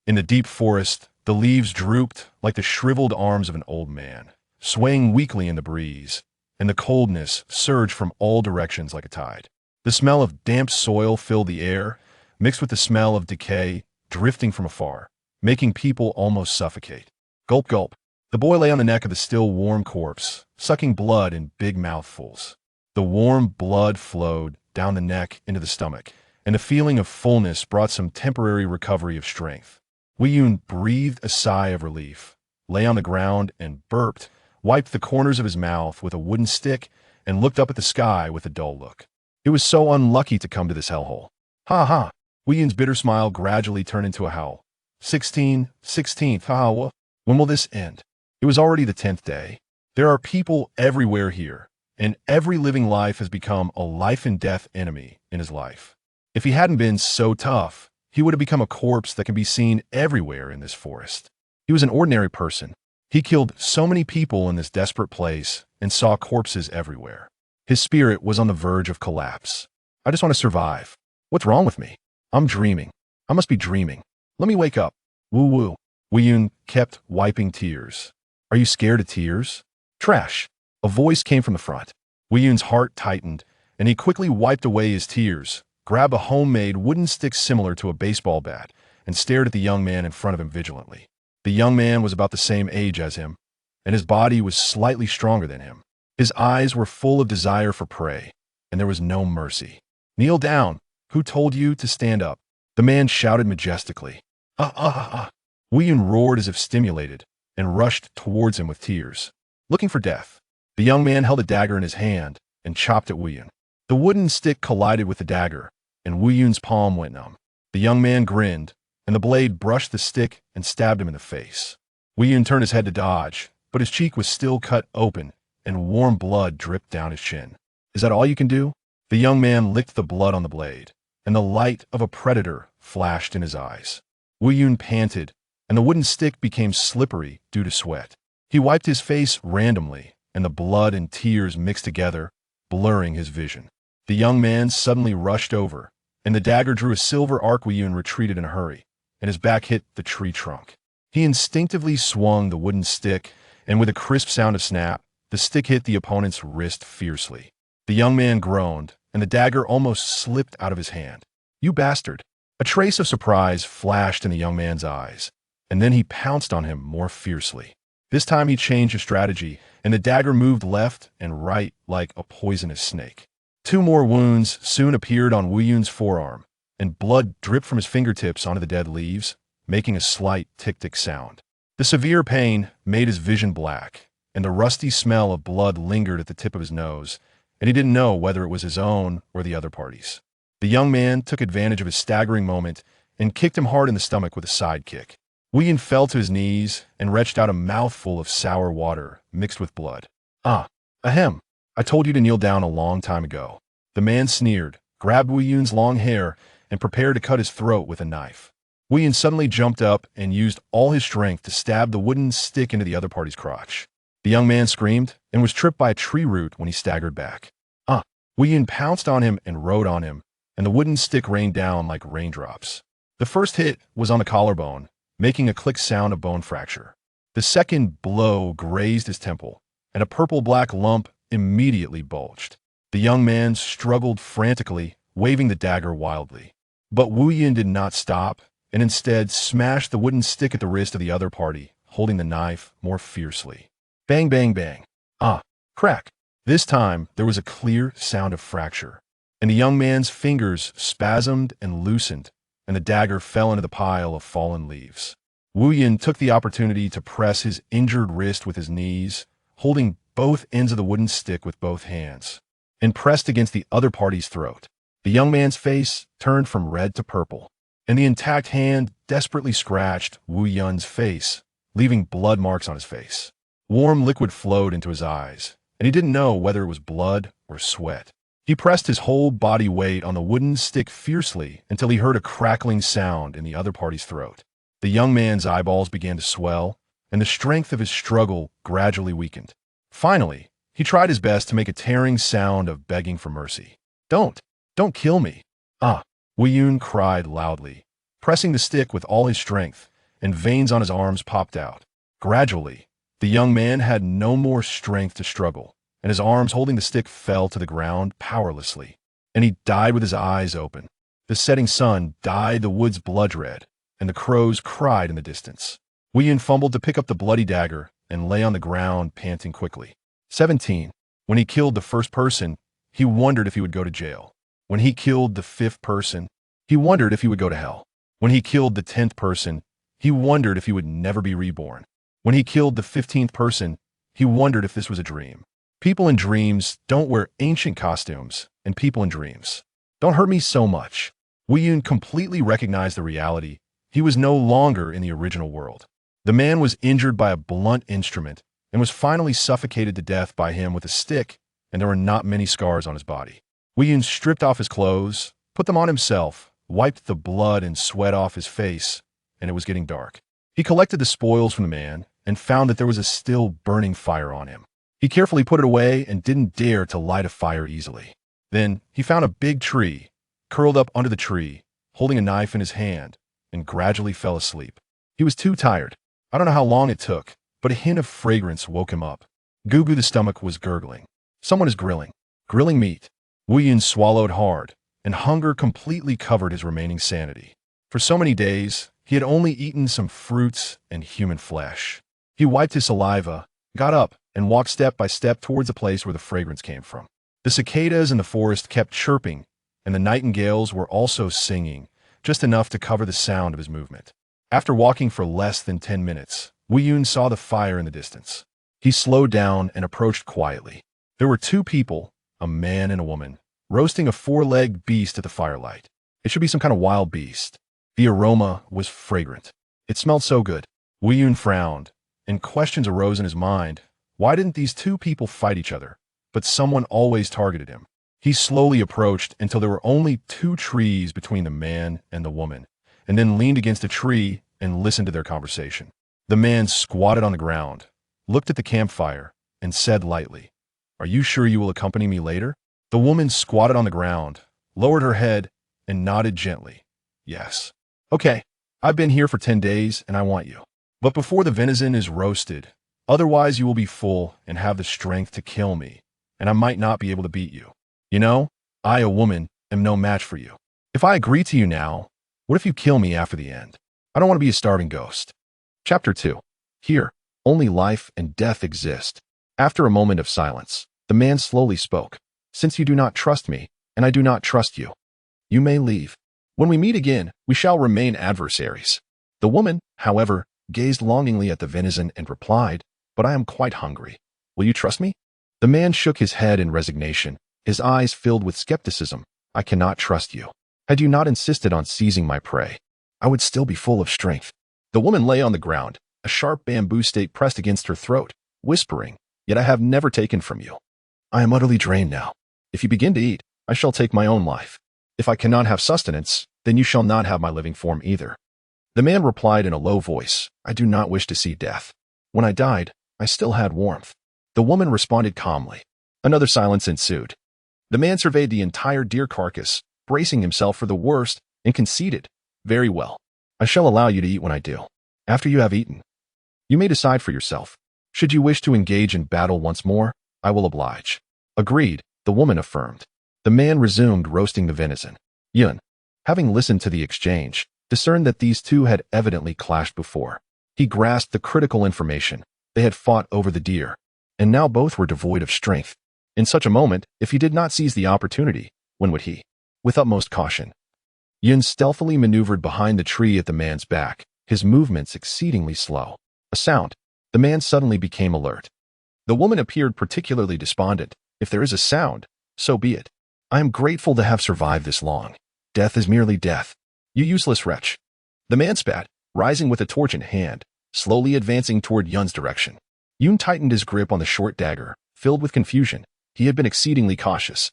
In the deep forest, the leaves drooped like the shriveled arms of an old man, swaying weakly in the breeze, and the coldness surged from all directions like a tide. The smell of damp soil filled the air, mixed with the smell of decay drifting from afar, making people almost suffocate. Gulp, gulp. The boy lay on the neck of the still warm corpse, sucking blood in big mouthfuls. The warm blood flowed down the neck into the stomach, and the feeling of fullness brought some temporary recovery of strength. Wiyun breathed a sigh of relief, lay on the ground and burped, wiped the corners of his mouth with a wooden stick, and looked up at the sky with a dull look. It was so unlucky to come to this hellhole. Ha ha! Wiyun's bitter smile gradually turned into a howl. 16th, ha. When will this end? It was already the 10th day. There are people everywhere here, and every living life has become a life-and-death enemy in his life. If he hadn't been so tough, he would have become a corpse that can be seen everywhere in this forest. He was an ordinary person. He killed so many people in this desperate place and saw corpses everywhere. His spirit was on the verge of collapse. I just want to survive. What's wrong with me? I'm dreaming. I must be dreaming. Let me wake up. Woo woo. Wiyun kept wiping tears. Are you scared of tears? Trash. A voice came from the front. Wiyun's heart tightened, and he quickly wiped away his tears, grabbed a homemade wooden stick similar to a baseball bat, and stared at the young man in front of him vigilantly. The young man was about the same age as him, and his body was slightly stronger than him. His eyes were full of desire for prey, and there was no mercy. Kneel down. Who told you to stand up? The man shouted majestically. Wiyun roared as if stimulated, and rushed towards him with tears, looking for death. The young man held a dagger in his hand and chopped at Wiyun. The wooden stick collided with the dagger, and Wiyun's palm went numb. The young man grinned, and the blade brushed the stick and stabbed him in the face. Wiyun turned his head to dodge, but his cheek was still cut open, and warm blood dripped down his chin. Is that all you can do? The young man licked the blood on the blade, and the light of a predator flashed in his eyes. Wiyun panted, and the wooden stick became slippery due to sweat. He wiped his face randomly, and the blood and tears mixed together, blurring his vision. The young man suddenly rushed over, and the dagger drew a silver arc. Wiyun retreated in a hurry, and his back hit the tree trunk. He instinctively swung the wooden stick, and with a crisp sound of snap, the stick hit the opponent's wrist fiercely. The young man groaned, and the dagger almost slipped out of his hand. You bastard! A trace of surprise flashed in the young man's eyes, and then he pounced on him more fiercely. This time he changed his strategy, and the dagger moved left and right like a poisonous snake. Two more wounds soon appeared on Wiyun's forearm, and blood dripped from his fingertips onto the dead leaves, making a slight tick-tick sound. The severe pain made his vision black, and the rusty smell of blood lingered at the tip of his nose, and he didn't know whether it was his own or the other party's. The young man took advantage of his staggering moment and kicked him hard in the stomach with a side kick. Wiyun fell to his knees and retched out a mouthful of sour water mixed with blood. Ahem. I told you to kneel down a long time ago. The man sneered, grabbed Wiyun's long hair, and prepared to cut his throat with a knife. Wiyun suddenly jumped up and used all his strength to stab the wooden stick into the other party's crotch. The young man screamed and was tripped by a tree root when he staggered back. Wiyun pounced on him and rode on him, and the wooden stick rained down like raindrops. The first hit was on the collarbone, making a click sound of bone fracture. The second blow grazed his temple, and a purple-black lump immediately bulged. The young man struggled frantically, waving the dagger wildly. But Wiyun did not stop, and instead smashed the wooden stick at the wrist of the other party, holding the knife more fiercely. Bang, bang, bang. Crack. This time, there was a clear sound of fracture, and the young man's fingers spasmed and loosened, and the dagger fell into the pile of fallen leaves. Wiyun took the opportunity to press his injured wrist with his knees, holding both ends of the wooden stick with both hands, and pressed against the other party's throat. The young man's face turned from red to purple, and the intact hand desperately scratched Wiyun's face, leaving blood marks on his face. Warm liquid flowed into his eyes, and he didn't know whether it was blood or sweat. He pressed his whole body weight on the wooden stick fiercely until he heard a crackling sound in the other party's throat. The young man's eyeballs began to swell, and the strength of his struggle gradually weakened. Finally, he tried his best to make a tearing sound of begging for mercy. Don't kill me. Wiyun cried loudly, pressing the stick with all his strength, and veins on his arms popped out. Gradually, the young man had no more strength to struggle, and his arms holding the stick fell to the ground powerlessly, and he died with his eyes open. The setting sun dyed the woods blood red, and the crows cried in the distance. Wei Yun fumbled to pick up the bloody dagger and lay on the ground, panting quickly. 17. When he killed the first person, he wondered if he would go to jail. When he killed the 5th person, he wondered if he would go to hell. When he killed the 10th person, he wondered if he would never be reborn. When he killed the 15th person, he wondered if this was a dream. People in dreams don't wear ancient costumes, and people in dreams don't hurt me so much. Wei Yun completely recognized the reality. He was no longer in the original world. The man was injured by a blunt instrument and was finally suffocated to death by him with a stick, and there were not many scars on his body. Wei Yun stripped off his clothes, put them on himself, wiped the blood and sweat off his face, and it was getting dark. He collected the spoils from the man and found that there was a still burning fire on him. He carefully put it away and didn't dare to light a fire easily. Then he found a big tree, curled up under the tree, holding a knife in his hand, and gradually fell asleep. He was too tired. I don't know how long it took, but a hint of fragrance woke him up. Gugu the stomach was gurgling. Someone is grilling. Grilling meat. Wei Yun swallowed hard, and hunger completely covered his remaining sanity. For so many days, he had only eaten some fruits and human flesh. He wiped his saliva, got up, and walked step by step towards the place where the fragrance came from. The cicadas in the forest kept chirping, and the nightingales were also singing, just enough to cover the sound of his movement. After walking for less than 10 minutes, Wei Yun saw the fire in the distance. He slowed down and approached quietly. There were 2 people, a man and a woman, roasting a 4-legged beast at the firelight. It should be some kind of wild beast. The aroma was fragrant. It smelled so good. Wei Yun frowned, and questions arose in his mind. Why didn't these 2 people fight each other? But someone always targeted him. He slowly approached until there were only 2 trees between the man and the woman, and then leaned against a tree and listened to their conversation. The man squatted on the ground, looked at the campfire, and said lightly, "Are you sure you will accompany me later?" The woman squatted on the ground, lowered her head, and nodded gently. "Yes. Okay, I've been here for 10 days, and I want you. But before the venison is roasted, otherwise you will be full and have the strength to kill me, and I might not be able to beat you. You know, I, a woman, am no match for you. If I agree to you now, what if you kill me after the end? I don't want to be a starving ghost." Chapter 2. Here, only life and death exist. After a moment of silence, the man slowly spoke. "Since you do not trust me, and I do not trust you, you may leave. When we meet again, we shall remain adversaries." The woman, however, gazed longingly at the venison and replied, "But I am quite hungry. Will you trust me?" The man shook his head in resignation, his eyes filled with skepticism. "I cannot trust you. Had you not insisted on seizing my prey, I would still be full of strength." The woman lay on the ground, a sharp bamboo stake pressed against her throat, whispering, "Yet I have never taken from you. I am utterly drained now. If you begin to eat, I shall take my own life. If I cannot have sustenance, then you shall not have my living form either." The man replied in a low voice, "I do not wish to see death. When I died, I still had warmth." The woman responded calmly. Another silence ensued. The man surveyed the entire deer carcass, bracing himself for the worst, and conceded, "Very well. I shall allow you to eat when I do. After you have eaten, you may decide for yourself. Should you wish to engage in battle once more, I will oblige." "Agreed," the woman affirmed. The man resumed roasting the venison. Yun, having listened to the exchange, discerned that these 2 had evidently clashed before. He grasped the critical information. They had fought over the deer, and now both were devoid of strength. In such a moment, if he did not seize the opportunity, when would he? With utmost caution, Yun stealthily maneuvered behind the tree at the man's back, his movements exceedingly slow. A sound. The man suddenly became alert. The woman appeared particularly despondent. "If there is a sound, so be it. I am grateful to have survived this long. Death is merely death. You useless wretch." The man spat, rising with a torch in hand, slowly advancing toward Yun's direction. Yun tightened his grip on the short dagger, filled with confusion. He had been exceedingly cautious.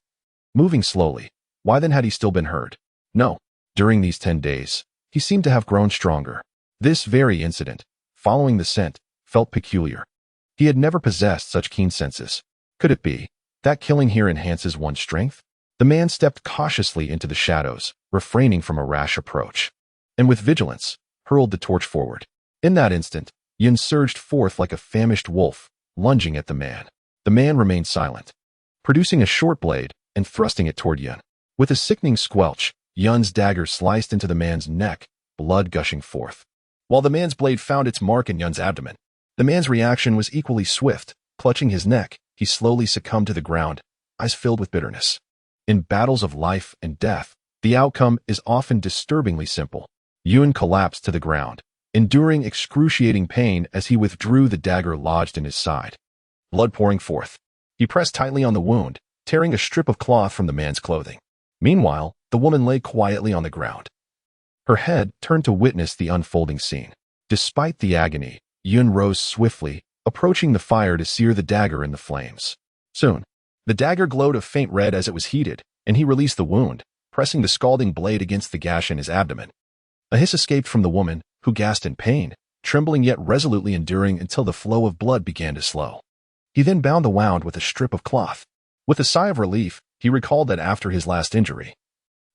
Moving slowly. Why then had he still been hurt? No. During these 10 days, he seemed to have grown stronger. This very incident, following the scent, felt peculiar. He had never possessed such keen senses. Could it be that killing here enhances one's strength? The man stepped cautiously into the shadows, refraining from a rash approach, and with vigilance, hurled the torch forward. In that instant, Yun surged forth like a famished wolf, lunging at the man. The man remained silent, producing a short blade and thrusting it toward Yun. With a sickening squelch, Yun's dagger sliced into the man's neck, blood gushing forth. While the man's blade found its mark in Yun's abdomen, the man's reaction was equally swift. Clutching his neck, he slowly succumbed to the ground, eyes filled with bitterness. In battles of life and death, the outcome is often disturbingly simple. Yun collapsed to the ground, enduring excruciating pain as he withdrew the dagger lodged in his side. Blood pouring forth. He pressed tightly on the wound, tearing a strip of cloth from the man's clothing. Meanwhile, the woman lay quietly on the ground, her head turned to witness the unfolding scene. Despite the agony, Yun rose swiftly, approaching the fire to sear the dagger in the flames. Soon, the dagger glowed a faint red as it was heated, and he released the wound, pressing the scalding blade against the gash in his abdomen. A hiss escaped from the woman, who gasped in pain, trembling yet resolutely enduring until the flow of blood began to slow. He then bound the wound with a strip of cloth. With a sigh of relief, he recalled that after his last injury,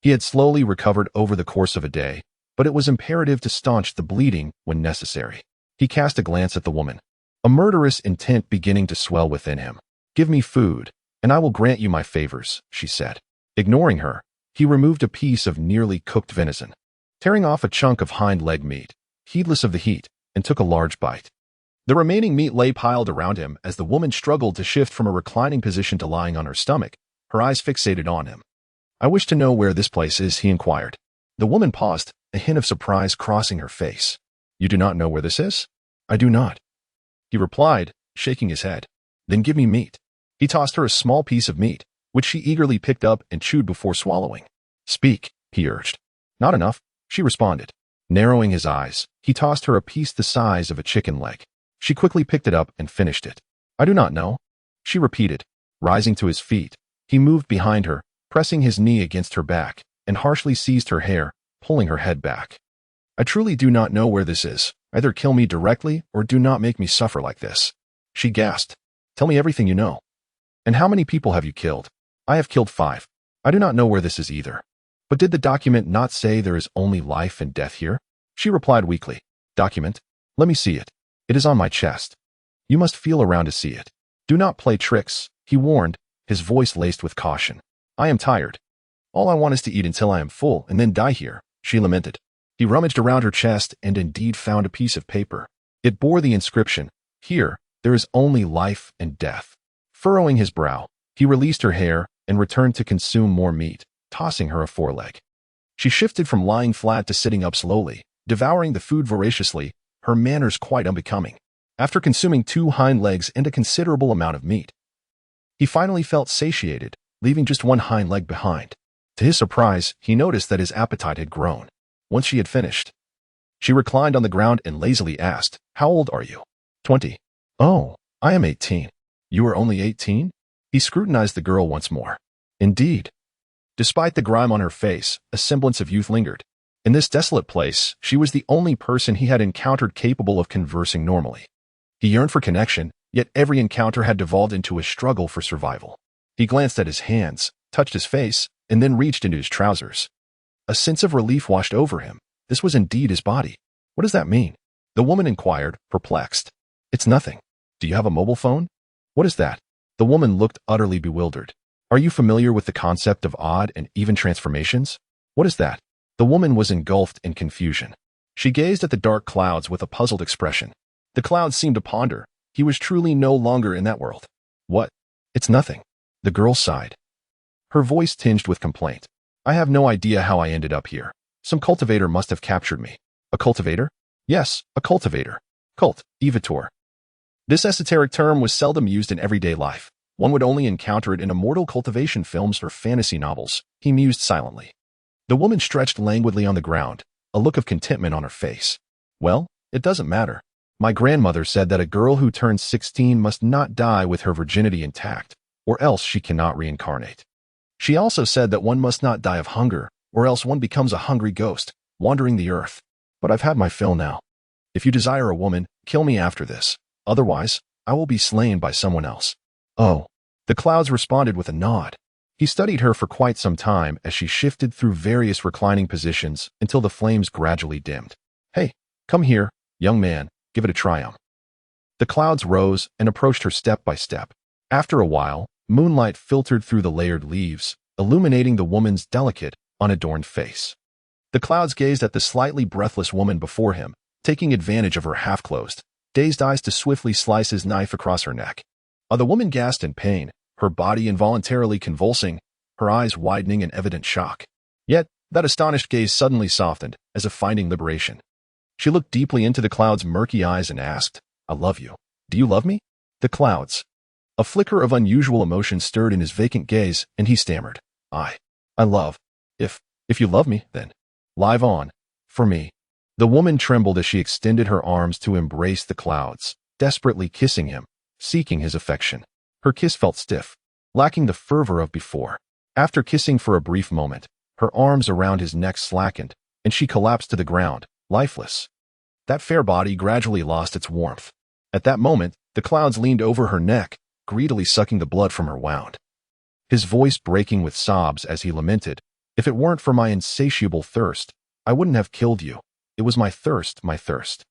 he had slowly recovered over the course of a day, but it was imperative to staunch the bleeding when necessary. He cast a glance at the woman, a murderous intent beginning to swell within him. "Give me food, and I will grant you my favors," she said. Ignoring her, he removed a piece of nearly cooked venison, tearing off a chunk of hind leg meat, heedless of the heat, and took a large bite. The remaining meat lay piled around him as the woman struggled to shift from a reclining position to lying on her stomach, her eyes fixated on him. "I wish to know where this place is," he inquired. The woman paused, a hint of surprise crossing her face. "You do not know where this is?" "I do not," he replied, shaking his head. "Then give me meat." He tossed her a small piece of meat, which she eagerly picked up and chewed before swallowing. "Speak," he urged. "Not enough," she responded. Narrowing his eyes, he tossed her a piece the size of a chicken leg. She quickly picked it up and finished it. "I do not know," she repeated. Rising to his feet, he moved behind her, pressing his knee against her back, and harshly seized her hair, pulling her head back. "I truly do not know where this is. Either kill me directly or do not make me suffer like this." She gasped. "Tell me everything you know." "And how many people have you killed?" "I have killed 5. I do not know where this is either." "But did the document not say there is only life and death here?" She replied weakly. "Document? Let me see it. It is on my chest." "You must feel around to see it. Do not play tricks," he warned, his voice laced with caution. "I am tired. All I want is to eat until I am full and then die here," she lamented. He rummaged around her chest and indeed found a piece of paper. It bore the inscription, "Here, there is only life and death." Furrowing his brow, he released her hair and returned to consume more meat, tossing her a foreleg. She shifted from lying flat to sitting up slowly, devouring the food voraciously, her manners quite unbecoming. After consuming 2 hind legs and a considerable amount of meat, he finally felt satiated, leaving just 1 hind leg behind. To his surprise, he noticed that his appetite had grown. Once she had finished, she reclined on the ground and lazily asked, "How old are you?" 20. "Oh, I am 18. You are only 18? He scrutinized the girl once more. Indeed. Despite the grime on her face, a semblance of youth lingered. In this desolate place, she was the only person he had encountered capable of conversing normally. He yearned for connection, yet every encounter had devolved into a struggle for survival. He glanced at his hands, touched his face, and then reached into his trousers. A sense of relief washed over him. This was indeed his body. "What does that mean?" the woman inquired, perplexed. "It's nothing. Do you have a mobile phone?" "What is that?" The woman looked utterly bewildered. "Are you familiar with the concept of odd and even transformations?" "What is that?" The woman was engulfed in confusion. She gazed at the dark clouds with a puzzled expression. The clouds seemed to ponder. He was truly no longer in that world. "What?" "It's nothing." The girl sighed, her voice tinged with complaint. "I have no idea how I ended up here. Some cultivator must have captured me." "A cultivator?" "Yes, a cultivator. Cult, evitor." This esoteric term was seldom used in everyday life. One would only encounter it in immortal cultivation films or fantasy novels. He mused silently. The woman stretched languidly on the ground, a look of contentment on her face. "Well, it doesn't matter. My grandmother said that a girl who turns 16 must not die with her virginity intact, or else she cannot reincarnate. She also said that one must not die of hunger, or else one becomes a hungry ghost, wandering the earth. But I've had my fill now. If you desire a woman, kill me after this. Otherwise, I will be slain by someone else." "Oh." The clouds responded with a nod. He studied her for quite some time as she shifted through various reclining positions until the flames gradually dimmed. "Hey, come here," Young man, give it a try. The clouds rose and approached her step by step. After a while, moonlight filtered through the layered leaves, illuminating the woman's delicate, unadorned face. The clouds gazed at the slightly breathless woman before him, taking advantage of her half-closed, dazed eyes to swiftly slice his knife across her neck. The woman gasped in pain, her body involuntarily convulsing, her eyes widening in evident shock. Yet, that astonished gaze suddenly softened, as if finding liberation. She looked deeply into the cloud's murky eyes and asked, I love you. Do you love me? The clouds. A flicker of unusual emotion stirred in his vacant gaze, and he stammered, I love. If you love me, then live on. For me. The woman trembled as she extended her arms to embrace the clouds, desperately kissing him, seeking his affection. Her kiss felt stiff, lacking the fervor of before. After kissing for a brief moment, her arms around his neck slackened, and she collapsed to the ground, lifeless. That fair body gradually lost its warmth. At that moment, the clouds leaned over her neck, greedily sucking the blood from her wound. His voice breaking with sobs as he lamented, If it weren't for my insatiable thirst, I wouldn't have killed you. It was my thirst, my thirst.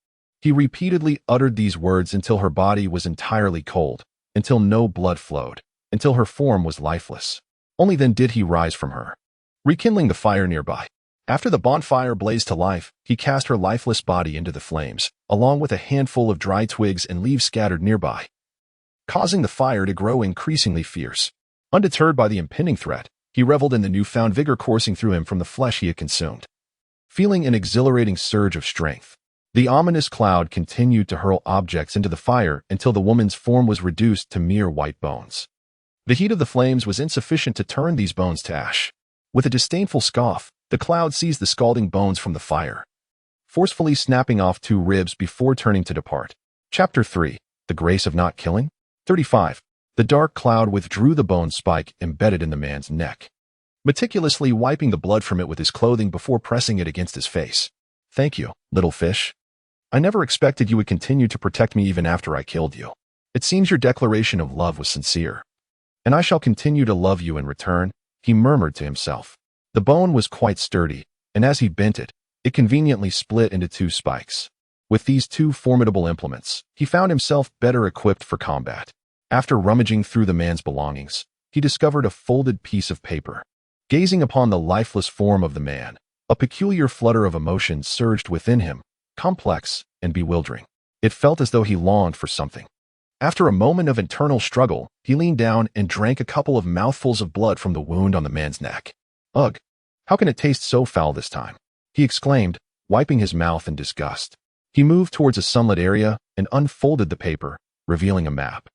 He repeatedly uttered these words until her body was entirely cold, until no blood flowed, until her form was lifeless. Only then did he rise from her, rekindling the fire nearby. After the bonfire blazed to life, he cast her lifeless body into the flames, along with a handful of dry twigs and leaves scattered nearby, causing the fire to grow increasingly fierce. Undeterred by the impending threat, he reveled in the newfound vigor coursing through him from the flesh he had consumed. Feeling an exhilarating surge of strength, the ominous cloud continued to hurl objects into the fire until the woman's form was reduced to mere white bones. The heat of the flames was insufficient to turn these bones to ash. With a disdainful scoff, the cloud seized the scalding bones from the fire, forcefully snapping off 2 ribs before turning to depart. Chapter 3. The Grace of Not Killing. 35. The dark cloud withdrew the bone spike embedded in the man's neck, meticulously wiping the blood from it with his clothing before pressing it against his face. Thank you, little fish. I never expected you would continue to protect me even after I killed you. It seems your declaration of love was sincere. And I shall continue to love you in return, he murmured to himself. The bone was quite sturdy, and as he bent it, it conveniently split into 2 spikes. With these 2 formidable implements, he found himself better equipped for combat. After rummaging through the man's belongings, he discovered a folded piece of paper. Gazing upon the lifeless form of the man, a peculiar flutter of emotion surged within him, complex and bewildering. It felt as though he longed for something. After a moment of internal struggle, he leaned down and drank a couple of mouthfuls of blood from the wound on the man's neck. Ugh! How can it taste so foul this time? He exclaimed, wiping his mouth in disgust. He moved towards a sunlit area and unfolded the paper, revealing a map.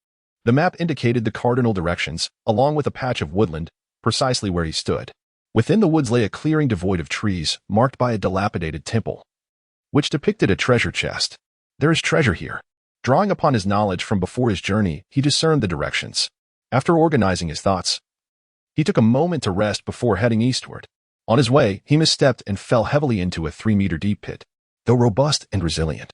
The map indicated the cardinal directions, along with a patch of woodland, precisely where he stood. Within the woods lay a clearing devoid of trees, marked by a dilapidated temple, which depicted a treasure chest. There is treasure here. Drawing upon his knowledge from before his journey, he discerned the directions. After organizing his thoughts, he took a moment to rest before heading eastward. On his way, he misstepped and fell heavily into a 3-meter-deep pit. Though robust and resilient,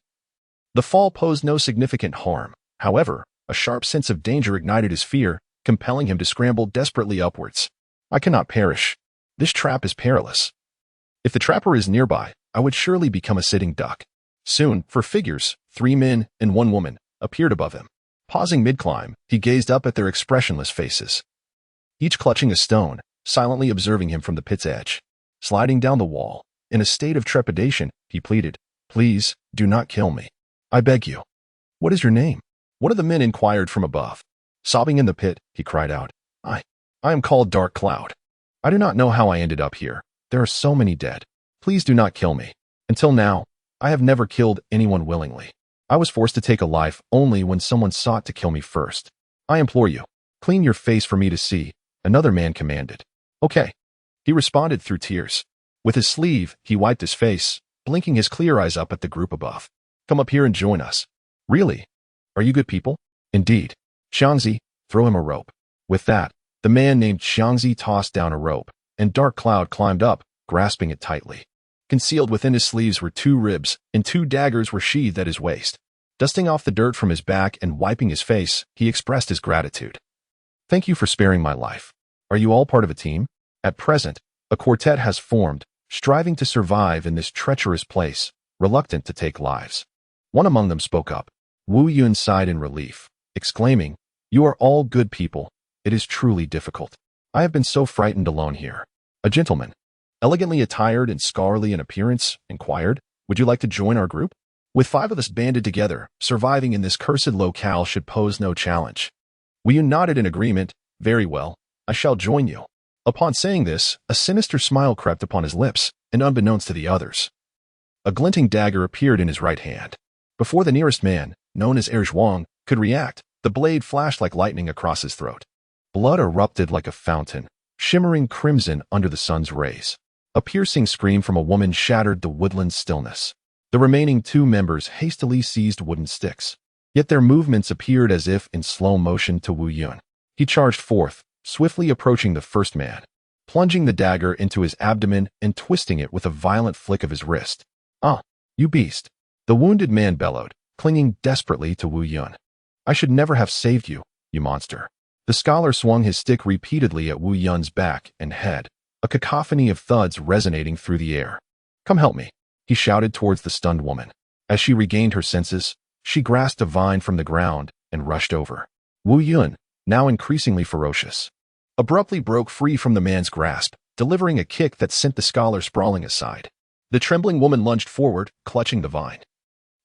the fall posed no significant harm. However, a sharp sense of danger ignited his fear, compelling him to scramble desperately upwards. I cannot perish. This trap is perilous. If the trapper is nearby, I would surely become a sitting duck. Soon, 4 figures, 3 men and 1 woman, appeared above him. Pausing mid-climb, he gazed up at their expressionless faces, each clutching a stone, silently observing him from the pit's edge. Sliding down the wall, in a state of trepidation, he pleaded, Please, do not kill me. I beg you. What is your name? One of the men inquired from above. Sobbing in the pit, he cried out, I am called Dark Cloud. I do not know how I ended up here. There are so many dead. Please do not kill me. Until now, I have never killed anyone willingly. I was forced to take a life only when someone sought to kill me first. I implore you, clean your face for me to see, another man commanded. Okay. He responded through tears. With his sleeve, he wiped his face, blinking his clear eyes up at the group above. Come up here and join us. Really? Are you good people? Indeed. Xiangzi, throw him a rope. With that, the man named Xiangzi tossed down a rope, and Dark Cloud climbed up, grasping it tightly. Concealed within his sleeves were 2 ribs, and 2 daggers were sheathed at his waist. Dusting off the dirt from his back and wiping his face, he expressed his gratitude. Thank you for sparing my life. Are you all part of a team? At present, a quartet has formed, striving to survive in this treacherous place, reluctant to take lives. One among them spoke up. Wu Yun sighed in relief, exclaiming, "You are all good people. It is truly difficult. I have been so frightened alone here." A gentleman, elegantly attired and scholarly in appearance, inquired, "Would you like to join our group? With 5 of us banded together, surviving in this cursed locale should pose no challenge." Wu Yun nodded in agreement. "Very well, I shall join you." Upon saying this, a sinister smile crept upon his lips, and unbeknownst to the others, a glinting dagger appeared in his right hand. Before the nearest man, known as Zhuang, could react, the blade flashed like lightning across his throat. Blood erupted like a fountain, shimmering crimson under the sun's rays. A piercing scream from a woman shattered the woodland stillness. The remaining 2 members hastily seized wooden sticks, yet their movements appeared as if in slow motion to Wu Yun. He charged forth, swiftly approaching the first man, plunging the dagger into his abdomen and twisting it with a violent flick of his wrist. "Ah, you beast!" The wounded man bellowed, clinging desperately to Wu Yun. "I should never have saved you, you monster." The scholar swung his stick repeatedly at Wu Yun's back and head, a cacophony of thuds resonating through the air. "Come help me," he shouted towards the stunned woman. As she regained her senses, she grasped a vine from the ground and rushed over. Wu Yun, now increasingly ferocious, abruptly broke free from the man's grasp, delivering a kick that sent the scholar sprawling aside. The trembling woman lunged forward, clutching the vine.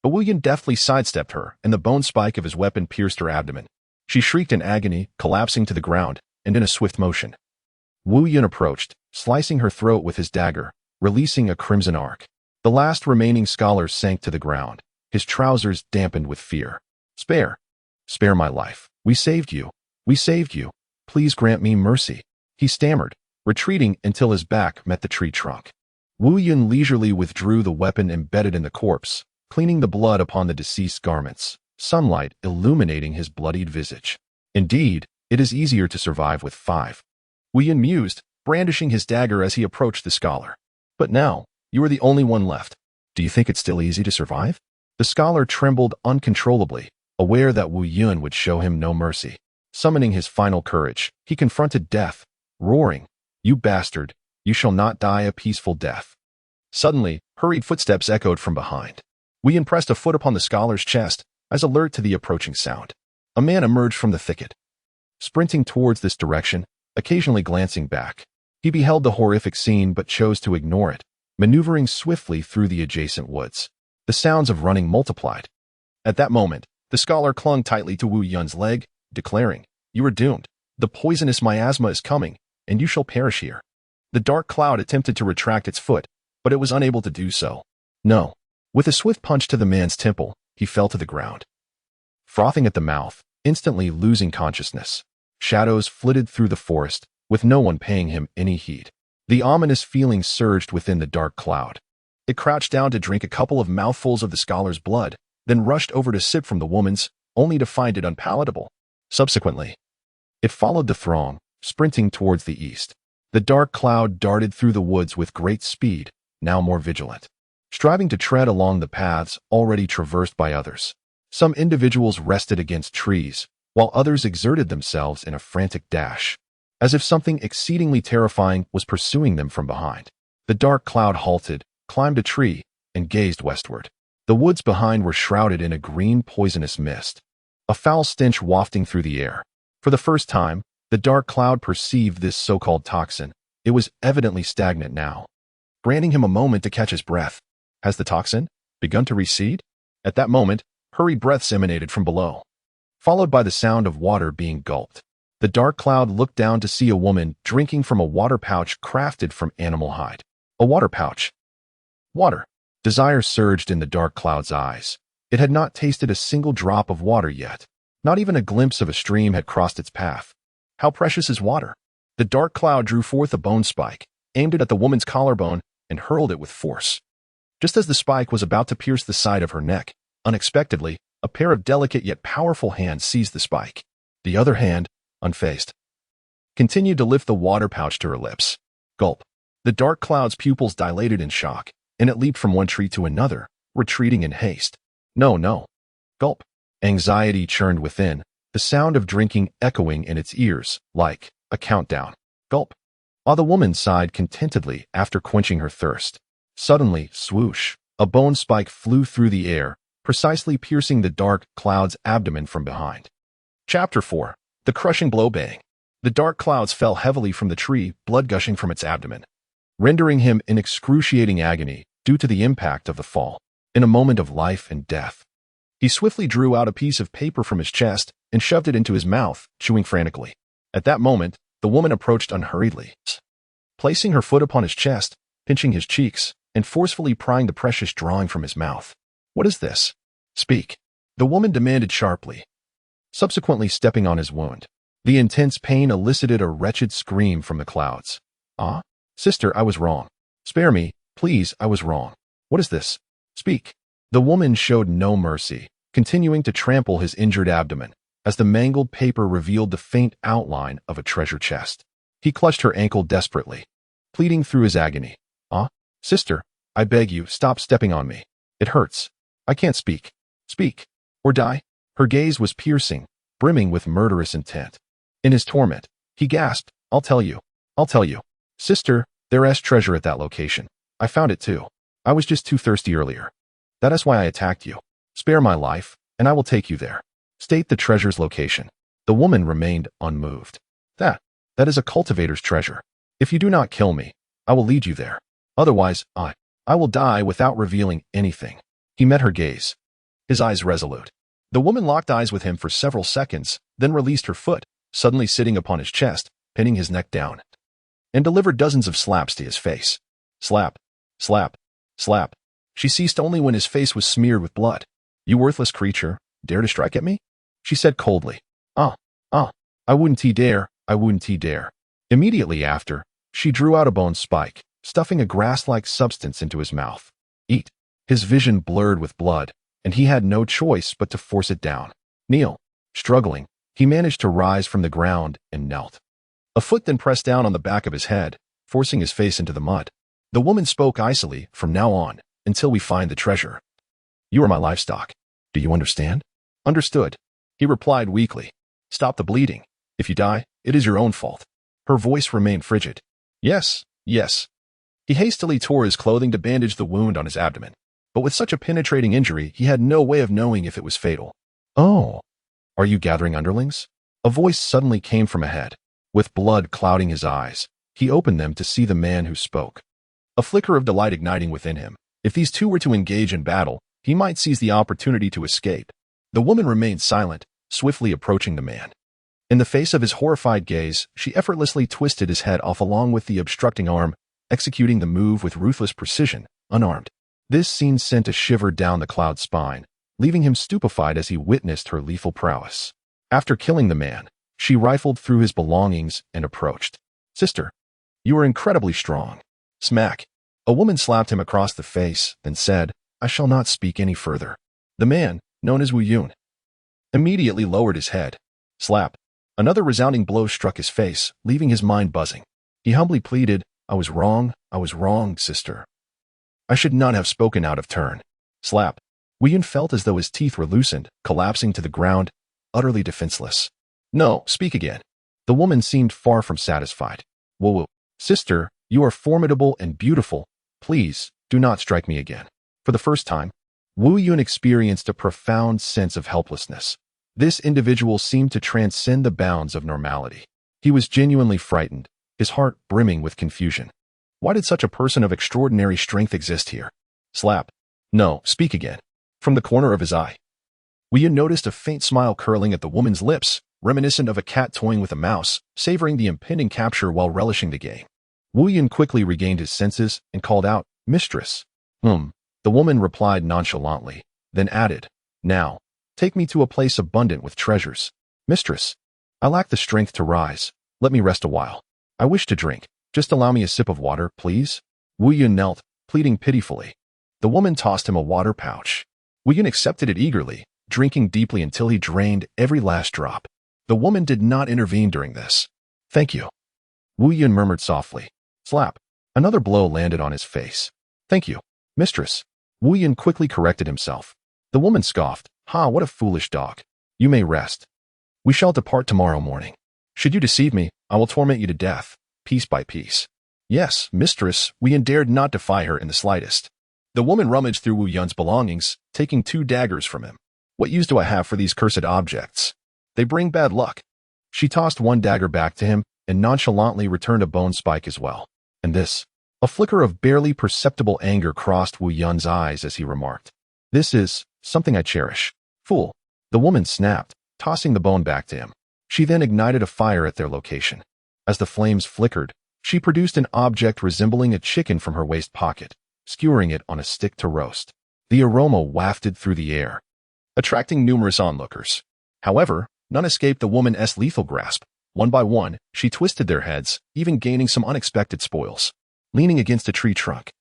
But Wu Yun deftly sidestepped her, and the bone spike of his weapon pierced her abdomen. She shrieked in agony, collapsing to the ground, and in a swift motion, Wu Yun approached, slicing her throat with his dagger, releasing a crimson arc. The last remaining scholar sank to the ground, his trousers dampened with fear. Spare my life. We saved you. We saved you. Please grant me mercy," he stammered, retreating until his back met the tree trunk. Wu Yun leisurely withdrew the weapon embedded in the corpse, cleaning the blood upon the deceased's garments, sunlight illuminating his bloodied visage. "Indeed, it is easier to survive with 5. Wu Yun mused, brandishing his dagger as he approached the scholar. "But now, you are the only one left. Do you think it's still easy to survive?" The scholar trembled uncontrollably, aware that Wu Yun would show him no mercy. Summoning his final courage, he confronted death, roaring, "You bastard, you shall not die a peaceful death." Suddenly, hurried footsteps echoed from behind. Wu Yun pressed a foot upon the scholar's chest, as alert to the approaching sound. A man emerged from the thicket, sprinting towards this direction, occasionally glancing back. He beheld the horrific scene but chose to ignore it, maneuvering swiftly through the adjacent woods. The sounds of running multiplied. At that moment, the scholar clung tightly to Wu Yun's leg, declaring, "You are doomed. The poisonous miasma is coming, and you shall perish here." The dark cloud attempted to retract its foot, but it was unable to do so. No. With a swift punch to the man's temple, he fell to the ground, frothing at the mouth, instantly losing consciousness. Shadows flitted through the forest, with no one paying him any heed. The ominous feeling surged within the dark cloud. It crouched down to drink a couple of mouthfuls of the scholar's blood, then rushed over to sip from the woman's, only to find it unpalatable. Subsequently, it followed the throng, sprinting towards the east. The dark cloud darted through the woods with great speed, now more vigilant, striving to tread along the paths already traversed by others. Some individuals rested against trees, while others exerted themselves in a frantic dash, as if something exceedingly terrifying was pursuing them from behind. The dark cloud halted, climbed a tree, and gazed westward. The woods behind were shrouded in a green poisonous mist, a foul stench wafting through the air. For the first time, the dark cloud perceived this so-called toxin. It was evidently stagnant now, granting him a moment to catch his breath. Has the toxin begun to recede? At that moment, hurried breaths emanated from below, followed by the sound of water being gulped. The dark cloud looked down to see a woman drinking from a water pouch crafted from animal hide. A water pouch. Water. Desire surged in the dark cloud's eyes. It had not tasted a single drop of water yet. Not even a glimpse of a stream had crossed its path. How precious is water? The dark cloud drew forth a bone spike, aimed it at the woman's collarbone, and hurled it with force. Just as the spike was about to pierce the side of her neck, unexpectedly, a pair of delicate yet powerful hands seized the spike. The other hand, unfazed, continued to lift the water pouch to her lips. Gulp. The dark cloud's pupils dilated in shock, and it leaped from one tree to another, retreating in haste. No. Gulp. Anxiety churned within, the sound of drinking echoing in its ears, like a countdown. Gulp. While the woman sighed contentedly after quenching her thirst. Suddenly, swoosh, a bone spike flew through the air, precisely piercing the dark cloud's abdomen from behind. Chapter 4. The Crushing Blow. Bang. The dark clouds fell heavily from the tree, blood gushing from its abdomen, rendering him in excruciating agony due to the impact of the fall. In a moment of life and death, he swiftly drew out a piece of paper from his chest and shoved it into his mouth, chewing frantically. At that moment, the woman approached unhurriedly, placing her foot upon his chest, pinching his cheeks, and forcefully prying the precious drawing from his mouth. "What is this? Speak," the woman demanded sharply, subsequently stepping on his wound. The intense pain elicited a wretched scream from the clouds. "Ah, sister, I was wrong. Spare me, please, I was wrong. What is this? Speak." The woman showed no mercy, continuing to trample his injured abdomen, as the mangled paper revealed the faint outline of a treasure chest. He clutched her ankle desperately, pleading through his agony. "Ah, sister, I beg you, stop stepping on me. It hurts. I can't speak. Speak, or die." Her gaze was piercing, brimming with murderous intent. In his torment, he gasped, I'll tell you. Sister, there's treasure at that location. I found it too. I was just too thirsty earlier. That is why I attacked you. Spare my life, and I will take you there. State the treasure's location." The woman remained unmoved. That is a cultivator's treasure. If you do not kill me, I will lead you there. Otherwise, I will die without revealing anything." He met her gaze, his eyes resolute. The woman locked eyes with him for several seconds, then released her foot, suddenly sitting upon his chest, pinning his neck down, and delivered dozens of slaps to his face. Slap, slap, slap. She ceased only when his face was smeared with blood. "You worthless creature, dare to strike at me?" she said coldly. I wouldn't dare. Immediately after, she drew out a bone spike, stuffing a grass-like substance into his mouth. Eat. His vision blurred with blood, and he had no choice but to force it down. Kneel. Struggling, he managed to rise from the ground and knelt. A foot then pressed down on the back of his head, forcing his face into the mud. The woman spoke icily, "From now on, until we find the treasure. You are my livestock. Do you understand?" "Understood," he replied weakly. "Stop the bleeding. If you die, it is your own fault." Her voice remained frigid. Yes. He hastily tore his clothing to bandage the wound on his abdomen. But with such a penetrating injury, he had no way of knowing if it was fatal. "Oh, are you gathering underlings?" A voice suddenly came from ahead. With blood clouding his eyes, he opened them to see the man who spoke. A flicker of delight igniting within him. If these two were to engage in battle, he might seize the opportunity to escape. The woman remained silent, swiftly approaching the man. In the face of his horrified gaze, she effortlessly twisted his head off along with the obstructing arm, executing the move with ruthless precision, unarmed. This scene sent a shiver down the cloud's spine, leaving him stupefied as he witnessed her lethal prowess. After killing the man, she rifled through his belongings and approached. "Sister, you are incredibly strong." Smack. A woman slapped him across the face, then said, "I shall not speak any further." The man, known as Wu Yun, immediately lowered his head. Slap. Another resounding blow struck his face, leaving his mind buzzing. He humbly pleaded, I was wrong, sister. I should not have spoken out of turn." Slap. Wu Yun felt as though his teeth were loosened, collapsing to the ground, utterly defenseless. "No, speak again." The woman seemed far from satisfied. Whoa, sister, you are formidable and beautiful. Please, do not strike me again." For the first time, Wu Yun experienced a profound sense of helplessness. This individual seemed to transcend the bounds of normality. He was genuinely frightened, his heart brimming with confusion. Why did such a person of extraordinary strength exist here? Slap. "No, speak again." From the corner of his eye, Wu Yun noticed a faint smile curling at the woman's lips, reminiscent of a cat toying with a mouse, savoring the impending capture while relishing the game. Wu Yun quickly regained his senses and called out, "Mistress." The woman replied nonchalantly, then added, "Now, take me to a place abundant with treasures." "Mistress, I lack the strength to rise. Let me rest a while. I wish to drink. Just allow me a sip of water, please." Wu Yun knelt, pleading pitifully. The woman tossed him a water pouch. Wu Yun accepted it eagerly, drinking deeply until he drained every last drop. The woman did not intervene during this. "Thank you," Wu Yun murmured softly. Slap. Another blow landed on his face. "Thank you, mistress." Wu Yun quickly corrected himself. The woman scoffed. "Ha, what a foolish dog. You may rest. We shall depart tomorrow morning. Should you deceive me, I will torment you to death, piece by piece." "Yes, mistress," Wu Yun dared not defy her in the slightest. The woman rummaged through Wu Yun's belongings, taking 2 daggers from him. What use do I have for these cursed objects? They bring bad luck. She tossed 1 dagger back to him and nonchalantly returned a bone spike as well. And this? A flicker of barely perceptible anger crossed Wu Yun's eyes as he remarked. This is something I cherish. Fool. The woman snapped, tossing the bone back to him. She then ignited a fire at their location. As the flames flickered, she produced an object resembling a chicken from her waist pocket, skewering it on a stick to roast. The aroma wafted through the air, attracting numerous onlookers. However, none escaped the woman's lethal grasp. One by one, she twisted their heads, even gaining some unexpected spoils. Leaning against a tree trunk,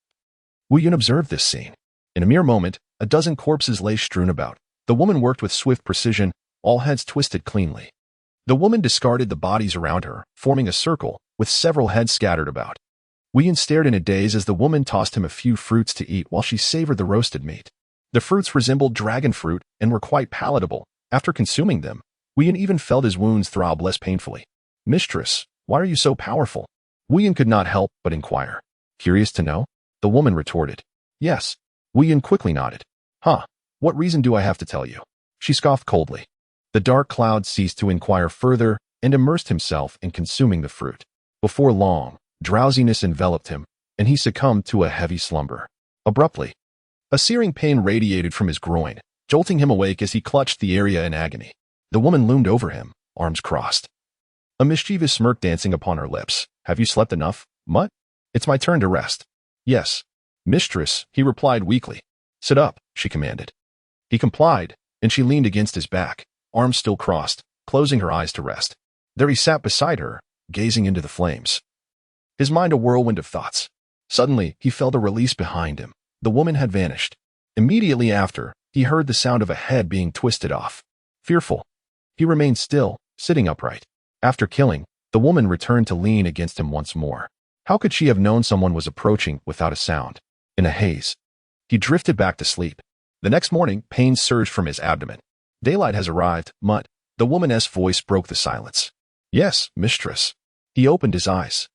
Wu Yun observed this scene. In a mere moment, a dozen corpses lay strewn about. The woman worked with swift precision, all heads twisted cleanly. The woman discarded the bodies around her, forming a circle, with several heads scattered about. Wu Yun stared in a daze as the woman tossed him a few fruits to eat while she savored the roasted meat. The fruits resembled dragon fruit and were quite palatable. After consuming them, Wu Yun even felt his wounds throb less painfully. Mistress, why are you so powerful? Wu Yun could not help but inquire. Curious to know? The woman retorted. Yes. Wu Yun quickly nodded. Huh, what reason do I have to tell you? She scoffed coldly. The dark cloud ceased to inquire further and immersed himself in consuming the fruit. Before long, drowsiness enveloped him, and he succumbed to a heavy slumber. Abruptly, a searing pain radiated from his groin, jolting him awake as he clutched the area in agony. The woman loomed over him, arms crossed, a mischievous smirk dancing upon her lips. Have you slept enough, mutt? It's my turn to rest. Yes, mistress, he replied weakly. Sit up, she commanded. He complied, and she leaned against his back, arms still crossed, closing her eyes to rest. There he sat beside her, gazing into the flames, his mind a whirlwind of thoughts. Suddenly, he felt a release behind him. The woman had vanished. Immediately after, he heard the sound of a head being twisted off. Fearful, he remained still, sitting upright. After killing, the woman returned to lean against him once more. How could she have known someone was approaching without a sound? In a haze, he drifted back to sleep. The next morning, pain surged from his abdomen. Daylight has arrived, mutt. The woman's voice broke the silence. Yes, mistress. He opened his eyes,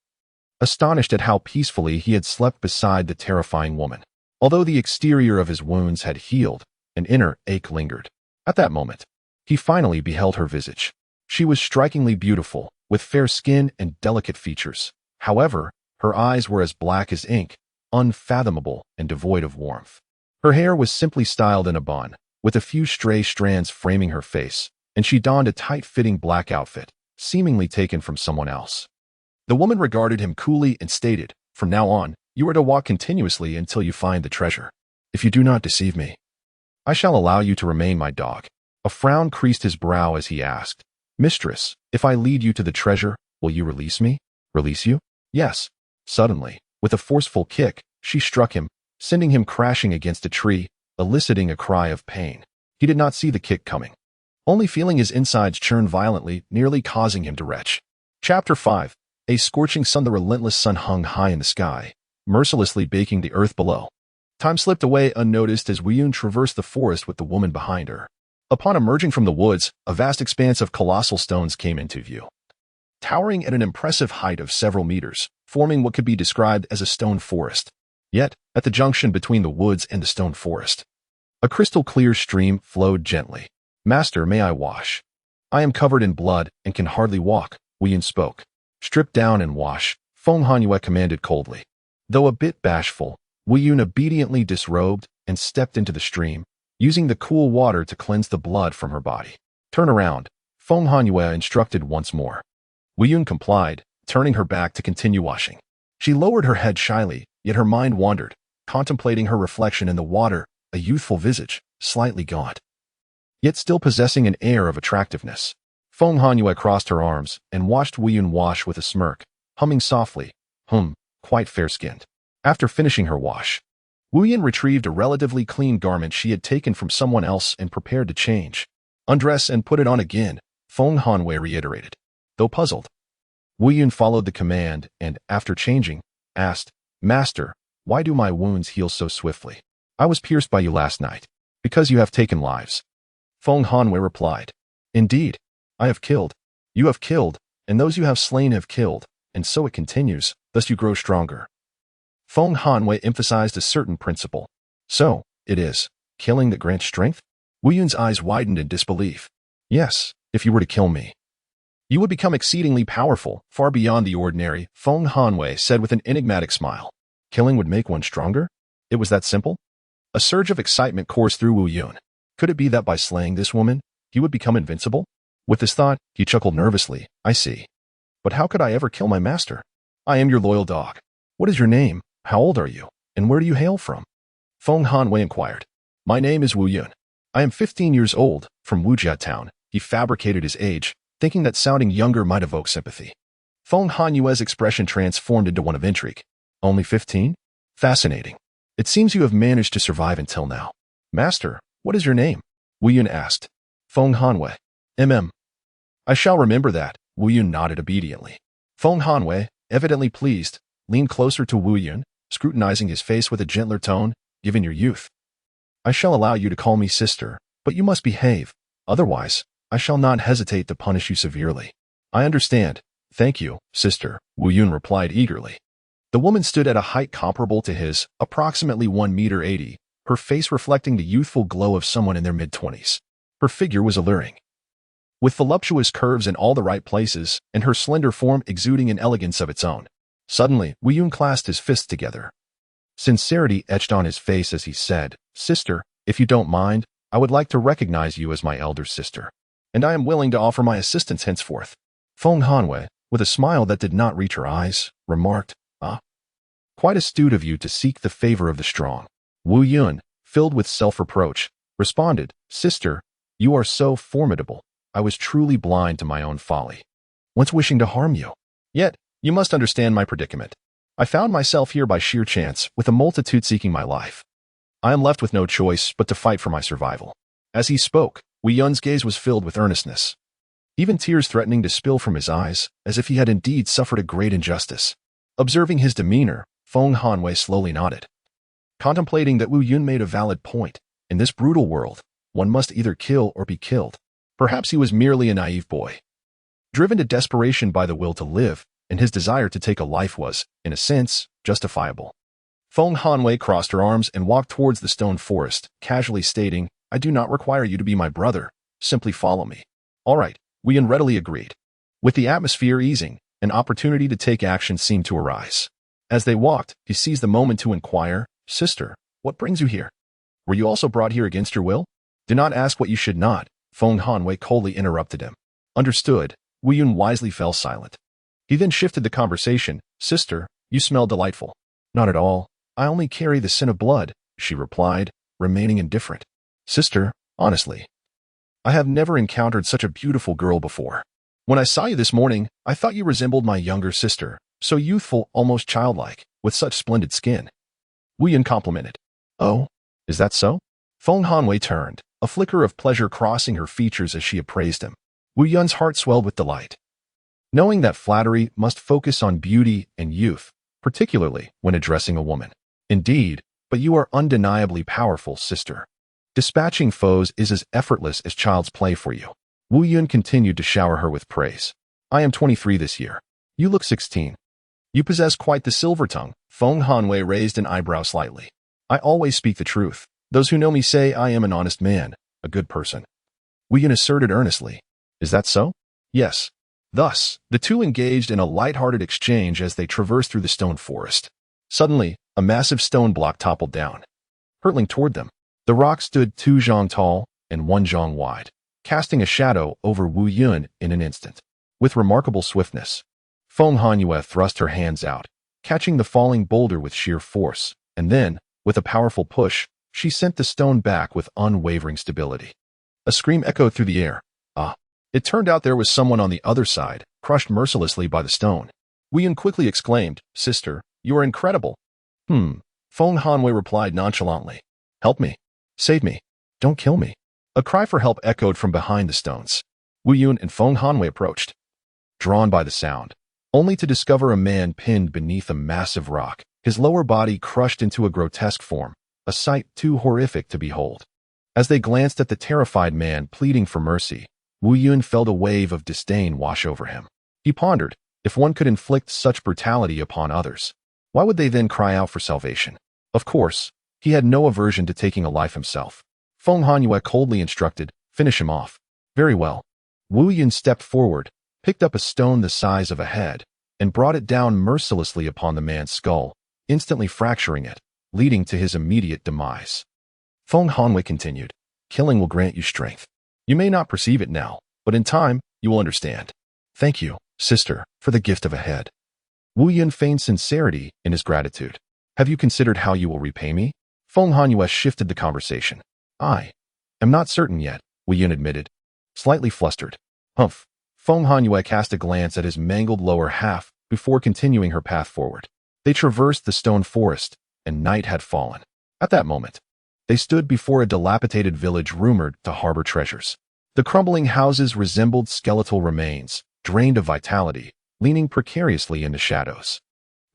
astonished at how peacefully he had slept beside the terrifying woman. Although the exterior of his wounds had healed, an inner ache lingered. At that moment, he finally beheld her visage. She was strikingly beautiful, with fair skin and delicate features. However, her eyes were as black as ink, unfathomable and devoid of warmth. Her hair was simply styled in a bun, with a few stray strands framing her face, and she donned a tight-fitting black outfit, seemingly taken from someone else. The woman regarded him coolly and stated, From now on, you are to walk continuously until you find the treasure. If you do not deceive me, I shall allow you to remain my dog. A frown creased his brow as he asked, Mistress, if I lead you to the treasure, will you release me? Release you? Yes. Suddenly, with a forceful kick, she struck him, sending him crashing against a tree, eliciting a cry of pain. He did not see the kick coming, only feeling his insides churn violently, nearly causing him to retch. Chapter 5. A scorching sun. The relentless sun hung high in the sky, mercilessly baking the earth below. Time slipped away unnoticed as Wu Yun traversed the forest with the woman behind her. Upon emerging from the woods, a vast expanse of colossal stones came into view, towering at an impressive height of several meters, forming what could be described as a stone forest. Yet, at the junction between the woods and the stone forest, a crystal-clear stream flowed gently. Master, may I wash? I am covered in blood and can hardly walk, Wu Yun spoke. Strip down and wash, Feng Hanyue commanded coldly. Though a bit bashful, Wu Yun obediently disrobed and stepped into the stream, using the cool water to cleanse the blood from her body. Turn around, Feng Hanyue instructed once more. Wu Yun complied, turning her back to continue washing. She lowered her head shyly, yet her mind wandered, contemplating her reflection in the water, a youthful visage, slightly gaunt, yet still possessing an air of attractiveness. Feng Hanyue crossed her arms and watched Wu Yun wash with a smirk, humming softly, quite fair-skinned. After finishing her wash, Wu Yun retrieved a relatively clean garment she had taken from someone else and prepared to change. Undress and put it on again, Feng Hanyue reiterated. Though puzzled, Wu Yun followed the command and, after changing, asked, Master, why do my wounds heal so swiftly? I was pierced by you last night. Because you have taken lives. Feng Hanyue replied. Indeed, I have killed. You have killed, and those you have slain have killed, and so it continues, thus you grow stronger. Feng Hanyue emphasized a certain principle. So, it is killing that grants strength? Wu Yun's eyes widened in disbelief. Yes, if you were to kill me. You would become exceedingly powerful, far beyond the ordinary, Feng Hanwei said with an enigmatic smile. Killing would make one stronger? It was that simple? A surge of excitement coursed through Wu Yun. Could it be that by slaying this woman, he would become invincible? With this thought, he chuckled nervously. I see. But how could I ever kill my master? I am your loyal dog. What is your name? How old are you? And where do you hail from? Feng Hanwei inquired. My name is Wu Yun. I am 15 years old, from Wujia town. He fabricated his age, thinking that sounding younger might evoke sympathy. Feng Hanyue's expression transformed into one of intrigue. Only 15? Fascinating. It seems you have managed to survive until now. Master, what is your name? Wu Yun asked. Feng Hanwei. I shall remember that. Wu Yun nodded obediently. Feng Hanwei, evidently pleased, leaned closer to Wu Yun, scrutinizing his face with a gentler tone. Given your youth, I shall allow you to call me sister, but you must behave. Otherwise, I shall not hesitate to punish you severely. I understand. Thank you, sister, Wu Yun replied eagerly. The woman stood at a height comparable to his, approximately 1.80 meters, her face reflecting the youthful glow of someone in their mid-20s. Her figure was alluring, with voluptuous curves in all the right places, and her slender form exuding an elegance of its own. Suddenly, Wu Yun clasped his fists together. Sincerity etched on his face as he said, Sister, if you don't mind, I would like to recognize you as my elder sister, and I am willing to offer my assistance henceforth. Feng Hanwei, with a smile that did not reach her eyes, remarked, quite astute of you to seek the favor of the strong. Wu Yun, filled with self-reproach, responded, Sister, you are so formidable. I was truly blind to my own folly, once wishing to harm you. Yet, you must understand my predicament. I found myself here by sheer chance, with a multitude seeking my life. I am left with no choice but to fight for my survival. As he spoke, Wu Yun's gaze was filled with earnestness, even tears threatening to spill from his eyes, as if he had indeed suffered a great injustice. Observing his demeanor, Feng Hanwei slowly nodded, contemplating that Wu Yun made a valid point. In this brutal world, one must either kill or be killed. Perhaps he was merely a naive boy, driven to desperation by the will to live, and his desire to take a life was, in a sense, justifiable. Feng Hanwei crossed her arms and walked towards the stone forest, casually stating, I do not require you to be my brother. Simply follow me. All right, Wu Yun readily agreed. With the atmosphere easing, an opportunity to take action seemed to arise. As they walked, he seized the moment to inquire, Sister, what brings you here? Were you also brought here against your will? Do not ask what you should not, Feng Hanwei coldly interrupted him. Understood. Wu Yun wisely fell silent. He then shifted the conversation. Sister, you smell delightful. Not at all. I only carry the sin of blood, she replied, remaining indifferent. Sister, honestly, I have never encountered such a beautiful girl before. When I saw you this morning, I thought you resembled my younger sister, so youthful, almost childlike, with such splendid skin. Wu Yun complimented. Oh, is that so? Feng Hanwei turned, a flicker of pleasure crossing her features as she appraised him. Wu Yun's heart swelled with delight, knowing that flattery must focus on beauty and youth, particularly when addressing a woman. Indeed, but you are undeniably powerful, sister. Dispatching foes is as effortless as child's play for you. Wu Yun continued to shower her with praise. I am 23 this year. You look 16. You possess quite the silver tongue. Feng Hanwei raised an eyebrow slightly. I always speak the truth. Those who know me say I am an honest man, a good person. Wu Yun asserted earnestly. Is that so? Yes. Thus, the two engaged in a light-hearted exchange as they traversed through the stone forest. Suddenly, a massive stone block toppled down, hurtling toward them. The rock stood 2 zhang tall and 1 zhang wide, casting a shadow over Wu Yun in an instant. With remarkable swiftness, Feng Hanwei thrust her hands out, catching the falling boulder with sheer force, and then, with a powerful push, she sent the stone back with unwavering stability. A scream echoed through the air. It turned out there was someone on the other side, crushed mercilessly by the stone. Wu Yun quickly exclaimed, Sister, you are incredible. Feng Hanwei replied nonchalantly. Help me. Save me. Don't kill me. A cry for help echoed from behind the stones. Wu Yun and Feng Hanwei approached, drawn by the sound, only to discover a man pinned beneath a massive rock, his lower body crushed into a grotesque form, a sight too horrific to behold. As they glanced at the terrified man pleading for mercy, Wu Yun felt a wave of disdain wash over him. He pondered, if one could inflict such brutality upon others, why would they then cry out for salvation? Of course, He had no aversion to taking a life himself. Feng Hanyue coldly instructed, "Finish him off." "Very well." Wu Yun stepped forward, picked up a stone the size of a head, and brought it down mercilessly upon the man's skull, instantly fracturing it, leading to his immediate demise. Feng Hanyue continued, "Killing will grant you strength. You may not perceive it now, but in time, you will understand. Thank you, sister, for the gift of a head." Wu Yun feigned sincerity in his gratitude. "Have you considered how you will repay me?" Feng Hanyue shifted the conversation. "I am not certain yet," Wu Yun admitted, slightly flustered. "Humph." Feng Hanyue cast a glance at his mangled lower half before continuing her path forward. They traversed the stone forest, and night had fallen. At that moment, they stood before a dilapidated village rumored to harbor treasures. The crumbling houses resembled skeletal remains, drained of vitality, leaning precariously in the shadows.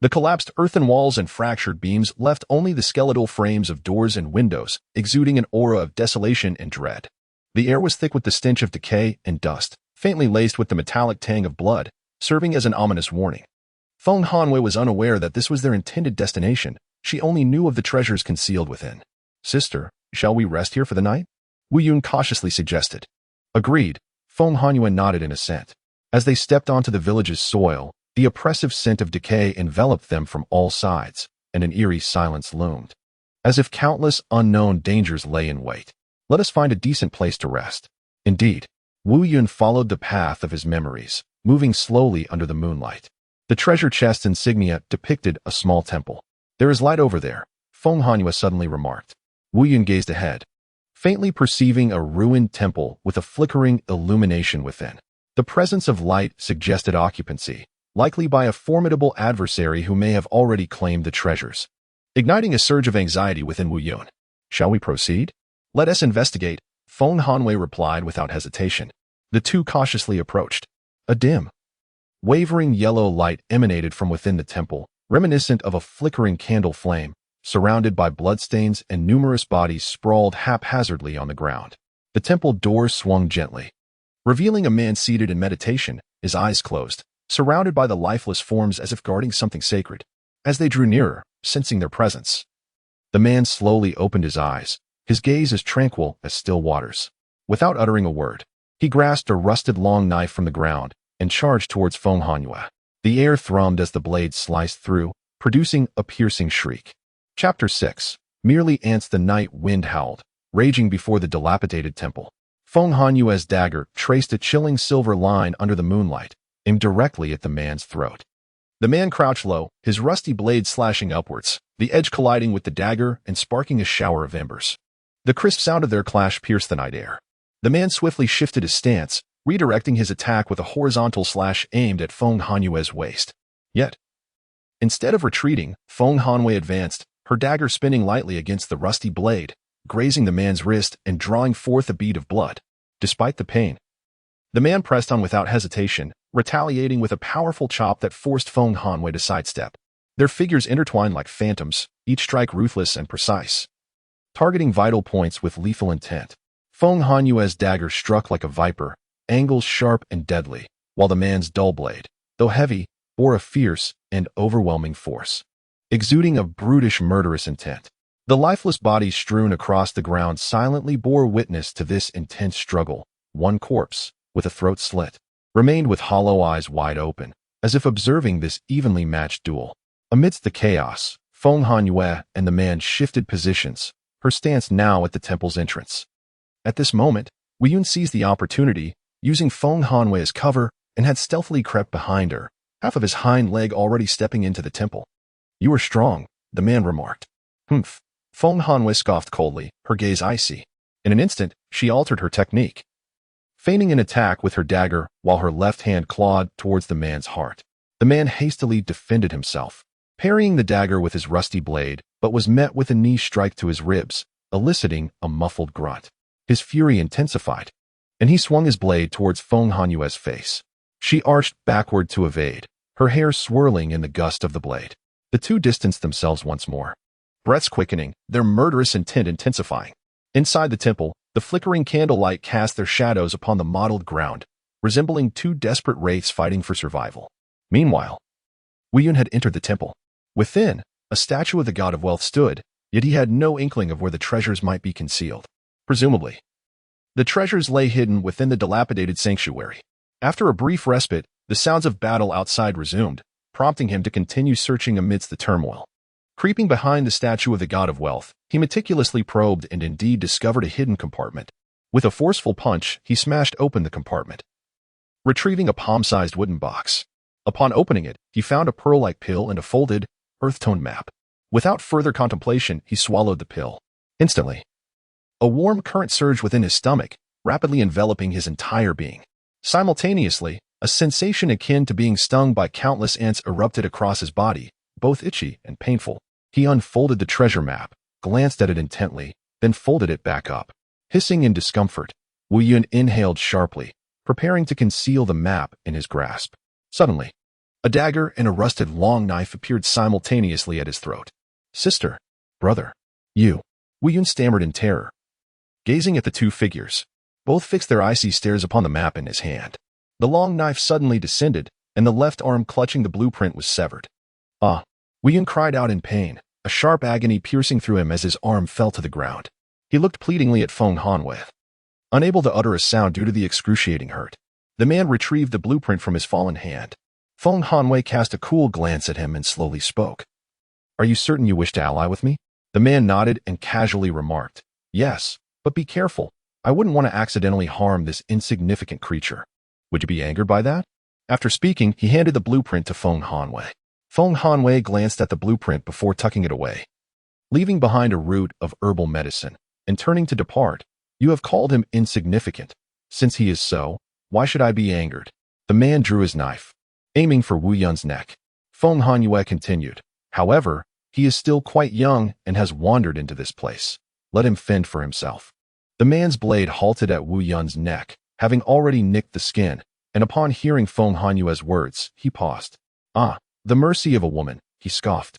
The collapsed earthen walls and fractured beams left only the skeletal frames of doors and windows, exuding an aura of desolation and dread. The air was thick with the stench of decay and dust, faintly laced with the metallic tang of blood, serving as an ominous warning. Feng Hanyue was unaware that this was their intended destination. She only knew of the treasures concealed within. "Sister, shall we rest here for the night?" Wu Yun cautiously suggested. "Agreed." Feng Hanyue nodded in assent. As they stepped onto the village's soil, the oppressive scent of decay enveloped them from all sides, and an eerie silence loomed, as if countless unknown dangers lay in wait. "Let us find a decent place to rest." Indeed, Wu Yun followed the path of his memories, moving slowly under the moonlight. The treasure chest insignia depicted a small temple. "There is light over there," Feng Hanyue suddenly remarked. Wu Yun gazed ahead, faintly perceiving a ruined temple with a flickering illumination within. The presence of light suggested occupancy, likely by a formidable adversary who may have already claimed the treasures, igniting a surge of anxiety within Wu Yun. "Shall we proceed?" "Let us investigate," Feng Hanyue replied without hesitation. The two cautiously approached. A dim, wavering yellow light emanated from within the temple, reminiscent of a flickering candle flame, surrounded by bloodstains and numerous bodies sprawled haphazardly on the ground. The temple door swung gently, revealing a man seated in meditation, his eyes closed, surrounded by the lifeless forms as if guarding something sacred. As they drew nearer, sensing their presence, the man slowly opened his eyes, his gaze as tranquil as still waters. Without uttering a word, he grasped a rusted long knife from the ground and charged towards Feng Hanyue. The air thrummed as the blade sliced through, producing a piercing shriek. Chapter 6. Merely ants. The night wind howled, raging before the dilapidated temple. Feng Hanyue's dagger traced a chilling silver line under the moonlight, aimed directly at the man's throat. The man crouched low, his rusty blade slashing upwards, the edge colliding with the dagger and sparking a shower of embers. The crisp sound of their clash pierced the night air. The man swiftly shifted his stance, redirecting his attack with a horizontal slash aimed at Feng Hanyue's waist. Yet, instead of retreating, Feng Hanyue advanced, her dagger spinning lightly against the rusty blade, grazing the man's wrist and drawing forth a bead of blood. Despite the pain, the man pressed on without hesitation, retaliating with a powerful chop that forced Feng Hanyue to sidestep. Their figures intertwined like phantoms, each strike ruthless and precise, targeting vital points with lethal intent. Feng Hanyue's dagger struck like a viper, angles sharp and deadly, while the man's dull blade, though heavy, bore a fierce and overwhelming force, exuding a brutish murderous intent. The lifeless bodies strewn across the ground silently bore witness to this intense struggle. One corpse, with a throat slit, remained with hollow eyes wide open, as if observing this evenly matched duel. Amidst the chaos, Feng Hanyue and the man shifted positions, her stance now at the temple's entrance. At this moment, Wu Yun seized the opportunity, using Feng Hanyue as cover, and had stealthily crept behind her, half of his hind leg already stepping into the temple. "You are strong," the man remarked. "Humph." Feng Hanyue scoffed coldly, her gaze icy. In an instant, she altered her technique, feigning an attack with her dagger while her left hand clawed towards the man's heart. The man hastily defended himself, parrying the dagger with his rusty blade, but was met with a knee strike to his ribs, eliciting a muffled grunt. His fury intensified, and he swung his blade towards Feng Hanyue's face. She arched backward to evade, her hair swirling in the gust of the blade. The two distanced themselves once more, breaths quickening, their murderous intent intensifying. Inside the temple, the flickering candlelight cast their shadows upon the mottled ground, resembling two desperate wraiths fighting for survival. Meanwhile, Wu Yun had entered the temple. Within, a statue of the god of wealth stood, yet he had no inkling of where the treasures might be concealed. Presumably, the treasures lay hidden within the dilapidated sanctuary. After a brief respite, the sounds of battle outside resumed, prompting him to continue searching amidst the turmoil. Creeping behind the statue of the god of wealth, he meticulously probed and indeed discovered a hidden compartment. With a forceful punch, he smashed open the compartment, retrieving a palm-sized wooden box. Upon opening it, he found a pearl-like pill and a folded, earth-toned map. Without further contemplation, he swallowed the pill. Instantly, a warm current surged within his stomach, rapidly enveloping his entire being. Simultaneously, a sensation akin to being stung by countless ants erupted across his body, both itchy and painful. He unfolded the treasure map, glanced at it intently, then folded it back up. Hissing in discomfort, Wu Yun inhaled sharply, preparing to conceal the map in his grasp. Suddenly, a dagger and a rusted long knife appeared simultaneously at his throat. Sister, brother, you, Wu Yun stammered in terror. Gazing at the two figures, both fixed their icy stares upon the map in his hand. The long knife suddenly descended, and the left arm clutching the blueprint was severed. Ah! Wu Yun cried out in pain, a sharp agony piercing through him as his arm fell to the ground. He looked pleadingly at Feng Hanwei. Unable to utter a sound due to the excruciating hurt, the man retrieved the blueprint from his fallen hand. Feng Hanwei cast a cool glance at him and slowly spoke. Are you certain you wish to ally with me? The man nodded and casually remarked, Yes, but be careful. I wouldn't want to accidentally harm this insignificant creature. Would you be angered by that? After speaking, he handed the blueprint to Feng Hanwei. Feng Hanwei glanced at the blueprint before tucking it away, leaving behind a root of herbal medicine, and turning to depart. You have called him insignificant. Since he is so, why should I be angered? The man drew his knife, aiming for Wu Yun's neck. Feng Hanwei continued, However, he is still quite young and has wandered into this place. Let him fend for himself. The man's blade halted at Wu Yun's neck, having already nicked the skin, and upon hearing Feng Hanwei's words, he paused. Ah, the mercy of a woman, he scoffed,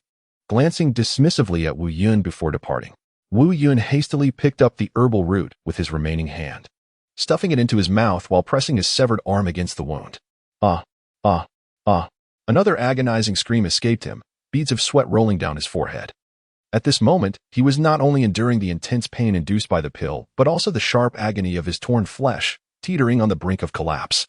glancing dismissively at Wu Yun before departing. Wu Yun hastily picked up the herbal root with his remaining hand, stuffing it into his mouth while pressing his severed arm against the wound. Ah, ah, ah. Another agonizing scream escaped him, beads of sweat rolling down his forehead. At this moment, he was not only enduring the intense pain induced by the pill, but also the sharp agony of his torn flesh, teetering on the brink of collapse.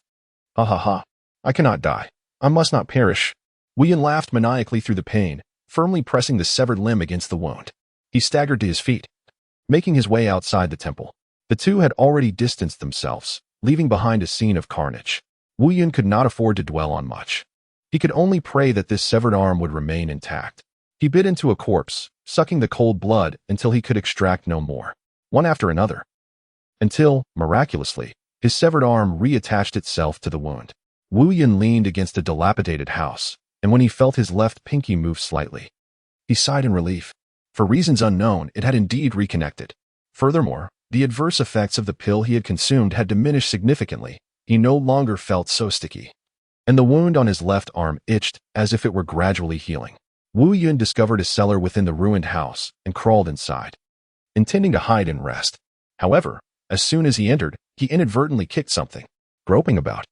Ha ha ha. I cannot die. I must not perish. Wu Yun laughed maniacally through the pain, firmly pressing the severed limb against the wound. He staggered to his feet, making his way outside the temple. The two had already distanced themselves, leaving behind a scene of carnage. Wu Yun could not afford to dwell on much. He could only pray that this severed arm would remain intact. He bit into a corpse, sucking the cold blood until he could extract no more, one after another, until, miraculously, his severed arm reattached itself to the wound. Wu Yun leaned against a dilapidated house, and when he felt his left pinky move slightly, he sighed in relief. For reasons unknown, it had indeed reconnected. Furthermore, the adverse effects of the pill he had consumed had diminished significantly. He no longer felt so sticky, and the wound on his left arm itched as if it were gradually healing. Wu Yun discovered a cellar within the ruined house and crawled inside, intending to hide and rest. However, as soon as he entered, he inadvertently kicked something, groping about.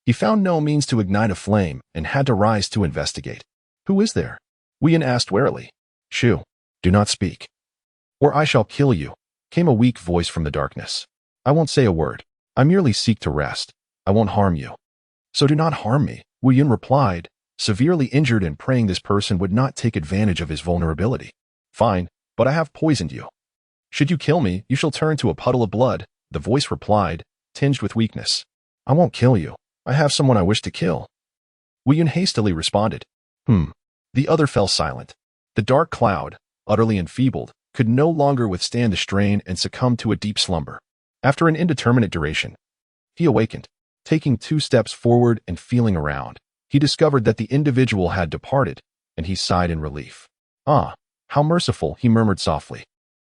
He found no means to ignite a flame and had to rise to investigate. Who is there? Wu Yun asked warily. Shu, do not speak, or I shall kill you, came a weak voice from the darkness. I won't say a word. I merely seek to rest. I won't harm you. So do not harm me, Wu Yun replied, severely injured and praying this person would not take advantage of his vulnerability. Fine, but I have poisoned you. Should you kill me, you shall turn to a puddle of blood, the voice replied, tinged with weakness. I won't kill you. I have someone I wish to kill. Wu Yun hastily responded. The other fell silent. The dark cloud, utterly enfeebled, could no longer withstand the strain and succumbed to a deep slumber. After an indeterminate duration, he awakened. Taking 2 steps forward and feeling around, he discovered that the individual had departed, and he sighed in relief. Ah, how merciful, he murmured softly.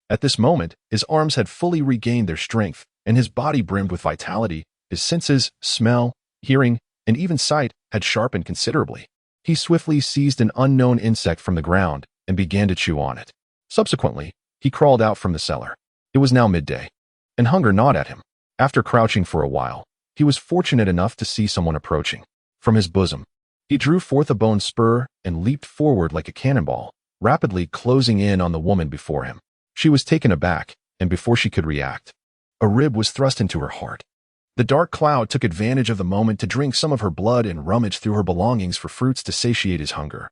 At this moment, his arms had fully regained their strength, and his body brimmed with vitality. His senses, smell, hearing, and even sight had sharpened considerably. He swiftly seized an unknown insect from the ground and began to chew on it. Subsequently, he crawled out from the cellar. It was now midday, and hunger gnawed at him. After crouching for a while, he was fortunate enough to see someone approaching. From his bosom, he drew forth a bone spur and leaped forward like a cannonball, rapidly closing in on the woman before him. She was taken aback, and before she could react, a rib was thrust into her heart. The dark cloud took advantage of the moment to drink some of her blood and rummage through her belongings for fruits to satiate his hunger,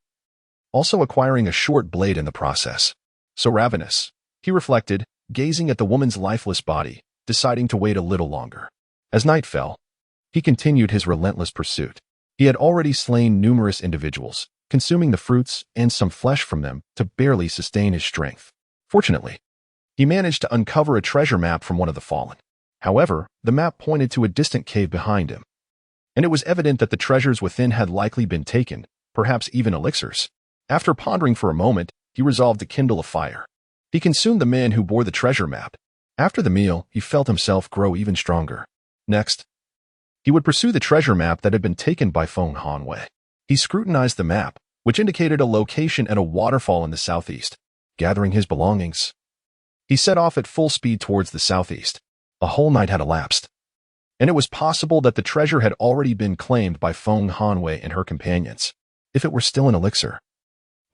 also acquiring a short blade in the process. So ravenous, he reflected, gazing at the woman's lifeless body, deciding to wait a little longer. As night fell, he continued his relentless pursuit. He had already slain numerous individuals, consuming the fruits and some flesh from them to barely sustain his strength. Fortunately, he managed to uncover a treasure map from one of the fallen. However, the map pointed to a distant cave behind him, and it was evident that the treasures within had likely been taken, perhaps even elixirs. After pondering for a moment, he resolved to kindle a fire. He consumed the man who bore the treasure map. After the meal, he felt himself grow even stronger. Next, he would pursue the treasure map that had been taken by Feng Hanwei. He scrutinized the map, which indicated a location at a waterfall in the southeast. Gathering his belongings, he set off at full speed towards the southeast. A whole night had elapsed, and it was possible that the treasure had already been claimed by Feng Hanwei and her companions. If it were still an elixir,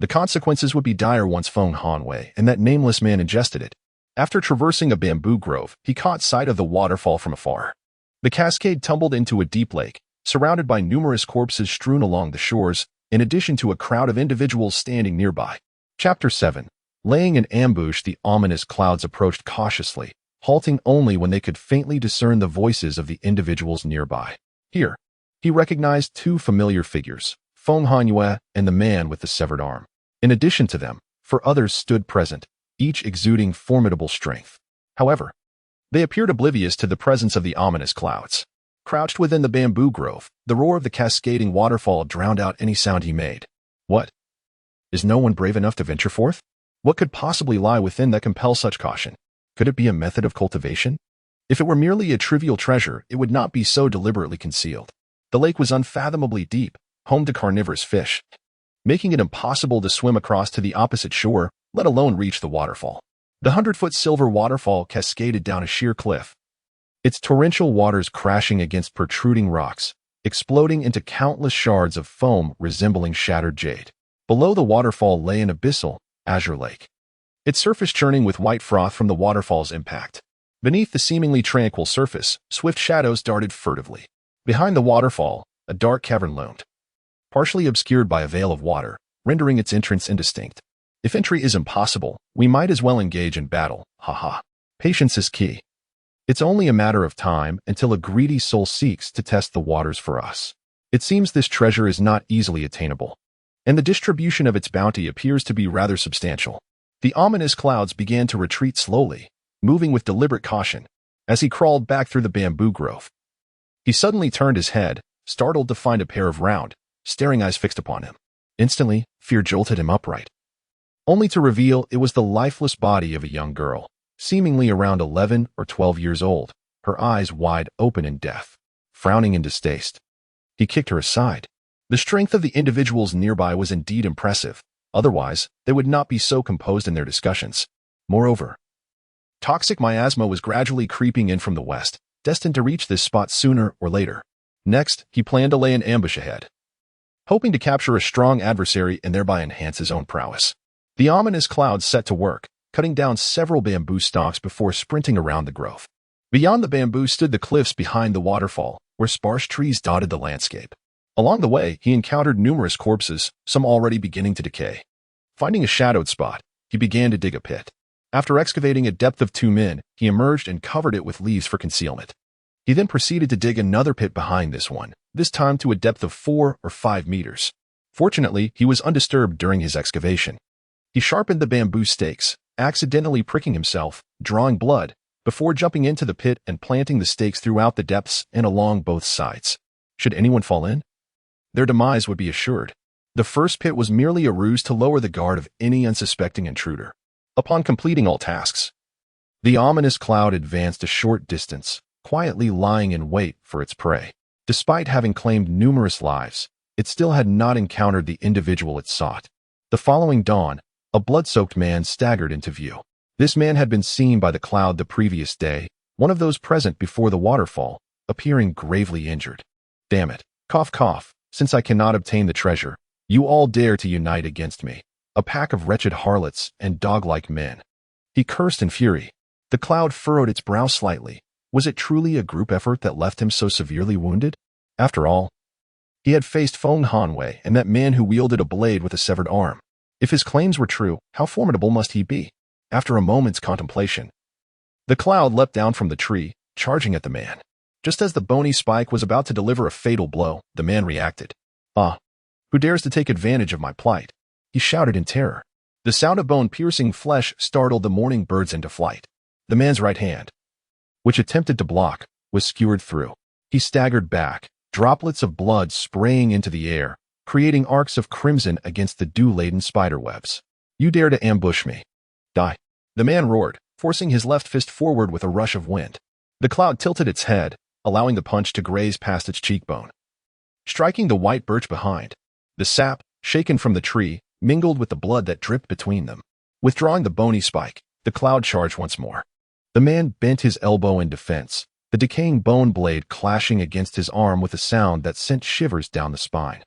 the consequences would be dire once Feng Hanwei and that nameless man ingested it. After traversing a bamboo grove, he caught sight of the waterfall from afar. The cascade tumbled into a deep lake, surrounded by numerous corpses strewn along the shores, in addition to a crowd of individuals standing nearby. Chapter 7. Laying in ambush, the ominous clouds approached cautiously, halting only when they could faintly discern the voices of the individuals nearby. Here, he recognized two familiar figures, Feng Hanwei and the man with the severed arm. In addition to them, 4 others stood present, each exuding formidable strength. However, they appeared oblivious to the presence of the ominous clouds. Crouched within the bamboo grove, the roar of the cascading waterfall drowned out any sound he made. What? Is no one brave enough to venture forth? What could possibly lie within that compels such caution? Could it be a method of cultivation? If it were merely a trivial treasure, it would not be so deliberately concealed. The lake was unfathomably deep, home to carnivorous fish, making it impossible to swim across to the opposite shore, let alone reach the waterfall. The 100-foot silver waterfall cascaded down a sheer cliff, its torrential waters crashing against protruding rocks, exploding into countless shards of foam resembling shattered jade. Below the waterfall lay an abyssal, azure lake, its surface churning with white froth from the waterfall's impact. Beneath the seemingly tranquil surface, swift shadows darted furtively. Behind the waterfall, a dark cavern loomed, partially obscured by a veil of water, rendering its entrance indistinct. If entry is impossible, we might as well engage in battle, haha. Patience is key. It's only a matter of time until a greedy soul seeks to test the waters for us. It seems this treasure is not easily attainable, and the distribution of its bounty appears to be rather substantial. The ominous clouds began to retreat slowly, moving with deliberate caution. As he crawled back through the bamboo grove, he suddenly turned his head, startled to find a pair of round, staring eyes fixed upon him. Instantly, fear jolted him upright, only to reveal it was the lifeless body of a young girl, seemingly around 11 or 12 years old, her eyes wide open in death. Frowning in distaste, he kicked her aside. The strength of the individuals nearby was indeed impressive, otherwise they would not be so composed in their discussions. Moreover, toxic miasma was gradually creeping in from the west, destined to reach this spot sooner or later. Next, he planned to lay an ambush ahead, hoping to capture a strong adversary and thereby enhance his own prowess. The ominous clouds set to work, cutting down several bamboo stalks before sprinting around the grove. Beyond the bamboo stood the cliffs behind the waterfall, where sparse trees dotted the landscape. Along the way, he encountered numerous corpses, some already beginning to decay. Finding a shadowed spot, he began to dig a pit. After excavating a depth of 2 men, he emerged and covered it with leaves for concealment. He then proceeded to dig another pit behind this one, this time to a depth of 4 or 5 meters. Fortunately, he was undisturbed during his excavation. He sharpened the bamboo stakes, accidentally pricking himself, drawing blood, before jumping into the pit and planting the stakes throughout the depths and along both sides. Should anyone fall in, their demise would be assured. The first pit was merely a ruse to lower the guard of any unsuspecting intruder. Upon completing all tasks, the ominous cloud advanced a short distance, quietly lying in wait for its prey. Despite having claimed numerous lives, it still had not encountered the individual it sought. The following dawn, a blood-soaked man staggered into view. This man had been seen by the cloud the previous day, one of those present before the waterfall, appearing gravely injured. Damn it. Cough cough. Since I cannot obtain the treasure, you all dare to unite against me. a pack of wretched harlots and dog-like men. He cursed in fury. The cloud furrowed its brow slightly. Was it truly a group effort that left him so severely wounded? After all, he had faced Feng Hanwei and that man who wielded a blade with a severed arm. If his claims were true, how formidable must he be? After a moment's contemplation, the cloud leapt down from the tree, charging at the man. Just as the bony spike was about to deliver a fatal blow, the man reacted. "Ah, who dares to take advantage of my plight?" he shouted in terror. The sound of bone-piercing flesh startled the morning birds into flight. The man's right hand, which attempted to block, was skewered through. He staggered back, droplets of blood spraying into the air, creating arcs of crimson against the dew-laden spiderwebs. "You dare to ambush me? Die!" The man roared, forcing his left fist forward with a rush of wind. The cloud tilted its head, allowing the punch to graze past its cheekbone, striking the white birch behind. The sap, shaken from the tree, mingled with the blood that dripped between them. Withdrawing the bony spike, the cloud charged once more. The man bent his elbow in defense, the decaying bone blade clashing against his arm with a sound that sent shivers down the spine.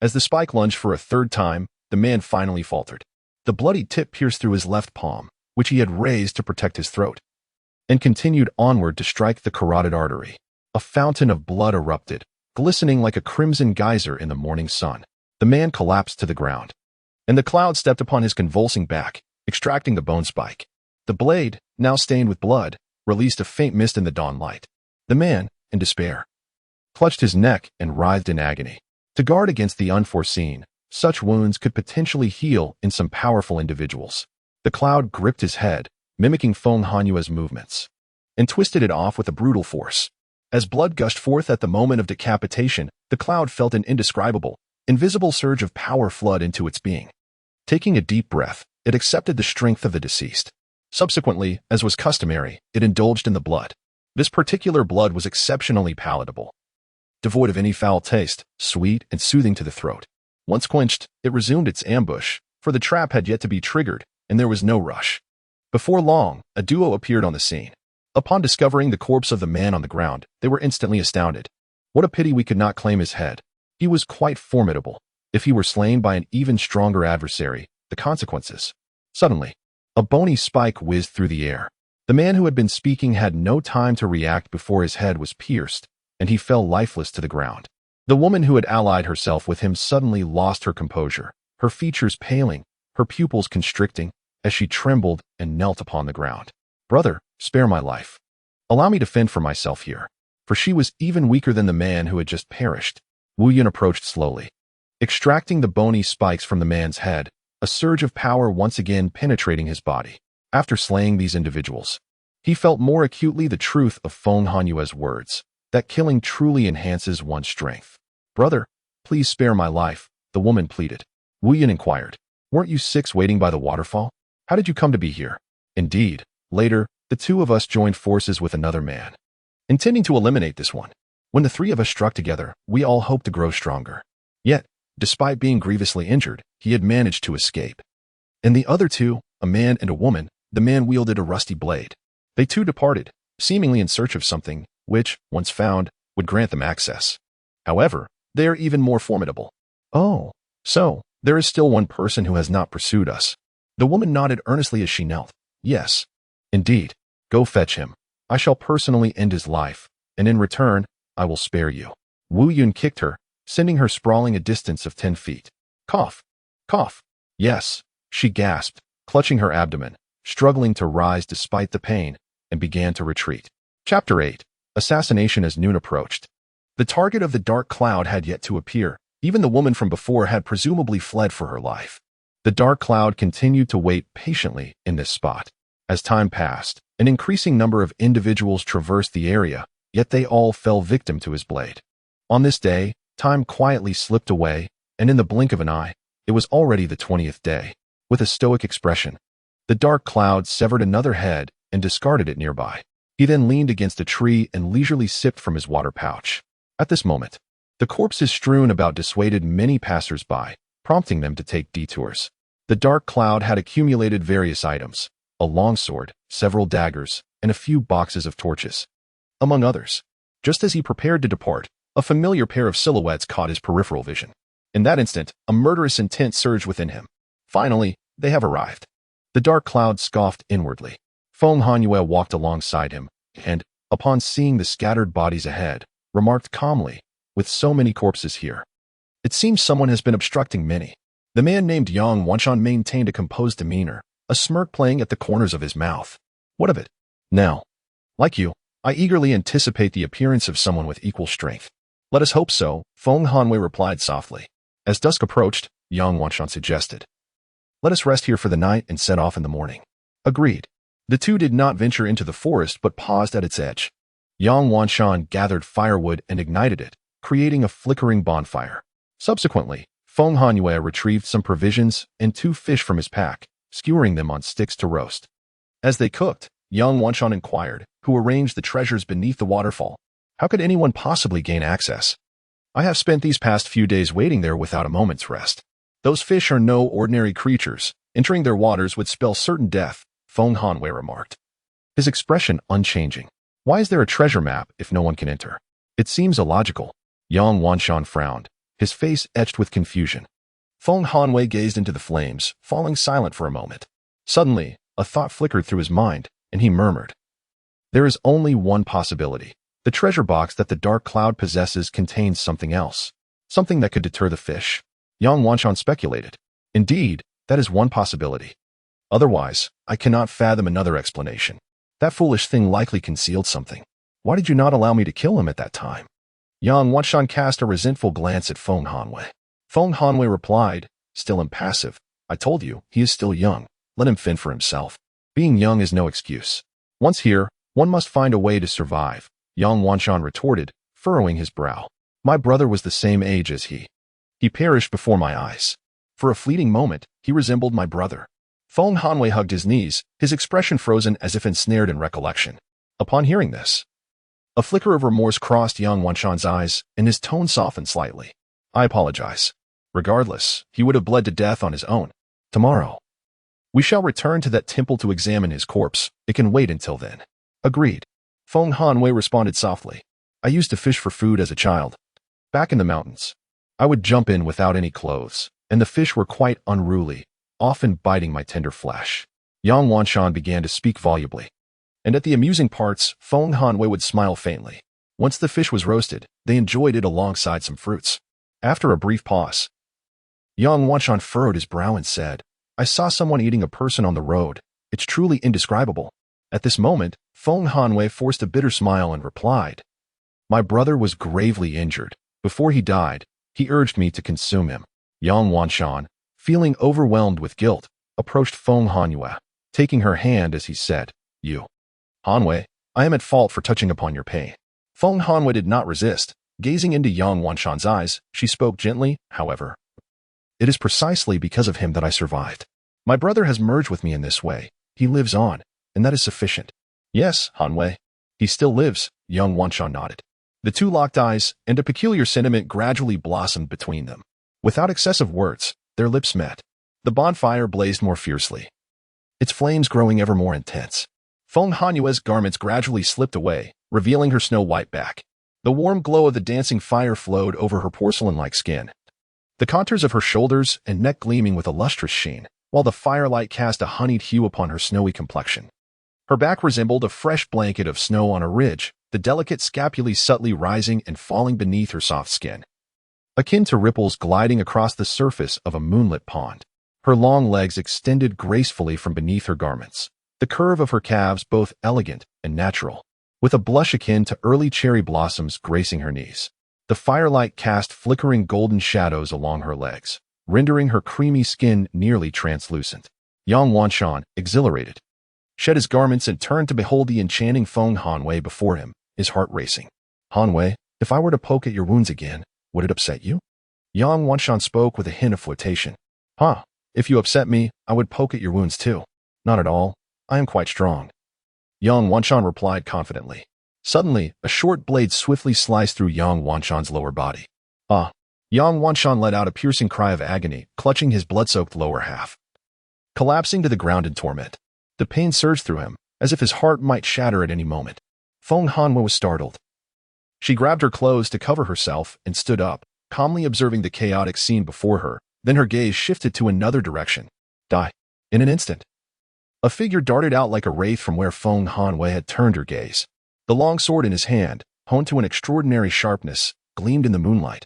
As the spike lunged for a third time, the man finally faltered. The bloody tip pierced through his left palm, which he had raised to protect his throat, and continued onward to strike the carotid artery. A fountain of blood erupted, glistening like a crimson geyser in the morning sun. The man collapsed to the ground, and the cloud stepped upon his convulsing back, extracting the bone spike. The blade, now stained with blood, released a faint mist in the dawn light. The man, in despair, clutched his neck and writhed in agony. To guard against the unforeseen, such wounds could potentially heal in some powerful individuals. The cloud gripped his head, mimicking Feng Hanyue's movements, and twisted it off with a brutal force. As blood gushed forth at the moment of decapitation, the cloud felt an indescribable, invisible surge of power flood into its being. Taking a deep breath, it accepted the strength of the deceased. Subsequently, as was customary, it indulged in the blood. This particular blood was exceptionally palatable, devoid of any foul taste, sweet and soothing to the throat. Once quenched, it resumed its ambush, for the trap had yet to be triggered, and there was no rush. Before long, a duo appeared on the scene. Upon discovering the corpse of the man on the ground, they were instantly astounded. What a pity we could not claim his head. He was quite formidable. If he were slain by an even stronger adversary, the consequences. Suddenly, a bony spike whizzed through the air. The man who had been speaking had no time to react before his head was pierced, and he fell lifeless to the ground. The woman who had allied herself with him suddenly lost her composure, her features paling, her pupils constricting, as she trembled and knelt upon the ground. "Brother, spare my life. Allow me to fend for myself here." For she was even weaker than the man who had just perished. Wu Yun approached slowly, extracting the bony spikes from the man's head, a surge of power once again penetrating his body. After slaying these individuals, he felt more acutely the truth of Feng Hanyue's words, that killing truly enhances one's strength. "Brother, please spare my life," the woman pleaded. Wu Yun inquired, "Weren't you six waiting by the waterfall? How did you come to be here?" "Indeed, later, the two of us joined forces with another man, intending to eliminate this one. When the three of us struck together, we all hoped to grow stronger. Yet, despite being grievously injured, he had managed to escape. And the other two, a man and a woman, the man wielded a rusty blade. They too departed, seemingly in search of something, which, once found, would grant them access. However, they are even more formidable." "Oh, so, there is still one person who has not pursued us." The woman nodded earnestly as she knelt. "Yes, indeed. Go fetch him. I shall personally end his life, and in return, I will spare you." Wu Yun kicked her, sending her sprawling a distance of 10 feet. "Cough, cough." "Yes," she gasped, clutching her abdomen, struggling to rise despite the pain, and began to retreat. Chapter 8. Assassination as noon approached. The target of the dark cloud had yet to appear. Even the woman from before had presumably fled for her life. The dark cloud continued to wait patiently in this spot. As time passed, an increasing number of individuals traversed the area, yet they all fell victim to his blade. On this day, time quietly slipped away, and in the blink of an eye, it was already the 20th day. With a stoic expression, the dark cloud severed another head and discarded it nearby. He then leaned against a tree and leisurely sipped from his water pouch. At this moment, the corpses strewn about dissuaded many passers-by, prompting them to take detours. The dark cloud had accumulated various items, a longsword, several daggers, and a few boxes of torches, among others. Just as he prepared to depart, a familiar pair of silhouettes caught his peripheral vision. In that instant, a murderous intent surged within him. Finally, they have arrived. The dark cloud scoffed inwardly. Feng Hanyue walked alongside him, and, upon seeing the scattered bodies ahead, remarked calmly, with so many corpses here, it seems someone has been obstructing many. The man named Yang Wanshan maintained a composed demeanor, a smirk playing at the corners of his mouth. What of it? Now, like you, I eagerly anticipate the appearance of someone with equal strength. Let us hope so, Feng Hanwei replied softly. As dusk approached, Yang Wanshan suggested, let us rest here for the night and set off in the morning. Agreed. The two did not venture into the forest but paused at its edge. Yang Wanshan gathered firewood and ignited it, creating a flickering bonfire. Subsequently, Feng Hanyue retrieved some provisions and 2 fish from his pack, skewering them on sticks to roast. As they cooked, Yang Wanshan inquired, who arranged the treasures beneath the waterfall. How could anyone possibly gain access? I have spent these past few days waiting there without a moment's rest. Those fish are no ordinary creatures. Entering their waters would spell certain death, Feng Hanwei remarked, his expression unchanging. Why is there a treasure map if no one can enter? It seems illogical. Yang Wanshan frowned, his face etched with confusion. Feng Hanwei gazed into the flames, falling silent for a moment. Suddenly, a thought flickered through his mind, and he murmured, there is only one possibility. The treasure box that the dark cloud possesses contains something else, something that could deter the fish. Yang Wanshan speculated. Indeed, that is one possibility. Otherwise, I cannot fathom another explanation. That foolish thing likely concealed something. Why did you not allow me to kill him at that time? Yang Wanshan cast a resentful glance at Feng Hanwei. Feng Hanwei replied, still impassive, I told you, he is still young. Let him fend for himself. Being young is no excuse. Once here, one must find a way to survive. Yang Wanshan retorted, furrowing his brow. My brother was the same age as he. He perished before my eyes. For a fleeting moment, he resembled my brother. Feng Hanwei hugged his knees, his expression frozen as if ensnared in recollection. Upon hearing this, a flicker of remorse crossed Yang Wanshan's eyes, and his tone softened slightly. I apologize. Regardless, he would have bled to death on his own. Tomorrow, we shall return to that temple to examine his corpse. It can wait until then. Agreed. Feng Hanwei responded softly. I used to fish for food as a child. Back in the mountains, I would jump in without any clothes, and the fish were quite unruly, often biting my tender flesh. Yang Wanshan began to speak volubly. And at the amusing parts, Feng Hanwei would smile faintly. Once the fish was roasted, they enjoyed it alongside some fruits. After a brief pause, Yang Wanshan furrowed his brow and said, I saw someone eating a person on the road. It's truly indescribable. At this moment, Feng Hanwei forced a bitter smile and replied, my brother was gravely injured. Before he died, he urged me to consume him. Yang Wanshan, feeling overwhelmed with guilt, approached Feng Hanyue, taking her hand as he said, You, Hanwei, I am at fault for touching upon your pain. Feng Hanwei did not resist. Gazing into Yang Wanshan's eyes, she spoke gently, however. It is precisely because of him that I survived. My brother has merged with me in this way. He lives on, and that is sufficient. Yes, Hanwei. He still lives, Yang Wanshan nodded. The two locked eyes, and a peculiar sentiment gradually blossomed between them. Without excessive words, their lips met. The bonfire blazed more fiercely, its flames growing ever more intense. Feng Hanyue's garments gradually slipped away, revealing her snow-white back. The warm glow of the dancing fire flowed over her porcelain-like skin, the contours of her shoulders and neck gleaming with a lustrous sheen, while the firelight cast a honeyed hue upon her snowy complexion. Her back resembled a fresh blanket of snow on a ridge, the delicate scapulae subtly rising and falling beneath her soft skin, akin to ripples gliding across the surface of a moonlit pond. Her long legs extended gracefully from beneath her garments, the curve of her calves both elegant and natural, with a blush akin to early cherry blossoms gracing her knees. The firelight cast flickering golden shadows along her legs, rendering her creamy skin nearly translucent. Yang Wanshan, exhilarated, shed his garments and turned to behold the enchanting Feng Hanwei before him, his heart racing. Hanwei, if I were to poke at your wounds again, would it upset you? Yang Wanshan spoke with a hint of flirtation. If you upset me, I would poke at your wounds too. Not at all. I am quite strong. Yang Wanshan replied confidently. Suddenly, a short blade swiftly sliced through Yang Wanshan's lower body. Yang Wanshan let out a piercing cry of agony, clutching his blood-soaked lower half. Collapsing to the ground in torment, the pain surged through him, as if his heart might shatter at any moment. Feng Hanwei was startled. She grabbed her clothes to cover herself and stood up, calmly observing the chaotic scene before her. Then her gaze shifted to another direction, Die. In an instant. A figure darted out like a wraith from where Feng Hanwei had turned her gaze. The long sword in his hand, honed to an extraordinary sharpness, gleamed in the moonlight,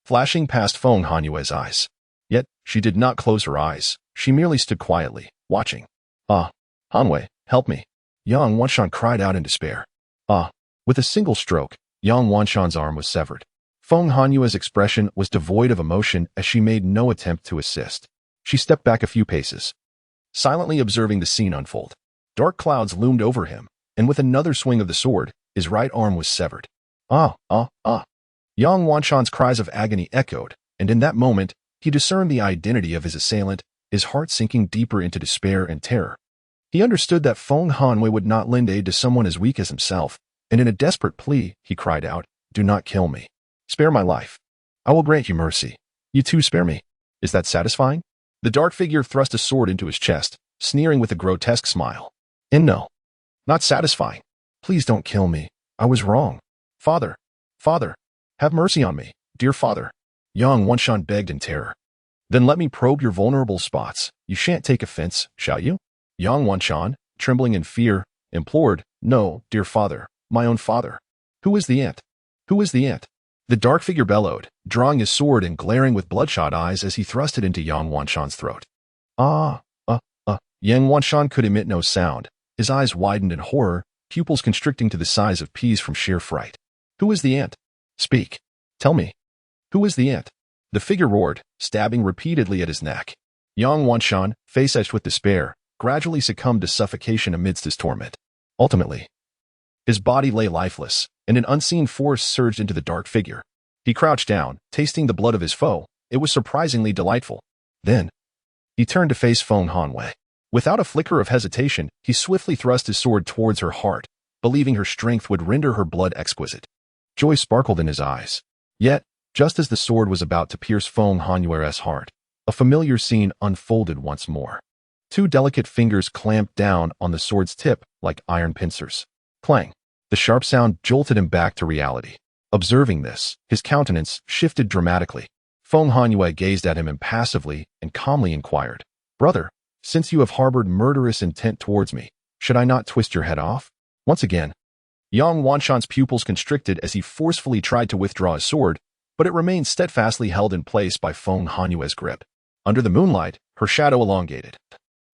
flashing past Feng Hanwei's eyes. Yet, she did not close her eyes. She merely stood quietly, watching. Ah, Hanwei, help me. Yang Wanshan cried out in despair. Ah. With a single stroke, Yang Wanshan's arm was severed. Feng Hanwei's expression was devoid of emotion as she made no attempt to assist. She stepped back a few paces, silently observing the scene unfold. Dark clouds loomed over him, and with another swing of the sword, his right arm was severed. Ah, ah, ah. Yang Wanshan's cries of agony echoed, and in that moment, he discerned the identity of his assailant, his heart sinking deeper into despair and terror. He understood that Feng Hanwei would not lend aid to someone as weak as himself, and in a desperate plea, he cried out, "Do not kill me. Spare my life. I will grant you mercy. You too spare me. Is that satisfying?" The dark figure thrust a sword into his chest, sneering with a grotesque smile. "And no. Not satisfying. Please don't kill me. I was wrong. Father. Father. Have mercy on me, dear father." Yang Wanshan begged in terror. "Then let me probe your vulnerable spots. You shan't take offense, shall you?" Yang Wanshan, trembling in fear, implored, "No, dear father, my own father. Who is the ant? Who is the ant?" The dark figure bellowed, drawing his sword and glaring with bloodshot eyes as he thrust it into Yang Wanshan's throat. Yang Wanshan could emit no sound. His eyes widened in horror, pupils constricting to the size of peas from sheer fright. "Who is the ant? Speak. Tell me. Who is the ant?" The figure roared, stabbing repeatedly at his neck. Yang Wanshan, face etched with despair, gradually succumbed to suffocation amidst his torment. Ultimately, his body lay lifeless, and an unseen force surged into the dark figure. He crouched down, tasting the blood of his foe. It was surprisingly delightful. Then, he turned to face Feng Hanwei. Without a flicker of hesitation, he swiftly thrust his sword towards her heart, believing her strength would render her blood exquisite. Joy sparkled in his eyes. Yet, just as the sword was about to pierce Feng Hanwei's heart, a familiar scene unfolded once more. Two delicate fingers clamped down on the sword's tip like iron pincers. Clang. The sharp sound jolted him back to reality. Observing this, his countenance shifted dramatically. Feng Hanwei gazed at him impassively and calmly inquired, "Brother, since you have harbored murderous intent towards me, should I not twist your head off?" Once again, Yang Wanshan's pupils constricted as he forcefully tried to withdraw his sword, but it remained steadfastly held in place by Feng Hanwei's grip. Under the moonlight, her shadow elongated,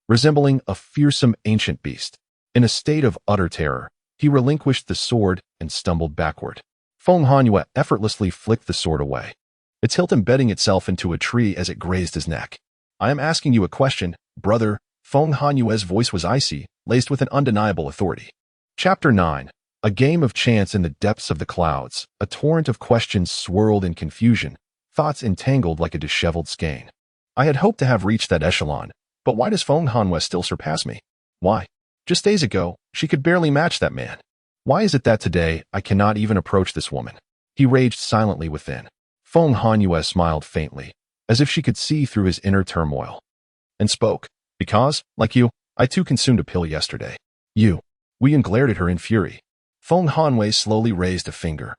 resembling a fearsome ancient beast. In a state of utter terror, he relinquished the sword and stumbled backward. Feng Hanwei effortlessly flicked the sword away, its hilt embedding itself into a tree as it grazed his neck. "I am asking you a question, brother." Feng Hanwei's voice was icy, laced with an undeniable authority. Chapter 9. A game of chance in the depths of the clouds. A torrent of questions swirled in confusion, thoughts entangled like a disheveled skein. I had hoped to have reached that echelon, but why does Feng Hanwei still surpass me? Why? Just days ago, she could barely match that man. Why is it that today I cannot even approach this woman? He raged silently within. Feng Hanwei smiled faintly, as if she could see through his inner turmoil, and spoke, "Because, like you, I too consumed a pill yesterday." "You." Wu Yun glared at her in fury. Feng Hanwei slowly raised a finger,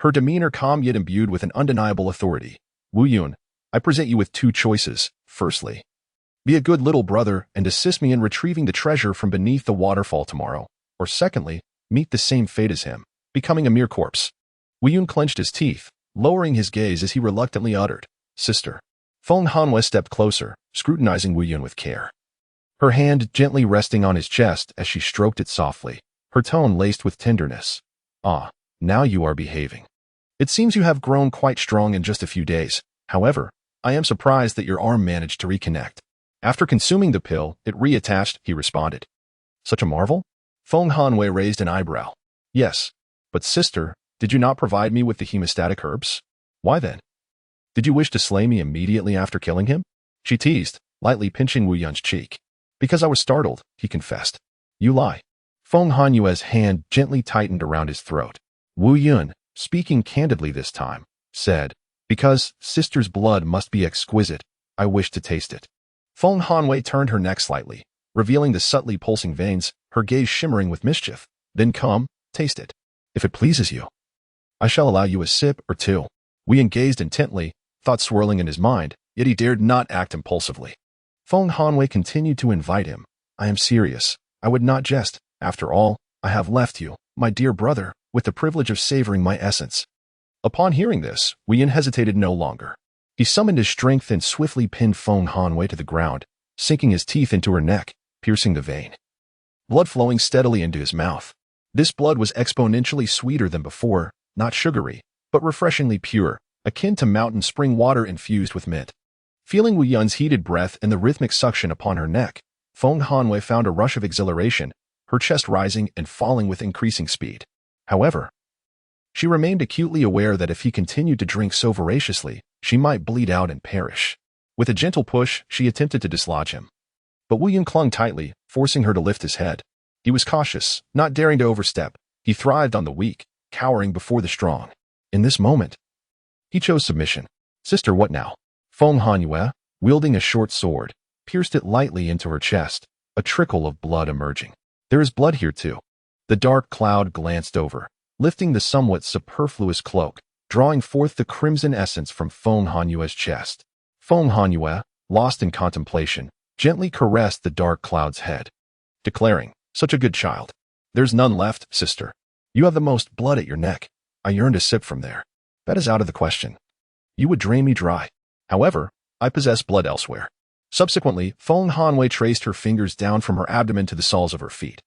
her demeanor calm yet imbued with an undeniable authority. "Wu Yun, I present you with two choices. Firstly, be a good little brother and assist me in retrieving the treasure from beneath the waterfall tomorrow. Or secondly, meet the same fate as him, becoming a mere corpse." Wu Yun clenched his teeth, lowering his gaze as he reluctantly uttered, "Sister." Feng Hanwei stepped closer, scrutinizing Wu Yun with care, her hand gently resting on his chest as she stroked it softly, her tone laced with tenderness. "Ah, now you are behaving. It seems you have grown quite strong in just a few days. However, I am surprised that your arm managed to reconnect." After consuming the pill, it reattached, he responded. "Such a marvel?" Feng Hanwei raised an eyebrow. "Yes, but sister, did you not provide me with the hemostatic herbs? Why then? Did you wish to slay me immediately after killing him?" She teased, lightly pinching Wu Yun's cheek. "Because I was startled," he confessed. "You lie." Feng Hanwei's hand gently tightened around his throat. Wu Yun, speaking candidly this time, said, "Because sister's blood must be exquisite, I wish to taste it." Feng Hanwei turned her neck slightly, revealing the subtly pulsing veins, her gaze shimmering with mischief. "Then come, taste it. If it pleases you, I shall allow you a sip or two." Wu Yun gazed intently, thoughts swirling in his mind, yet he dared not act impulsively. Feng Hanwei continued to invite him. I am serious. I would not jest. After all, I have left you, my dear brother, with the privilege of savoring my essence. Upon hearing this, Wu Yin hesitated no longer. He summoned his strength and swiftly pinned Feng Hanwei to the ground, sinking his teeth into her neck, piercing the vein. Blood flowing steadily into his mouth. This blood was exponentially sweeter than before, not sugary, but refreshingly pure, akin to mountain spring water infused with mint. Feeling Wu Yun's heated breath and the rhythmic suction upon her neck, Feng Hanwei found a rush of exhilaration, her chest rising and falling with increasing speed. However, she remained acutely aware that if he continued to drink so voraciously, she might bleed out and perish. With a gentle push, she attempted to dislodge him. But Wu Yun clung tightly, forcing her to lift his head. He was cautious, not daring to overstep. He thrived on the weak, cowering before the strong. In this moment, he chose submission. Sister, what now? Feng Hanwei, wielding a short sword, pierced it lightly into her chest, a trickle of blood emerging. There is blood here too. The dark cloud glanced over, lifting the somewhat superfluous cloak, drawing forth the crimson essence from Feng Hanwei's chest. Feng Hanwei, lost in contemplation, gently caressed the dark cloud's head, declaring, such a good child. There's none left, sister. You have the most blood at your neck. I yearn to sip from there. That is out of the question. You would drain me dry. However, I possess blood elsewhere. Subsequently, Feng Hanwei traced her fingers down from her abdomen to the soles of her feet,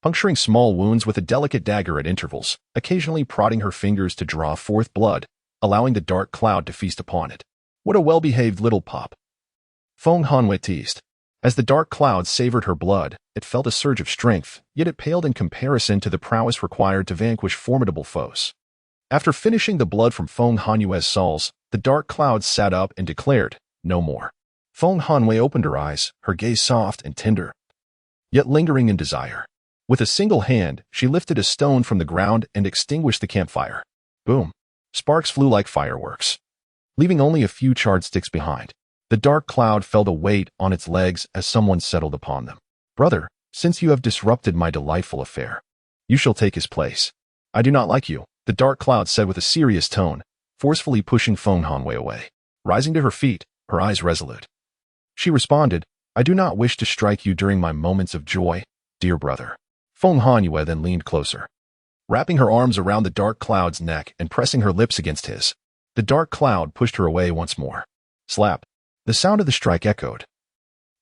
puncturing small wounds with a delicate dagger at intervals, occasionally prodding her fingers to draw forth blood, allowing the dark cloud to feast upon it. What a well-behaved little pup. Feng Hanwei teased. As the dark cloud savored her blood, it felt a surge of strength, yet it paled in comparison to the prowess required to vanquish formidable foes. After finishing the blood from Feng Hanwei's soles, the dark cloud sat up and declared, no more. Feng Hanwei opened her eyes, her gaze soft and tender, yet lingering in desire. With a single hand, she lifted a stone from the ground and extinguished the campfire. Boom! Sparks flew like fireworks, leaving only a few charred sticks behind. The dark cloud felt a weight on its legs as someone settled upon them. Brother, since you have disrupted my delightful affair, you shall take his place. I do not like you, the dark cloud said with a serious tone, forcefully pushing Feng Hanwei away. Rising to her feet, her eyes resolute, she responded, I do not wish to strike you during my moments of joy, dear brother. Feng Hanwei then leaned closer, wrapping her arms around the dark cloud's neck and pressing her lips against his. The dark cloud pushed her away once more. Slap. The sound of the strike echoed,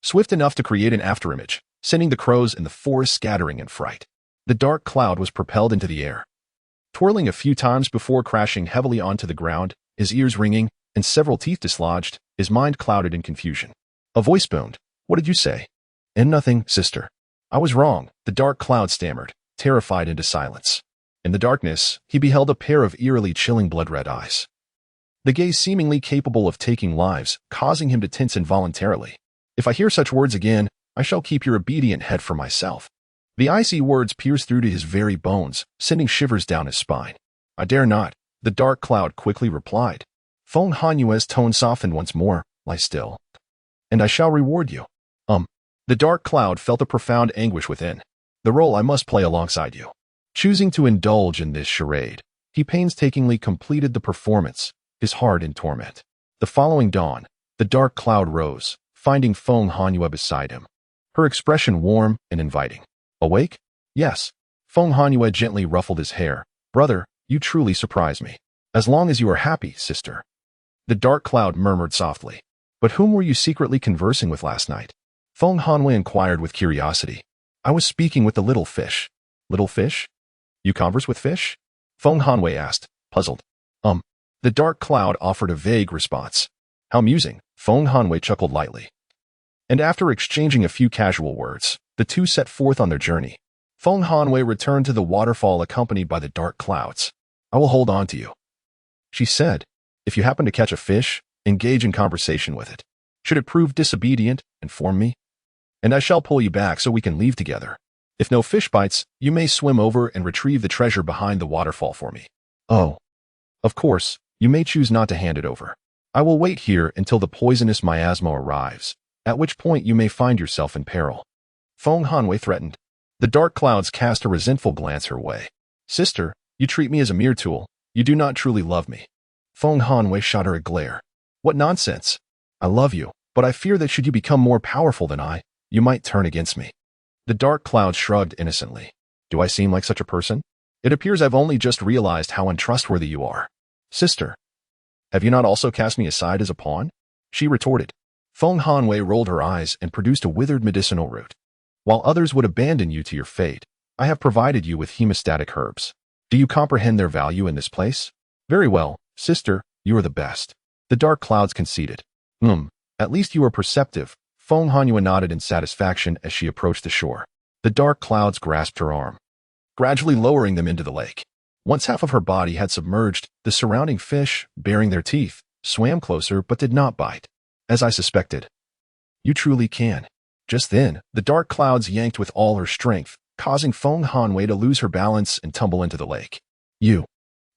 swift enough to create an afterimage, sending the crows in the forest scattering in fright. The dark cloud was propelled into the air, twirling a few times before crashing heavily onto the ground, his ears ringing and several teeth dislodged, his mind clouded in confusion. A voice boomed. What did you say? And nothing, sister. I was wrong, the dark cloud stammered, terrified into silence. In the darkness, he beheld a pair of eerily chilling blood-red eyes, the gaze seemingly capable of taking lives, causing him to tense involuntarily. If I hear such words again, I shall keep your obedient head for myself. The icy words pierced through to his very bones, sending shivers down his spine. I dare not, the dark cloud quickly replied. Feng Hanwei's tone softened once more, lie still, and I shall reward you. The dark cloud felt a profound anguish within. The role I must play alongside you. Choosing to indulge in this charade, he painstakingly completed the performance, his heart in torment. The following dawn, the dark cloud rose, finding Feng Hanwei beside him, her expression warm and inviting. Awake? Yes. Feng Hanwei gently ruffled his hair. Brother, you truly surprise me. As long as you are happy, sister. The dark cloud murmured softly. But whom were you secretly conversing with last night? Feng Hanwei inquired with curiosity. I was speaking with the little fish. Little fish? You converse with fish? Feng Hanwei asked, puzzled. The dark cloud offered a vague response. How amusing, Feng Hanwei chuckled lightly. And after exchanging a few casual words, the two set forth on their journey. Feng Hanwei returned to the waterfall accompanied by the dark clouds. I will hold on to you, she said. If you happen to catch a fish, engage in conversation with it. Should it prove disobedient, inform me, and I shall pull you back so we can leave together. If no fish bites, you may swim over and retrieve the treasure behind the waterfall for me. Oh, of course, you may choose not to hand it over. I will wait here until the poisonous miasma arrives, at which point you may find yourself in peril. Feng Hanwei threatened. The dark clouds cast a resentful glance her way. Sister, you treat me as a mere tool. You do not truly love me. Feng Hanwei shot her a glare. What nonsense. I love you, but I fear that should you become more powerful than I, you might turn against me." The dark cloud shrugged innocently. "Do I seem like such a person? It appears I've only just realized how untrustworthy you are. Sister, have you not also cast me aside as a pawn?" she retorted. Feng Hanwei rolled her eyes and produced a withered medicinal root. "While others would abandon you to your fate, I have provided you with hemostatic herbs. Do you comprehend their value in this place? Very well, sister, you are the best." The dark clouds conceded. At least you are perceptive." Feng Hanwei nodded in satisfaction as she approached the shore. The dark clouds grasped her arm, gradually lowering them into the lake. Once half of her body had submerged, the surrounding fish, baring their teeth, swam closer but did not bite. "As I suspected. You truly can." Just then, the dark clouds yanked with all her strength, causing Feng Hanwei to lose her balance and tumble into the lake. "You!"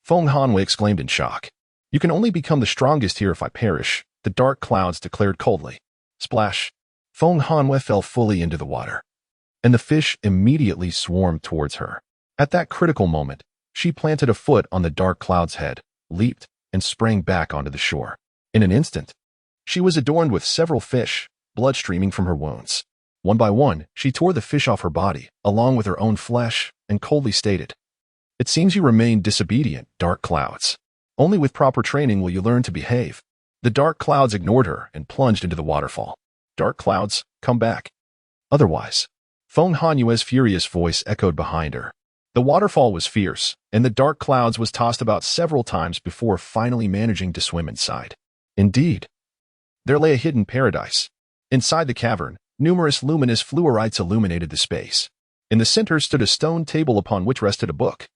Feng Hanwei exclaimed in shock. "You can only become the strongest here if I perish," the dark clouds declared coldly. Splash! Feng Hanwei fell fully into the water, and the fish immediately swarmed towards her. At that critical moment, she planted a foot on the dark cloud's head, leaped, and sprang back onto the shore. In an instant, she was adorned with several fish, blood streaming from her wounds. One by one, she tore the fish off her body, along with her own flesh, and coldly stated, "It seems you remain disobedient, dark clouds. Only with proper training will you learn to behave." The dark clouds ignored her and plunged into the waterfall. "Dark clouds, come back. Otherwise." Feng Hanwei's furious voice echoed behind her. The waterfall was fierce, and the dark clouds was tossed about several times before finally managing to swim inside. Indeed, there lay a hidden paradise. Inside the cavern, numerous luminous fluorites illuminated the space. In the center stood a stone table upon which rested a book.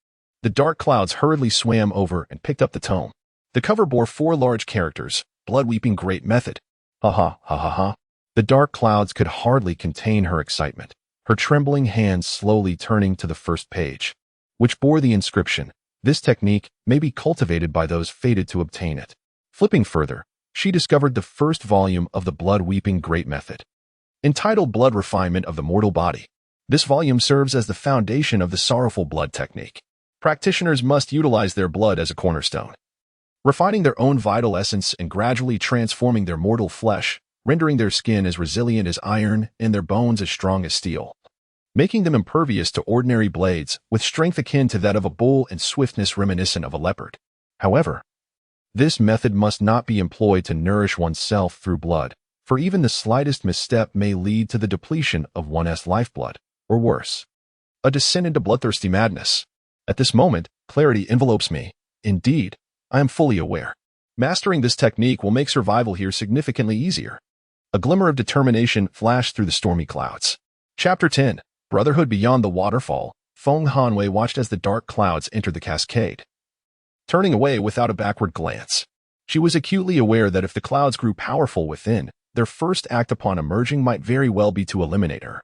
The dark clouds hurriedly swam over and picked up the tome. The cover bore 4 large characters, "Blood-weeping great method." Ha ha ha ha ha. The dark clouds could hardly contain her excitement, her trembling hands slowly turning to the first page, which bore the inscription, "This technique may be cultivated by those fated to obtain it." Flipping further, she discovered the first volume of the Blood-weeping great method, entitled Blood Refinement of the Mortal Body. This volume serves as the foundation of the sorrowful blood technique. Practitioners must utilize their blood as a cornerstone, refining their own vital essence and gradually transforming their mortal flesh, rendering their skin as resilient as iron and their bones as strong as steel, making them impervious to ordinary blades, with strength akin to that of a bull and swiftness reminiscent of a leopard. However, this method must not be employed to nourish oneself through blood, for even the slightest misstep may lead to the depletion of one's lifeblood, or worse, a descent into bloodthirsty madness. At this moment, clarity envelopes me. Indeed, I am fully aware. Mastering this technique will make survival here significantly easier. A glimmer of determination flashed through the stormy clouds. Chapter 10. Brotherhood Beyond the Waterfall. Feng Hanwei watched as the dark clouds entered the cascade, turning away without a backward glance. She was acutely aware that if the clouds grew powerful within, their first act upon emerging might very well be to eliminate her.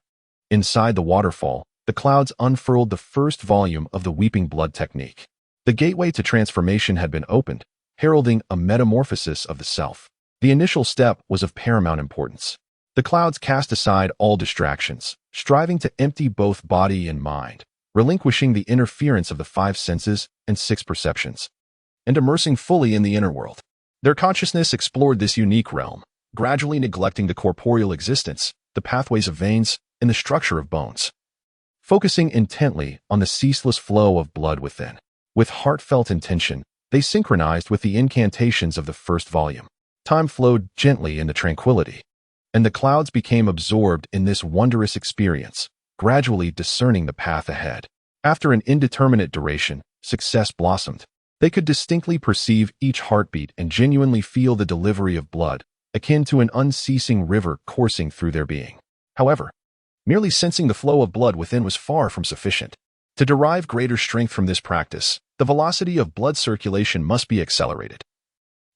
Inside the waterfall, the clouds unfurled the first volume of the Weeping Blood technique. The gateway to transformation had been opened, heralding a metamorphosis of the self. The initial step was of paramount importance. The clouds cast aside all distractions, striving to empty both body and mind, relinquishing the interference of the 5 senses and 6 perceptions, and immersing fully in the inner world. Their consciousness explored this unique realm, gradually neglecting the corporeal existence, the pathways of veins, and the structure of bones, focusing intently on the ceaseless flow of blood within. With heartfelt intention, they synchronized with the incantations of the first volume. Time flowed gently into tranquility, and the clouds became absorbed in this wondrous experience, gradually discerning the path ahead. After an indeterminate duration, success blossomed. They could distinctly perceive each heartbeat and genuinely feel the delivery of blood, akin to an unceasing river coursing through their being. However, merely sensing the flow of blood within was far from sufficient. To derive greater strength from this practice, the velocity of blood circulation must be accelerated,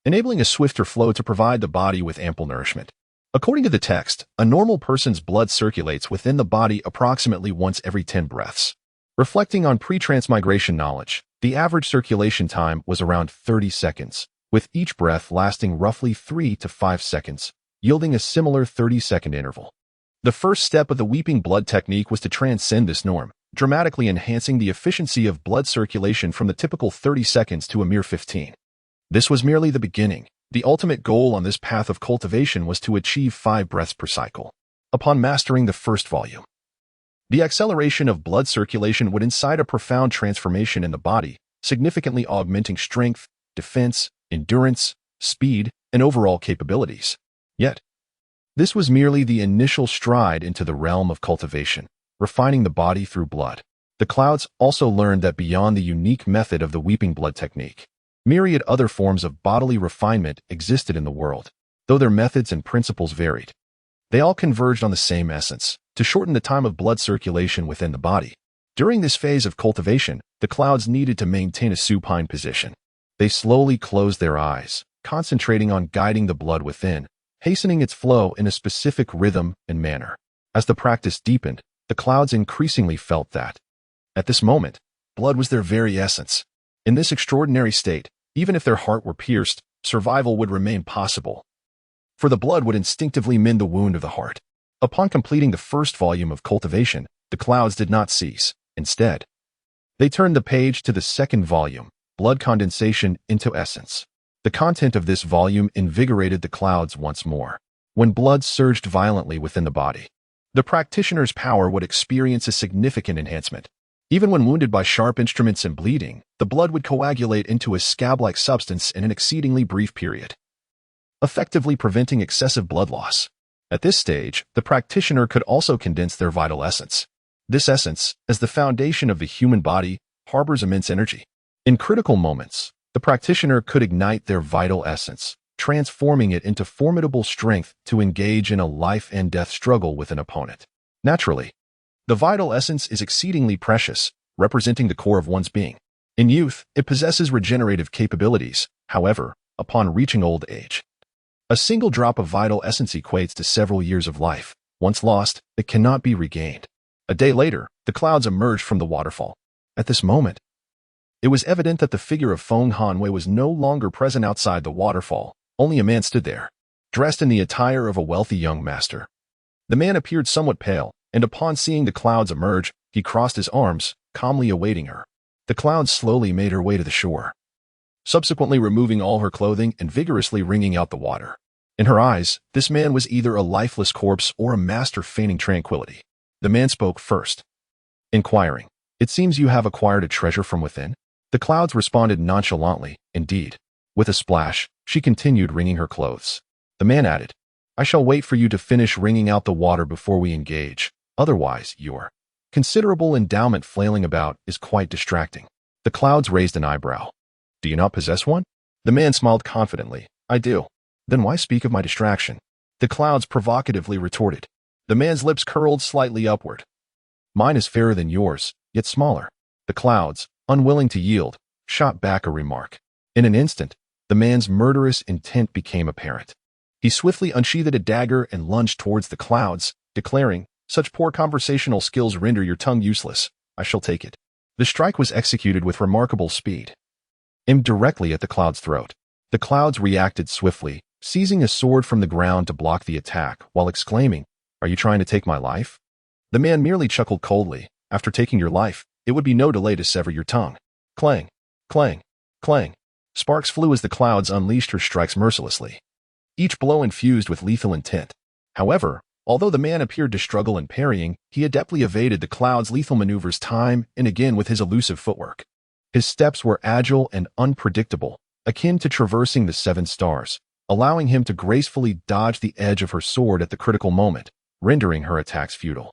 enabling a swifter flow to provide the body with ample nourishment. According to the text, a normal person's blood circulates within the body approximately once every 10 breaths. Reflecting on pre-transmigration knowledge, the average circulation time was around 30 seconds, with each breath lasting roughly 3 to 5 seconds, yielding a similar 30-second interval. The first step of the Weeping Blood technique was to transcend this norm, dramatically enhancing the efficiency of blood circulation from the typical 30 seconds to a mere 15. This was merely the beginning. The ultimate goal on this path of cultivation was to achieve 5 breaths per cycle. Upon mastering the first volume, the acceleration of blood circulation would incite a profound transformation in the body, significantly augmenting strength, defense, endurance, speed, and overall capabilities. Yet, this was merely the initial stride into the realm of cultivation, refining the body through blood. The Clouds also learned that beyond the unique method of the weeping blood technique, myriad other forms of bodily refinement existed in the world. Though their methods and principles varied, they all converged on the same essence: to shorten the time of blood circulation within the body. During this phase of cultivation, the Clouds needed to maintain a supine position. They slowly closed their eyes, concentrating on guiding the blood within, hastening its flow in a specific rhythm and manner. As the practice deepened, the Clouds increasingly felt that, at this moment, blood was their very essence. In this extraordinary state, even if their heart were pierced, survival would remain possible, for the blood would instinctively mend the wound of the heart. Upon completing the first volume of cultivation, the Clouds did not cease. Instead, they turned the page to the second volume, Blood Condensation into Essence. The content of this volume invigorated the Clouds once more. When blood surged violently within the body, the practitioner's power would experience a significant enhancement. Even when wounded by sharp instruments and bleeding, the blood would coagulate into a scab-like substance in an exceedingly brief period, effectively preventing excessive blood loss. At this stage, the practitioner could also condense their vital essence. This essence, as the foundation of the human body, harbors immense energy. In critical moments, the practitioner could ignite their vital essence, transforming it into formidable strength to engage in a life-and-death struggle with an opponent. Naturally, the vital essence is exceedingly precious, representing the core of one's being. In youth, it possesses regenerative capabilities. However, upon reaching old age, a single drop of vital essence equates to several years of life. Once lost, it cannot be regained. A day later, the Clouds emerged from the waterfall. At this moment, it was evident that the figure of Feng Hanwei was no longer present outside the waterfall. Only a man stood there, dressed in the attire of a wealthy young master. The man appeared somewhat pale, and upon seeing the Clouds emerge, he crossed his arms, calmly awaiting her. The Clouds slowly made her way to the shore, subsequently removing all her clothing and vigorously wringing out the water. In her eyes, this man was either a lifeless corpse or a master feigning tranquility. The man spoke first, inquiring, "It seems you have acquired a treasure from within?" The Clouds responded nonchalantly, "Indeed." With a splash, she continued wringing her clothes. The man added, "I shall wait for you to finish wringing out the water before we engage. Otherwise, your considerable endowment flailing about is quite distracting." The Clouds raised an eyebrow. "Do you not possess one?" The man smiled confidently. "I do." "Then why speak of my distraction?" The Clouds provocatively retorted. The man's lips curled slightly upward. "Mine is fairer than yours, yet smaller." The Clouds, unwilling to yield, shot back a remark. In an instant, the man's murderous intent became apparent. He swiftly unsheathed a dagger and lunged towards the Clouds, declaring, "Such poor conversational skills render your tongue useless. I shall take it." The strike was executed with remarkable speed, aimed directly at the Cloud's throat. The Clouds reacted swiftly, seizing a sword from the ground to block the attack, while exclaiming, "Are you trying to take my life?" The man merely chuckled coldly. "After taking your life, it would be no delay to sever your tongue." Clang, clang, clang. Sparks flew as the Clouds unleashed her strikes mercilessly, each blow infused with lethal intent. However, although the man appeared to struggle in parrying, he adeptly evaded the Clouds' lethal maneuvers time and again with his elusive footwork. His steps were agile and unpredictable, akin to traversing the 7 stars, allowing him to gracefully dodge the edge of her sword at the critical moment, rendering her attacks futile.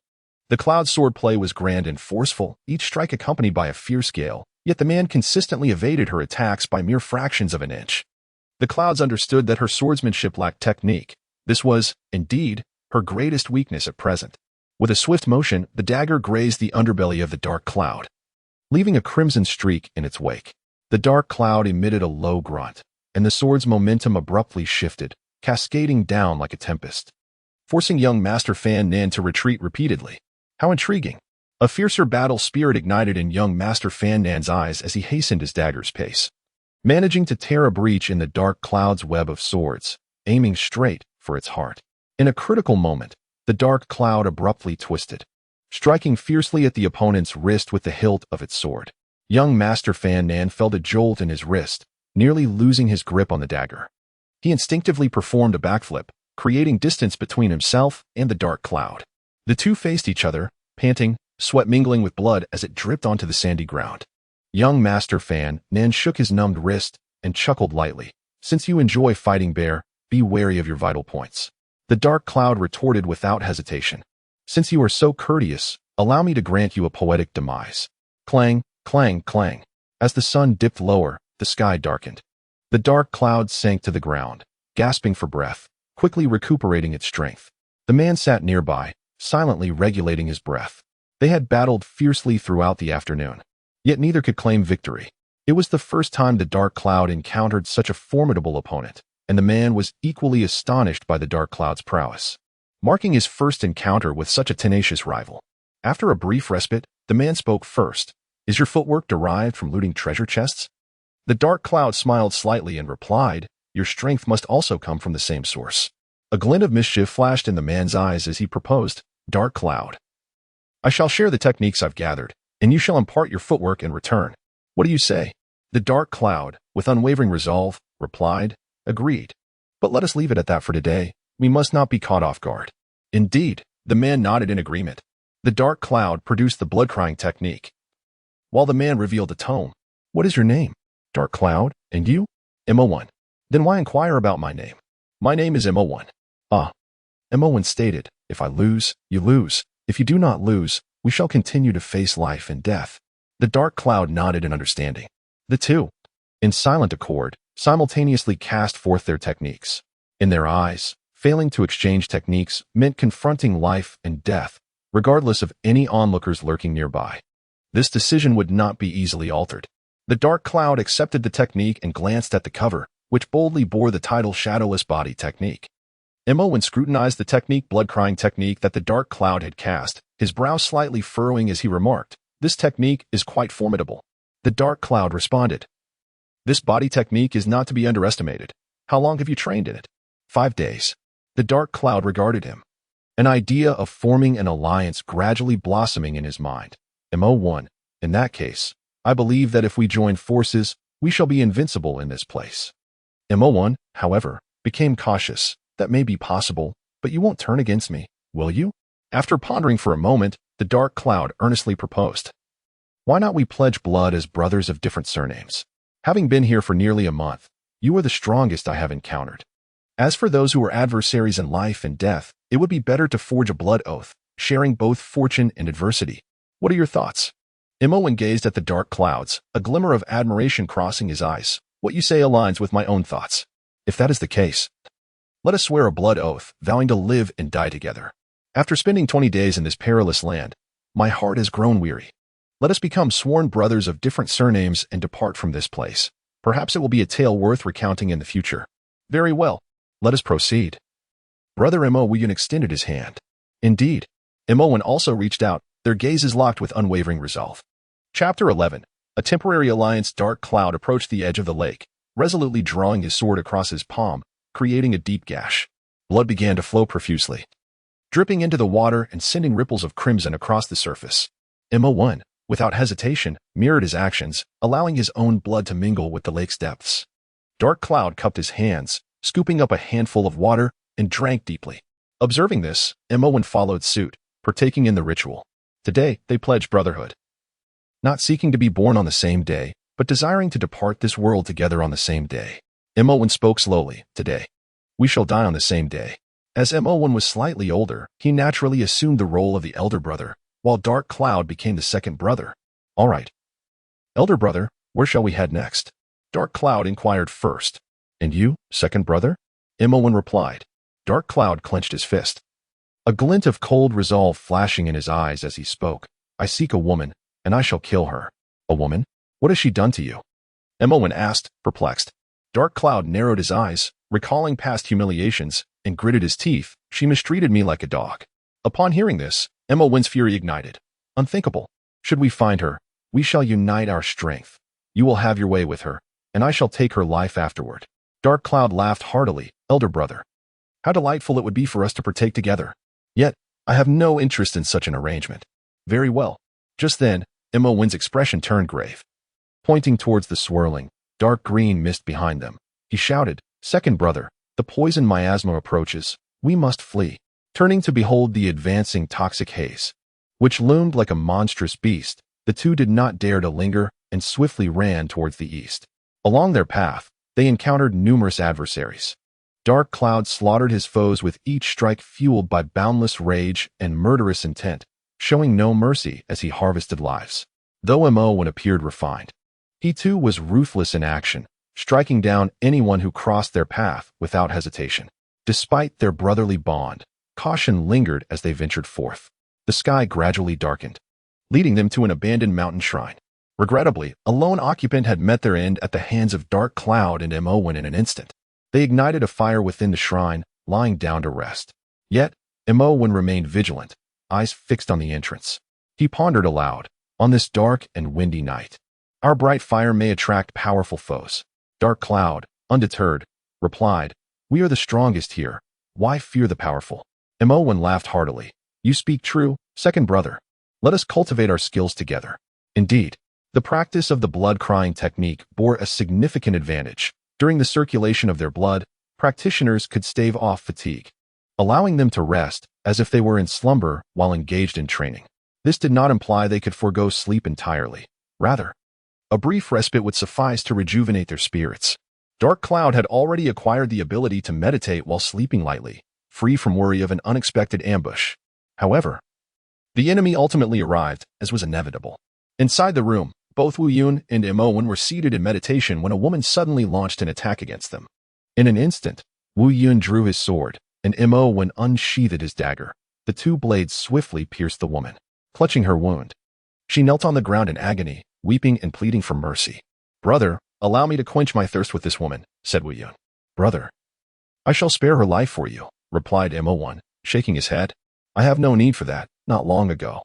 The Cloud's swordplay was grand and forceful, each strike accompanied by a fierce gale, yet the man consistently evaded her attacks by mere fractions of an inch. The Clouds understood that her swordsmanship lacked technique. This was, indeed, her greatest weakness at present. With a swift motion, the dagger grazed the underbelly of the dark cloud, leaving a crimson streak in its wake. The dark cloud emitted a low grunt, and the sword's momentum abruptly shifted, cascading down like a tempest, forcing young Master Fan Nan to retreat repeatedly. How intriguing! A fiercer battle spirit ignited in young Master Fan Nan's eyes as he hastened his dagger's pace, managing to tear a breach in the dark cloud's web of swords, aiming straight for its heart. In a critical moment, the dark cloud abruptly twisted, striking fiercely at the opponent's wrist with the hilt of its sword. Young Master Fan Nan felt a jolt in his wrist, nearly losing his grip on the dagger. He instinctively performed a backflip, creating distance between himself and the dark cloud. The two faced each other, panting, sweat mingling with blood as it dripped onto the sandy ground. Young Master Fan Nan shook his numbed wrist and chuckled lightly. Since you enjoy fighting bear, be wary of your vital points. The dark cloud retorted without hesitation. Since you are so courteous, allow me to grant you a poetic demise. Clang, clang, clang. As the sun dipped lower, the sky darkened. The dark cloud sank to the ground, gasping for breath, quickly recuperating its strength. The man sat nearby, silently regulating his breath. They had battled fiercely throughout the afternoon, yet neither could claim victory. It was the first time the dark cloud encountered such a formidable opponent, and the man was equally astonished by the dark cloud's prowess, marking his first encounter with such a tenacious rival. After a brief respite, the man spoke first. Is your footwork derived from looting treasure chests? The dark cloud smiled slightly and replied, your strength must also come from the same source. A glint of mischief flashed in the man's eyes as he proposed, Dark Cloud, I shall share the techniques I've gathered, and you shall impart your footwork in return. What do you say? The dark cloud, with unwavering resolve, replied, agreed. But let us leave it at that for today. We must not be caught off guard. Indeed, the man nodded in agreement. The dark cloud produced the blood-crying technique, while the man revealed a tome. What is your name? Dark Cloud, and you? MO1. Then why inquire about my name? My name is MO1. Ah. MO1 stated, if I lose, you lose. If you do not lose, we shall continue to face life and death. The dark cloud nodded in understanding. The two, in silent accord, simultaneously cast forth their techniques. In their eyes, failing to exchange techniques meant confronting life and death, regardless of any onlookers lurking nearby. This decision would not be easily altered. The dark cloud accepted the technique and glanced at the cover, which boldly bore the title Shadowless Body Technique. MO1 scrutinized the blood-crying technique that the dark cloud had cast, his brow slightly furrowing as he remarked, this technique is quite formidable. The dark cloud responded, this body technique is not to be underestimated. How long have you trained in it? 5 days. The dark cloud regarded him, an idea of forming an alliance gradually blossoming in his mind. MO1, in that case, I believe that if we join forces, we shall be invincible in this place. MO1, however, became cautious. That may be possible, but you won't turn against me, will you? After pondering for a moment, the dark cloud earnestly proposed. Why not we pledge blood as brothers of different surnames? Having been here for nearly a month, you are the strongest I have encountered. As for those who are adversaries in life and death, it would be better to forge a blood oath, sharing both fortune and adversity. What are your thoughts? MO1 gazed at the dark clouds, a glimmer of admiration crossing his eyes. What you say aligns with my own thoughts. If that is the case, let us swear a blood oath, vowing to live and die together. After spending 20 days in this perilous land, my heart has grown weary. Let us become sworn brothers of different surnames and depart from this place. Perhaps it will be a tale worth recounting in the future. Very well. Let us proceed. Brother MO1 extended his hand. Indeed, MO1 also reached out, their gazes locked with unwavering resolve. Chapter 11. A temporary alliance. Dark Cloud approached the edge of the lake, resolutely drawing his sword across his palm, creating a deep gash. Blood began to flow profusely, dripping into the water and sending ripples of crimson across the surface. MO1, without hesitation, mirrored his actions, allowing his own blood to mingle with the lake's depths. Dark Cloud cupped his hands, scooping up a handful of water, and drank deeply. Observing this, MO1 followed suit, partaking in the ritual. Today, they pledged brotherhood. Not seeking to be born on the same day, but desiring to depart this world together on the same day. MO1 spoke slowly, today. We shall die on the same day. As MO1 was slightly older, he naturally assumed the role of the elder brother, while Dark Cloud became the second brother. All right. Elder brother, where shall we head next? Dark Cloud inquired first. And you, second brother? MO1 replied. Dark Cloud clenched his fist, a glint of cold resolve flashing in his eyes as he spoke. I seek a woman, and I shall kill her. A woman? What has she done to you? MO1 asked, perplexed. Dark Cloud narrowed his eyes, recalling past humiliations, and gritted his teeth. She mistreated me like a dog. Upon hearing this, MO1's fury ignited. Unthinkable. Should we find her, we shall unite our strength. You will have your way with her, and I shall take her life afterward. Dark Cloud laughed heartily. Elder brother. How delightful it would be for us to partake together. Yet, I have no interest in such an arrangement. Very well. Just then, MO1's expression turned grave. Pointing towards the swirling, dark green mist behind them, he shouted, Second brother, the poison miasma approaches. We must flee. Turning to behold the advancing toxic haze, which loomed like a monstrous beast, the two did not dare to linger and swiftly ran towards the east. Along their path, they encountered numerous adversaries. Dark Cloud slaughtered his foes with each strike fueled by boundless rage and murderous intent, showing no mercy as he harvested lives. Though Imowen appeared refined, he too was ruthless in action, striking down anyone who crossed their path without hesitation. Despite their brotherly bond, caution lingered as they ventured forth. The sky gradually darkened, leading them to an abandoned mountain shrine. Regrettably, a lone occupant had met their end at the hands of Dark Cloud and Imowen in an instant. They ignited a fire within the shrine, lying down to rest. Yet, Imowen remained vigilant, eyes fixed on the entrance. He pondered aloud, on this dark and windy night, our bright fire may attract powerful foes. Dark Cloud, undeterred, replied, We are the strongest here. Why fear the powerful? Imowen laughed heartily. You speak true, second brother. Let us cultivate our skills together. Indeed, the practice of the blood-crying technique bore a significant advantage. During the circulation of their blood, practitioners could stave off fatigue, allowing them to rest as if they were in slumber while engaged in training. This did not imply they could forego sleep entirely. Rather, a brief respite would suffice to rejuvenate their spirits. Dark Cloud had already acquired the ability to meditate while sleeping lightly, free from worry of an unexpected ambush. However, the enemy ultimately arrived, as was inevitable. Inside the room, both Wu Yun and Imowen were seated in meditation when a woman suddenly launched an attack against them. In an instant, Wu Yun drew his sword, and Imowen unsheathed his dagger. The two blades swiftly pierced the woman, clutching her wound. She knelt on the ground in agony, weeping and pleading for mercy. Brother, allow me to quench my thirst with this woman, said Wu Yun. Brother, I shall spare her life for you, replied Imowen, shaking his head. I have no need for that. Not long ago,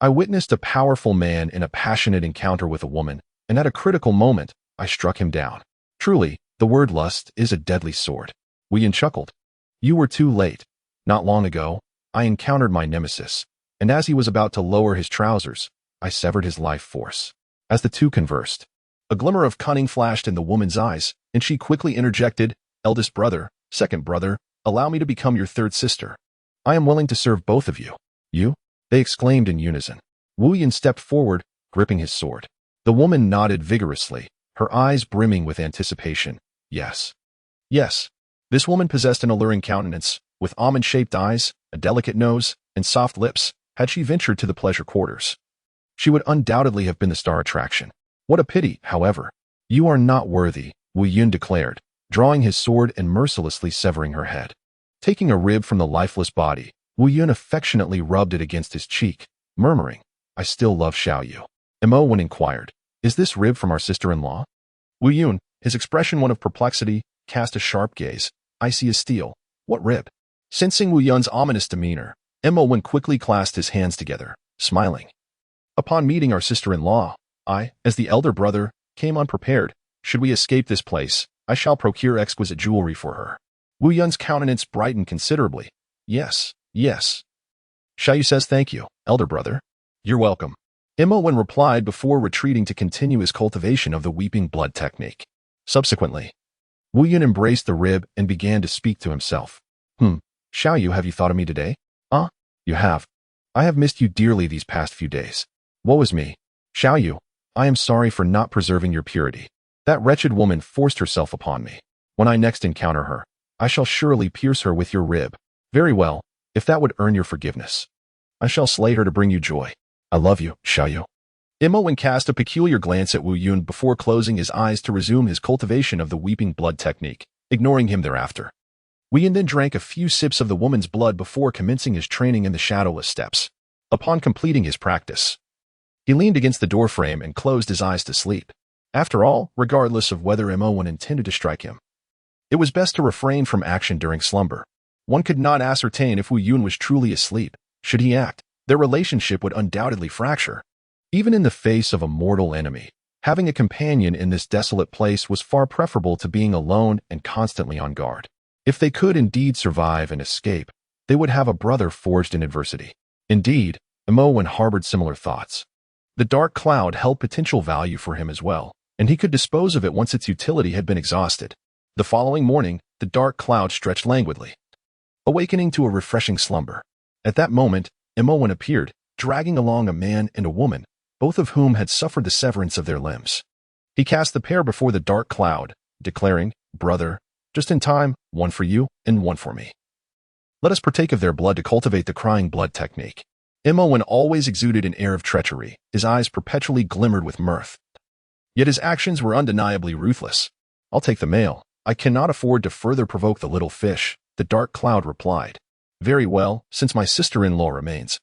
I witnessed a powerful man in a passionate encounter with a woman, and at a critical moment, I struck him down. Truly, the word lust is a deadly sword. Wu Yun chuckled. You were too late. Not long ago, I encountered my nemesis, and as he was about to lower his trousers, I severed his life force. As the two conversed, a glimmer of cunning flashed in the woman's eyes, and she quickly interjected, Eldest brother, second brother, allow me to become your third sister. I am willing to serve both of you. You? They exclaimed in unison. Wu Yun stepped forward, gripping his sword. The woman nodded vigorously, her eyes brimming with anticipation. Yes. Yes. This woman possessed an alluring countenance, with almond-shaped eyes, a delicate nose, and soft lips. Had she ventured to the pleasure quarters, she would undoubtedly have been the star attraction. What a pity, however. You are not worthy, Wu Yun declared, drawing his sword and mercilessly severing her head. Taking a rib from the lifeless body, Wu Yun affectionately rubbed it against his cheek, murmuring, I still love Xiaoyu. Imowen inquired, Is this rib from our sister-in-law? Wu Yun, his expression one of perplexity, cast a sharp gaze, icy as steel. What rib? Sensing Wu Yun's ominous demeanor, Imowen quickly clasped his hands together, smiling. Upon meeting our sister-in-law, I, as the elder brother, came unprepared. Should we escape this place, I shall procure exquisite jewelry for her. Wu Yun's countenance brightened considerably. Yes, yes. Xiaoyu says thank you, elder brother. You're welcome. Imowen replied before retreating to continue his cultivation of the weeping blood technique. Subsequently, Wu Yun embraced the rib and began to speak to himself. Xiaoyu, have you thought of me today? You have. I have missed you dearly these past few days. Woe is me. Xiaoyu, I am sorry for not preserving your purity. That wretched woman forced herself upon me. When I next encounter her, I shall surely pierce her with your rib. Very well, if that would earn your forgiveness. I shall slay her to bring you joy. I love you, Xiaoyu. Imowen cast a peculiar glance at Wu Yun before closing his eyes to resume his cultivation of the weeping blood technique, ignoring him thereafter. Wu Yun then drank a few sips of the woman's blood before commencing his training in the shadowless steps. Upon completing his practice, he leaned against the doorframe and closed his eyes to sleep. After all, regardless of whether Imowen intended to strike him, it was best to refrain from action during slumber. One could not ascertain if Wu Yun was truly asleep. Should he act, their relationship would undoubtedly fracture. Even in the face of a mortal enemy, having a companion in this desolate place was far preferable to being alone and constantly on guard. If they could indeed survive and escape, they would have a brother forged in adversity. Indeed, Imowen harbored similar thoughts. The Dark Cloud held potential value for him as well, and he could dispose of it once its utility had been exhausted. The following morning, the dark cloud stretched languidly, awakening to a refreshing slumber. At that moment, Imowen appeared, dragging along a man and a woman, both of whom had suffered the severance of their limbs. He cast the pair before the dark cloud, declaring, "Brother, just in time, one for you and one for me. Let us partake of their blood to cultivate the crying blood technique." Imowen always exuded an air of treachery, his eyes perpetually glimmered with mirth. Yet his actions were undeniably ruthless. "I'll take the male. I cannot afford to further provoke the little fish," the dark cloud replied. "Very well, since my sister-in-law remains,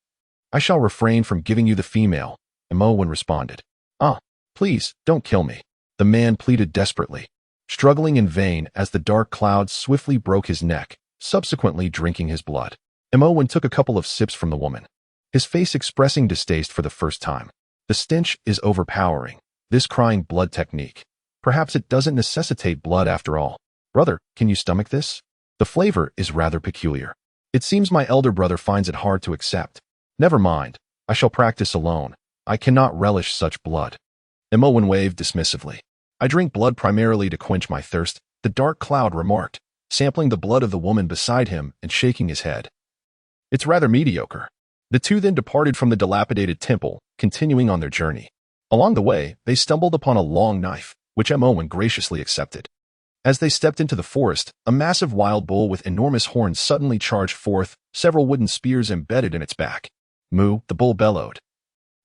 I shall refrain from giving you the female," Imowen responded. "Ah, please, don't kill me," the man pleaded desperately, struggling in vain as the dark cloud swiftly broke his neck, subsequently drinking his blood. Imowen took a couple of sips from the woman, his face expressing distaste for the first time. "The stench is overpowering. This crying blood technique. Perhaps it doesn't necessitate blood after all. Brother, can you stomach this? The flavor is rather peculiar. It seems my elder brother finds it hard to accept. Never mind, I shall practice alone. I cannot relish such blood." Imowen waved dismissively. "I drink blood primarily to quench my thirst," the dark cloud remarked, sampling the blood of the woman beside him and shaking his head. "It's rather mediocre." The two then departed from the dilapidated temple, continuing on their journey. Along the way, they stumbled upon a long knife, which Imowen graciously accepted. As they stepped into the forest, a massive wild bull with enormous horns suddenly charged forth, several wooden spears embedded in its back. "Moo," the bull bellowed,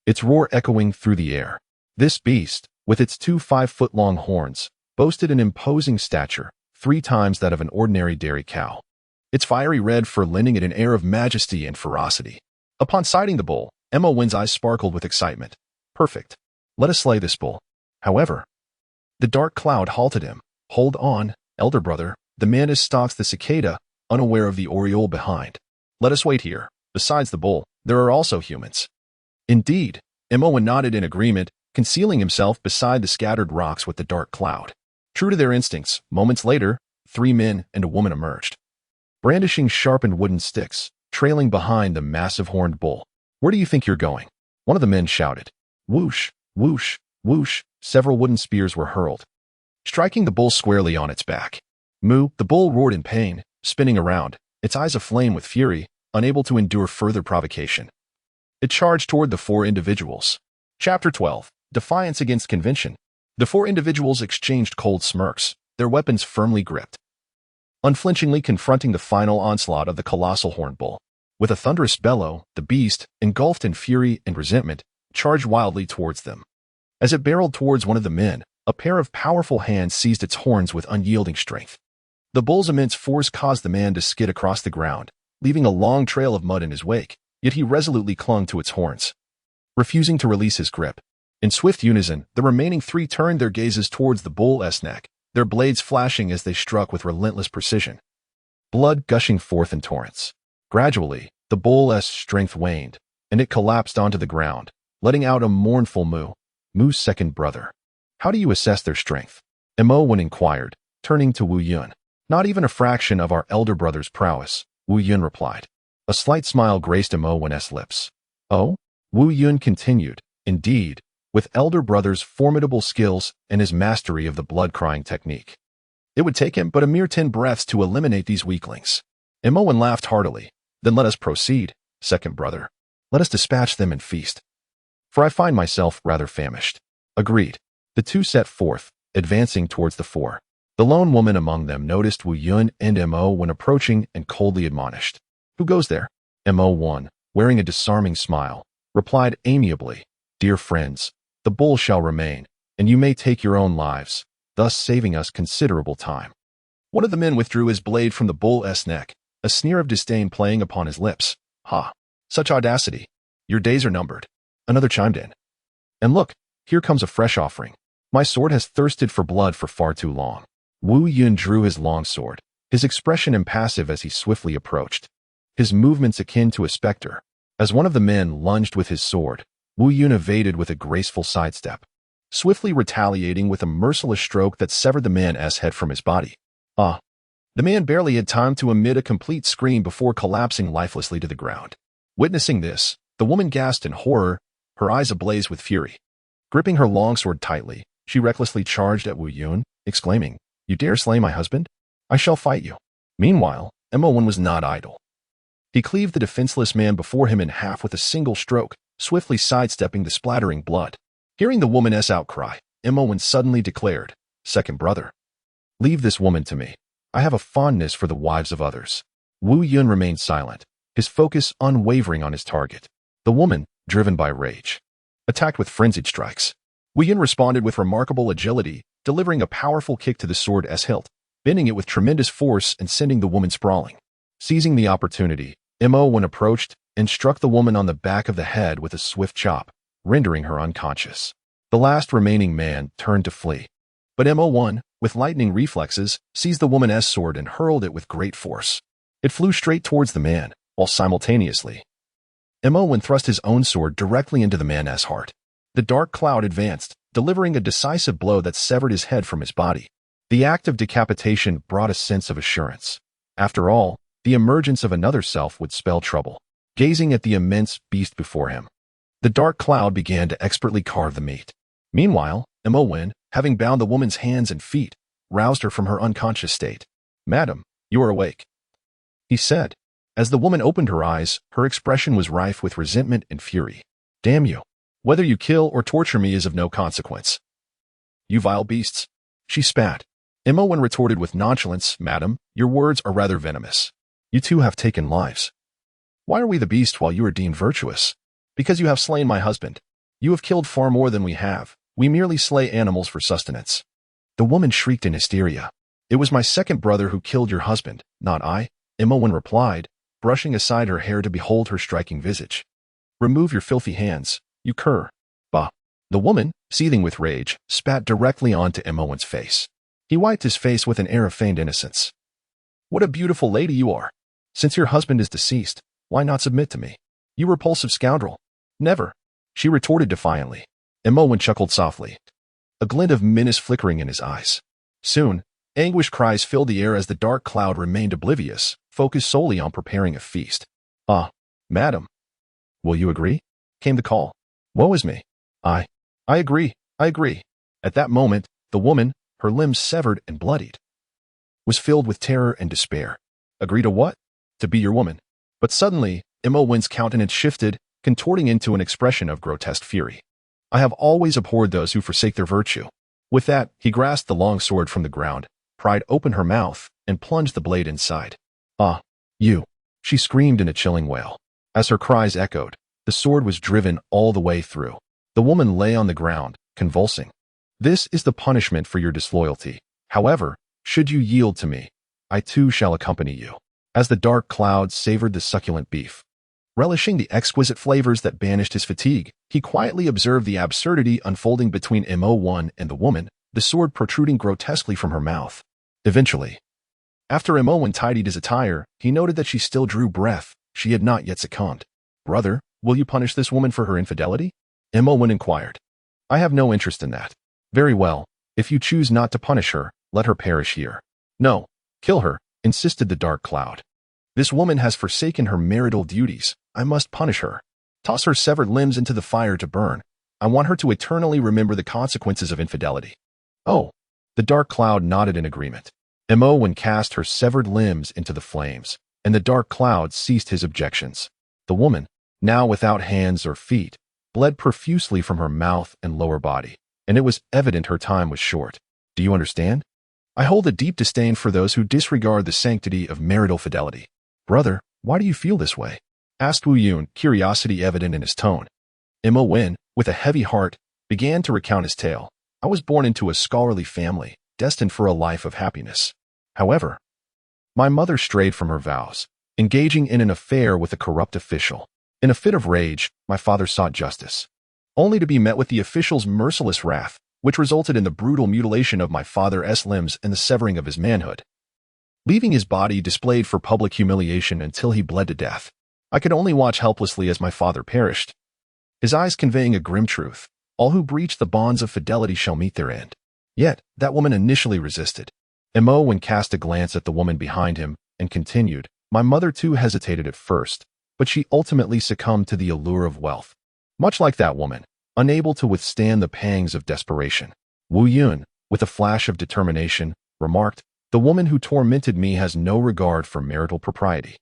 its roar echoing through the air. This beast, with its 2 5-foot-long horns, boasted an imposing stature, 3 times that of an ordinary dairy cow, its fiery red fur lending it an air of majesty and ferocity. Upon sighting the bull, Imowen's eyes sparkled with excitement. "Perfect. Let us slay this bull." However, the dark cloud halted him. "Hold on, elder brother, the man is stalks the cicada, unaware of the oriole behind. Let us wait here. Besides the bull, there are also humans." Indeed, Imowen nodded in agreement, concealing himself beside the scattered rocks with the dark cloud. True to their instincts, moments later, 3 men and a woman emerged, brandishing sharpened wooden sticks, trailing behind the massive horned bull. "Where do you think you're going?" one of the men shouted. Whoosh, whoosh, whoosh, several wooden spears were hurled, striking the bull squarely on its back. "Moo," the bull roared in pain, spinning around, its eyes aflame with fury, unable to endure further provocation. It charged toward the 4 individuals. Chapter 12. Defiance against convention. The 4 individuals exchanged cold smirks, their weapons firmly gripped, unflinchingly confronting the final onslaught of the colossal horned bull. With a thunderous bellow, the beast, engulfed in fury and resentment, charged wildly towards them. As it barreled towards one of the men, a pair of powerful hands seized its horns with unyielding strength. The bull's immense force caused the man to skid across the ground, leaving a long trail of mud in his wake, yet he resolutely clung to its horns, refusing to release his grip. In swift unison, the remaining 3 turned their gazes towards the bull's neck, their blades flashing as they struck with relentless precision, blood gushing forth in torrents. Gradually, the bull's strength waned, and it collapsed onto the ground, letting out a mournful moo. Moo's second brother. "How do you assess their strength?" Imowen inquired, turning to Wu Yun. "Not even a fraction of our elder brother's prowess," Wu Yun replied. A slight smile graced Imowen's lips. "Oh?" Wu Yun continued. "Indeed, with elder brother's formidable skills and his mastery of the blood-crying technique, it would take him but a mere 10 breaths to eliminate these weaklings." Imowen laughed heartily. "Then let us proceed, second brother. Let us dispatch them and feast, for I find myself rather famished." Agreed. The 2 set forth, advancing towards the 4. The lone woman among them noticed Wu Yun and Imowen approaching and coldly admonished. "Who goes there?" Imowen, wearing a disarming smile, replied amiably, "Dear friends, the bull shall remain, and you may take your own lives, thus saving us considerable time." One of the men withdrew his blade from the bull's neck, a sneer of disdain playing upon his lips. "Ha! Such audacity! Your days are numbered." Another chimed in. "And look, here comes a fresh offering. My sword has thirsted for blood for far too long." Wu Yun drew his long sword, his expression impassive as he swiftly approached, his movements akin to a specter. As one of the men lunged with his sword, Wu Yun evaded with a graceful sidestep, swiftly retaliating with a merciless stroke that severed the man's head from his body. "Ah!" The man barely had time to emit a complete scream before collapsing lifelessly to the ground. Witnessing this, the woman gasped in horror, her eyes ablaze with fury. Gripping her longsword tightly, she recklessly charged at Wu Yun, exclaiming, You dare slay my husband? I shall fight you. Meanwhile, Mo1 was not idle. He cleaved the defenseless man before him in half with a single stroke, swiftly sidestepping the splattering blood. Hearing the woman's outcry, Mo1 suddenly declared, "Second brother, leave this woman to me. I have a fondness for the wives of others." Wu Yun remained silent, his focus unwavering on his target. The woman, driven by rage, attacked with frenzied strikes. Wu Yun responded with remarkable agility, delivering a powerful kick to the sword's hilt, bending it with tremendous force and sending the woman sprawling. Seizing the opportunity, Mo1 approached and struck the woman on the back of the head with a swift chop, rendering her unconscious. The last remaining man turned to flee. But Mo1, with lightning reflexes, seized the woman's sword and hurled it with great force. It flew straight towards the man, while simultaneously, Mo1 thrust his own sword directly into the man's heart. The dark cloud advanced, delivering a decisive blow that severed his head from his body. The act of decapitation brought a sense of assurance. After all, the emergence of another self would spell trouble. Gazing at the immense beast before him, the dark cloud began to expertly carve the meat. Meanwhile, Mo1, having bound the woman's hands and feet, roused her from her unconscious state. "Madam, you are awake," he said. As the woman opened her eyes, her expression was rife with resentment and fury. "Damn you. Whether you kill or torture me is of no consequence. You vile beasts," she spat. Mo1 retorted with nonchalance, "Madam, your words are rather venomous. You too have taken lives. Why are we the beast while you are deemed virtuous? Because you have slain my husband. You have killed far more than we have. We merely slay animals for sustenance." The woman shrieked in hysteria. "It was my second brother who killed your husband, not I," Mo1 replied, brushing aside her hair to behold her striking visage. "Remove your filthy hands, you cur." Bah. The woman, seething with rage, spat directly onto Mo1's face. He wiped his face with an air of feigned innocence. "What a beautiful lady you are. Since your husband is deceased, why not submit to me? You repulsive scoundrel." "Never," she retorted defiantly. Mo1 chuckled softly, a glint of menace flickering in his eyes. Soon, anguished cries filled the air as the dark cloud remained oblivious, focused solely on preparing a feast. "Ah, madam, will you agree?" came the call. "Woe is me. I agree. At that moment, the woman, her limbs severed and bloodied, was filled with terror and despair. "Agree to what?" "To be your woman." But suddenly, Mo1's countenance shifted, contorting into an expression of grotesque fury. "I have always abhorred those who forsake their virtue." With that, he grasped the long sword from the ground, pried open her mouth, and plunged the blade inside. "Ah, you!" she screamed in a chilling wail. As her cries echoed, the sword was driven all the way through. The woman lay on the ground, convulsing. "This is the punishment for your disloyalty. However, should you yield to me, I too shall accompany you." As the dark cloud savored the succulent beef, relishing the exquisite flavors that banished his fatigue, he quietly observed the absurdity unfolding between Mo1 and the woman, the sword protruding grotesquely from her mouth. Eventually, after Mo1 tidied his attire, he noted that she still drew breath. She had not yet succumbed. "Brother, will you punish this woman for her infidelity?" Mo1 inquired. "I have no interest in that." "Very well. If you choose not to punish her, let her perish here." "No, kill her," insisted the dark cloud. "This woman has forsaken her marital duties. I must punish her. Toss her severed limbs into the fire to burn. I want her to eternally remember the consequences of infidelity." "Oh." The dark cloud nodded in agreement. Mo1 cast her severed limbs into the flames, and the dark cloud ceased his objections. The woman, now without hands or feet, bled profusely from her mouth and lower body, and it was evident her time was short. "Do you understand? I hold a deep disdain for those who disregard the sanctity of marital fidelity." "Brother, why do you feel this way?" asked Wu Yun, curiosity evident in his tone. Mo1, with a heavy heart, began to recount his tale. "I was born into a scholarly family, destined for a life of happiness. However, my mother strayed from her vows, engaging in an affair with a corrupt official. In a fit of rage, my father sought justice, only to be met with the official's merciless wrath, which resulted in the brutal mutilation of my father's limbs and the severing of his manhood, leaving his body displayed for public humiliation until he bled to death. I could only watch helplessly as my father perished, his eyes conveying a grim truth: all who breach the bonds of fidelity shall meet their end. Yet, that woman initially resisted." Mo1 cast a glance at the woman behind him and continued, "My mother too hesitated at first, but she ultimately succumbed to the allure of wealth. Much like that woman, unable to withstand the pangs of desperation." Wu Yun, with a flash of determination, remarked, "The woman who tormented me has no regard for marital propriety.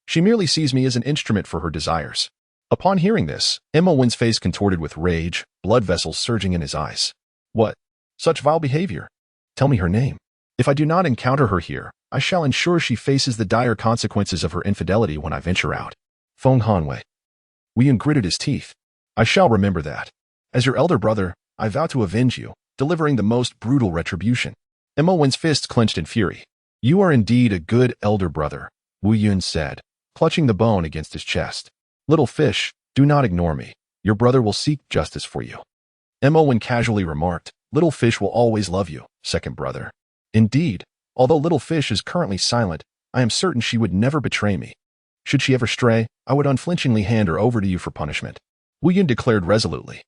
She merely sees me as an instrument for her desires." Upon hearing this, Imowen's face contorted with rage, blood vessels surging in his eyes. "What? Such vile behavior? Tell me her name. If I do not encounter her here, I shall ensure she faces the dire consequences of her infidelity when I venture out." Feng Hanwei. Wu Yun gritted his teeth. "I shall remember that. As your elder brother, I vow to avenge you, delivering the most brutal retribution." Imowen's fists clenched in fury. "You are indeed a good elder brother," Wu Yun said, clutching the bone against his chest. "Little fish, do not ignore me. Your brother will seek justice for you." Imowen casually remarked, "Little fish will always love you, second brother." "Indeed, although little fish is currently silent, I am certain she would never betray me. Should she ever stray, I would unflinchingly hand her over to you for punishment," Wu Yun declared resolutely.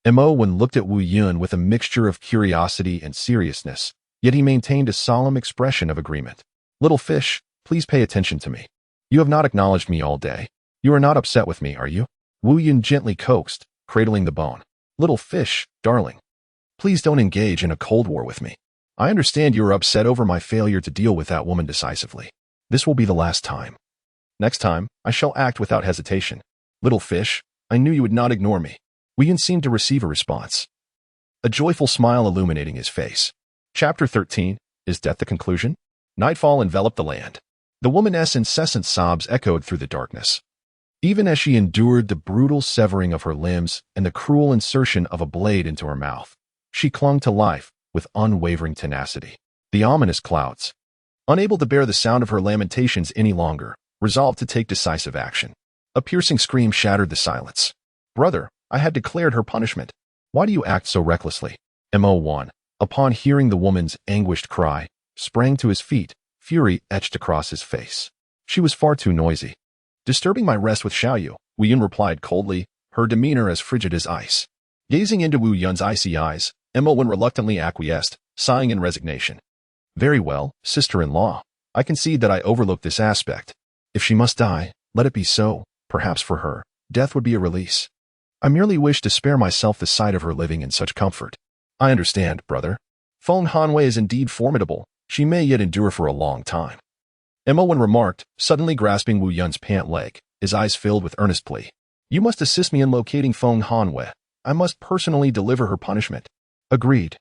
Imowen looked at Wu Yun with a mixture of curiosity and seriousness, yet he maintained a solemn expression of agreement. "Little fish, please pay attention to me. You have not acknowledged me all day. You are not upset with me, are you?" Wu Yun gently coaxed, cradling the bone. "Little fish, darling, please don't engage in a cold war with me. I understand you are upset over my failure to deal with that woman decisively. This will be the last time. Next time, I shall act without hesitation. Little fish, I knew you would not ignore me." Wu Yun seemed to receive a response, a joyful smile illuminating his face. Chapter 13, Is Death the Conclusion? Nightfall enveloped the land. The woman's incessant sobs echoed through the darkness. Even as she endured the brutal severing of her limbs and the cruel insertion of a blade into her mouth, she clung to life with unwavering tenacity. The ominous clouds, unable to bear the sound of her lamentations any longer, resolved to take decisive action. A piercing scream shattered the silence. "Brother, I had declared her punishment. Why do you act so recklessly?" Mo1, upon hearing the woman's anguished cry, sprang to his feet, fury etched across his face. She was far too noisy. "Disturbing my rest with Xiaoyu," Wu Yun replied coldly, her demeanor as frigid as ice. Gazing into Wu Yun's icy eyes, Mo1 reluctantly acquiesced, sighing in resignation. "Very well, sister-in-law. I concede that I overlooked this aspect. If she must die, let it be so. Perhaps for her, death would be a release. I merely wish to spare myself the sight of her living in such comfort." "I understand, brother. Feng Hanwei is indeed formidable. She may yet endure for a long time." Mo1 remarked, suddenly grasping Wu Yun's pant leg, his eyes filled with earnest plea. "You must assist me in locating Feng Hanwei. I must personally deliver her punishment." "Agreed,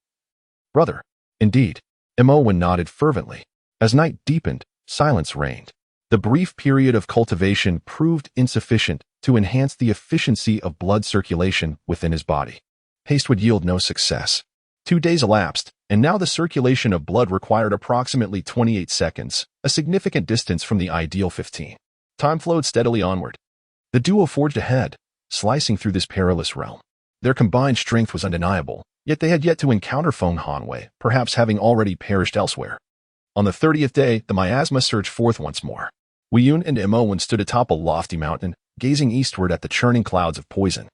brother." "Indeed." Mo1 nodded fervently. As night deepened, silence reigned. The brief period of cultivation proved insufficient to enhance the efficiency of blood circulation within his body. Haste would yield no success. 2 days elapsed, and now the circulation of blood required approximately 28 seconds, a significant distance from the ideal 15. Time flowed steadily onward. The duo forged ahead, slicing through this perilous realm. Their combined strength was undeniable, yet they had yet to encounter Feng Hanwei, perhaps having already perished elsewhere. On the 30th day, the miasma surged forth once more. Wu Yun and Mo1 stood atop a lofty mountain, gazing eastward at the churning clouds of poison.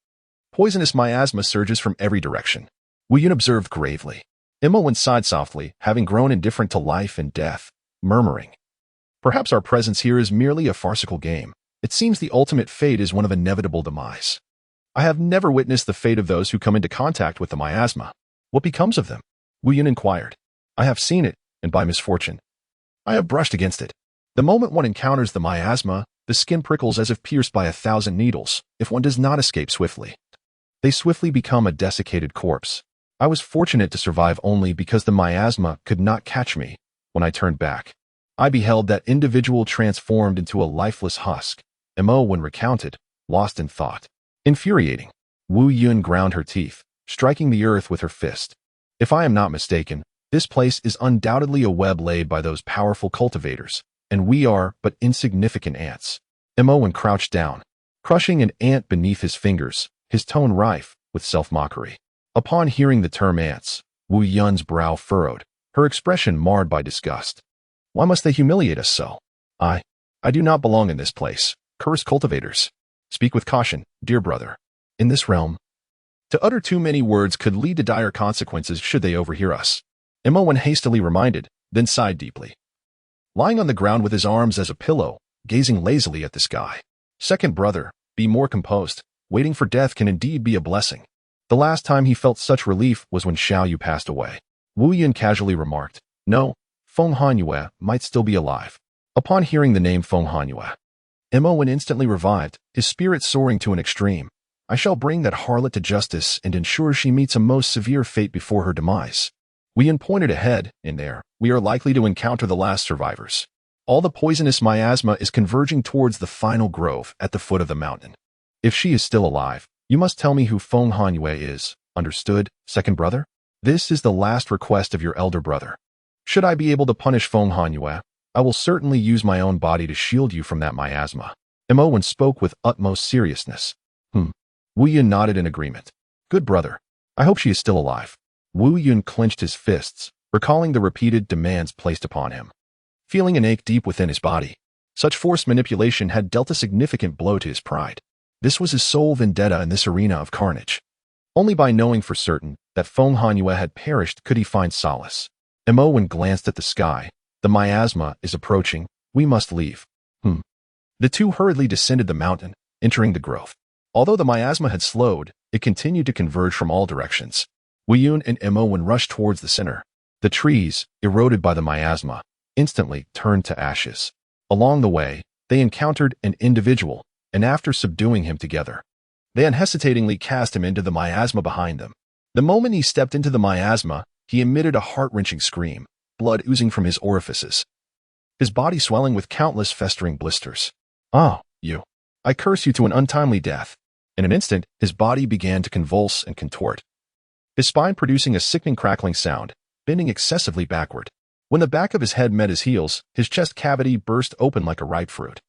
Poisonous miasma surges from every direction. Wu Yun observed gravely. Mo1 sighed softly, having grown indifferent to life and death, murmuring, "Perhaps our presence here is merely a farcical game. It seems the ultimate fate is one of inevitable demise. I have never witnessed the fate of those who come into contact with the miasma. What becomes of them?" Wu Yun inquired. "I have seen it, and by misfortune, I have brushed against it. The moment one encounters the miasma, the skin prickles as if pierced by 1,000 needles, if one does not escape swiftly. They swiftly become a desiccated corpse. I was fortunate to survive only because the miasma could not catch me. When I turned back, I beheld that individual transformed into a lifeless husk." Mo1 recounted, lost in thought. Infuriating. Wu Yun ground her teeth, striking the earth with her fist. "If I am not mistaken, this place is undoubtedly a web laid by those powerful cultivators, and we are but insignificant ants." Mo1 crouched down, crushing an ant beneath his fingers, his tone rife with self-mockery. Upon hearing the term ants, Wu Yun's brow furrowed, her expression marred by disgust. "Why must they humiliate us so? I do not belong in this place. Cursed cultivators. Speak with caution, dear brother. In this realm, to utter too many words could lead to dire consequences should they overhear us." Mo1 hastily reminded, then sighed deeply. Lying on the ground with his arms as a pillow, gazing lazily at the sky. "Second brother, be more composed. Waiting for death can indeed be a blessing. The last time he felt such relief was when Xiaoyu passed away." Wu Yun casually remarked, No, Feng Hanyue might still be alive. Upon hearing the name Feng Hanyue, Imowen instantly revived, his spirit soaring to an extreme. I shall bring that harlot to justice and ensure she meets a most severe fate before her demise. Wuyun pointed ahead. In there, we are likely to encounter the last survivors. All the poisonous miasma is converging towards the final grove at the foot of the mountain. If she is still alive, you must tell me who Feng Hanyue is. Understood, second brother? This is the last request of your elder brother. Should I be able to punish Feng Hanyue, I will certainly use my own body to shield you from that miasma. Imowen spoke with utmost seriousness. Wu Yun nodded in agreement. Good brother. I hope she is still alive. Wu Yun clenched his fists, recalling the repeated demands placed upon him. Feeling an ache deep within his body, such forced manipulation had dealt a significant blow to his pride. This was his sole vendetta in this arena of carnage. Only by knowing for certain that Feng Hanyue had perished could he find solace. Imowen glanced at the sky. The miasma is approaching. We must leave. The two hurriedly descended the mountain, entering the grove. Although the miasma had slowed, it continued to converge from all directions. Wuyun and Imowen rushed towards the center. The trees, eroded by the miasma, instantly turned to ashes. Along the way, they encountered an individual, and after subduing him together, they unhesitatingly cast him into the miasma behind them. The moment he stepped into the miasma, he emitted a heart-wrenching scream, blood oozing from his orifices, his body swelling with countless festering blisters. "Ah, you! I curse you to an untimely death." In an instant, his body began to convulse and contort, his spine producing a sickening crackling sound, bending excessively backward. When the back of his head met his heels, his chest cavity burst open like a ripe fruit.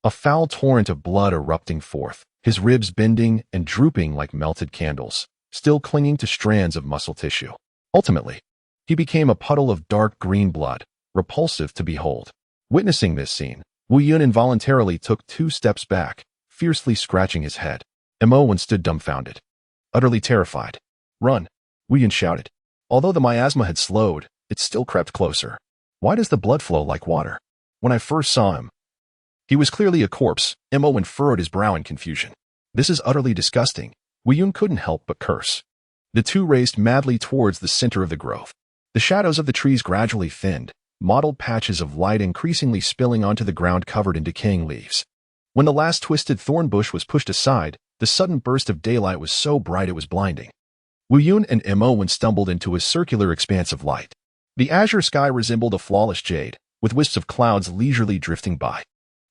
A foul torrent of blood erupting forth, his ribs bending and drooping like melted candles, still clinging to strands of muscle tissue. Ultimately, he became a puddle of dark green blood, repulsive to behold. Witnessing this scene, Wu Yun involuntarily took 2 steps back, fiercely scratching his head. Imowen stood dumbfounded, utterly terrified. "Run!" Wu Yun shouted. Although the miasma had slowed, it still crept closer. Why does the blood flow like water? When I first saw him, he was clearly a corpse. Imowen furrowed his brow in confusion. This is utterly disgusting. Wu Yun couldn't help but curse. The two raced madly towards the center of the grove. The shadows of the trees gradually thinned, mottled patches of light increasingly spilling onto the ground covered in decaying leaves. When the last twisted thorn bush was pushed aside, the sudden burst of daylight was so bright it was blinding. Wu Yun and Imowen stumbled into a circular expanse of light. The azure sky resembled a flawless jade, with wisps of clouds leisurely drifting by.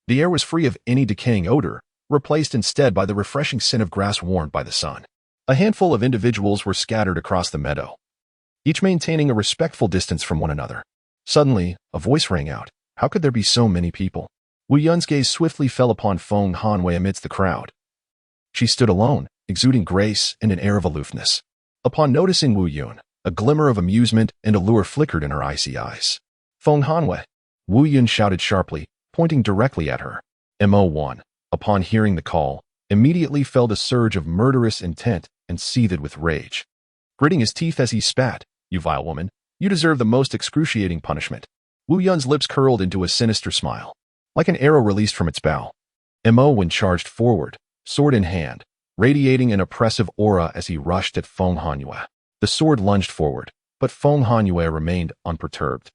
The air was free of any decaying odor, replaced instead by the refreshing scent of grass warmed by the sun. A handful of individuals were scattered across the meadow, each maintaining a respectful distance from one another. Suddenly, a voice rang out. How could there be so many people? Wu Yun's gaze swiftly fell upon Feng Hanyue amidst the crowd. She stood alone, exuding grace and an air of aloofness. Upon noticing Wu Yun, a glimmer of amusement and allure flickered in her icy eyes. "Feng Hanyue!" Wu Yun shouted sharply, pointing directly at her. Mo1, upon hearing the call, immediately felt a surge of murderous intent and seethed with rage. Gritting his teeth as he spat, "You vile woman, you deserve the most excruciating punishment." Wu Yun's lips curled into a sinister smile. Like an arrow released from its bow, Imowen charged forward, sword in hand, radiating an oppressive aura as he rushed at Feng Hanyue. The sword lunged forward, but Feng Hanyue remained unperturbed,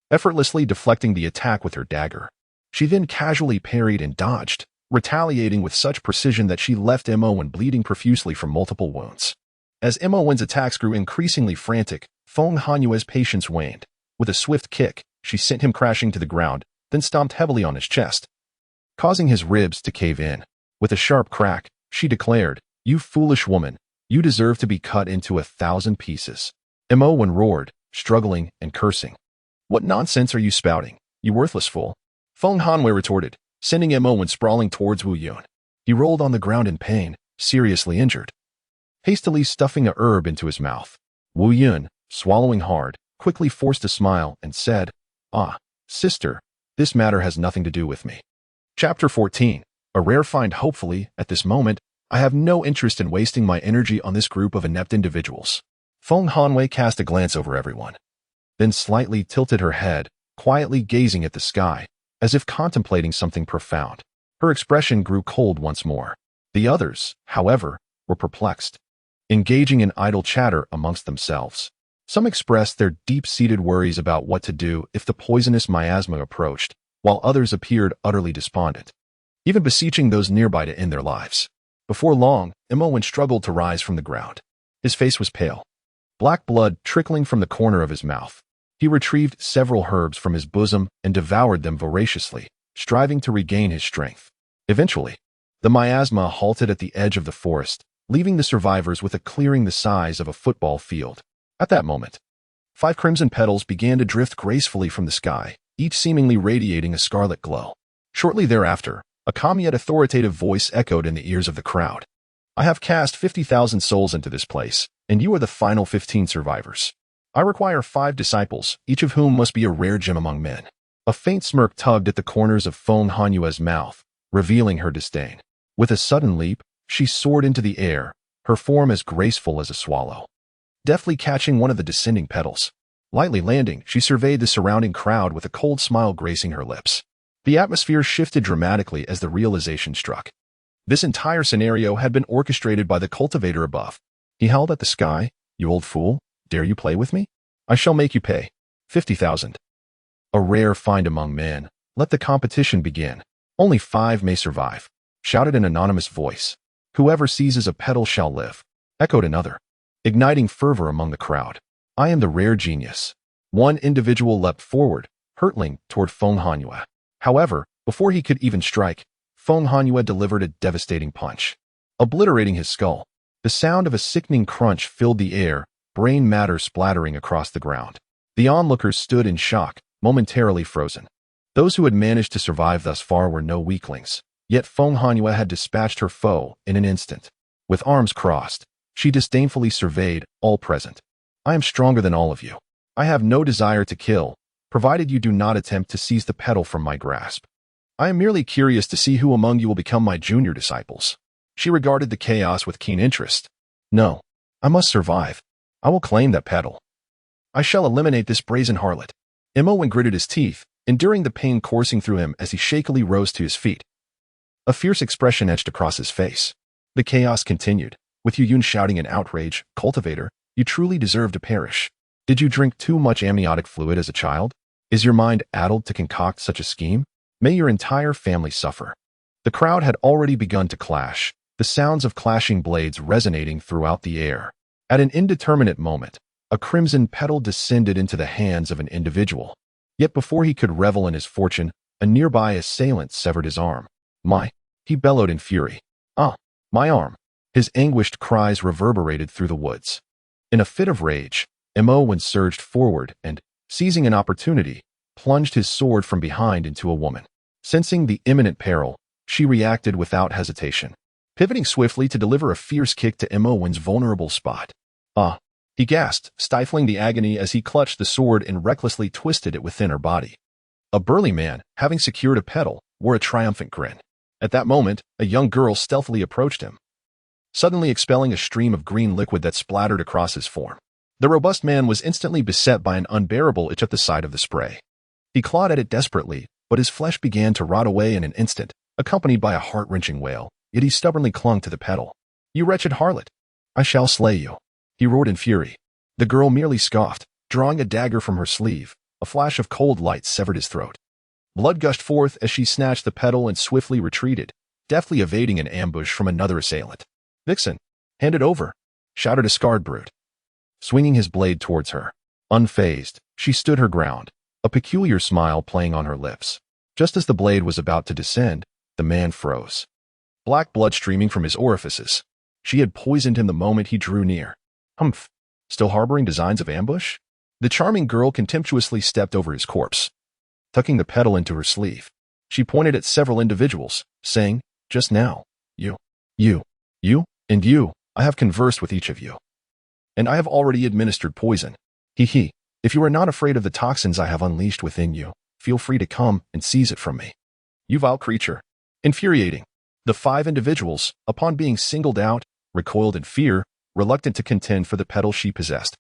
effortlessly deflecting the attack with her dagger. She then casually parried and dodged, retaliating with such precision that she left Imowen bleeding profusely from multiple wounds. As Imowen's attacks grew increasingly frantic, Feng Hanyue's patience waned. With a swift kick, she sent him crashing to the ground, then stomped heavily on his chest, causing his ribs to cave in. With a sharp crack, she declared, "You foolish woman, you deserve to be cut into 1,000 pieces." Imowen roared, struggling and cursing. "What nonsense are you spouting, you worthless fool?" Feng Hanyue retorted, sending Imowen sprawling towards Wu Yun. He rolled on the ground in pain, seriously injured, hastily stuffing a herb into his mouth. Wu Yun, swallowing hard, quickly forced a smile and said, "Ah, sister, this matter has nothing to do with me." Chapter 14. A rare find. Hopefully, at this moment, I have no interest in wasting my energy on this group of inept individuals. Feng Hanyue cast a glance over everyone, then slightly tilted her head, quietly gazing at the sky, as if contemplating something profound. Her expression grew cold once more. The others, however, were perplexed, engaging in idle chatter amongst themselves. Some expressed their deep-seated worries about what to do if the poisonous miasma approached, while others appeared utterly despondent, even beseeching those nearby to end their lives. Before long, Imowen struggled to rise from the ground. His face was pale, black blood trickling from the corner of his mouth. He retrieved several herbs from his bosom and devoured them voraciously, striving to regain his strength. Eventually, the miasma halted at the edge of the forest, leaving the survivors with a clearing the size of a football field. At that moment, 5 crimson petals began to drift gracefully from the sky, each seemingly radiating a scarlet glow. Shortly thereafter, a calm yet authoritative voice echoed in the ears of the crowd. I have cast 50,000 souls into this place, and you are the final 15 survivors. I require 5 disciples, each of whom must be a rare gem among men. A faint smirk tugged at the corners of Feng Hanyue's mouth, revealing her disdain. With a sudden leap, she soared into the air, her form as graceful as a swallow, deftly catching one of the descending petals. Lightly landing, she surveyed the surrounding crowd with a cold smile gracing her lips. The atmosphere shifted dramatically as the realization struck. This entire scenario had been orchestrated by the cultivator above. He howled at the sky, "You old fool, dare you play with me? I shall make you pay. 50,000. A rare find among men. Let the competition begin. Only 5 may survive," shouted an anonymous voice. "Whoever seizes a petal shall live," echoed another, igniting fervor among the crowd. "I am the rare genius." One individual leapt forward, hurtling toward Feng Hanyue. However, before he could even strike, Feng Hanyue delivered a devastating punch, obliterating his skull. The sound of a sickening crunch filled the air, brain matter splattering across the ground. The onlookers stood in shock, momentarily frozen. Those who had managed to survive thus far were no weaklings, yet Feng Hanyue had dispatched her foe in an instant. With arms crossed, she disdainfully surveyed all present. "I am stronger than all of you. I have no desire to kill, provided you do not attempt to seize the petal from my grasp. I am merely curious to see who among you will become my junior disciples." She regarded the chaos with keen interest. "No, I must survive. I will claim that petal. I shall eliminate this brazen harlot." Imowen gritted his teeth, enduring the pain coursing through him as he shakily rose to his feet. A fierce expression etched across his face. The chaos continued, with Yu Yun shouting in outrage, "Cultivator, you truly deserve to perish. Did you drink too much amniotic fluid as a child? Is your mind addled to concoct such a scheme? May your entire family suffer." The crowd had already begun to clash, the sounds of clashing blades resonating throughout the air. At an indeterminate moment, a crimson petal descended into the hands of an individual. Yet before he could revel in his fortune, a nearby assailant severed his arm. He bellowed in fury. "Ah, my arm." His anguished cries reverberated through the woods. In a fit of rage, Imowen surged forward and, seizing an opportunity, plunged his sword from behind into a woman. Sensing the imminent peril, she reacted without hesitation, pivoting swiftly to deliver a fierce kick to Imowen's vulnerable spot. "Ah," he gasped, stifling the agony as he clutched the sword and recklessly twisted it within her body. A burly man, having secured a petal, wore a triumphant grin. At that moment, a young girl stealthily approached him, suddenly expelling a stream of green liquid that splattered across his form. The robust man was instantly beset by an unbearable itch at the sight of the spray. He clawed at it desperately, but his flesh began to rot away in an instant, accompanied by a heart-wrenching wail, yet he stubbornly clung to the petal. "You wretched harlot! I shall slay you," he roared in fury. The girl merely scoffed, drawing a dagger from her sleeve. A flash of cold light severed his throat. Blood gushed forth as she snatched the petal and swiftly retreated, deftly evading an ambush from another assailant. "Vixen, hand it over," shouted a scarred brute, swinging his blade towards her. Unfazed, she stood her ground, a peculiar smile playing on her lips. Just as the blade was about to descend, the man froze, black blood streaming from his orifices. She had poisoned him the moment he drew near. Humph, still harboring designs of ambush? The charming girl contemptuously stepped over his corpse. Tucking the petal into her sleeve, she pointed at several individuals, saying, "Just now, you, and you, I have conversed with each of you. And I have already administered poison. He. If you are not afraid of the toxins I have unleashed within you, feel free to come and seize it from me." "You vile creature." Infuriating. The 5 individuals, upon being singled out, recoiled in fear, reluctant to contend for the petal she possessed,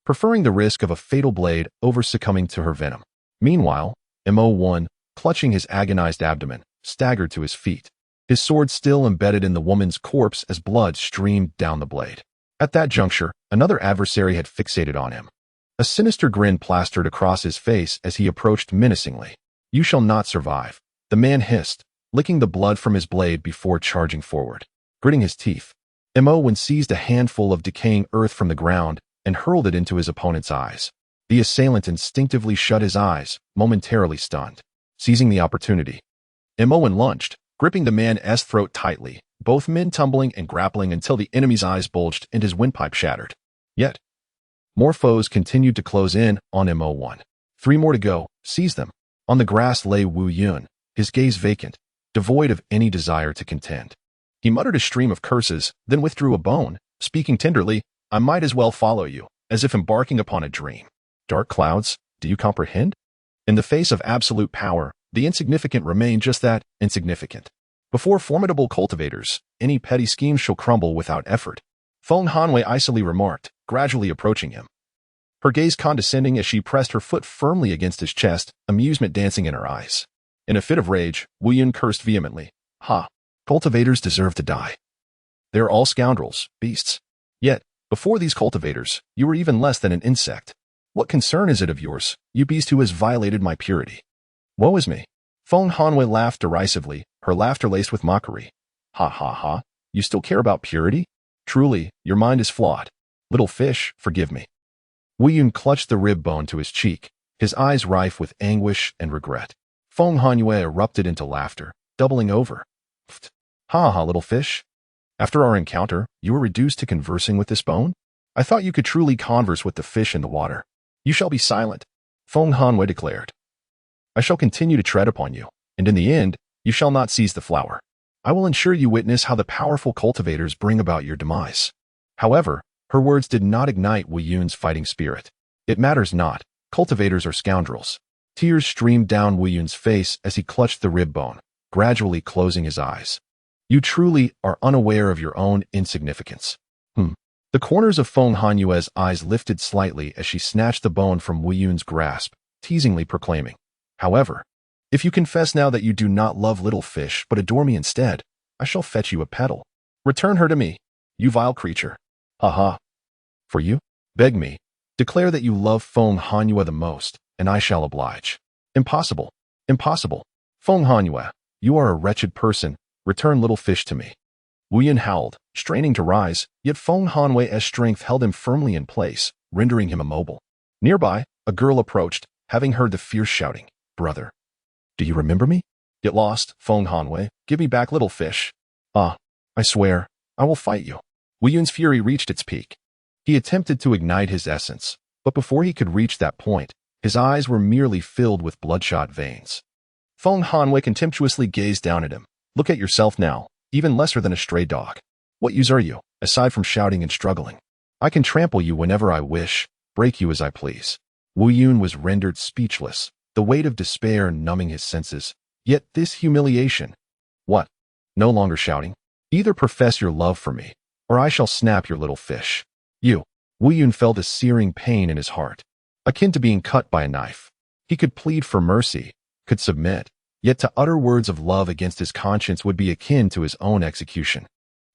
preferring the risk of a fatal blade over succumbing to her venom. Meanwhile, Mo1, clutching his agonized abdomen, staggered to his feet, his sword still embedded in the woman's corpse as blood streamed down the blade. At that juncture, another adversary had fixated on him. A sinister grin plastered across his face as he approached menacingly. You shall not survive, the man hissed, licking the blood from his blade before charging forward. Gritting his teeth, Mo seized a handful of decaying earth from the ground and hurled it into his opponent's eyes. The assailant instinctively shut his eyes, momentarily stunned. Seizing the opportunity, Mo lunged, gripping the man's throat tightly, both men tumbling and grappling until the enemy's eyes bulged and his windpipe shattered. Yet, more foes continued to close in on Mo1. 3 more to go, seize them. On the grass lay Wu Yun, his gaze vacant, devoid of any desire to contend. He muttered a stream of curses, then withdrew a bone, speaking tenderly, I might as well follow you, as if embarking upon a dream. Dark clouds, do you comprehend? In the face of absolute power, the insignificant remain just that, insignificant. Before formidable cultivators, any petty schemes shall crumble without effort. Feng Hanwei icily remarked, gradually approaching him. Her gaze condescending as she pressed her foot firmly against his chest, amusement dancing in her eyes. In a fit of rage, Wu Yun cursed vehemently. Ha! Cultivators deserve to die. They are all scoundrels, beasts. Yet, before these cultivators, you were even less than an insect. What concern is it of yours, you beast who has violated my purity? Woe is me. Feng Hanwei laughed derisively, her laughter laced with mockery. Ha ha ha, you still care about purity? Truly, your mind is flawed. Little fish, forgive me. Wu Yun clutched the rib bone to his cheek, his eyes rife with anguish and regret. Feng Hanwei erupted into laughter, doubling over. Ha ha, little fish. After our encounter, you were reduced to conversing with this bone? I thought you could truly converse with the fish in the water. You shall be silent, Feng Hanwei declared. I shall continue to tread upon you, and in the end, you shall not seize the flower. I will ensure you witness how the powerful cultivators bring about your demise. However, her words did not ignite Wu Yun's fighting spirit. It matters not, cultivators are scoundrels. Tears streamed down Wu Yun's face as he clutched the rib bone, gradually closing his eyes. You truly are unaware of your own insignificance. The corners of Feng Hanwei's eyes lifted slightly as she snatched the bone from Wu Yun's grasp, teasingly proclaiming, however, if you confess now that you do not love little fish but adore me instead, I shall fetch you a petal. Return her to me, you vile creature. Ha ha. For you? Beg me. Declare that you love Feng Hanwei the most, and I shall oblige. Impossible. Impossible. Feng Hanwei, you are a wretched person. Return little fish to me. Wu Yun howled, straining to rise, yet Feng Hanwei's strength held him firmly in place, rendering him immobile. Nearby, a girl approached, having heard the fierce shouting. Brother, do you remember me? Get lost, Feng Hanwei. Give me back little fish. Ah, I swear, I will fight you. Wu Yun's fury reached its peak. He attempted to ignite his essence, but before he could reach that point, his eyes were merely filled with bloodshot veins. Feng Hanwei contemptuously gazed down at him. Look at yourself now, even lesser than a stray dog. What use are you, aside from shouting and struggling? I can trample you whenever I wish, break you as I please. Wu Yun was rendered speechless, the weight of despair numbing his senses. Yet this humiliation. What? No longer shouting? Either profess your love for me, or I shall snap your little fish. You. Wu Yun felt a searing pain in his heart, akin to being cut by a knife. He could plead for mercy, could submit, yet to utter words of love against his conscience would be akin to his own execution.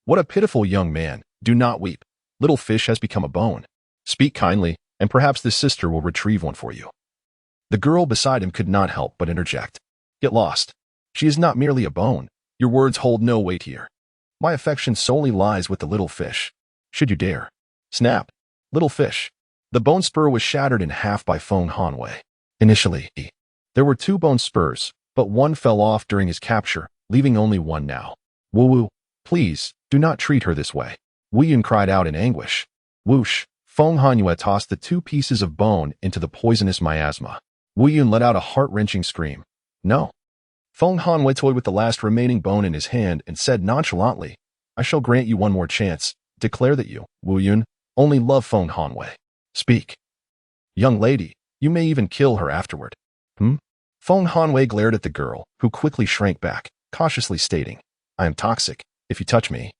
What a pitiful young man. Do not weep. Little fish has become a bone. Speak kindly, and perhaps this sister will retrieve one for you. The girl beside him could not help but interject. Get lost. She is not merely a bone. Your words hold no weight here. My affection solely lies with the little fish. Should you dare. Snap. Little fish. The bone spur was shattered in half by Feng Hanwei. Initially, there were 2 bone spurs, but one fell off during his capture, leaving only one now. Wu, please, do not treat her this way. Wu Yun cried out in anguish. Whoosh, Feng Hanwei tossed the 2 pieces of bone into the poisonous miasma. Wu Yun let out a heart-wrenching scream. No. Feng Hanwei toyed with the last remaining bone in his hand and said nonchalantly, I shall grant you one more chance. Declare that you, Wu Yun, only love Feng Hanwei. Speak. Young lady, you may even kill her afterward. Feng Hanwei glared at the girl, who quickly shrank back, cautiously stating, I am toxic. If you touch me,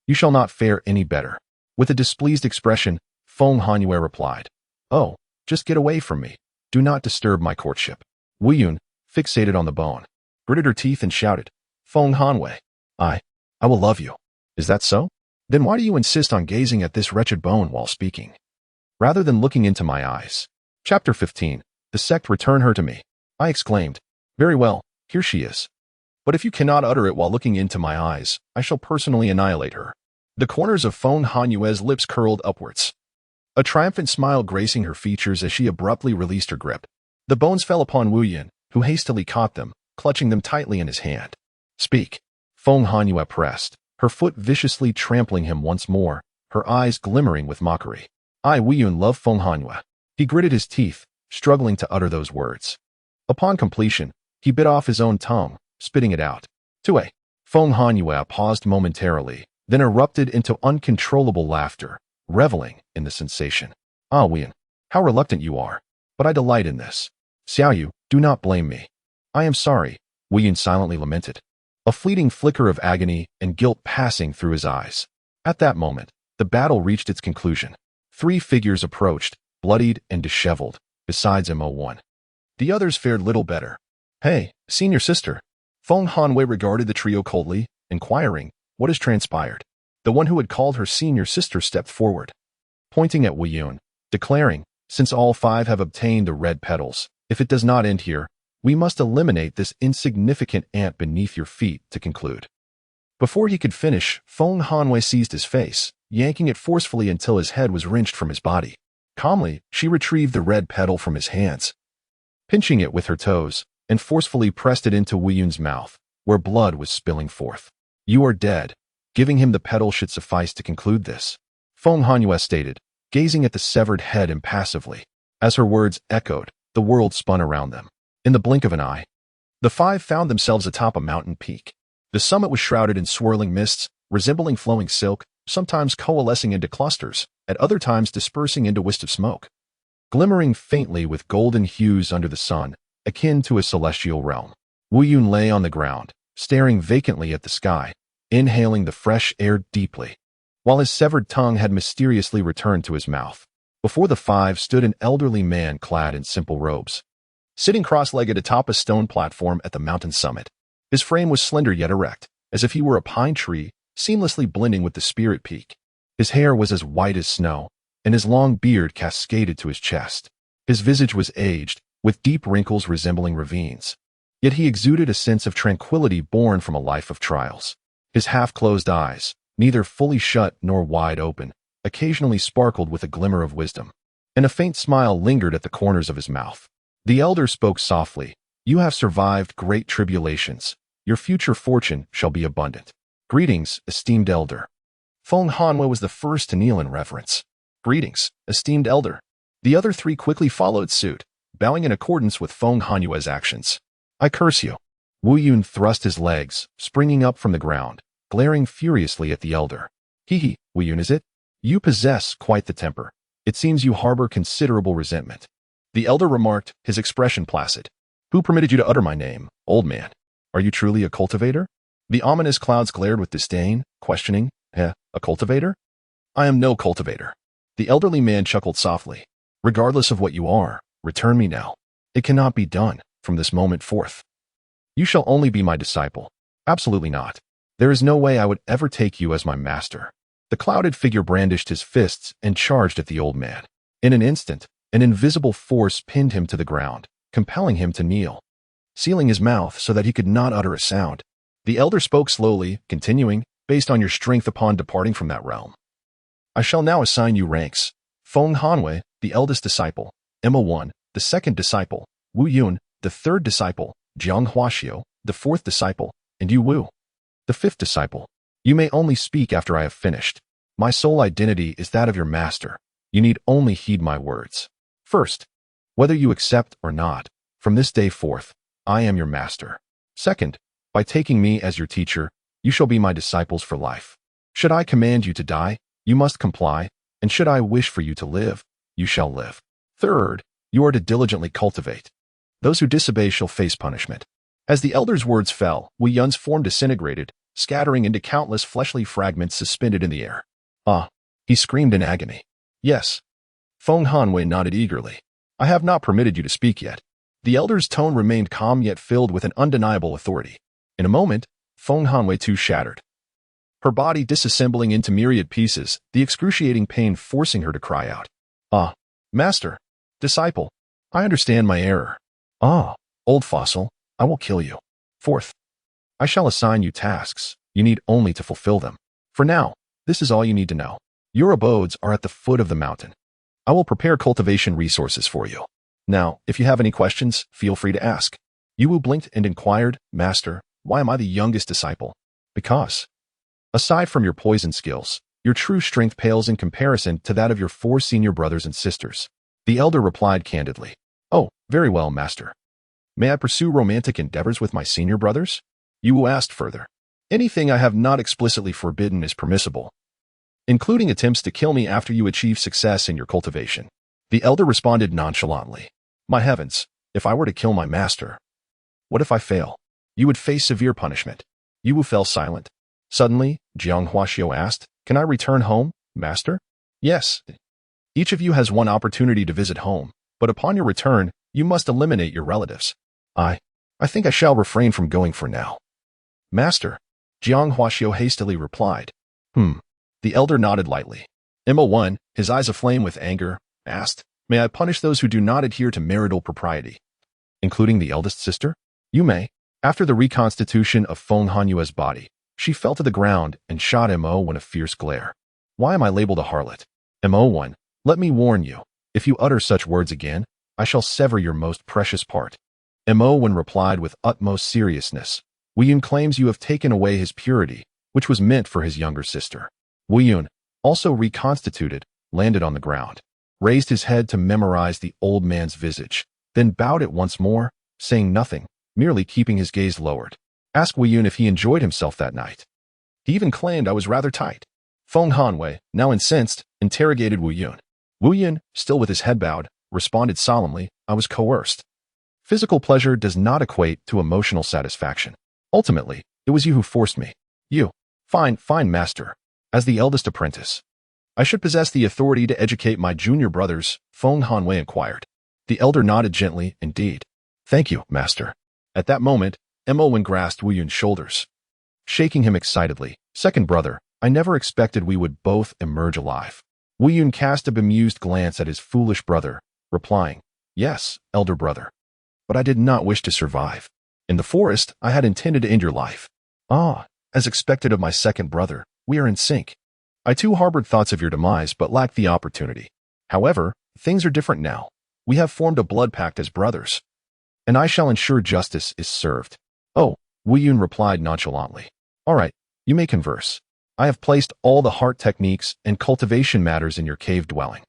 you shall not fare any better. With a displeased expression, Feng Hanwei replied, Oh, just get away from me. Do not disturb my courtship. Wu Yun, fixated on the bone, gritted her teeth and shouted, Feng Hanwei, I will love you. Is that so? Then why do you insist on gazing at this wretched bone while speaking? rather than looking into my eyes. Chapter 15. The sect return her to me. I exclaimed. Very well, here she is. But if you cannot utter it while looking into my eyes, I shall personally annihilate her. The corners of Feng Hanyue's lips curled upwards, a triumphant smile gracing her features as she abruptly released her grip. The bones fell upon Wu Yun, who hastily caught them, clutching them tightly in his hand. Speak. Feng Hanyue pressed, her foot viciously trampling him once more, her eyes glimmering with mockery. I, Wu Yun, love Feng Hanyue. He gritted his teeth, struggling to utter those words. Upon completion, he bit off his own tongue, spitting it out. Tue. Feng Hanyue paused momentarily, then erupted into uncontrollable laughter, reveling in the sensation. Ah, Wu Yun, how reluctant you are. But I delight in this. Xiaoyu, do not blame me. I am sorry, Wu Yun silently lamented, a fleeting flicker of agony and guilt passing through his eyes. At that moment, the battle reached its conclusion. 3 figures approached, bloodied and disheveled, besides Mo1. The others fared little better. Hey, senior sister. Feng Hanyue regarded the trio coldly, inquiring, what has transpired? The one who had called her senior sister stepped forward, pointing at Wu Yun, declaring, since all 5 have obtained the red petals, if it does not end here, we must eliminate this insignificant ant beneath your feet to conclude. Before he could finish, Feng Hanyue seized his face, yanking it forcefully until his head was wrenched from his body. Calmly, she retrieved the red petal from his hands, pinching it with her toes, and forcefully pressed it into Wu Yun's mouth, where blood was spilling forth. You are dead. Giving him the petal should suffice to conclude this, Feng Hanyue stated, gazing at the severed head impassively. As her words echoed, the world spun around them. In the blink of an eye, the 5 found themselves atop a mountain peak. The summit was shrouded in swirling mists, resembling flowing silk, sometimes coalescing into clusters, at other times dispersing into wisps of smoke, glimmering faintly with golden hues under the sun, akin to a celestial realm. Wu Yun lay on the ground, staring vacantly at the sky, inhaling the fresh air deeply, while his severed tongue had mysteriously returned to his mouth. Before the 5 stood an elderly man clad in simple robes, sitting cross-legged atop a stone platform at the mountain summit. His frame was slender yet erect, as if he were a pine tree, seamlessly blending with the spirit peak. His hair was as white as snow, and his long beard cascaded to his chest. His visage was aged, with deep wrinkles resembling ravines. Yet he exuded a sense of tranquility born from a life of trials. His half-closed eyes, neither fully shut nor wide open, occasionally sparkled with a glimmer of wisdom, and a faint smile lingered at the corners of his mouth. The elder spoke softly. You have survived great tribulations. Your future fortune shall be abundant. Greetings, esteemed elder. Feng Hanyue was the first to kneel in reverence. Greetings, esteemed elder. The other 3 quickly followed suit, bowing in accordance with Feng Hanyue's actions. I curse you. Wu Yun thrust his legs, springing up from the ground, glaring furiously at the elder. Hee, Wu Yun, is it? You possess quite the temper. It seems you harbor considerable resentment. The elder remarked, his expression placid. Who permitted you to utter my name, old man? Are you truly a cultivator? The ominous clouds glared with disdain, questioning, a cultivator? I am no cultivator. The elderly man chuckled softly. Regardless of what you are, return me now. It cannot be done, from this moment forth. You shall only be my disciple. Absolutely not. There is no way I would ever take you as my master. The clouded figure brandished his fists and charged at the old man. In an instant, an invisible force pinned him to the ground, compelling him to kneel, sealing his mouth so that he could not utter a sound. The elder spoke slowly, continuing, based on your strength upon departing from that realm, I shall now assign you ranks. Feng Hanyue, the eldest disciple, Mo1, the second disciple, Wu Yun, the third disciple, Jiang Huaxiu, the fourth disciple, and you Wu, the fifth disciple. You may only speak after I have finished. My sole identity is that of your master. You need only heed my words. First, whether you accept or not, from this day forth, I am your master. Second, by taking me as your teacher, you shall be my disciples for life. Should I command you to die, you must comply, and should I wish for you to live, you shall live. Third, you are to diligently cultivate. Those who disobey shall face punishment. As the elder's words fell, Wu Yun's form disintegrated, scattering into countless fleshly fragments suspended in the air. Ah! He screamed in agony. Yes. Feng Hanyue nodded eagerly. I have not permitted you to speak yet. The elder's tone remained calm yet filled with an undeniable authority. In a moment, Feng Hanyue too shattered, her body disassembling into myriad pieces, the excruciating pain forcing her to cry out. Ah, master, disciple, I understand my error. Ah, old fossil, I will kill you. Fourth, I shall assign you tasks. You need only to fulfill them. For now, this is all you need to know. Your abodes are at the foot of the mountain. I will prepare cultivation resources for you. Now, if you have any questions, feel free to ask. Yuwu blinked and inquired, Master, why am I the youngest disciple? Because, aside from your poison skills, your true strength pales in comparison to that of your 4 senior brothers and sisters. The elder replied candidly, Oh, very well, Master. May I pursue romantic endeavors with my senior brothers? Yuwu asked further. Anything I have not explicitly forbidden is permissible, including attempts to kill me after you achieve success in your cultivation. The elder responded nonchalantly. My heavens, if I were to kill my master, what if I fail? You would face severe punishment. Yuwu fell silent. Suddenly, Jiang Huaxiu asked, Can I return home, master? Yes. Each of you has one opportunity to visit home, but upon your return, you must eliminate your relatives. I think I shall refrain from going for now. Master, Jiang Huaxiu hastily replied. The elder nodded lightly. Mo1, his eyes aflame with anger, asked, May I punish those who do not adhere to marital propriety, including the eldest sister? You may. After the reconstitution of Feng Hanyue's body, she fell to the ground and shot Mo1 a fierce glare. Why am I labeled a harlot? Mo1, let me warn you, if you utter such words again, I shall sever your most precious part. Mo1 replied with utmost seriousness. Wuyun claims you have taken away his purity, which was meant for his younger sister. Wuyun, also reconstituted, landed on the ground, raised his head to memorize the old man's visage, then bowed it once more, saying nothing, merely keeping his gaze lowered. Ask Wuyun if he enjoyed himself that night. He even claimed I was rather tight. Feng Hanwei, now incensed, interrogated Wuyun. Wuyun, still with his head bowed, responded solemnly, I was coerced. Physical pleasure does not equate to emotional satisfaction. Ultimately, it was you who forced me. You. Fine, master. As the eldest apprentice, I should possess the authority to educate my junior brothers, Feng Hanwei inquired. The elder nodded gently, indeed. Thank you, master. At that moment, Mo1 grasped Wuyun's shoulders, shaking him excitedly. Second brother, I never expected we would both emerge alive. Wuyun cast a bemused glance at his foolish brother, replying, Yes, elder brother. But I did not wish to survive. In the forest, I had intended to end your life. Ah, as expected of my second brother, we are in sync. I too harbored thoughts of your demise, but lacked the opportunity. However, things are different now. We have formed a blood pact as brothers, and I shall ensure justice is served. Oh, Wuyun replied nonchalantly. All right, you may converse. I have placed all the heart techniques and cultivation matters in your cave dwelling.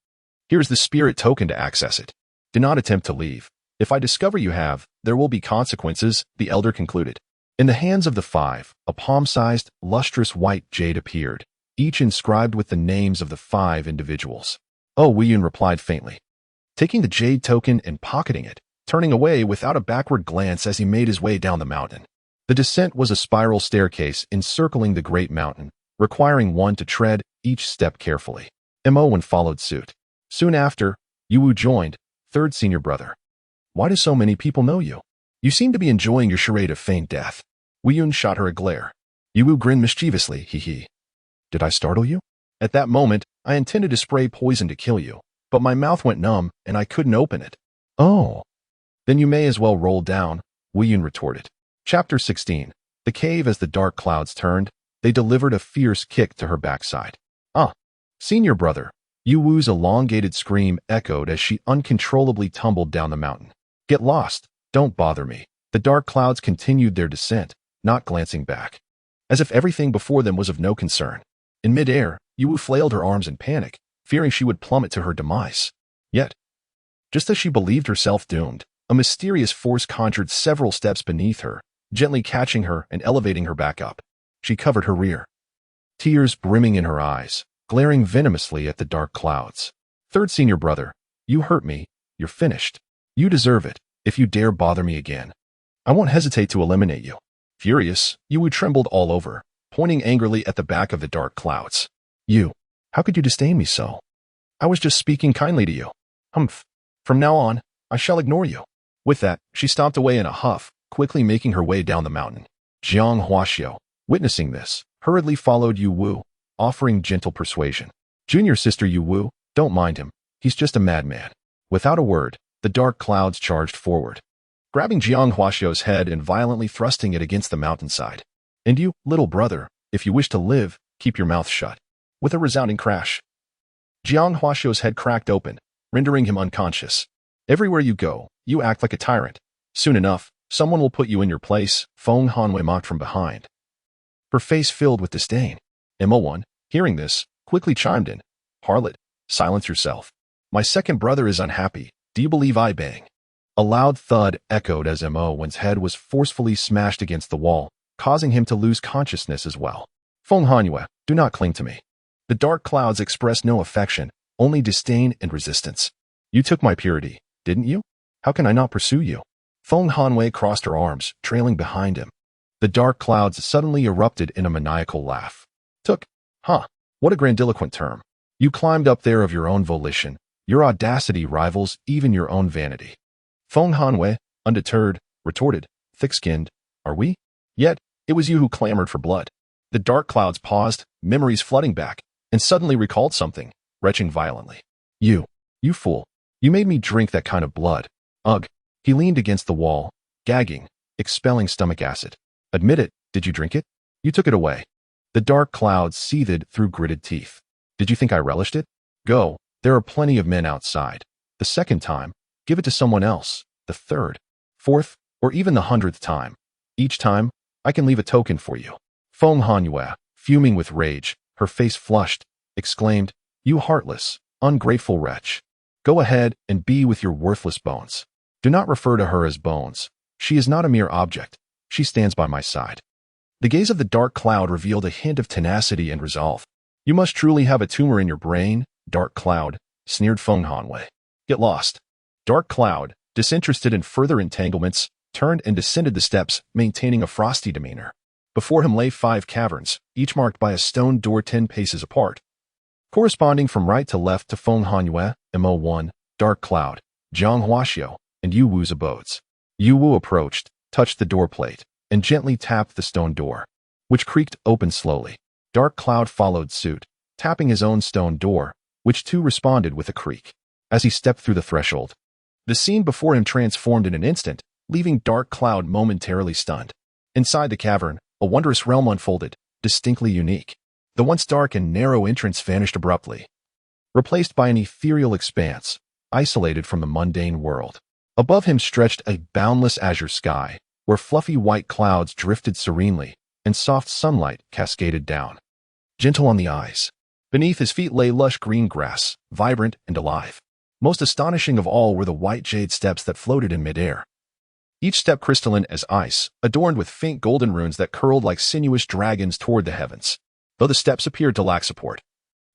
Here's the spirit token to access it. Do not attempt to leave. If I discover you have, there will be consequences, the elder concluded. In the hands of the 5, a palm-sized, lustrous white jade appeared, each inscribed with the names of the 5 individuals. Oh, Wuyun replied faintly, taking the jade token and pocketing it, turning away without a backward glance as he made his way down the mountain. The descent was a spiral staircase encircling the great mountain, requiring one to tread each step carefully. Mo1 followed suit. Soon after, Yuwu joined, third senior brother. Why do so many people know you? You seem to be enjoying your charade of feigned death. Wuyun shot her a glare. Yuwu grinned mischievously, hee. Did I startle you? At that moment, I intended to spray poison to kill you, but my mouth went numb and I couldn't open it. Oh. Then you may as well roll down, Wuyun retorted. Chapter 16. The cave. As the dark clouds turned, they delivered a fierce kick to her backside. Ah. Senior brother. Yuwu's elongated scream echoed as she uncontrollably tumbled down the mountain. Get lost. Don't bother me. The dark clouds continued their descent, not glancing back, as if everything before them was of no concern. In midair, Yuwu flailed her arms in panic, fearing she would plummet to her demise. Yet, just as she believed herself doomed, a mysterious force conjured several steps beneath her, gently catching her and elevating her back up. She covered her rear, tears brimming in her eyes, glaring venomously at the dark clouds. Third senior brother, you hurt me, you're finished. You deserve it. If you dare bother me again, I won't hesitate to eliminate you. Furious, Yuwu trembled all over, pointing angrily at the back of the dark clouds. You, how could you disdain me so? I was just speaking kindly to you. Humph. From now on, I shall ignore you. With that, she stomped away in a huff, quickly making her way down the mountain. Jiang Huaxiu, witnessing this, hurriedly followed Yuwu, offering gentle persuasion. Junior sister Yuwu, don't mind him. He's just a madman. Without a word, the dark clouds charged forward, grabbing Jiang Huaxiu's head and violently thrusting it against the mountainside. And you, little brother, if you wish to live, keep your mouth shut. With a resounding crash, Jiang Huaxiu's head cracked open, rendering him unconscious. Everywhere you go, you act like a tyrant. Soon enough, someone will put you in your place, Feng Hanwei mocked from behind, her face filled with disdain. Mo1, hearing this, quickly chimed in. Harlot, silence yourself. My second brother is unhappy. Do you believe I bang? A loud thud echoed as Mo1's head was forcefully smashed against the wall, causing him to lose consciousness as well. Feng Hanwei, do not cling to me. The dark clouds expressed no affection, only disdain and resistance. You took my purity, didn't you? How can I not pursue you? Feng Hanwei crossed her arms, trailing behind him. The dark clouds suddenly erupted in a maniacal laugh. Took? Huh. What a grandiloquent term. You climbed up there of your own volition. Your audacity rivals even your own vanity. Feng Hanwei, undeterred, retorted, thick-skinned, are we? Yet, it was you who clamored for blood. The dark clouds paused, memories flooding back, and suddenly recalled something, retching violently. You fool. You made me drink that kind of blood. Ugh. He leaned against the wall, gagging, expelling stomach acid. Admit it, did you drink it? You took it away. The dark clouds seethed through gritted teeth. Did you think I relished it? Go, there are plenty of men outside. The second time, give it to someone else. The third, fourth, or even the 100th time. Each time, I can leave a token for you. Feng Hanwei, fuming with rage, her face flushed, exclaimed, You heartless, ungrateful wretch. Go ahead and be with your worthless bones. Do not refer to her as bones. She is not a mere object. She stands by my side. The gaze of the dark cloud revealed a hint of tenacity and resolve. You must truly have a tumor in your brain, dark cloud, sneered Feng Hanwei. Get lost. Dark cloud, disinterested in further entanglements, turned and descended the steps, maintaining a frosty demeanor. Before him lay 5 caverns, each marked by a stone door 10 paces apart. Corresponding from right to left to Feng Hanwei, Mo1, Dark Cloud, Jiang Huaxiu, and Yu Wu's abodes. Yu Wu approached, touched the door plate, and gently tapped the stone door, which creaked open slowly. Dark Cloud followed suit, tapping his own stone door, which too responded with a creak. As he stepped through the threshold, the scene before him transformed in an instant, leaving Dark Cloud momentarily stunned. Inside the cavern, a wondrous realm unfolded, distinctly unique. The once dark and narrow entrance vanished abruptly, replaced by an ethereal expanse, isolated from the mundane world. Above him stretched a boundless azure sky, where fluffy white clouds drifted serenely, and soft sunlight cascaded down, gentle on the eyes. Beneath his feet lay lush green grass, vibrant and alive. Most astonishing of all were the white jade steps that floated in midair. Each step crystalline as ice, adorned with faint golden runes that curled like sinuous dragons toward the heavens. Though the steps appeared to lack support,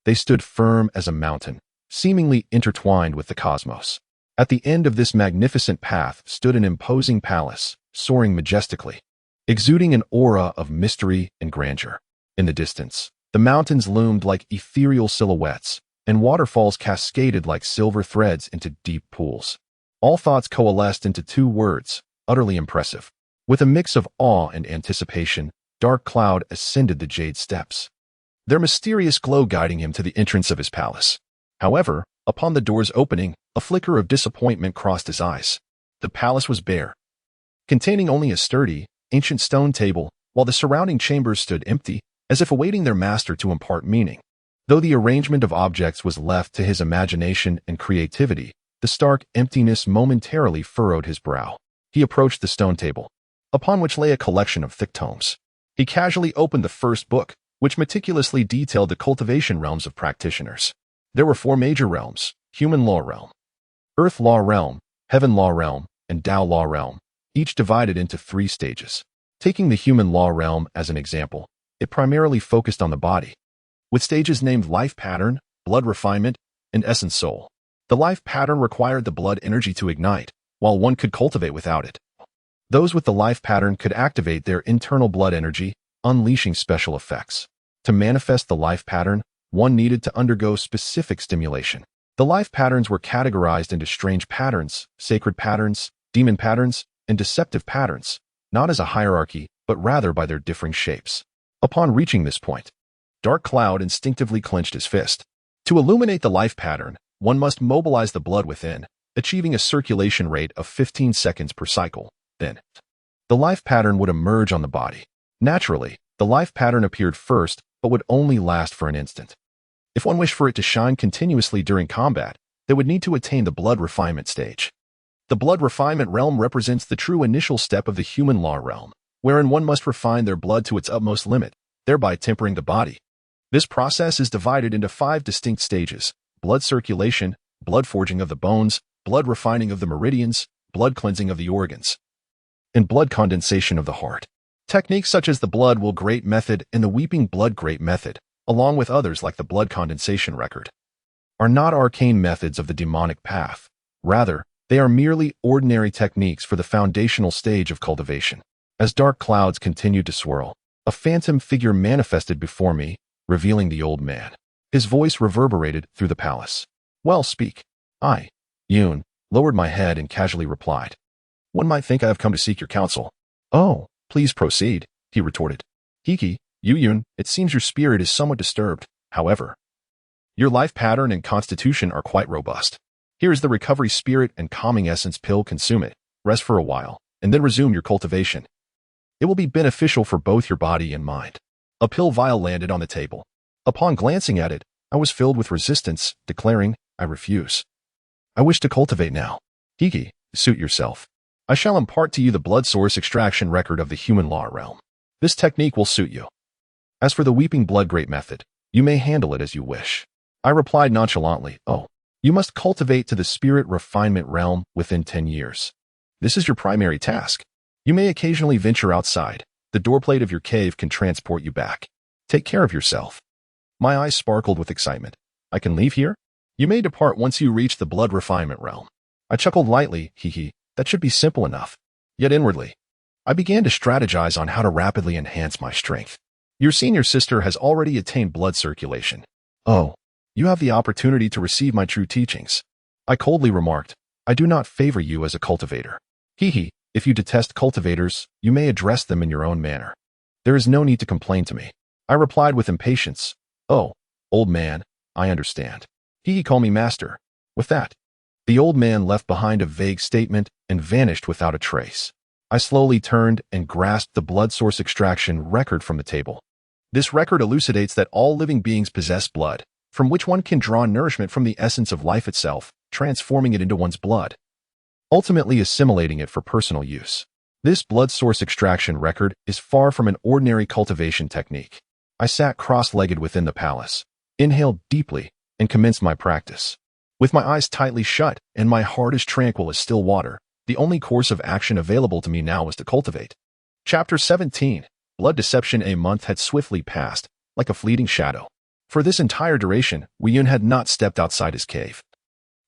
they stood firm as a mountain, seemingly intertwined with the cosmos. At the end of this magnificent path stood an imposing palace, soaring majestically, exuding an aura of mystery and grandeur. In the distance, the mountains loomed like ethereal silhouettes, and waterfalls cascaded like silver threads into deep pools. All thoughts coalesced into 2 words, utterly impressive. With a mix of awe and anticipation, Dark Cloud ascended the jade steps, their mysterious glow guiding him to the entrance of his palace. However, upon the door's opening, a flicker of disappointment crossed his eyes. The palace was bare, containing only a sturdy, ancient stone table, while the surrounding chambers stood empty, as if awaiting their master to impart meaning. Though the arrangement of objects was left to his imagination and creativity, the stark emptiness momentarily furrowed his brow. He approached the stone table, upon which lay a collection of thick tomes. He casually opened the first book, which meticulously detailed the cultivation realms of practitioners. There were 4 major realms: Human Law Realm, Earth Law Realm, Heaven Law Realm, and Tao Law Realm, each divided into 3 stages. Taking the Human Law Realm as an example, it primarily focused on the body, with stages named Life Pattern, Blood Refinement, and Essence Soul. The life pattern required the blood energy to ignite, while one could cultivate without it. Those with the life pattern could activate their internal blood energy, unleashing special effects. To manifest the life pattern, one needed to undergo specific stimulation. The life patterns were categorized into strange patterns, sacred patterns, demon patterns, and deceptive patterns, not as a hierarchy, but rather by their differing shapes. Upon reaching this point, Dark Cloud instinctively clenched his fist. To illuminate the life pattern, one must mobilize the blood within, achieving a circulation rate of 15 seconds per cycle. Then, the life pattern would emerge on the body. Naturally, the life pattern appeared first, but would only last for an instant. If one wished for it to shine continuously during combat, they would need to attain the blood refinement stage. The blood refinement realm represents the true initial step of the human law realm, wherein one must refine their blood to its utmost limit, thereby tempering the body. This process is divided into 5 distinct stages: blood circulation, blood forging of the bones, blood refining of the meridians, blood cleansing of the organs, and blood condensation of the heart. Techniques such as the blood will grate method and the weeping blood grate method, along with others like the blood condensation record, are not arcane methods of the demonic path. Rather, they are merely ordinary techniques for the foundational stage of cultivation. As dark clouds continued to swirl, a phantom figure manifested before me, revealing the old man. His voice reverberated through the palace. "Well, speak." I, Yun, lowered my head and casually replied, "One might think I have come to seek your counsel." "Oh, please proceed," he retorted. "Hiki, Yun, it seems your spirit is somewhat disturbed. However, your life pattern and constitution are quite robust. Here is the recovery spirit and calming essence pill. Consume it, rest for a while, and then resume your cultivation. It will be beneficial for both your body and mind." A pill vial landed on the table. Upon glancing at it, I was filled with resistance, declaring, "I refuse. I wish to cultivate now." "Hiki, suit yourself. I shall impart to you the blood source extraction record of the human law realm. This technique will suit you. As for the weeping blood grate method, you may handle it as you wish." I replied nonchalantly, "Oh, you must cultivate to the spirit refinement realm within 10 years. This is your primary task. You may occasionally venture outside. The doorplate of your cave can transport you back. Take care of yourself." My eyes sparkled with excitement. "I can leave here?" "You may depart once you reach the blood refinement realm." I chuckled lightly, that should be simple enough. Yet inwardly, I began to strategize on how to rapidly enhance my strength. "Your senior sister has already attained blood circulation. Oh, you have the opportunity to receive my true teachings." I coldly remarked, "I do not favor you as a cultivator. If you detest cultivators, you may address them in your own manner. There is no need to complain to me." I replied with impatience, "Oh, old man, I understand. Call me master." With that, the old man left behind a vague statement and vanished without a trace. I slowly turned and grasped the blood source extraction record from the table. This record elucidates that all living beings possess blood, from which one can draw nourishment from the essence of life itself, transforming it into one's blood, ultimately assimilating it for personal use. This blood source extraction record is far from an ordinary cultivation technique. I sat cross-legged within the palace, inhaled deeply, and commenced my practice. With my eyes tightly shut and my heart as tranquil as still water, the only course of action available to me now was to cultivate. Chapter 17. Blood Deception. A month had swiftly passed, like a fleeting shadow. For this entire duration, Wiyun had not stepped outside his cave,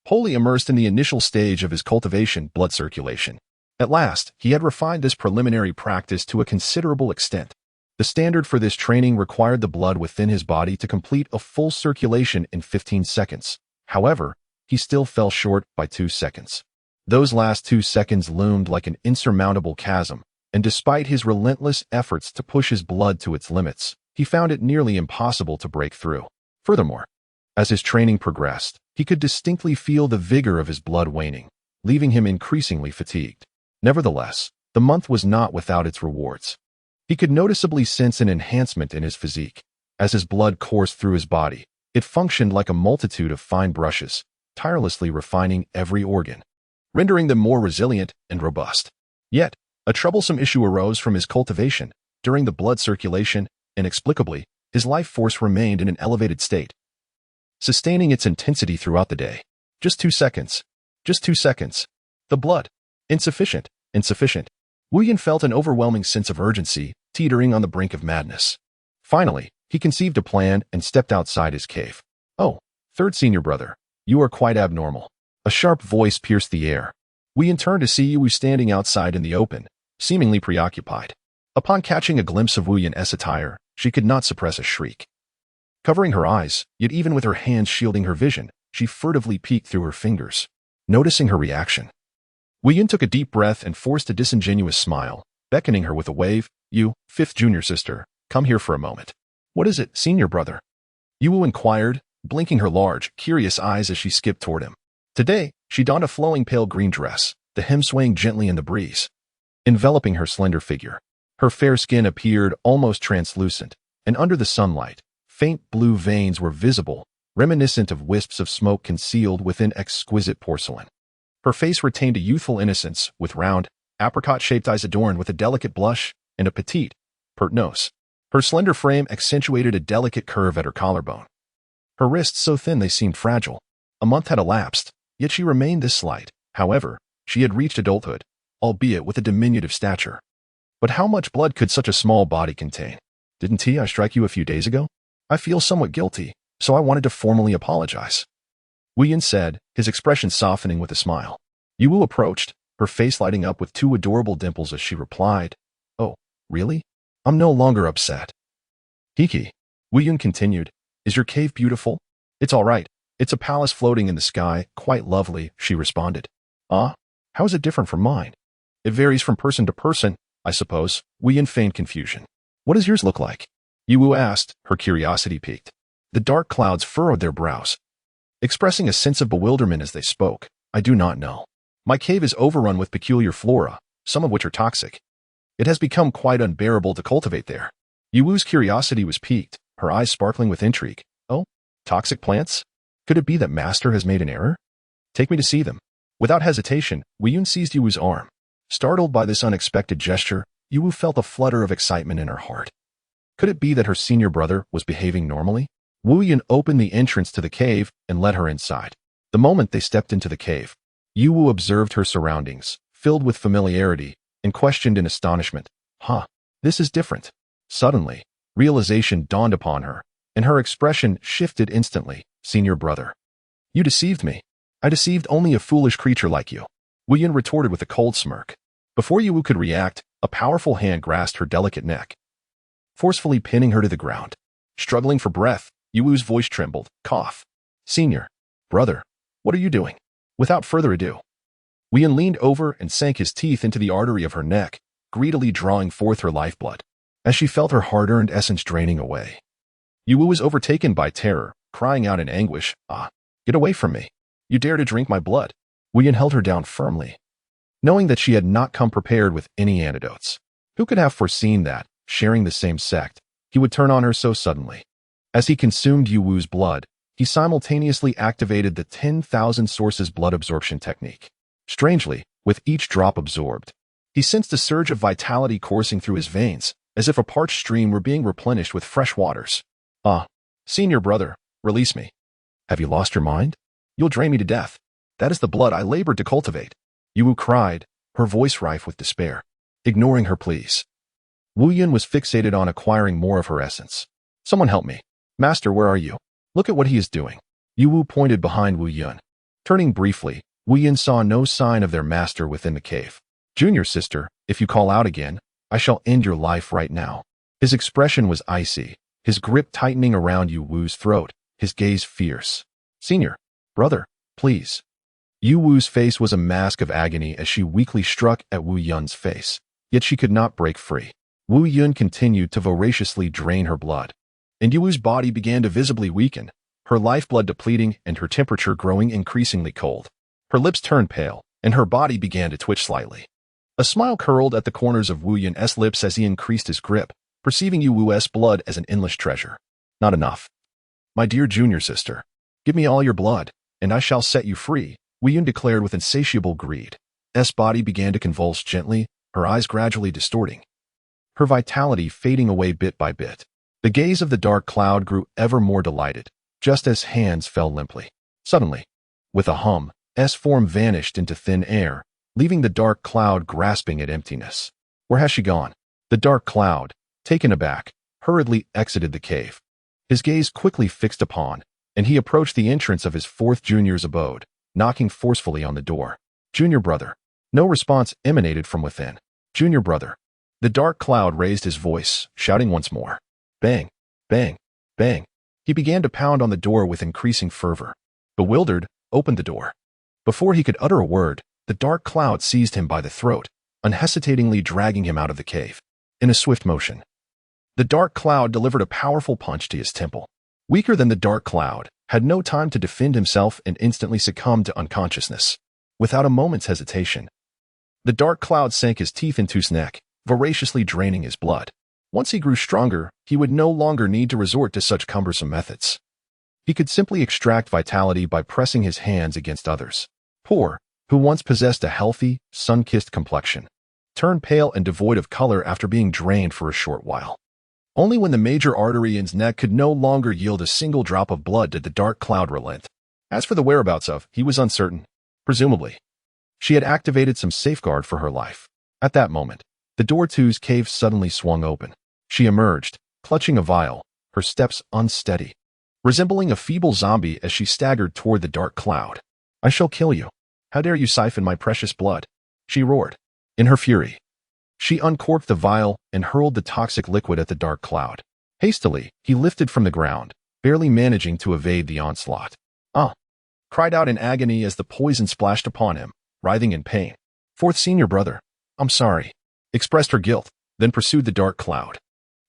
wholly immersed in the initial stage of his cultivation, blood circulation. At last, he had refined this preliminary practice to a considerable extent. The standard for this training required the blood within his body to complete a full circulation in 15 seconds. However, he still fell short by 2 seconds. Those last 2 seconds loomed like an insurmountable chasm, and despite his relentless efforts to push his blood to its limits, he found it nearly impossible to break through. Furthermore, as his training progressed, he could distinctly feel the vigor of his blood waning, leaving him increasingly fatigued. Nevertheless, the month was not without its rewards. He could noticeably sense an enhancement in his physique. As his blood coursed through his body, it functioned like a multitude of fine brushes, tirelessly refining every organ, rendering them more resilient and robust. Yet, a troublesome issue arose from his cultivation. During the blood circulation, inexplicably, his life force remained in an elevated state, sustaining its intensity throughout the day. Just 2 seconds. Just 2 seconds. The blood. Insufficient. Wiyun felt an overwhelming sense of urgency, teetering on the brink of madness. Finally, he conceived a plan and stepped outside his cave. "Oh, third senior brother, you are quite abnormal." A sharp voice pierced the air. Wiyun turned to see Yu standing outside in the open, seemingly preoccupied. Upon catching a glimpse of Wiyun's attire, she could not suppress a shriek. Covering her eyes, yet even with her hands shielding her vision, she furtively peeked through her fingers. Noticing her reaction, Wiyun took a deep breath and forced a disingenuous smile, beckoning her with a wave. "You, fifth junior sister, come here for a moment." "What is it, senior brother?" Yu inquired, blinking her large, curious eyes as she skipped toward him. Today, she donned a flowing pale green dress, the hem swaying gently in the breeze, enveloping her slender figure. Her fair skin appeared almost translucent, and under the sunlight, faint blue veins were visible, reminiscent of wisps of smoke concealed within exquisite porcelain. Her face retained a youthful innocence, with round, apricot-shaped eyes adorned with a delicate blush and a petite, pert nose. Her slender frame accentuated a delicate curve at her collarbone. Her wrists so thin they seemed fragile. A month had elapsed, yet she remained this slight. However, she had reached adulthood, albeit with a diminutive stature. But how much blood could such a small body contain? Didn't I strike you a few days ago? I feel somewhat guilty, so I wanted to formally apologize. Wu Yun said, his expression softening with a smile. Yu Wu approached, her face lighting up with two adorable dimples as she replied, Oh, really? I'm no longer upset. Hiki. Wu Yun continued, Is your cave beautiful? It's all right. It's a palace floating in the sky, quite lovely, she responded. Ah? How is it different from mine? It varies from person to person, I suppose. Wu Yun feigned confusion. What does yours look like? Yu Wu asked, her curiosity piqued. The dark clouds furrowed their brows, expressing a sense of bewilderment as they spoke. I do not know. My cave is overrun with peculiar flora, some of which are toxic. It has become quite unbearable to cultivate there. Yu Wu's curiosity was piqued, her eyes sparkling with intrigue. Oh, toxic plants? Could it be that Master has made an error? Take me to see them. Without hesitation, Wu Yun seized Yu Wu's arm. Startled by this unexpected gesture, Yu Wu felt a flutter of excitement in her heart. Could it be that her senior brother was behaving normally? Wu Yun opened the entrance to the cave and led her inside. The moment they stepped into the cave, Yu Wu observed her surroundings, filled with familiarity, and questioned in astonishment. This is different. Suddenly, realization dawned upon her, and her expression shifted instantly. Senior brother. You deceived me. I deceived only a foolish creature like you. Wu Yun retorted with a cold smirk. Before Yu Wu could react, a powerful hand grasped her delicate neck, forcefully pinning her to the ground. Struggling for breath, Yu Wu's voice trembled. Cough. Senior. Brother. What are you doing? Without further ado, Wu Yun leaned over and sank his teeth into the artery of her neck, greedily drawing forth her lifeblood. As she felt her hard-earned essence draining away, Yu Wu was overtaken by terror, crying out in anguish, Get away from me. You dare to drink my blood. Wu Yun held her down firmly, knowing that she had not come prepared with any antidotes. Who could have foreseen that, sharing the same sect, he would turn on her so suddenly? As he consumed Yu Wu's blood, he simultaneously activated the 10,000 sources blood absorption technique. Strangely, with each drop absorbed, he sensed a surge of vitality coursing through his veins, as if a parched stream were being replenished with fresh waters. Senior brother, release me. Have you lost your mind? You'll drain me to death. That is the blood I labored to cultivate. Yu Wu cried, her voice rife with despair, ignoring her pleas. Wu Yun was fixated on acquiring more of her essence. Someone help me. Master, where are you? Look at what he is doing. Yu Wu pointed behind Wu Yun. Turning briefly, Wu Yun saw no sign of their master within the cave. Junior sister, if you call out again, I shall end your life right now. His expression was icy, his grip tightening around Yu Wu's throat, his gaze fierce. Senior, brother, please. Yu Wu's face was a mask of agony as she weakly struck at Wu Yun's face, yet she could not break free. Wu Yun continued to voraciously drain her blood, and Yu Wu's body began to visibly weaken, her lifeblood depleting and her temperature growing increasingly cold. Her lips turned pale, and her body began to twitch slightly. A smile curled at the corners of Wu Yun's lips as he increased his grip, perceiving Yu Wu's blood as an endless treasure. Not enough. My dear junior sister, give me all your blood, and I shall set you free, Wu Yun declared with insatiable greed. S body began to convulse gently, her eyes gradually distorting, her vitality fading away bit by bit. The gaze of the dark cloud grew ever more delighted, just as hands fell limply. Suddenly, with a hum, S form vanished into thin air, leaving the dark cloud grasping at emptiness. Where has she gone? The dark cloud, taken aback, hurriedly exited the cave. His gaze quickly fixed upon, and he approached the entrance of his fourth junior's abode, knocking forcefully on the door. Junior brother. No response emanated from within. Junior brother. The dark cloud raised his voice, shouting once more. Bang, bang, bang. He began to pound on the door with increasing fervor. Bewildered, opened the door. Before he could utter a word, the dark cloud seized him by the throat, unhesitatingly dragging him out of the cave. In a swift motion, the dark cloud delivered a powerful punch to his temple. Weaker than the dark cloud, had no time to defend himself and instantly succumbed to unconsciousness. Without a moment's hesitation, the dark cloud sank his teeth into his neck, voraciously draining his blood. Once he grew stronger, he would no longer need to resort to such cumbersome methods. He could simply extract vitality by pressing his hands against others. Poor, who once possessed a healthy, sun-kissed complexion, turned pale and devoid of color after being drained for a short while. Only when the major artery in his neck could no longer yield a single drop of blood did the dark cloud relent. As for the whereabouts of, he was uncertain. Presumably, she had activated some safeguard for her life. At that moment, the door to his cave suddenly swung open. She emerged, clutching a vial, her steps unsteady, resembling a feeble zombie as she staggered toward the dark cloud. "I shall kill you. How dare you siphon my precious blood?" she roared. In her fury, she uncorked the vial and hurled the toxic liquid at the dark cloud. Hastily, he lifted from the ground, barely managing to evade the onslaught. "Ah!" cried out in agony as the poison splashed upon him, writhing in pain. Fourth senior brother, "I'm sorry," expressed her guilt, then pursued the dark cloud.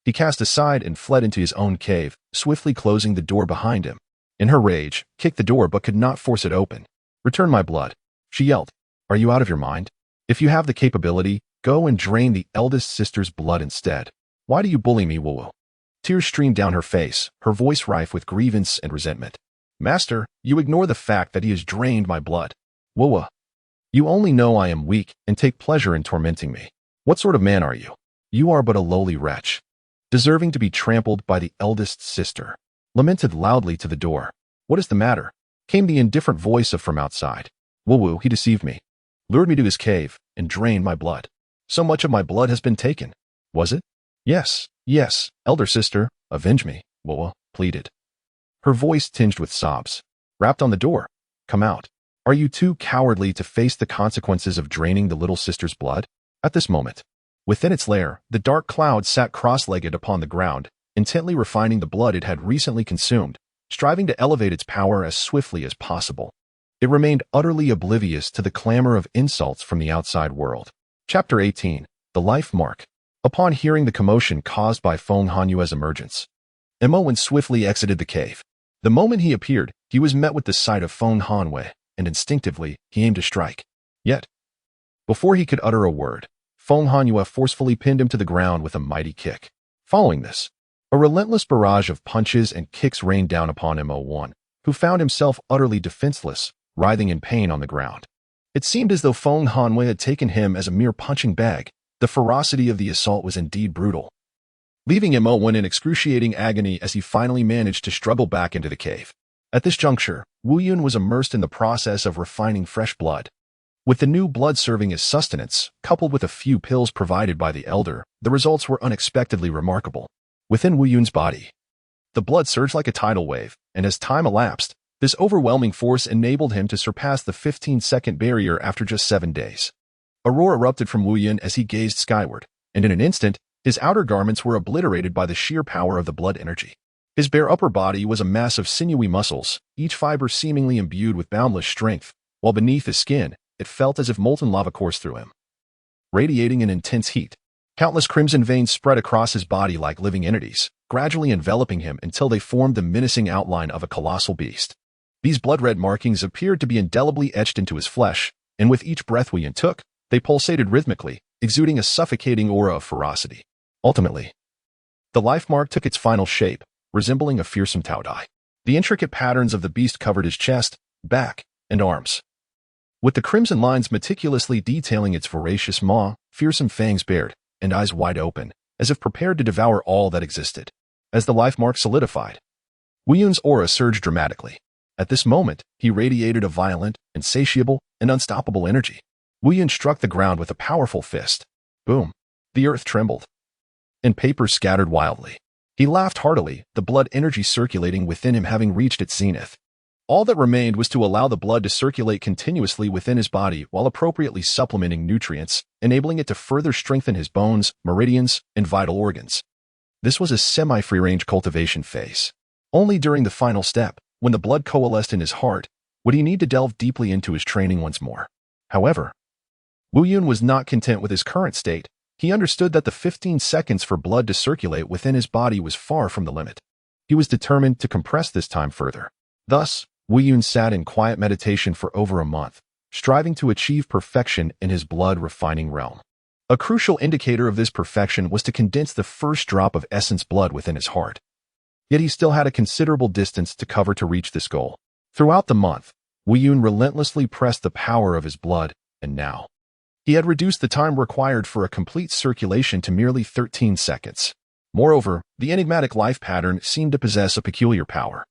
He cast aside and fled into his own cave, swiftly closing the door behind him. In her rage, kicked the door but could not force it open. "Return my blood," she yelled. "Are you out of your mind? If you have the capability, go and drain the eldest sister's blood instead. Why do you bully me, Wuwu?" Tears streamed down her face, her voice rife with grievance and resentment. "Master, you ignore the fact that he has drained my blood. Wuwu, you only know I am weak and take pleasure in tormenting me. What sort of man are you? You are but a lowly wretch, deserving to be trampled by the eldest sister," lamented loudly to the door. "What is the matter?" came the indifferent voice of from outside. "Wuwu, he deceived me, lured me to his cave, and drained my blood. So much of my blood has been taken. Was it?" Yes, elder sister, avenge me," Wuwu pleaded, her voice tinged with sobs. Rapped on the door. "Come out. Are you too cowardly to face the consequences of draining the little sister's blood?" At this moment, within its lair, the dark cloud sat cross-legged upon the ground, intently refining the blood it had recently consumed, striving to elevate its power as swiftly as possible. It remained utterly oblivious to the clamor of insults from the outside world. Chapter 18. The Life Mark. Upon hearing the commotion caused by Feng Hanyue's emergence, Imowen swiftly exited the cave. The moment he appeared, he was met with the sight of Feng Hanyue, and instinctively, he aimed to strike. Yet, before he could utter a word, Feng Hanyue forcefully pinned him to the ground with a mighty kick. Following this, a relentless barrage of punches and kicks rained down upon Imowen, who found himself utterly defenseless, writhing in pain on the ground. It seemed as though Feng Hanyue had taken him as a mere punching bag. The ferocity of the assault was indeed brutal, leaving Imowen in excruciating agony as he finally managed to struggle back into the cave. At this juncture, Wu Yun was immersed in the process of refining fresh blood. With the new blood serving as sustenance, coupled with a few pills provided by the elder, the results were unexpectedly remarkable. Within Wu Yun's body, the blood surged like a tidal wave, and as time elapsed, this overwhelming force enabled him to surpass the 15-second barrier after just 7 days. A roar erupted from Wu Yun as he gazed skyward, and in an instant, his outer garments were obliterated by the sheer power of the blood energy. His bare upper body was a mass of sinewy muscles, each fiber seemingly imbued with boundless strength, while beneath his skin, it felt as if molten lava coursed through him, radiating an intense heat. Countless crimson veins spread across his body like living entities, gradually enveloping him until they formed the menacing outline of a colossal beast. These blood-red markings appeared to be indelibly etched into his flesh, and with each breath Wu Yun took, they pulsated rhythmically, exuding a suffocating aura of ferocity. Ultimately, the life mark took its final shape, resembling a fearsome Taodai. The intricate patterns of the beast covered his chest, back, and arms, with the crimson lines meticulously detailing its voracious maw, fearsome fangs bared, and eyes wide open, as if prepared to devour all that existed. As the life mark solidified, Wu Yun's aura surged dramatically. At this moment, he radiated a violent, insatiable, and unstoppable energy. Wu Yun struck the ground with a powerful fist. Boom! The earth trembled, and papers scattered wildly. He laughed heartily, the blood energy circulating within him having reached its zenith. All that remained was to allow the blood to circulate continuously within his body while appropriately supplementing nutrients, enabling it to further strengthen his bones, meridians, and vital organs. This was a semi-free-range cultivation phase. Only during the final step, when the blood coalesced in his heart, would he need to delve deeply into his training once more. However, Wu Yun was not content with his current state. He understood that the 15 seconds for blood to circulate within his body was far from the limit. He was determined to compress this time further. Thus, Wu Yun sat in quiet meditation for over a month, striving to achieve perfection in his blood-refining realm. A crucial indicator of this perfection was to condense the first drop of essence blood within his heart. Yet he still had a considerable distance to cover to reach this goal. Throughout the month, Wu Yun relentlessly pressed the power of his blood, and now he had reduced the time required for a complete circulation to merely 13 seconds. Moreover, the enigmatic life pattern seemed to possess a peculiar power.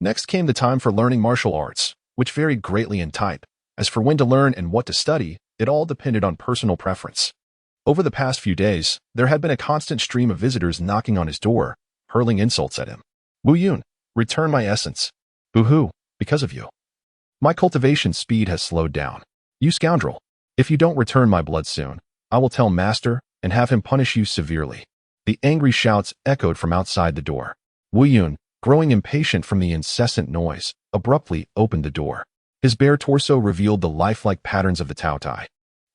Next came the time for learning martial arts, which varied greatly in type. As for when to learn and what to study, it all depended on personal preference. Over the past few days, there had been a constant stream of visitors knocking on his door, hurling insults at him. Wu Yun, return my essence. Boo-hoo, because of you. My cultivation speed has slowed down. You scoundrel. If you don't return my blood soon, I will tell Master and have him punish you severely. The angry shouts echoed from outside the door. Wu Yun, growing impatient from the incessant noise, abruptly opened the door. His bare torso revealed the lifelike patterns of the Tao Tai,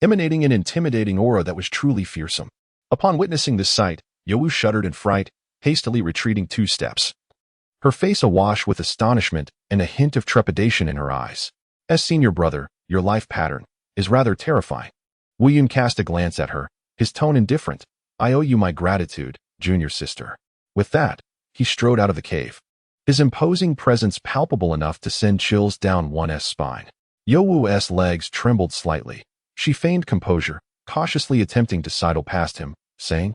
emanating an intimidating aura that was truly fearsome. Upon witnessing this sight, Youwu shuddered in fright, hastily retreating 2 steps. Her face awash with astonishment and a hint of trepidation in her eyes. As senior brother, your life pattern is rather terrifying. Wu Yun cast a glance at her, his tone indifferent. I owe you my gratitude, junior sister. With that, he strode out of the cave, his imposing presence palpable enough to send chills down one's spine. Youwu's legs trembled slightly. She feigned composure, cautiously attempting to sidle past him, saying,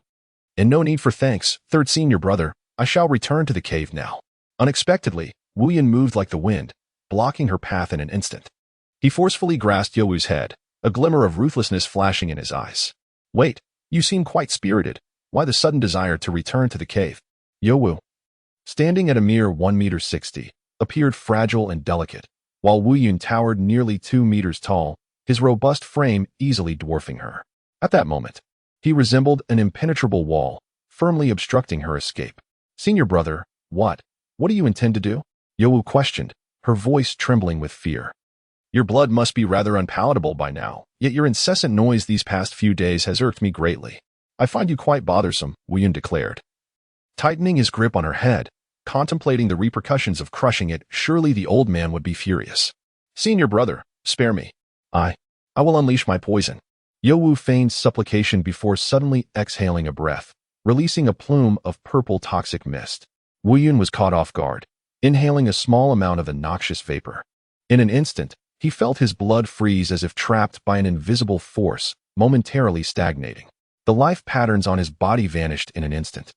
"And no need for thanks, third senior brother. I shall return to the cave now." Unexpectedly, Wu Yun moved like the wind, blocking her path in an instant. He forcefully grasped Youwu's head, a glimmer of ruthlessness flashing in his eyes. "Wait, you seem quite spirited. Why the sudden desire to return to the cave?" Youwu, standing at a mere 1.60 meters, appeared fragile and delicate, while Wu Yun towered nearly 2 meters tall, his robust frame easily dwarfing her. At that moment, he resembled an impenetrable wall, firmly obstructing her escape. "Senior brother, what do you intend to do?" Youwu questioned, her voice trembling with fear. "Your blood must be rather unpalatable by now, yet your incessant noise these past few days has irked me greatly. I find you quite bothersome," Wu Yun declared, tightening his grip on her head, contemplating the repercussions of crushing it. Surely the old man would be furious. "Senior brother, spare me. I will unleash my poison." Youwu feigned supplication before suddenly exhaling a breath, releasing a plume of purple toxic mist. Wu Yun was caught off guard, inhaling a small amount of the noxious vapor. In an instant, he felt his blood freeze as if trapped by an invisible force, momentarily stagnating. The life patterns on his body vanished in an instant,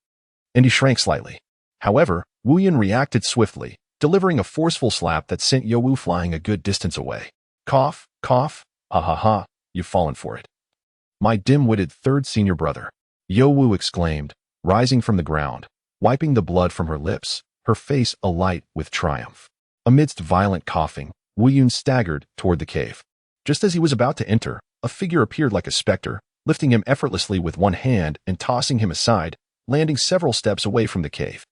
and he shrank slightly. However, Wu Yun reacted swiftly, delivering a forceful slap that sent Youwu flying a good distance away. "Cough, cough, ah ha ha, you've fallen for it. My dim-witted third senior brother," Youwu exclaimed, rising from the ground, wiping the blood from her lips, her face alight with triumph. Amidst violent coughing, Wu Yun staggered toward the cave. Just as he was about to enter, a figure appeared like a specter, lifting him effortlessly with one hand and tossing him aside, landing several steps away from the cave.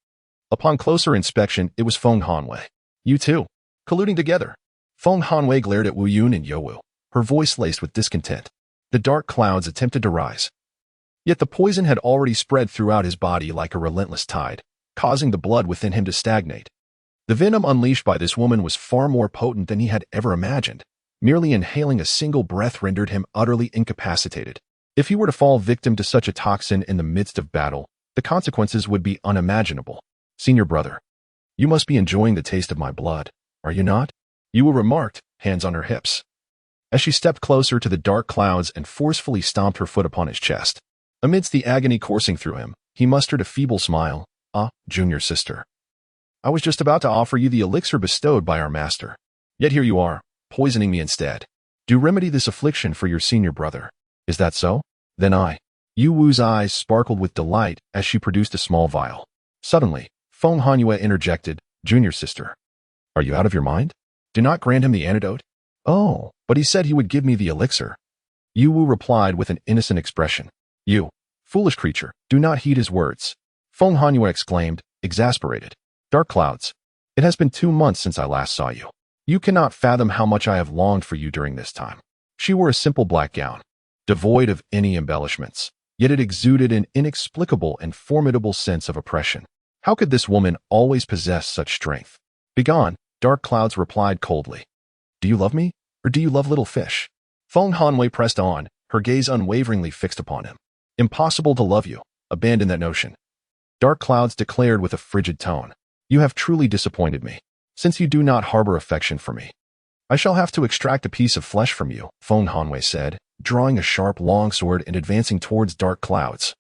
Upon closer inspection, it was Feng Hanwei. "You two, colluding together." Feng Hanwei glared at Wu Yun and Youwu, her voice laced with discontent. The dark clouds attempted to rise. Yet the poison had already spread throughout his body like a relentless tide, causing the blood within him to stagnate. The venom unleashed by this woman was far more potent than he had ever imagined. Merely inhaling a single breath rendered him utterly incapacitated. If he were to fall victim to such a toxin in the midst of battle, the consequences would be unimaginable. "Senior brother, you must be enjoying the taste of my blood, are you not?" Youwu remarked, hands on her hips, as she stepped closer to the dark clouds and forcefully stomped her foot upon his chest. Amidst the agony coursing through him, he mustered a feeble smile. "Ah, junior sister. I was just about to offer you the elixir bestowed by our master. Yet here you are, poisoning me instead. Do remedy this affliction for your senior brother. Is that so? Then Youwu's eyes sparkled with delight as she produced a small vial. Suddenly, Feng Hanwei interjected, "Junior sister, are you out of your mind? Do not grant him the antidote." "Oh, but he said he would give me the elixir." Youwu replied with an innocent expression. "You, foolish creature, do not heed his words," Feng Hanwei exclaimed, exasperated. "Dark clouds, it has been 2 months since I last saw you. You cannot fathom how much I have longed for you during this time." She wore a simple black gown, devoid of any embellishments, yet it exuded an inexplicable and formidable sense of oppression. How could this woman always possess such strength? "Begone, Dark Clouds replied coldly. Do you love me, or do you love little fish? Feng Hanwei pressed on, her gaze unwaveringly fixed upon him. Impossible to love you. Abandon that notion. Dark Clouds declared with a frigid tone. You have truly disappointed me. Since you do not harbor affection for me, I shall have to extract a piece of flesh from you, Feng Hanwei said, drawing a sharp longsword and advancing towards Dark Clouds.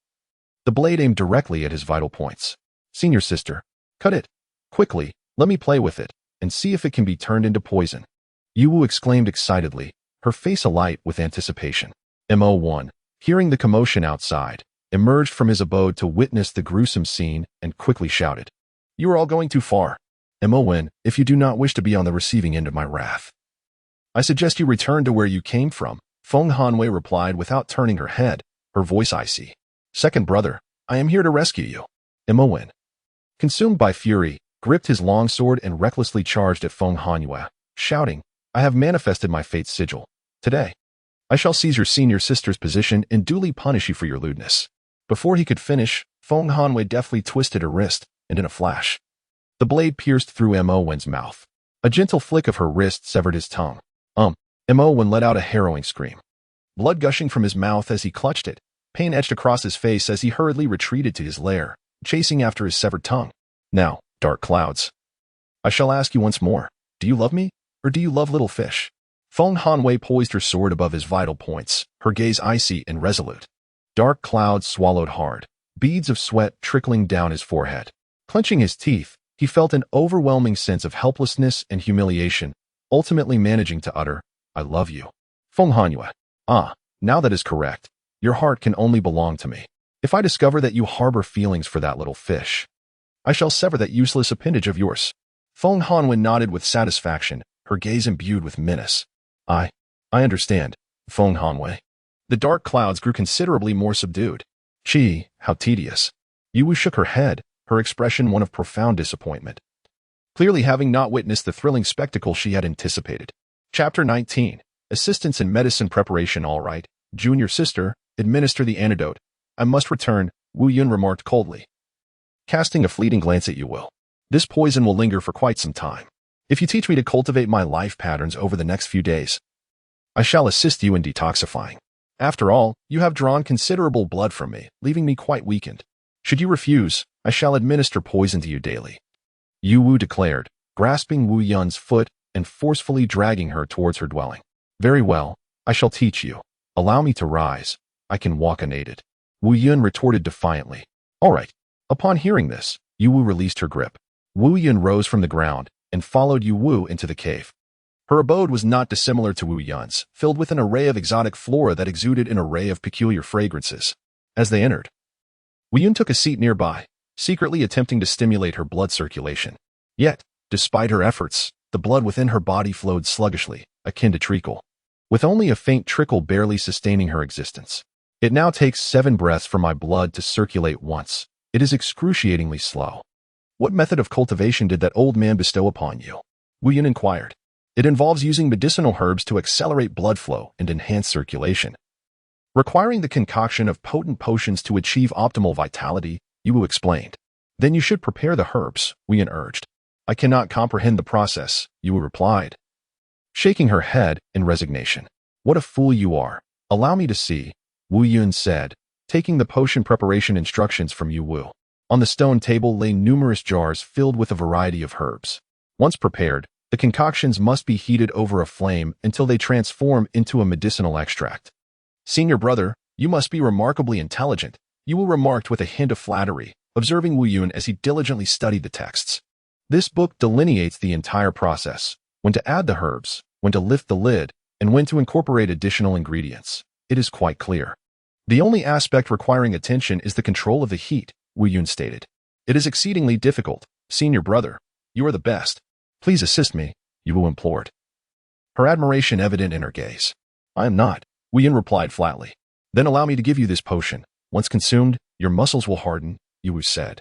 The blade aimed directly at his vital points. Senior sister, cut it. Quickly, let me play with it, and see if it can be turned into poison. Yu Wu exclaimed excitedly, her face alight with anticipation. Mo1, hearing the commotion outside, emerged from his abode to witness the gruesome scene and quickly shouted. You are all going too far. Mo1, if you do not wish to be on the receiving end of my wrath, I suggest you return to where you came from, Feng Hanwei replied without turning her head, her voice icy. Second brother, I am here to rescue you. Mo1, consumed by fury, gripped his longsword and recklessly charged at Feng Hanwei, shouting, I have manifested my fate's sigil. Today, I shall seize your senior sister's position and duly punish you for your lewdness. Before he could finish, Feng Hanwei deftly twisted her wrist, and in a flash, the blade pierced through Mo1's mouth. A gentle flick of her wrist severed his tongue. Mo1 let out a harrowing scream. Blood gushing from his mouth as he clutched it, pain etched across his face as he hurriedly retreated to his lair, chasing after his severed tongue. Now, Dark Clouds, I shall ask you once more, do you love me, or do you love little fish? Feng Hanwei poised her sword above his vital points, her gaze icy and resolute. Dark Clouds swallowed hard, beads of sweat trickling down his forehead. Clenching his teeth, he felt an overwhelming sense of helplessness and humiliation, ultimately managing to utter, I love you. Feng Hanwei. Now that is correct. Your heart can only belong to me. If I discover that you harbor feelings for that little fish, I shall sever that useless appendage of yours. Feng Hanwei nodded with satisfaction, her gaze imbued with menace. I understand, Feng Hanwei. The Dark Clouds grew considerably more subdued. Gee, how tedious. Yu Wu shook her head, her expression one of profound disappointment, clearly having not witnessed the thrilling spectacle she had anticipated. Chapter 19. Assistance in Medicine Preparation. All right, junior sister, administer the antidote. I must return, Wu Yun remarked coldly, casting a fleeting glance at Yu Wu. This poison will linger for quite some time. If you teach me to cultivate my life patterns over the next few days, I shall assist you in detoxifying. After all, you have drawn considerable blood from me, leaving me quite weakened. Should you refuse, I shall administer poison to you daily. Yu Wu declared, grasping Wu Yun's foot and forcefully dragging her towards her dwelling. Very well, I shall teach you. Allow me to rise. I can walk unaided. Wu Yun retorted defiantly. All right. Upon hearing this, Yu Wu released her grip. Wu Yun rose from the ground and followed Yu Wu into the cave. Her abode was not dissimilar to Wu Yun's, filled with an array of exotic flora that exuded an array of peculiar fragrances. As they entered, Wu Yun took a seat nearby, secretly attempting to stimulate her blood circulation. Yet, despite her efforts, the blood within her body flowed sluggishly, akin to treacle, with only a faint trickle barely sustaining her existence. It now takes 7 breaths for my blood to circulate once. It is excruciatingly slow. What method of cultivation did that old man bestow upon you? Wu Yun inquired. It involves using medicinal herbs to accelerate blood flow and enhance circulation, requiring the concoction of potent potions to achieve optimal vitality, Yu Wu explained. Then you should prepare the herbs, Wu Yun urged. I cannot comprehend the process, Yu Wu replied, shaking her head in resignation. What a fool you are. Allow me to see, Wu Yun said, taking the potion preparation instructions from Yu Wu. On the stone table lay numerous jars filled with a variety of herbs. Once prepared, the concoctions must be heated over a flame until they transform into a medicinal extract. Senior brother, you must be remarkably intelligent, Yu Wu remarked with a hint of flattery, observing Wu Yun as he diligently studied the texts. This book delineates the entire process, when to add the herbs, when to lift the lid, and when to incorporate additional ingredients. It is quite clear. The only aspect requiring attention is the control of the heat, Wu Yun stated. It is exceedingly difficult, senior brother. You are the best. Please assist me, Yu Wu implored, her admiration evident in her gaze. I am not, Wu Yun replied flatly. Then allow me to give you this potion. Once consumed, your muscles will harden, Yu Wu said,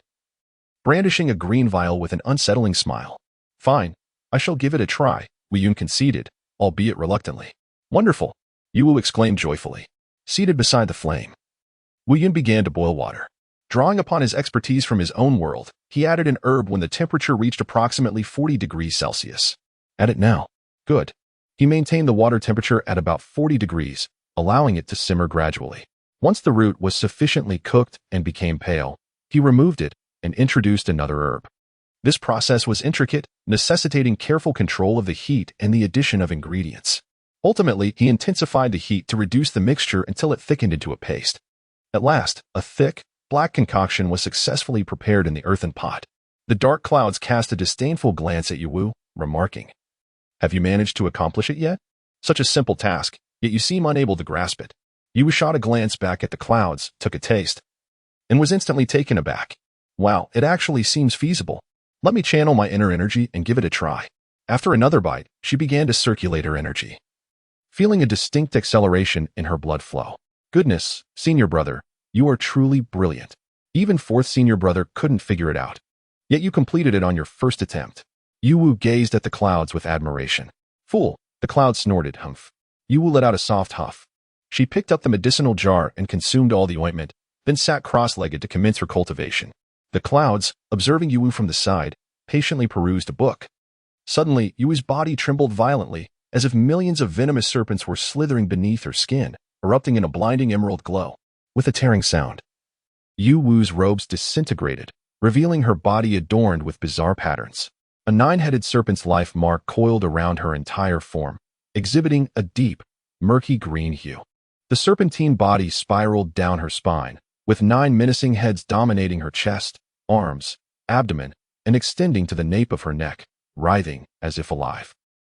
brandishing a green vial with an unsettling smile. Fine, I shall give it a try, Wu Yun conceded, albeit reluctantly. Wonderful, Yu Wu exclaimed joyfully. Seated beside the flame, Wu Yun began to boil water. Drawing upon his expertise from his own world, he added an herb when the temperature reached approximately 40 degrees Celsius. Add it now. Good. He maintained the water temperature at about 40 degrees, allowing it to simmer gradually. Once the root was sufficiently cooked and became pale, he removed it and introduced another herb. This process was intricate, necessitating careful control of the heat and the addition of ingredients. Ultimately, he intensified the heat to reduce the mixture until it thickened into a paste. At last, a thick, black concoction was successfully prepared in the earthen pot. The dark clouds cast a disdainful glance at Yuwu, remarking, "Have you managed to accomplish it yet? Such a simple task, yet you seem unable to grasp it." Yuwu shot a glance back at the clouds, took a taste, and was instantly taken aback. "Wow, it actually seems feasible. Let me channel my inner energy and give it a try." After another bite, she began to circulate her energy, feeling a distinct acceleration in her blood flow. "Goodness, senior brother, you are truly brilliant. Even fourth senior brother couldn't figure it out. Yet you completed it on your first attempt." Yuwu gazed at the clouds with admiration. "Fool," the clouds snorted, "Humph." Yuwu let out a soft huff. She picked up the medicinal jar and consumed all the ointment, then sat cross-legged to commence her cultivation. The clouds, observing Yuwu from the side, patiently perused a book. Suddenly, Yuwu's body trembled violently, as if millions of venomous serpents were slithering beneath her skin, erupting in a blinding emerald glow. With a tearing sound, Yuwu's robes disintegrated, revealing her body adorned with bizarre patterns. A 9-headed serpent's life mark coiled around her entire form, exhibiting a deep, murky green hue. The serpentine body spiraled down her spine, with 9 menacing heads dominating her chest, arms, abdomen, and extending to the nape of her neck, writhing as if alive.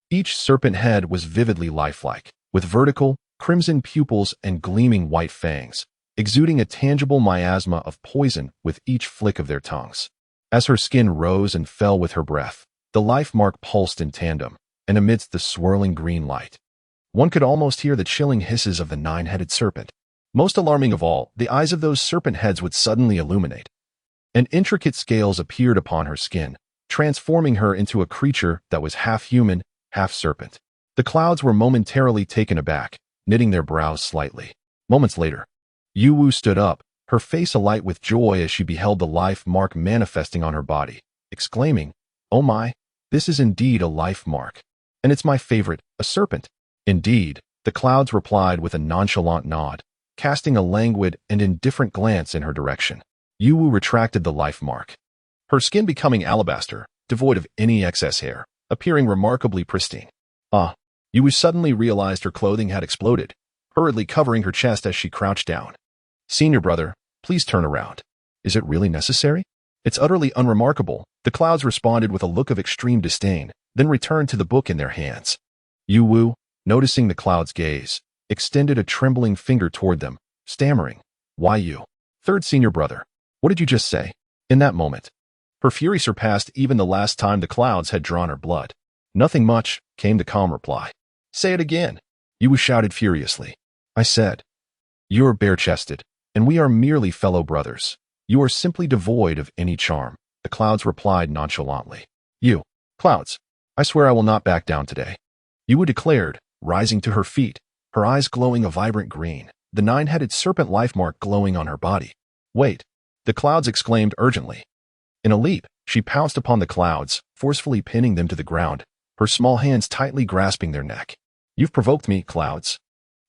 Each serpent head was vividly lifelike, with vertical, crimson pupils and gleaming white fangs, exuding a tangible miasma of poison with each flick of their tongues. As her skin rose and fell with her breath, the life mark pulsed in tandem, and amidst the swirling green light, one could almost hear the chilling hisses of the 9-headed serpent. Most alarming of all, the eyes of those serpent heads would suddenly illuminate, and intricate scales appeared upon her skin, transforming her into a creature that was half human, half serpent. The clouds were momentarily taken aback, knitting their brows slightly. Moments later, Yuwu stood up, her face alight with joy as she beheld the life mark manifesting on her body, exclaiming, "Oh my, this is indeed a life mark. And it's my favorite, a serpent." "Indeed," the clouds replied with a nonchalant nod, casting a languid and indifferent glance in her direction. Yuwu retracted the life mark, her skin becoming alabaster, devoid of any excess hair, appearing remarkably pristine. Yuwu suddenly realized her clothing had exploded, hurriedly covering her chest as she crouched down. "Senior brother, please turn around. Is it really necessary?" "It's utterly unremarkable," the clouds responded with a look of extreme disdain, then returned to the book in their hands. Yuwu, noticing the clouds' gaze, extended a trembling finger toward them, stammering, "Why you? Third senior brother, what did you just say?" In that moment, her fury surpassed even the last time the clouds had drawn her blood. "Nothing much," came the calm reply. "Say it again," Yuwu shouted furiously. "I said, you're bare-chested, and we are merely fellow brothers. You are simply devoid of any charm," the clouds replied nonchalantly. "You, clouds, I swear I will not back down today," Yuwu declared, rising to her feet, her eyes glowing a vibrant green, the 9-headed serpent life mark glowing on her body. "Wait," the clouds exclaimed urgently. In a leap, she pounced upon the clouds, forcefully pinning them to the ground, her small hands tightly grasping their neck. "You've provoked me, clouds."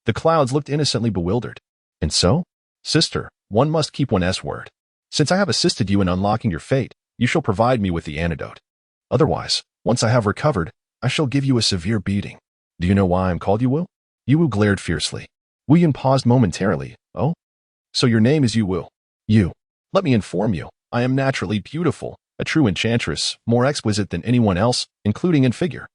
The clouds looked innocently bewildered. "And so? Sister, one must keep one's word. Since I have assisted you in unlocking your fate, you shall provide me with the antidote. Otherwise, once I have recovered, I shall give you a severe beating. Do you know why I'm called Yuwu?" Yuwu glared fiercely. Wu Yun paused momentarily. "Oh? So your name is Yuwu. You. Let me inform you, I am naturally beautiful, a true enchantress, more exquisite than anyone else, including in figure."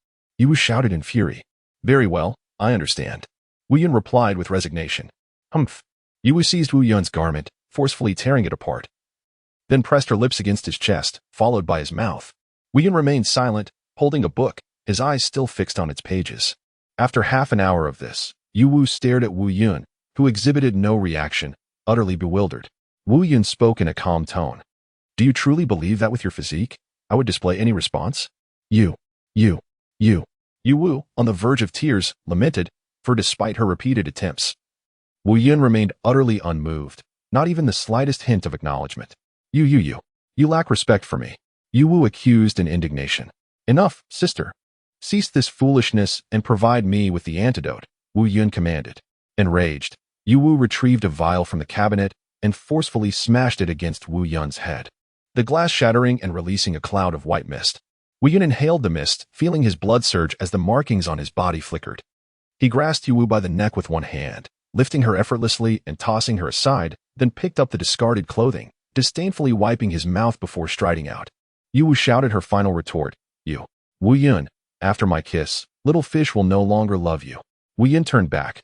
Yuwu shouted in fury. "Very well, I understand." Wu Yun replied with resignation. "Humph." Yuwu seized Wu Yun's garment, forcefully tearing it apart, then pressed her lips against his chest, followed by his mouth. Wu Yun remained silent, holding a book, his eyes still fixed on its pages. After half an hour of this, Yuwu stared at Wu Yun, who exhibited no reaction, utterly bewildered. Wu Yun spoke in a calm tone. "Do you truly believe that with your physique, I would display any response?" You. Yuwu, on the verge of tears, lamented, for despite her repeated attempts, Wu Yun remained utterly unmoved, Not even the slightest hint of acknowledgement. You lack respect for me. Yu Wu accused in indignation. Enough, sister. Cease this foolishness and provide me with the antidote, Wu Yun commanded. Enraged, Yu Wu retrieved a vial from the cabinet and forcefully smashed it against Wu Yun's head, the glass shattering and releasing a cloud of white mist. Wu Yun inhaled the mist, feeling his blood surge as the markings on his body flickered. He grasped Yu Wu by the neck with one hand, lifting her effortlessly and tossing her aside, then picked up the discarded clothing, disdainfully wiping his mouth before striding out. Yu Wu shouted her final retort. You, Wu Yun, after my kiss, little fish will no longer love you. Wu Yun turned back,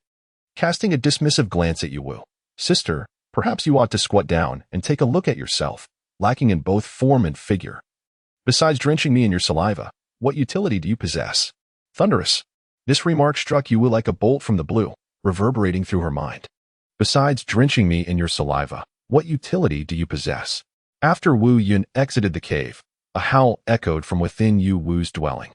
casting a dismissive glance at Yu Wu. Sister, perhaps you ought to squat down and take a look at yourself, lacking in both form and figure. Besides drenching me in your saliva, what utility do you possess? Thunderous. This remark struck Yu Wu like a bolt from the blue, reverberating through her mind. Besides drenching me in your saliva, what utility do you possess? After Wu Yun exited the cave, a howl echoed from within Yu Wu's dwelling.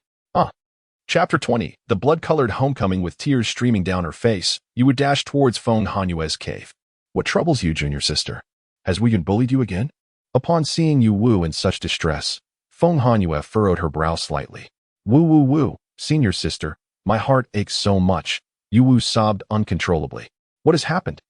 Chapter 20. The blood-colored homecoming. With tears streaming down her face, Yu Wu dashed towards Feng Hanyue's cave. What troubles you, junior sister? Has Wu Yun bullied you again? Upon seeing Yu Wu in such distress, Feng Hanyue furrowed her brow slightly. Wu, senior sister, my heart aches so much. Yu Wu sobbed uncontrollably. What has happened?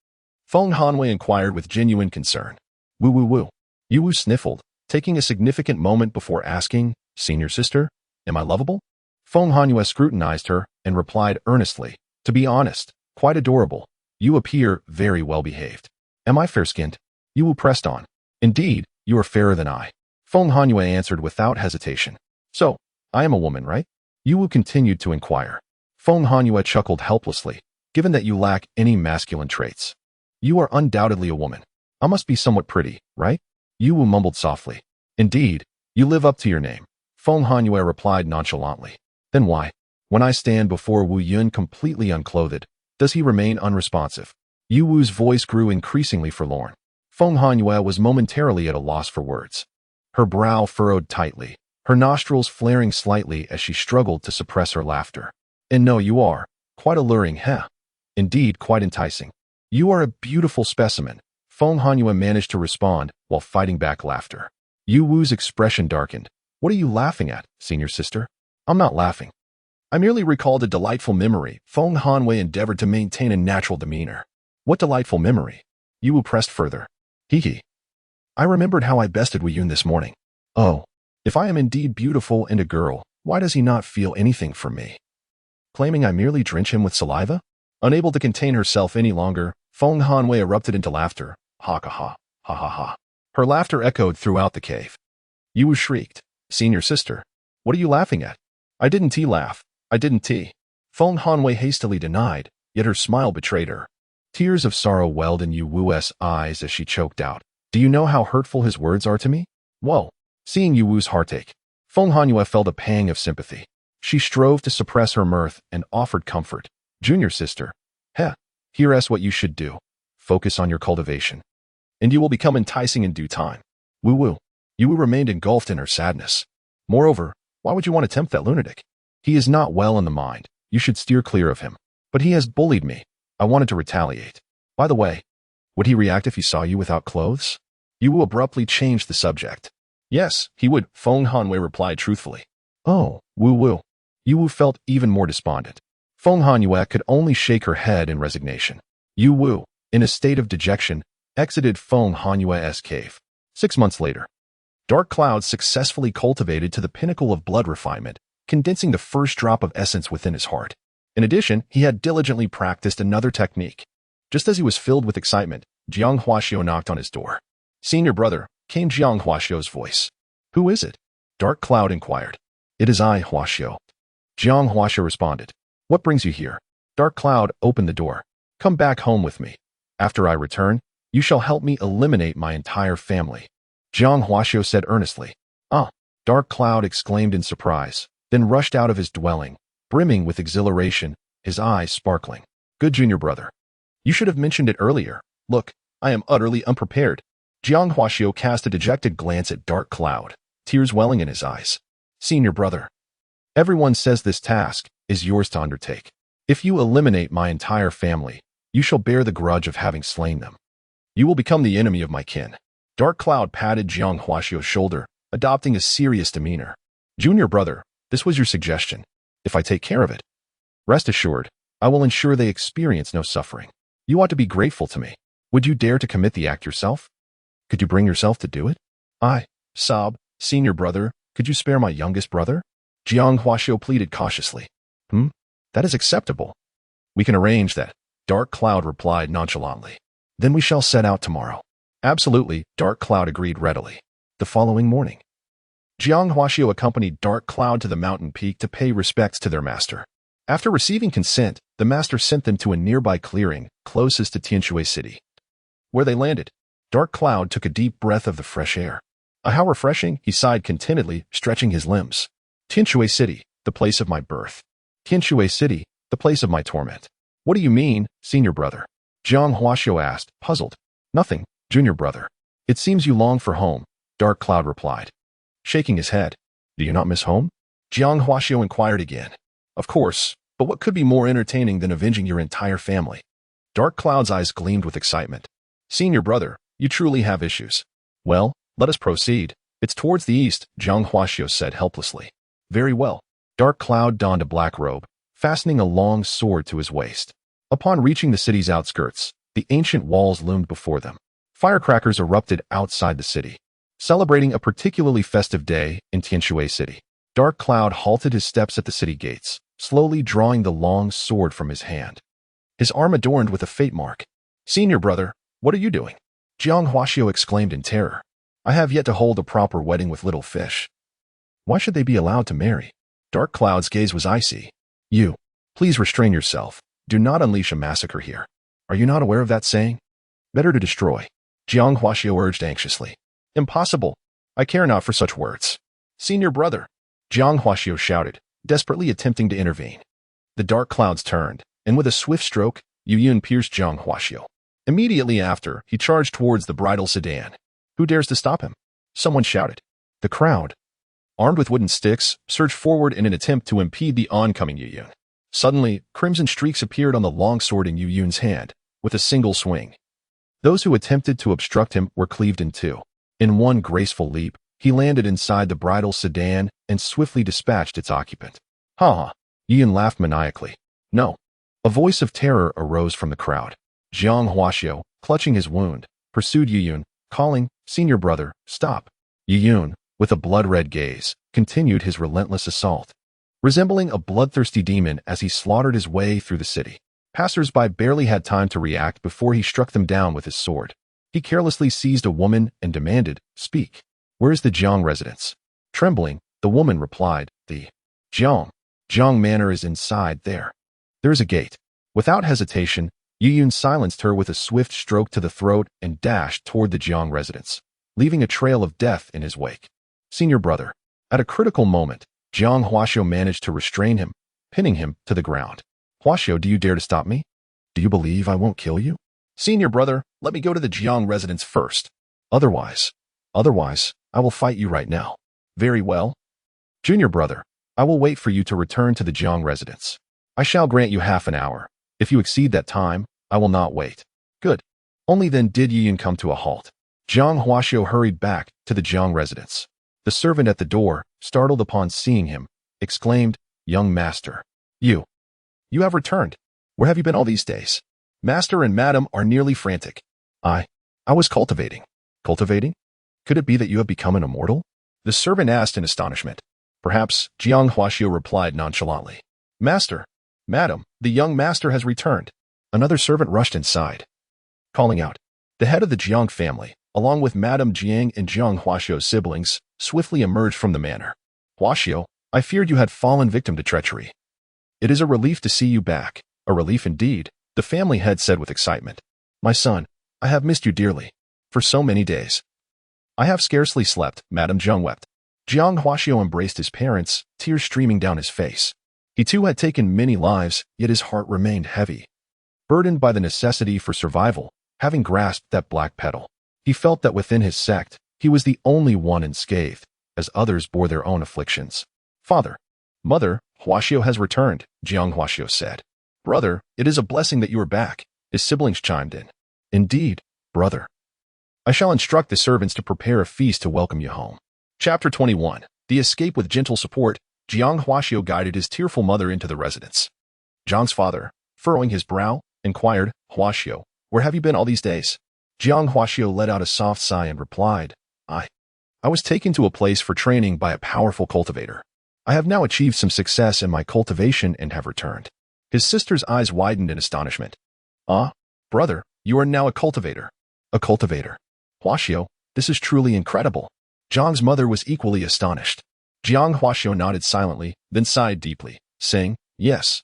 Feng Hanyue inquired with genuine concern. Wu. Yu Wu sniffled, taking a significant moment before asking, senior sister, am I lovable? Feng Hanyue scrutinized her and replied earnestly, to be honest, quite adorable. You appear very well behaved. Am I fair-skinned? Yu Wu pressed on. Indeed, you are fairer than I. Feng Hanyue answered without hesitation. So, I am a woman, right? Yu Wu continued to inquire. Feng Hanyue chuckled helplessly, given that you lack any masculine traits. You are undoubtedly a woman. I must be somewhat pretty, right? Yu Wu mumbled softly. Indeed, you live up to your name. Feng Hanyue replied nonchalantly. Then why, when I stand before Wu Yun completely unclothed, does he remain unresponsive? Yu Wu's voice grew increasingly forlorn. Feng Hanyue was momentarily at a loss for words. Her brow furrowed tightly, her nostrils flaring slightly as she struggled to suppress her laughter. And no, you are quite alluring, heh? Indeed, quite enticing. You are a beautiful specimen. Feng Hanyue managed to respond while fighting back laughter. Yu Wu's expression darkened. What are you laughing at, senior sister? I'm not laughing. I merely recalled a delightful memory. Feng Hanyue endeavored to maintain a natural demeanor. What delightful memory? Yu Wu pressed further. Hee. I remembered how I bested Wu Yun this morning. Oh, if I am indeed beautiful and a girl, why does he not feel anything for me? Claiming I merely drench him with saliva? Unable to contain herself any longer, Feng Hanyue erupted into laughter. Ha. Her laughter echoed throughout the cave. Yu Wu shrieked. Senior sister, what are you laughing at? I didn't laugh. I didn't. Feng Hanyue hastily denied, yet her smile betrayed her. Tears of sorrow welled in Yu Wu's eyes as she choked out. Do you know how hurtful his words are to me? Whoa. Seeing Yu Wu's heartache, Feng Hanyue felt a pang of sympathy. She strove to suppress her mirth and offered comfort. Junior sister, here's what you should do. Focus on your cultivation, and you will become enticing in due time. Wu. Yu Wu remained engulfed in her sadness. Moreover, why would you want to tempt that lunatic? He is not well in the mind. You should steer clear of him. But he has bullied me. I wanted to retaliate. By the way, would he react if he saw you without clothes? Yu Wu abruptly changed the subject. Yes, he would, Feng Hanyue replied truthfully. Oh, Wu. Yu Wu felt even more despondent. Feng Hanyue could only shake her head in resignation. Yu Wu, in a state of dejection, exited Feng Hanyue's cave. 6 months later, Dark Cloud successfully cultivated to the pinnacle of blood refinement, condensing the first drop of essence within his heart. In addition, he had diligently practiced another technique. Just as he was filled with excitement, Jiang Huaxiao knocked on his door. Senior brother, came Jiang Huaxiao's voice. Who is it? Dark Cloud inquired. It is I, Huaxiao. Jiang Huaxiao responded. What brings you here? Dark Cloud opened the door. Come back home with me. After I return, you shall help me eliminate my entire family. Jiang Huaxiao said earnestly. Dark Cloud exclaimed in surprise, then rushed out of his dwelling, brimming with exhilaration, his eyes sparkling. Good junior brother. You should have mentioned it earlier. Look, I am utterly unprepared. Jiang Huaxiao cast a dejected glance at Dark Cloud, tears welling in his eyes. Senior brother. Everyone says this task is yours to undertake. If you eliminate my entire family, you shall bear the grudge of having slain them. You will become the enemy of my kin. Dark Cloud patted Jiang Huaxiu's shoulder, adopting a serious demeanor. Junior brother, this was your suggestion. If I take care of it, rest assured, I will ensure they experience no suffering. You ought to be grateful to me. Would you dare to commit the act yourself? Could you bring yourself to do it? Sob, senior brother, could you spare my youngest brother? Jiang Huaxiu pleaded cautiously. That is acceptable. We can arrange that, Dark Cloud replied nonchalantly. Then we shall set out tomorrow. Absolutely, Dark Cloud agreed readily. The following morning, Jiang Huaxiu accompanied Dark Cloud to the mountain peak to pay respects to their master. After receiving consent, the master sent them to a nearby clearing closest to Tianshui City. Where they landed, Dark Cloud took a deep breath of the fresh air. How refreshing, he sighed contentedly, stretching his limbs. Tianshui City, the place of my birth. Tianshui City, the place of my torment. What do you mean, senior brother? Jiang Huaxiu asked, puzzled. Nothing, junior brother. It seems you long for home, Dark Cloud replied. Shaking his head. Do you not miss home? Jiang Huaxiu inquired again. Of course, but what could be more entertaining than avenging your entire family? Dark Cloud's eyes gleamed with excitement. Senior brother, you truly have issues. Well, let us proceed. It's towards the east, Jiang Huaxiu said helplessly. Very well. Dark Cloud donned a black robe, fastening a long sword to his waist. Upon reaching the city's outskirts, the ancient walls loomed before them. Firecrackers erupted outside the city, celebrating a particularly festive day in Tianshui City. Dark Cloud halted his steps at the city gates, slowly drawing the long sword from his hand. His arm adorned with a fate mark. Senior brother, what are you doing? Jiang Huaxiu exclaimed in terror. I have yet to hold a proper wedding with Little Fish. Why should they be allowed to marry? Dark Cloud's gaze was icy. You, please restrain yourself. Do not unleash a massacre here. Are you not aware of that saying? Better to destroy. Jiang Huaxiu urged anxiously. Impossible. I care not for such words. Senior brother, Jiang Huaxiu shouted, desperately attempting to intervene. The dark clouds turned, and with a swift stroke, Yu Yun pierced Jiang Huaxiu. Immediately after, he charged towards the bridal sedan. Who dares to stop him? Someone shouted. The crowd, armed with wooden sticks, surged forward in an attempt to impede the oncoming Yu Yun. Suddenly, crimson streaks appeared on the long sword in Yu Yun's hand, with a single swing. Those who attempted to obstruct him were cleaved in two. In one graceful leap, he landed inside the bridal sedan and swiftly dispatched its occupant. Ha! Yu Yun laughed maniacally. No. A voice of terror arose from the crowd. Jiang Huaxiu, clutching his wound, pursued Yu Yun, calling, Senior brother, stop. Yu Yun, with a blood-red gaze, continued his relentless assault. Resembling a bloodthirsty demon as he slaughtered his way through the city. Passers-by barely had time to react before he struck them down with his sword. He carelessly seized a woman and demanded, Speak. Where is the Jiang residence? Trembling, the woman replied, The Jiang Manor is inside there. There is a gate. Without hesitation, Yu Yun silenced her with a swift stroke to the throat and dashed toward the Jiang residence, leaving a trail of death in his wake. Senior brother. At a critical moment, Jiang Huaxiu managed to restrain him, pinning him to the ground. Huaxiu, do you dare to stop me? Do you believe I won't kill you? Senior brother, let me go to the Jiang residence first. Otherwise, I will fight you right now. Very well. Junior brother, I will wait for you to return to the Jiang residence. I shall grant you half an hour. If you exceed that time, I will not wait. Good. Only then did Yu Yun come to a halt. Jiang Huaxiu hurried back to the Jiang residence. The servant at the door, startled upon seeing him, exclaimed, Young master, you have returned. Where have you been all these days? Master and madam are nearly frantic. I was cultivating. Cultivating? Could it be that you have become an immortal? The servant asked in astonishment. Perhaps, Jiang Huaxiu replied nonchalantly. Master, madam, the young master has returned. Another servant rushed inside, calling out. The head of the Jiang family, along with Madame Jiang and Jiang Huaxiu's siblings, swiftly emerged from the manor. Huaxiu, I feared you had fallen victim to treachery. It is a relief to see you back. A relief indeed, the family head said with excitement. My son, I have missed you dearly. For so many days. I have scarcely slept, Madame Jiang wept. Jiang Huaxiu embraced his parents, tears streaming down his face. He too had taken many lives, yet his heart remained heavy. Burdened by the necessity for survival, having grasped that black petal, he felt that within his sect, he was the only one unscathed, as others bore their own afflictions. Father, mother, Huaxiu has returned, Jiang Huaxiu said. Brother, it is a blessing that you are back, his siblings chimed in. Indeed, brother. I shall instruct the servants to prepare a feast to welcome you home. Chapter 21. The escape with gentle support. Jiang Huaxiao guided his tearful mother into the residence. Jiang's father, furrowing his brow, inquired, Huaxiao, where have you been all these days? Jiang Huaxiao let out a soft sigh and replied, I was taken to a place for training by a powerful cultivator. I have now achieved some success in my cultivation and have returned. His sister's eyes widened in astonishment. Brother, you are now a cultivator. A cultivator. Huaxiao, this is truly incredible. Jiang's mother was equally astonished. Jiang Huaxiao nodded silently, then sighed deeply, saying, Yes,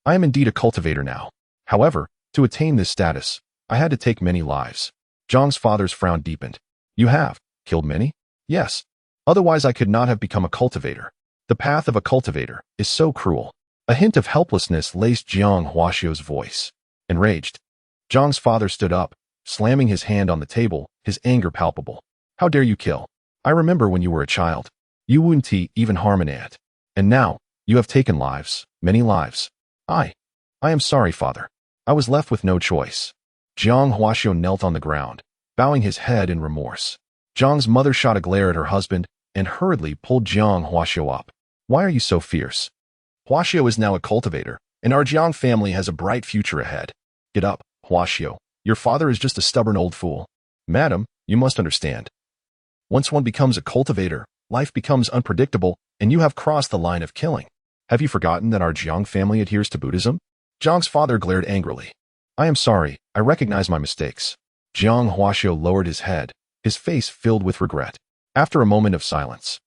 I am indeed a cultivator now. However, to attain this status, I had to take many lives. Jiang's father's frown deepened. You have killed many? Yes. Otherwise I could not have become a cultivator. The path of a cultivator is so cruel. A hint of helplessness laced Jiang Huaxiao's voice. Enraged, Jiang's father stood up, slamming his hand on the table, his anger palpable. How dare you kill? I remember when you were a child. You wouldn't even harm an ant. And now, you have taken lives, many lives. I am sorry, father. I was left with no choice. Jiang Huaxiao knelt on the ground, bowing his head in remorse. Jiang's mother shot a glare at her husband and hurriedly pulled Jiang Huaxiao up. Why are you so fierce? Huaxiao is now a cultivator, and our Jiang family has a bright future ahead. Get up, Huaxiao. Your father is just a stubborn old fool. Madam, you must understand. Once one becomes a cultivator, life becomes unpredictable, and you have crossed the line of killing. Have you forgotten that our Jiang family adheres to Buddhism? Jiang's father glared angrily. I am sorry, I recognize my mistakes. Jiang Huaxiao lowered his head, his face filled with regret. After a moment of silence,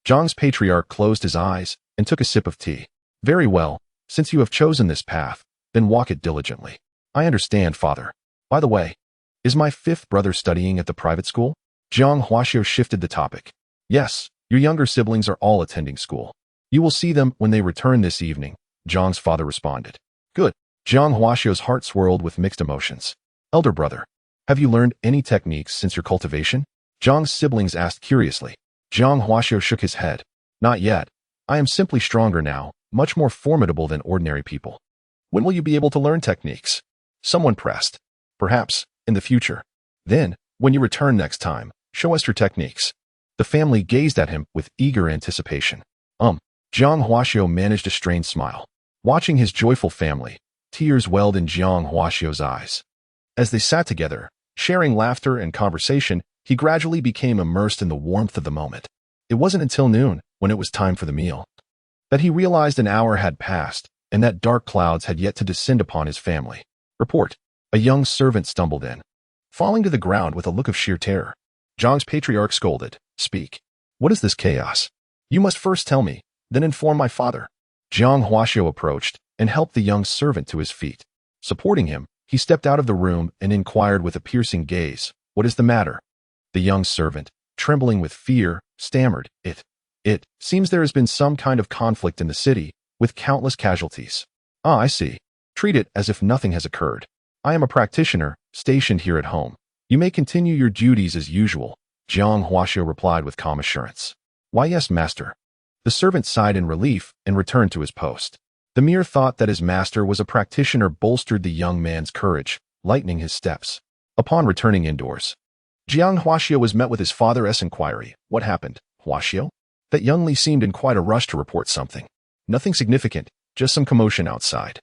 Jiang's patriarch closed his eyes and took a sip of tea. Very well, since you have chosen this path, then walk it diligently. I understand, father. By the way, is my fifth brother studying at the private school? Jiang Huaxiao shifted the topic. Yes, your younger siblings are all attending school. You will see them when they return this evening, Jiang's father responded. Good. Jiang Huaxiao's heart swirled with mixed emotions. Elder brother, have you learned any techniques since your cultivation? Jiang's siblings asked curiously. Jiang Huaxiao shook his head. Not yet. I am simply stronger now, much more formidable than ordinary people. When will you be able to learn techniques? Someone pressed. Perhaps, in the future. Then, when you return next time, show us your techniques. The family gazed at him with eager anticipation. Jiang Huaxiao managed a strained smile. Watching his joyful family, tears welled in Jiang Huaxiao's eyes. As they sat together, sharing laughter and conversation, he gradually became immersed in the warmth of the moment. It wasn't until noon, when it was time for the meal, that he realized an hour had passed and that dark clouds had yet to descend upon his family. Report. A young servant stumbled in, falling to the ground with a look of sheer terror. Jiang's patriarch scolded. Speak. What is this chaos? You must first tell me, then inform my father. Jiang Huaxiao approached and helped the young servant to his feet. Supporting him, he stepped out of the room and inquired with a piercing gaze, What is the matter? The young servant, trembling with fear, stammered, It seems there has been some kind of conflict in the city, with countless casualties. I see. Treat it as if nothing has occurred. I am a practitioner, stationed here at home. You may continue your duties as usual, Jiang Huaxiao replied with calm assurance. Why yes, master. The servant sighed in relief and returned to his post. The mere thought that his master was a practitioner bolstered the young man's courage, lightening his steps. Upon returning indoors, Jiang Huaxiao was met with his father's inquiry. What happened, Huaxiao? That young Li seemed in quite a rush to report something. Nothing significant, just some commotion outside.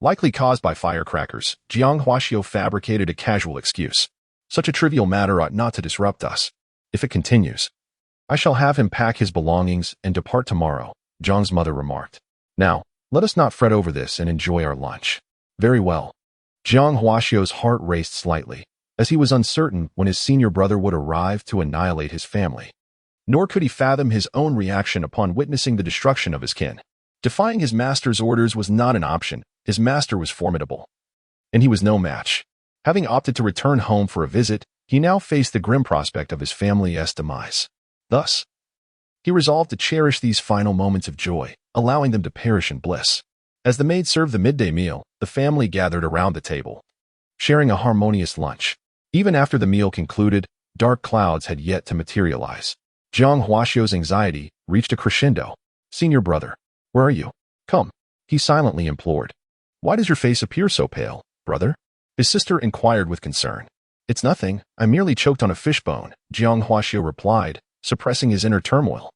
Likely caused by firecrackers, Jiang Huaxiao fabricated a casual excuse. Such a trivial matter ought not to disrupt us. If it continues, I shall have him pack his belongings and depart tomorrow, Jiang's mother remarked. Now, let us not fret over this and enjoy our lunch. Very well. Jiang Huaxiao's heart raced slightly, as he was uncertain when his senior brother would arrive to annihilate his family. Nor could he fathom his own reaction upon witnessing the destruction of his kin. Defying his master's orders was not an option. His master was formidable, and he was no match. Having opted to return home for a visit, he now faced the grim prospect of his family's demise. Thus, he resolved to cherish these final moments of joy, allowing them to perish in bliss. As the maid served the midday meal, the family gathered around the table, sharing a harmonious lunch. Even after the meal concluded, dark clouds had yet to materialize. Jiang Huaxiao's anxiety reached a crescendo. Senior brother, where are you? Come, he silently implored. Why does your face appear so pale, brother? His sister inquired with concern. It's nothing. I merely choked on a fishbone, Jiang Huaxiao replied, suppressing his inner turmoil.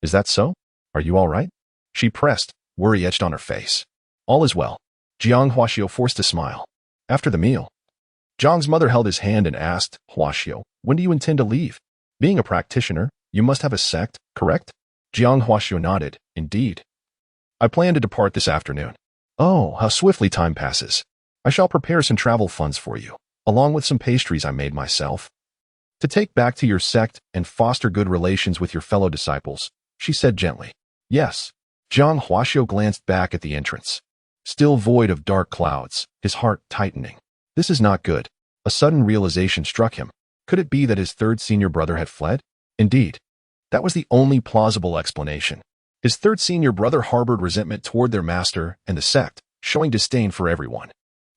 Is that so? Are you all right? She pressed, worry etched on her face. All is well. Jiang Huaxiao forced a smile. After the meal, Jiang's mother held his hand and asked, Huaxiao, when do you intend to leave? Being a practitioner, you must have a sect, correct? Jiang Huaxiao nodded. Indeed. I plan to depart this afternoon. Oh, how swiftly time passes. I shall prepare some travel funds for you, along with some pastries I made myself, to take back to your sect and foster good relations with your fellow disciples, she said gently. Yes. Jiang Huaxiao glanced back at the entrance, still void of dark clouds, his heart tightening. This is not good. A sudden realization struck him. Could it be that his third senior brother had fled? Indeed. That was the only plausible explanation. His third senior brother harbored resentment toward their master and the sect, showing disdain for everyone.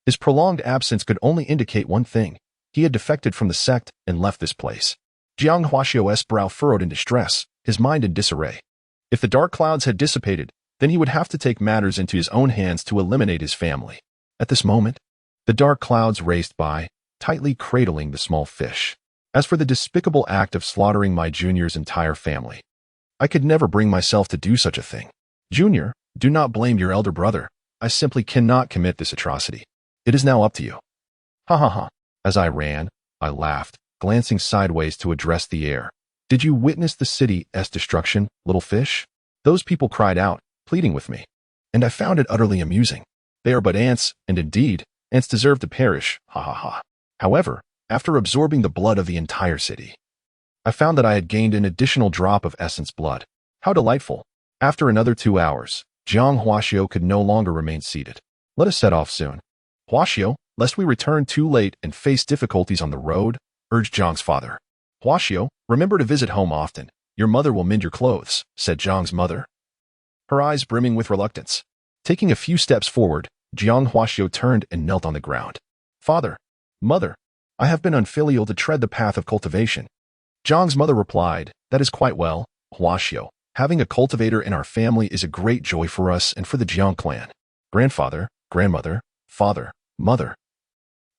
His prolonged absence could only indicate one thing. He had defected from the sect and left this place. Jiang Huaxiao's brow furrowed in distress, his mind in disarray. If the dark clouds had dissipated, then he would have to take matters into his own hands to eliminate his family. At this moment, the dark clouds raced by, tightly cradling the small fish. As for the despicable act of slaughtering my junior's entire family, I could never bring myself to do such a thing. Junior, do not blame your elder brother. I simply cannot commit this atrocity. It is now up to you. Ha ha ha. As I ran, I laughed, glancing sideways to address the air. Did you witness the city's destruction, little fish? Those people cried out, pleading with me. And I found it utterly amusing. They are but ants, and indeed, ants deserve to perish, ha ha ha. However, after absorbing the blood of the entire city, I found that I had gained an additional drop of essence blood. How delightful. After another 2 hours, Jiang Huaxiao could no longer remain seated. Let us set off soon. Huaxiao, lest we return too late and face difficulties on the road, urged Jiang's father. Huaxiao, remember to visit home often. Your mother will mend your clothes, said Jiang's mother, her eyes brimming with reluctance. Taking a few steps forward, Jiang Huaxiao turned and knelt on the ground. Father, mother, I have been unfilial to tread the path of cultivation. Jiang's mother replied, that is quite well, Huaxiao. Having a cultivator in our family is a great joy for us and for the Jiang clan. Grandfather, grandmother, father, mother,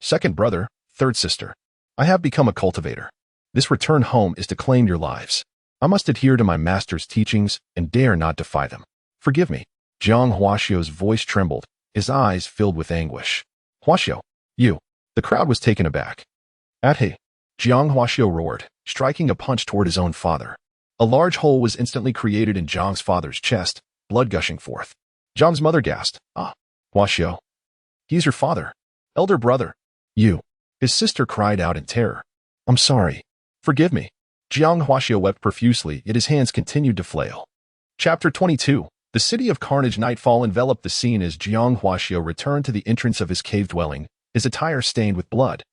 second brother, third sister. I have become a cultivator. This return home is to claim your lives. I must adhere to my master's teachings and dare not defy them. Forgive me. Jiang Huaxiao's voice trembled, his eyes filled with anguish. Huaxiao, you. The crowd was taken aback. He. Jiang Huaxiao roared, striking a punch toward his own father. A large hole was instantly created in Jiang's father's chest, blood gushing forth. Jiang's mother gasped. Ah, Huaxiao. He's your father. Elder brother. You. His sister cried out in terror. I'm sorry. Forgive me. Jiang Huaxiao wept profusely, yet his hands continued to flail. Chapter 22. The city of carnage. Nightfall enveloped the scene as Jiang Huaxiao returned to the entrance of his cave dwelling, his attire stained with blood,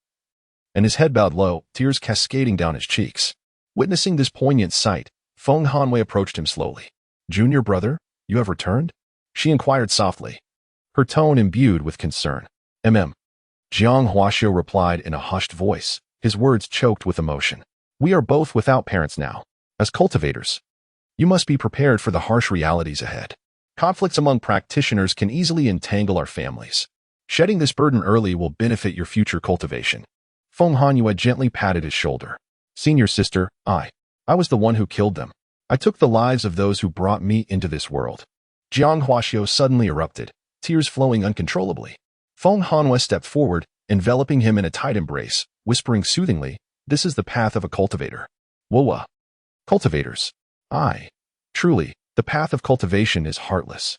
and his head bowed low, tears cascading down his cheeks. Witnessing this poignant sight, Feng Hanwei approached him slowly. Junior brother, you have returned? She inquired softly, her tone imbued with concern. Jiang Huaxiao replied in a hushed voice, his words choked with emotion. We are both without parents now. As cultivators, you must be prepared for the harsh realities ahead. Conflicts among practitioners can easily entangle our families. Shedding this burden early will benefit your future cultivation. Feng Hanwei gently patted his shoulder. Senior sister, I was the one who killed them. I took the lives of those who brought me into this world. Jiang Huaxiao suddenly erupted, tears flowing uncontrollably. Feng Hanwei stepped forward, enveloping him in a tight embrace, whispering soothingly, this is the path of a cultivator. Woa. Cultivators. Truly, the path of cultivation is heartless.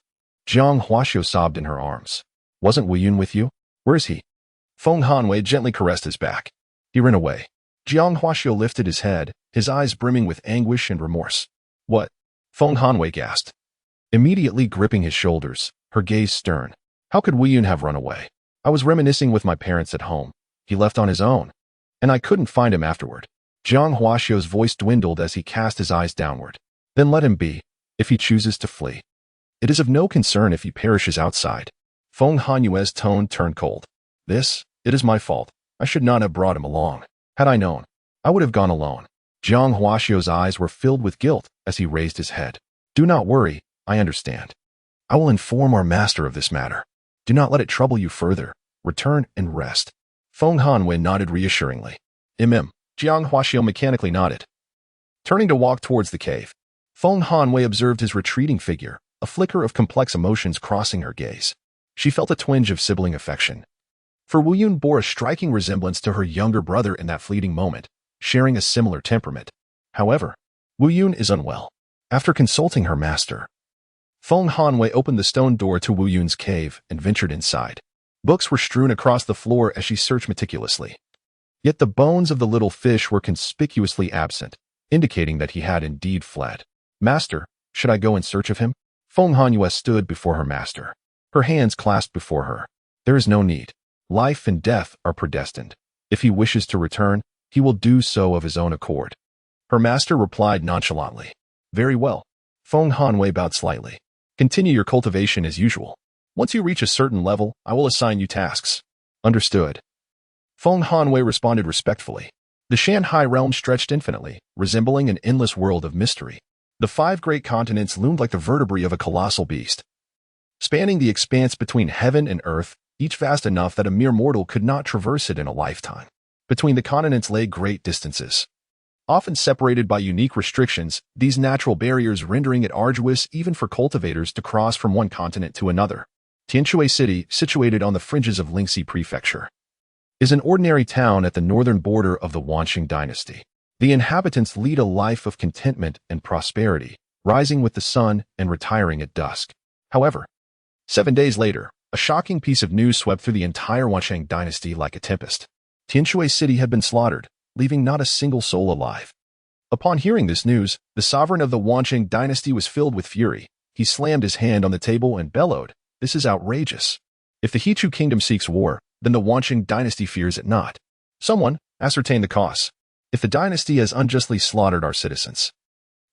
Jiang Huaxiao sobbed in her arms. Wasn't Wu Yun with you? Where is he? Feng Hanwei gently caressed his back. He ran away. Jiang Huaxiao lifted his head, his eyes brimming with anguish and remorse. What? Feng Hanwei gasped. Immediately gripping his shoulders, her gaze stern. How could Wu Yun have run away? I was reminiscing with my parents at home. He left on his own, and I couldn't find him afterward. Jiang Huaxiao's voice dwindled as he cast his eyes downward. Then let him be, if he chooses to flee. It is of no concern if he perishes outside. Feng Hanwei's tone turned cold. It is my fault. I should not have brought him along. Had I known, I would have gone alone. Jiang Huaxiao's eyes were filled with guilt as he raised his head. Do not worry, I understand. I will inform our master of this matter. Do not let it trouble you further. Return and rest. Feng Hanwei nodded reassuringly. Jiang Huaxiao mechanically nodded. Turning to walk towards the cave, Feng Hanwei observed his retreating figure, a flicker of complex emotions crossing her gaze. She felt a twinge of sibling affection. For Wu Yun bore a striking resemblance to her younger brother in that fleeting moment, sharing a similar temperament. However, Wu Yun is unwell. After consulting her master, Feng Hanwei opened the stone door to Wu Yun's cave and ventured inside. Books were strewn across the floor as she searched meticulously. Yet the bones of the little fish were conspicuously absent, indicating that he had indeed fled. Master, should I go in search of him? Feng Hanwei stood before her master, her hands clasped before her. There is no need. Life and death are predestined. If he wishes to return, he will do so of his own accord. Her master replied nonchalantly. Very well. Feng Hanwei bowed slightly. Continue your cultivation as usual. Once you reach a certain level, I will assign you tasks. Understood. Feng Hanwei responded respectfully. The Shanhai realm stretched infinitely, resembling an endless world of mystery. The 5 great continents loomed like the vertebrae of a colossal beast, spanning the expanse between heaven and earth, each vast enough that a mere mortal could not traverse it in a lifetime. Between the continents lay great distances, often separated by unique restrictions, these natural barriers rendering it arduous even for cultivators to cross from one continent to another. Tianshui City, situated on the fringes of Lingxi Prefecture, is an ordinary town at the northern border of the Wanqing dynasty. The inhabitants lead a life of contentment and prosperity, rising with the sun and retiring at dusk. However, 7 days later, a shocking piece of news swept through the entire Wanqing dynasty like a tempest. Tianshui City had been slaughtered, leaving not a single soul alive. Upon hearing this news, the sovereign of the Wanqing dynasty was filled with fury. He slammed his hand on the table and bellowed, "This is outrageous. If the Hechu kingdom seeks war, then the Wanqing dynasty fears it not. Someone, ascertain the cause. If the dynasty has unjustly slaughtered our citizens,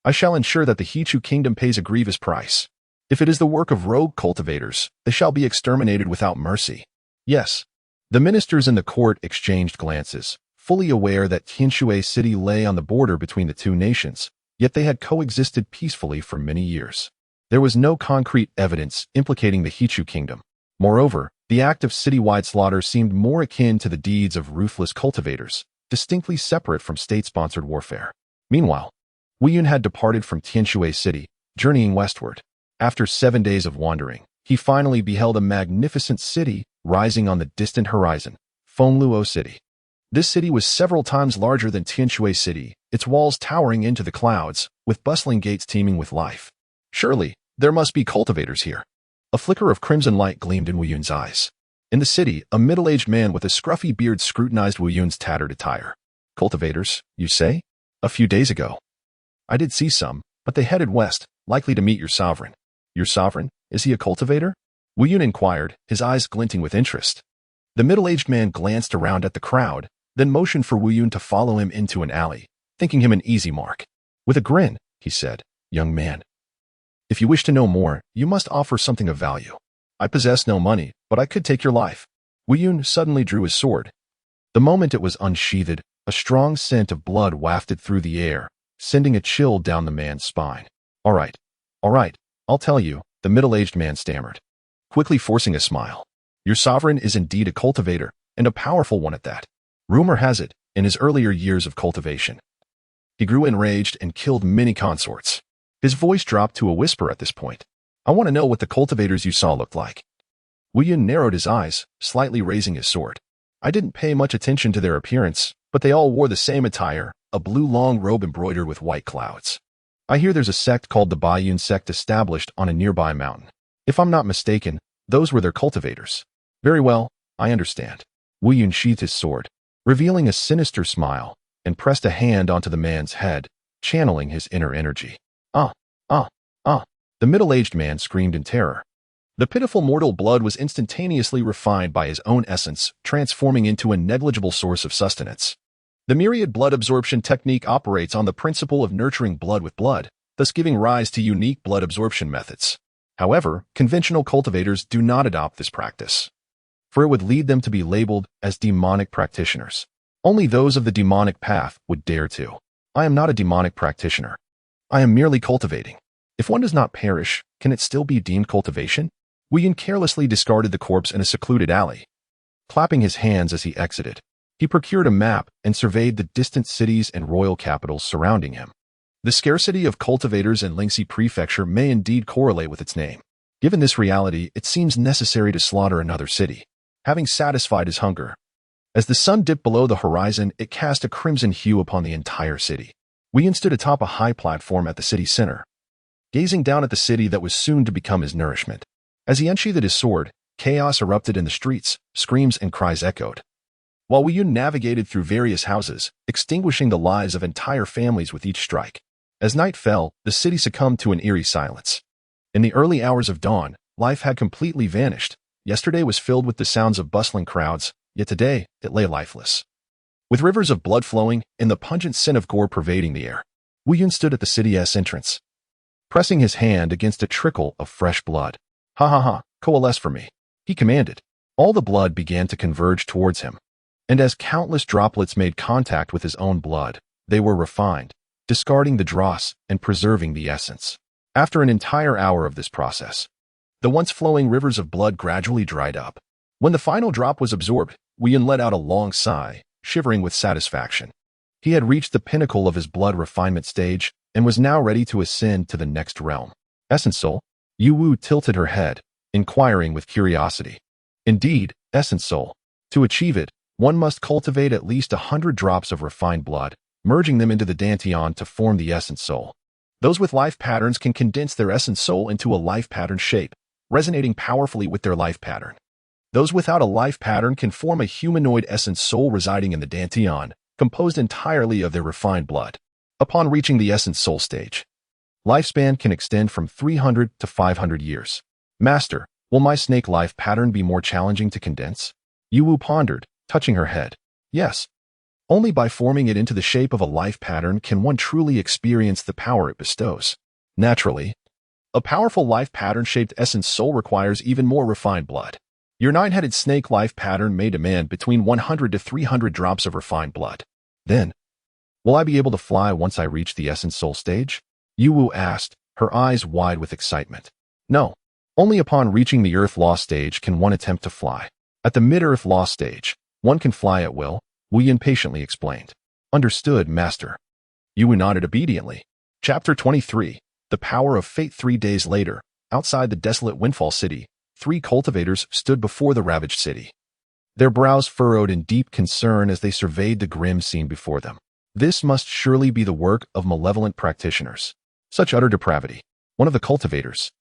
I shall ensure that the Hechu kingdom pays a grievous price. If it is the work of rogue cultivators, they shall be exterminated without mercy." Yes. The ministers in the court exchanged glances, fully aware that Tianshui City lay on the border between the two nations, yet they had coexisted peacefully for many years. There was no concrete evidence implicating the Hechu kingdom. Moreover, the act of citywide slaughter seemed more akin to the deeds of ruthless cultivators, distinctly separate from state-sponsored warfare. Meanwhile, Wu Yun had departed from Tianshui City, journeying westward. After 7 days of wandering, he finally beheld a magnificent city rising on the distant horizon, Fengluo City. This city was several times larger than Tianshui City, its walls towering into the clouds, with bustling gates teeming with life. Surely, there must be cultivators here. A flicker of crimson light gleamed in Wu Yun's eyes. In the city, a middle-aged man with a scruffy beard scrutinized Wu Yun's tattered attire. Cultivators, you say? A few days ago. I did see some, but they headed west, likely to meet your sovereign. Your sovereign? Is he a cultivator? Wu Yun inquired, his eyes glinting with interest. The middle-aged man glanced around at the crowd, then motioned for Wu Yun to follow him into an alley, thinking him an easy mark. With a grin, he said, "Young man, if you wish to know more, you must offer something of value. I possess no money, but I could take your life." Wu Yun suddenly drew his sword. The moment it was unsheathed, a strong scent of blood wafted through the air, sending a chill down the man's spine. All right, I'll tell you," the middle-aged man stammered, quickly forcing a smile. "Your sovereign is indeed a cultivator, and a powerful one at that. Rumor has it, in his earlier years of cultivation, he grew enraged and killed many consorts." His voice dropped to a whisper at this point. "I want to know what the cultivators you saw looked like." Wu Yun narrowed his eyes, slightly raising his sword. "I didn't pay much attention to their appearance, but they all wore the same attire, a blue long robe embroidered with white clouds. I hear there's a sect called the Baiyun sect established on a nearby mountain. If I'm not mistaken, those were their cultivators." "Very well, I understand." Wu Yun sheathed his sword, revealing a sinister smile, and pressed a hand onto the man's head, channeling his inner energy. Ah. The middle-aged man screamed in terror. The pitiful mortal blood was instantaneously refined by his own essence, transforming into a negligible source of sustenance. The myriad blood absorption technique operates on the principle of nurturing blood with blood, thus giving rise to unique blood absorption methods. However, conventional cultivators do not adopt this practice, for it would lead them to be labeled as demonic practitioners. Only those of the demonic path would dare to. I am not a demonic practitioner. I am merely cultivating. If one does not perish, can it still be deemed cultivation? Wu Yun carelessly discarded the corpse in a secluded alley, clapping his hands as he exited. He procured a map and surveyed the distant cities and royal capitals surrounding him. The scarcity of cultivators in Lingxi Prefecture may indeed correlate with its name. Given this reality, it seems necessary to slaughter another city. Having satisfied his hunger, as the sun dipped below the horizon, it cast a crimson hue upon the entire city. Wei Yun stood atop a high platform at the city center, gazing down at the city that was soon to become his nourishment. As he unsheathed his sword, chaos erupted in the streets, screams and cries echoed. While Wei Yun navigated through various houses, extinguishing the lives of entire families with each strike. As night fell, the city succumbed to an eerie silence. In the early hours of dawn, life had completely vanished. Yesterday was filled with the sounds of bustling crowds, yet today it lay lifeless. With rivers of blood flowing and the pungent scent of gore pervading the air, Wei Yun stood at the city's entrance, pressing his hand against a trickle of fresh blood. "Ha ha ha, coalesce for me," he commanded. All the blood began to converge towards him, and as countless droplets made contact with his own blood, they were refined, discarding the dross and preserving the essence. After an entire hour of this process, the once flowing rivers of blood gradually dried up. When the final drop was absorbed, Wei Yun let out a long sigh, shivering with satisfaction. He had reached the pinnacle of his blood refinement stage and was now ready to ascend to the next realm. Essence Soul? Yu Wu tilted her head, inquiring with curiosity. Indeed, Essence Soul. To achieve it, one must cultivate at least 100 drops of refined blood, merging them into the Dantian to form the Essence Soul. Those with life patterns can condense their Essence Soul into a life pattern shape, resonating powerfully with their life pattern. Those without a life pattern can form a humanoid Essence Soul residing in the Dantian, composed entirely of their refined blood. Upon reaching the Essence Soul stage, lifespan can extend from 300 to 500 years. Master, will my snake life pattern be more challenging to condense? Yu Wu pondered, touching her head. Yes. Only by forming it into the shape of a life pattern can one truly experience the power it bestows. Naturally, a powerful life pattern-shaped Essence Soul requires even more refined blood. Your 9-headed snake life pattern may demand between 100 to 300 drops of refined blood. Then, will I be able to fly once I reach the Essence Soul stage? Yu Wu asked, her eyes wide with excitement. No. Only upon reaching the Earth Law stage can one attempt to fly. At the Mid-Earth Law stage, one can fly at will, Wei Yun patiently explained. Understood, Master. Yu Wu nodded obediently. Chapter 23. The Power of Fate. 3 days later, outside the desolate Windfall City, 3 cultivators stood before the ravaged city. Their brows furrowed in deep concern as they surveyed the grim scene before them. This must surely be the work of malevolent practitioners. Such utter depravity. One of the cultivators,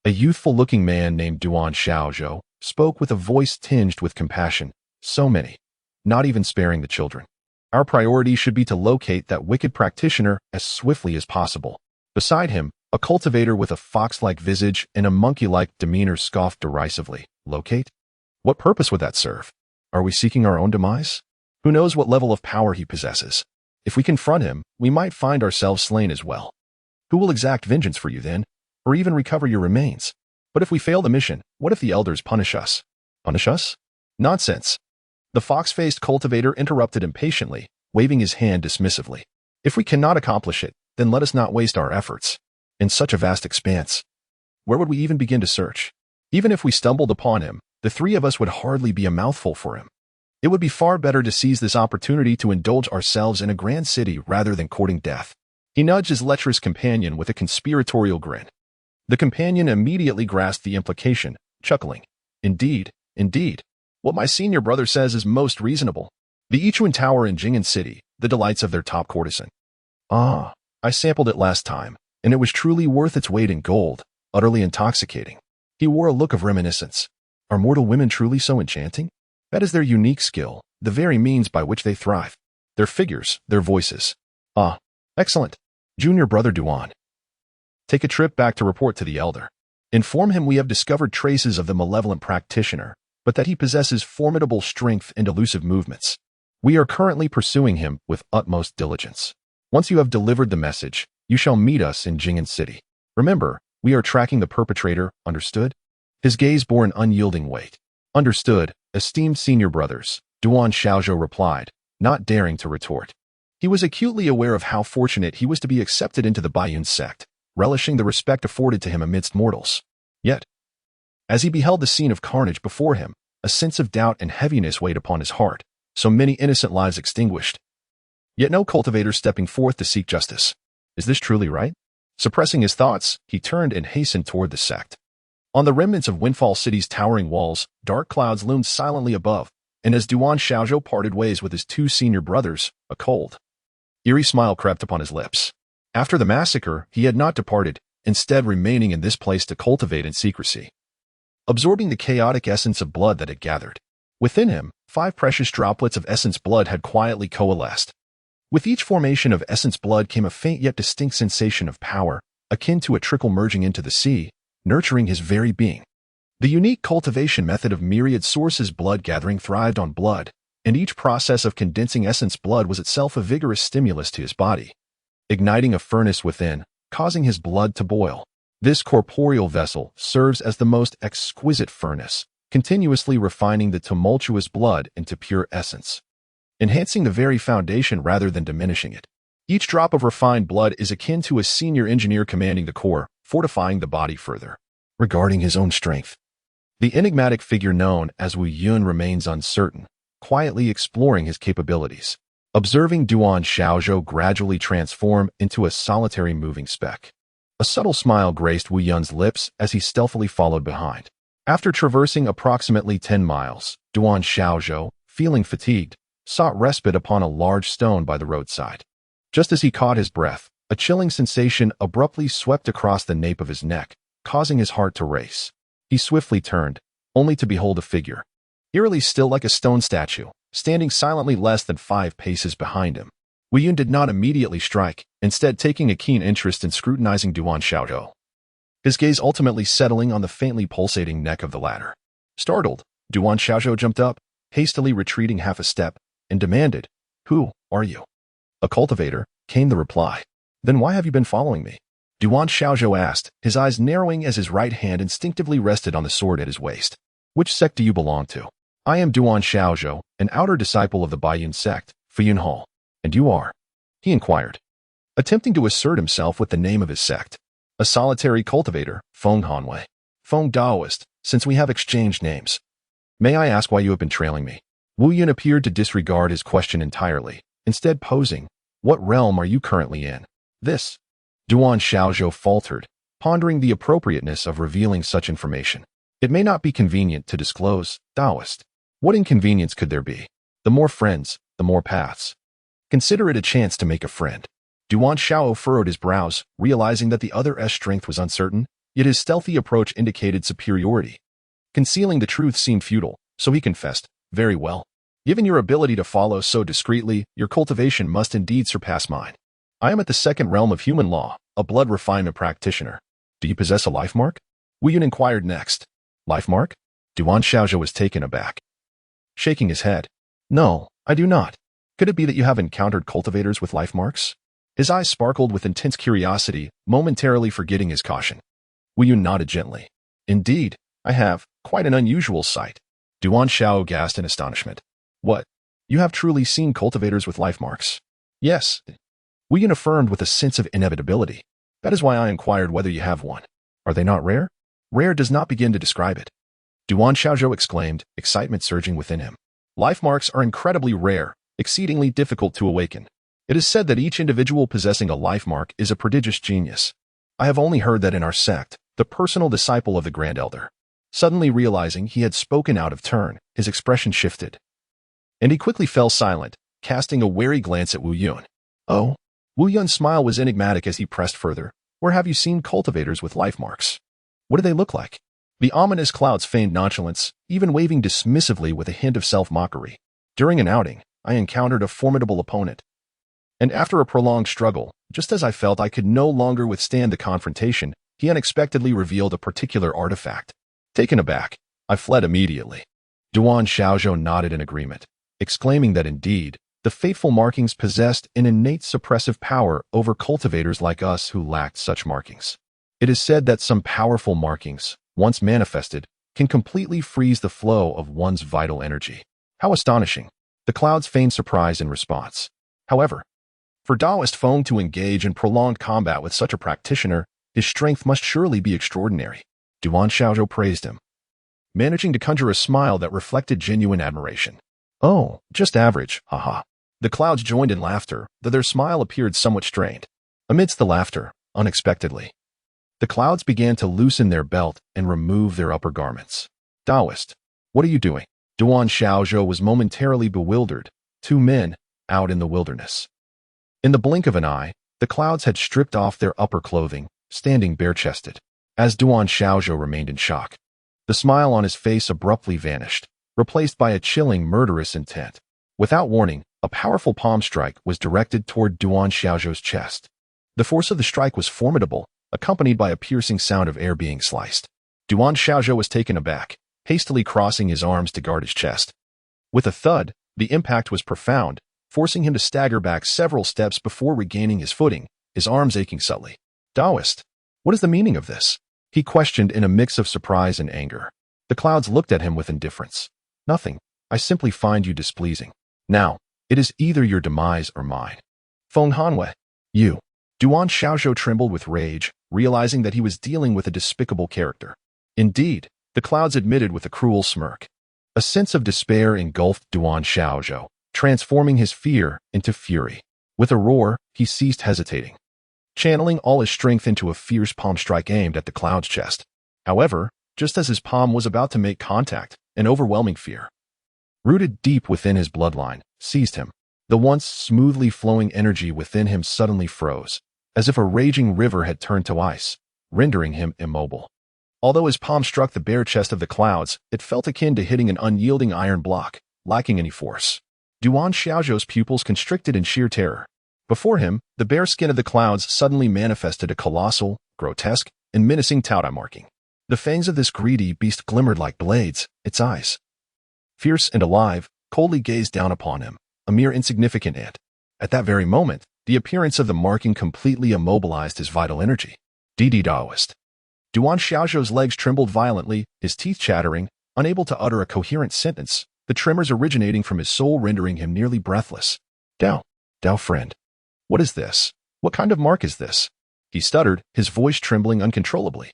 a youthful-looking man named Duan Xiaozhou, spoke with a voice tinged with compassion. So many, not even sparing the children. Our priority should be to locate that wicked practitioner as swiftly as possible. Beside him, a cultivator with a fox-like visage and a monkey-like demeanor scoffed derisively. Locate? What purpose would that serve? Are we seeking our own demise? Who knows what level of power he possesses? If we confront him, we might find ourselves slain as well. Who will exact vengeance for you then, or even recover your remains? But if we fail the mission, what if the elders punish us? Punish us? Nonsense. The fox-faced cultivator interrupted impatiently, waving his hand dismissively. If we cannot accomplish it, then let us not waste our efforts. In such a vast expanse, where would we even begin to search? Even if we stumbled upon him, the 3 of us would hardly be a mouthful for him. It would be far better to seize this opportunity to indulge ourselves in a grand city rather than courting death. He nudged his lecherous companion with a conspiratorial grin. The companion immediately grasped the implication, chuckling. Indeed, indeed. What my senior brother says is most reasonable. The Yichuan Tower in Jing'an City, the delights of their top courtesan. Ah, I sampled it last time, and it was truly worth its weight in gold, utterly intoxicating. He wore a look of reminiscence. Are mortal women truly so enchanting? That is their unique skill, the very means by which they thrive. Their figures, their voices. Ah, excellent. Junior brother Duan. Take a trip back to report to the elder. Inform him we have discovered traces of the malevolent practitioner, but that he possesses formidable strength and elusive movements. We are currently pursuing him with utmost diligence. Once you have delivered the message, you shall meet us in Jing'an City. Remember, we are tracking the perpetrator, understood? His gaze bore an unyielding weight. Understood, esteemed senior brothers, Duan Xiaozhou replied, not daring to retort. He was acutely aware of how fortunate he was to be accepted into the Baiyun sect, relishing the respect afforded to him amidst mortals. Yet, as he beheld the scene of carnage before him, a sense of doubt and heaviness weighed upon his heart. So many innocent lives extinguished. Yet no cultivator stepping forth to seek justice. Is this truly right? Suppressing his thoughts, he turned and hastened toward the sect. On the remnants of Windfall City's towering walls, dark clouds loomed silently above, and as Duan Xiaozhou parted ways with his two senior brothers, a cold, eerie smile crept upon his lips. After the massacre, he had not departed, instead remaining in this place to cultivate in secrecy, absorbing the chaotic essence of blood that had gathered. Within him, 5 precious droplets of essence blood had quietly coalesced. With each formation of essence blood came a faint yet distinct sensation of power, akin to a trickle merging into the sea, nurturing his very being. The unique cultivation method of myriad sources blood gathering thrived on blood, and each process of condensing essence blood was itself a vigorous stimulus to his body, igniting a furnace within, causing his blood to boil. This corporeal vessel serves as the most exquisite furnace, continuously refining the tumultuous blood into pure essence, enhancing the very foundation rather than diminishing it. Each drop of refined blood is akin to a senior engineer commanding the core, fortifying the body further. Regarding his own strength, the enigmatic figure known as Wu Yun remains uncertain, quietly exploring his capabilities, observing Duan Xiaozhou gradually transform into a solitary moving speck. A subtle smile graced Wu Yun's lips as he stealthily followed behind. After traversing approximately 10 miles, Duan Xiaozhou, feeling fatigued, sought respite upon a large stone by the roadside. Just as he caught his breath, a chilling sensation abruptly swept across the nape of his neck, causing his heart to race. He swiftly turned, only to behold a figure, eerily still like a stone statue, standing silently less than 5 paces behind him. Wu Yun did not immediately strike, instead taking a keen interest in scrutinizing Duan Xiaozhou, his gaze ultimately settling on the faintly pulsating neck of the latter. Startled, Duan Xiaozhou jumped up, hastily retreating half a step, and demanded, "Who are you?" "A cultivator," came the reply. "Then why have you been following me?" Duan Xiaozhou asked, his eyes narrowing as his right hand instinctively rested on the sword at his waist. "Which sect do you belong to?" "I am Duan Xiaozhou, an outer disciple of the Baiyun sect, Fuyun Hall." "And you are?" he inquired, attempting to assert himself with the name of his sect. "A solitary cultivator, Feng Hanwei." "Feng Daoist, since we have exchanged names. May I ask why you have been trailing me?" Wu Yun appeared to disregard his question entirely, instead posing, "What realm are you currently in?" "This." Duan Xiaozhou faltered, pondering the appropriateness of revealing such information. "It may not be convenient to disclose, Daoist." "What inconvenience could there be? The more friends, the more paths. Consider it a chance to make a friend." Duan Xiaozhou furrowed his brows, realizing that the other's strength was uncertain, yet his stealthy approach indicated superiority. Concealing the truth seemed futile, so he confessed, "Very well. Given your ability to follow so discreetly, your cultivation must indeed surpass mine. I am at the 2nd realm of human law, a blood refinement practitioner." "Do you possess a life mark?" Wu Yun inquired next. "Life mark?" Duan Xiaozhou was taken aback, shaking his head. "No, I do not. Could it be that you have encountered cultivators with life marks?" His eyes sparkled with intense curiosity, momentarily forgetting his caution. Wu Yun nodded gently. "Indeed, I have. Quite an unusual sight." Duan Xiaozhou gasped in astonishment. "What? You have truly seen cultivators with life marks?" "Yes." Wu Yun affirmed with a sense of inevitability. "That is why I inquired whether you have one. Are they not rare?" "Rare does not begin to describe it." Duan Xiaozhou exclaimed, excitement surging within him. "Life marks are incredibly rare, exceedingly difficult to awaken. It is said that each individual possessing a life mark is a prodigious genius. I have only heard that in our sect, the personal disciple of the Grand Elder." Suddenly realizing he had spoken out of turn, his expression shifted, and he quickly fell silent, casting a wary glance at Wu Yun. "Oh?" Wu Yun's smile was enigmatic as he pressed further. "Where have you seen cultivators with life marks? What do they look like?" The ominous clouds feigned nonchalance, even waving dismissively with a hint of self-mockery. "During an outing, I encountered a formidable opponent. And after a prolonged struggle, just as I felt I could no longer withstand the confrontation, he unexpectedly revealed a particular artifact. Taken aback, I fled immediately." Duan Xiaozhou nodded in agreement, exclaiming that indeed, the fateful markings possessed an innate suppressive power over cultivators like us who lacked such markings. It is said that some powerful markings, once manifested, can completely freeze the flow of one's vital energy. How astonishing! The clouds feigned surprise in response. However, for Daoist Feng to engage in prolonged combat with such a practitioner, his strength must surely be extraordinary. Duan Xiaozhou praised him, managing to conjure a smile that reflected genuine admiration. Oh, just average, haha. The clouds joined in laughter, though their smile appeared somewhat strained. Amidst the laughter, unexpectedly, the clouds began to loosen their belt and remove their upper garments. Taoist, what are you doing? Duan Xiaozhou was momentarily bewildered. Two men, out in the wilderness. In the blink of an eye, the clouds had stripped off their upper clothing, standing bare-chested. As Duan Xiaozhou remained in shock, the smile on his face abruptly vanished, replaced by a chilling, murderous intent. Without warning, a powerful palm strike was directed toward Duan Xiaozhou's chest. The force of the strike was formidable, accompanied by a piercing sound of air being sliced. Duan Xiaozhou was taken aback, hastily crossing his arms to guard his chest. With a thud, the impact was profound, forcing him to stagger back several steps before regaining his footing, his arms aching subtly. Taoist, what is the meaning of this? He questioned in a mix of surprise and anger. The clouds looked at him with indifference. Nothing. I simply find you displeasing. Now, it is either your demise or mine. Feng Hanwei. You. Duan Xiaozhou trembled with rage, realizing that he was dealing with a despicable character. Indeed, the clouds admitted with a cruel smirk. A sense of despair engulfed Duan Xiaozhou, transforming his fear into fury. With a roar, he ceased hesitating, channeling all his strength into a fierce palm strike aimed at the cloud's chest. However, just as his palm was about to make contact, an overwhelming fear, rooted deep within his bloodline, seized him. The once smoothly flowing energy within him suddenly froze, as if a raging river had turned to ice, rendering him immobile. Although his palm struck the bare chest of the clouds, it felt akin to hitting an unyielding iron block, lacking any force. Duan Xiaozhou's pupils constricted in sheer terror. Before him, the bare skin of the clouds suddenly manifested a colossal, grotesque, and menacing Taodai marking. The fangs of this greedy beast glimmered like blades, its eyes, fierce and alive, coldly gazed down upon him, a mere insignificant ant. At that very moment, the appearance of the marking completely immobilized his vital energy. Taoist. Duan Xiaozhou's legs trembled violently, his teeth chattering, unable to utter a coherent sentence, the tremors originating from his soul rendering him nearly breathless. Dao friend. What is this? What kind of mark is this? He stuttered, his voice trembling uncontrollably.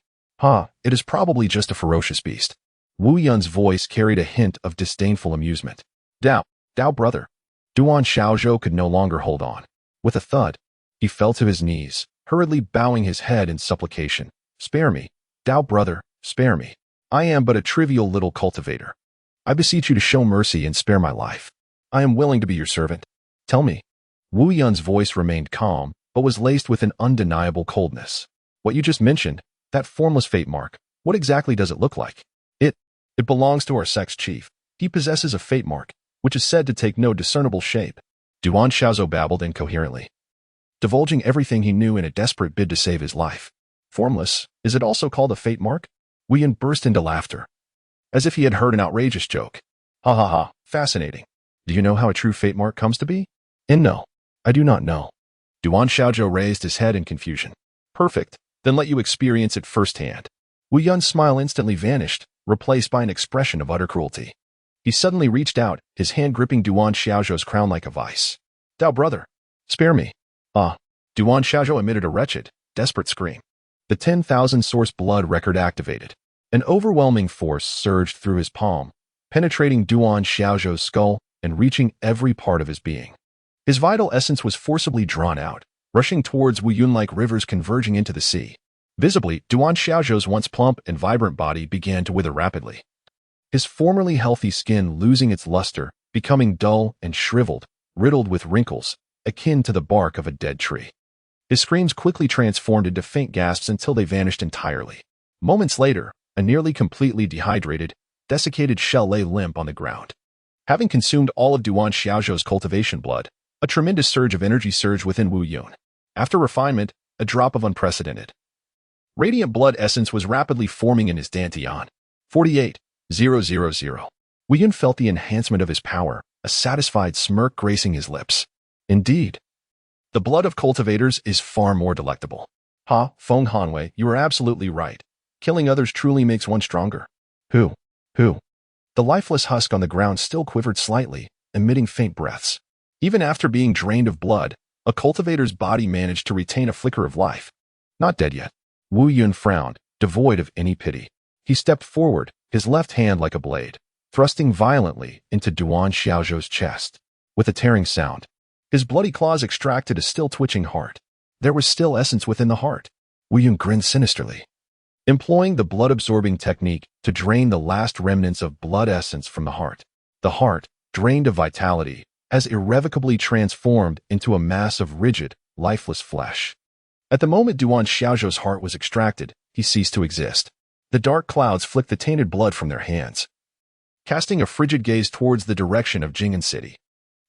It is probably just a ferocious beast. Wu Yun's voice carried a hint of disdainful amusement. Dao brother. Duan Xiaozhou could no longer hold on. With a thud, he fell to his knees, hurriedly bowing his head in supplication. Spare me, Dao brother, spare me. I am but a trivial little cultivator. I beseech you to show mercy and spare my life. I am willing to be your servant. Tell me. Wu Yun's voice remained calm, but was laced with an undeniable coldness. What you just mentioned, that formless fate mark, what exactly does it look like? It belongs to our sect's chief. He possesses a fate mark, which is said to take no discernible shape. Duan Xiaozhou babbled incoherently, divulging everything he knew in a desperate bid to save his life. Formless, is it also called a fate mark? Wu Yun burst into laughter, as if he had heard an outrageous joke. Ha ha ha, fascinating. Do you know how a true fate mark comes to be? No, I do not know. Duan Xiaozhou raised his head in confusion. Perfect, then let you experience it firsthand. Wu Yun's smile instantly vanished, replaced by an expression of utter cruelty. He suddenly reached out, his hand gripping Duan Xiaozhou's crown like a vice. Dao brother, spare me. Duan Xiaozhou emitted a wretched, desperate scream. The 10,000 source blood record activated. An overwhelming force surged through his palm, penetrating Duan Xiaozhou's skull and reaching every part of his being. His vital essence was forcibly drawn out, rushing towards Wu Yun like rivers converging into the sea. Visibly, Duan Xiaozhou's once plump and vibrant body began to wither rapidly, his formerly healthy skin losing its luster, becoming dull and shriveled, riddled with wrinkles, akin to the bark of a dead tree. His screams quickly transformed into faint gasps until they vanished entirely. Moments later, a nearly completely dehydrated, desiccated shell lay limp on the ground. Having consumed all of Duan Xiaozhou's cultivation blood, a tremendous surge of energy surged within Wu Yun. After refinement, a drop of unprecedented radiant blood essence was rapidly forming in his Dantian. 48,000. Wu Yun felt the enhancement of his power, a satisfied smirk gracing his lips. Indeed, the blood of cultivators is far more delectable. Feng Hanwei, you are absolutely right. Killing others truly makes one stronger. Who? The lifeless husk on the ground still quivered slightly, emitting faint breaths. Even after being drained of blood, a cultivator's body managed to retain a flicker of life. Not dead yet. Wu Yun frowned, devoid of any pity. He stepped forward, his left hand like a blade, thrusting violently into Duan Xiaozhou's chest. With a tearing sound, his bloody claws extracted a still twitching heart. There was still essence within the heart. Wu Yun grinned sinisterly, employing the blood-absorbing technique to drain the last remnants of blood essence from the heart. The heart, drained of vitality, has irrevocably transformed into a mass of rigid, lifeless flesh. At the moment Duan Xiaozhou's heart was extracted, he ceased to exist. The dark clouds flicked the tainted blood from their hands, casting a frigid gaze towards the direction of Jing'an City.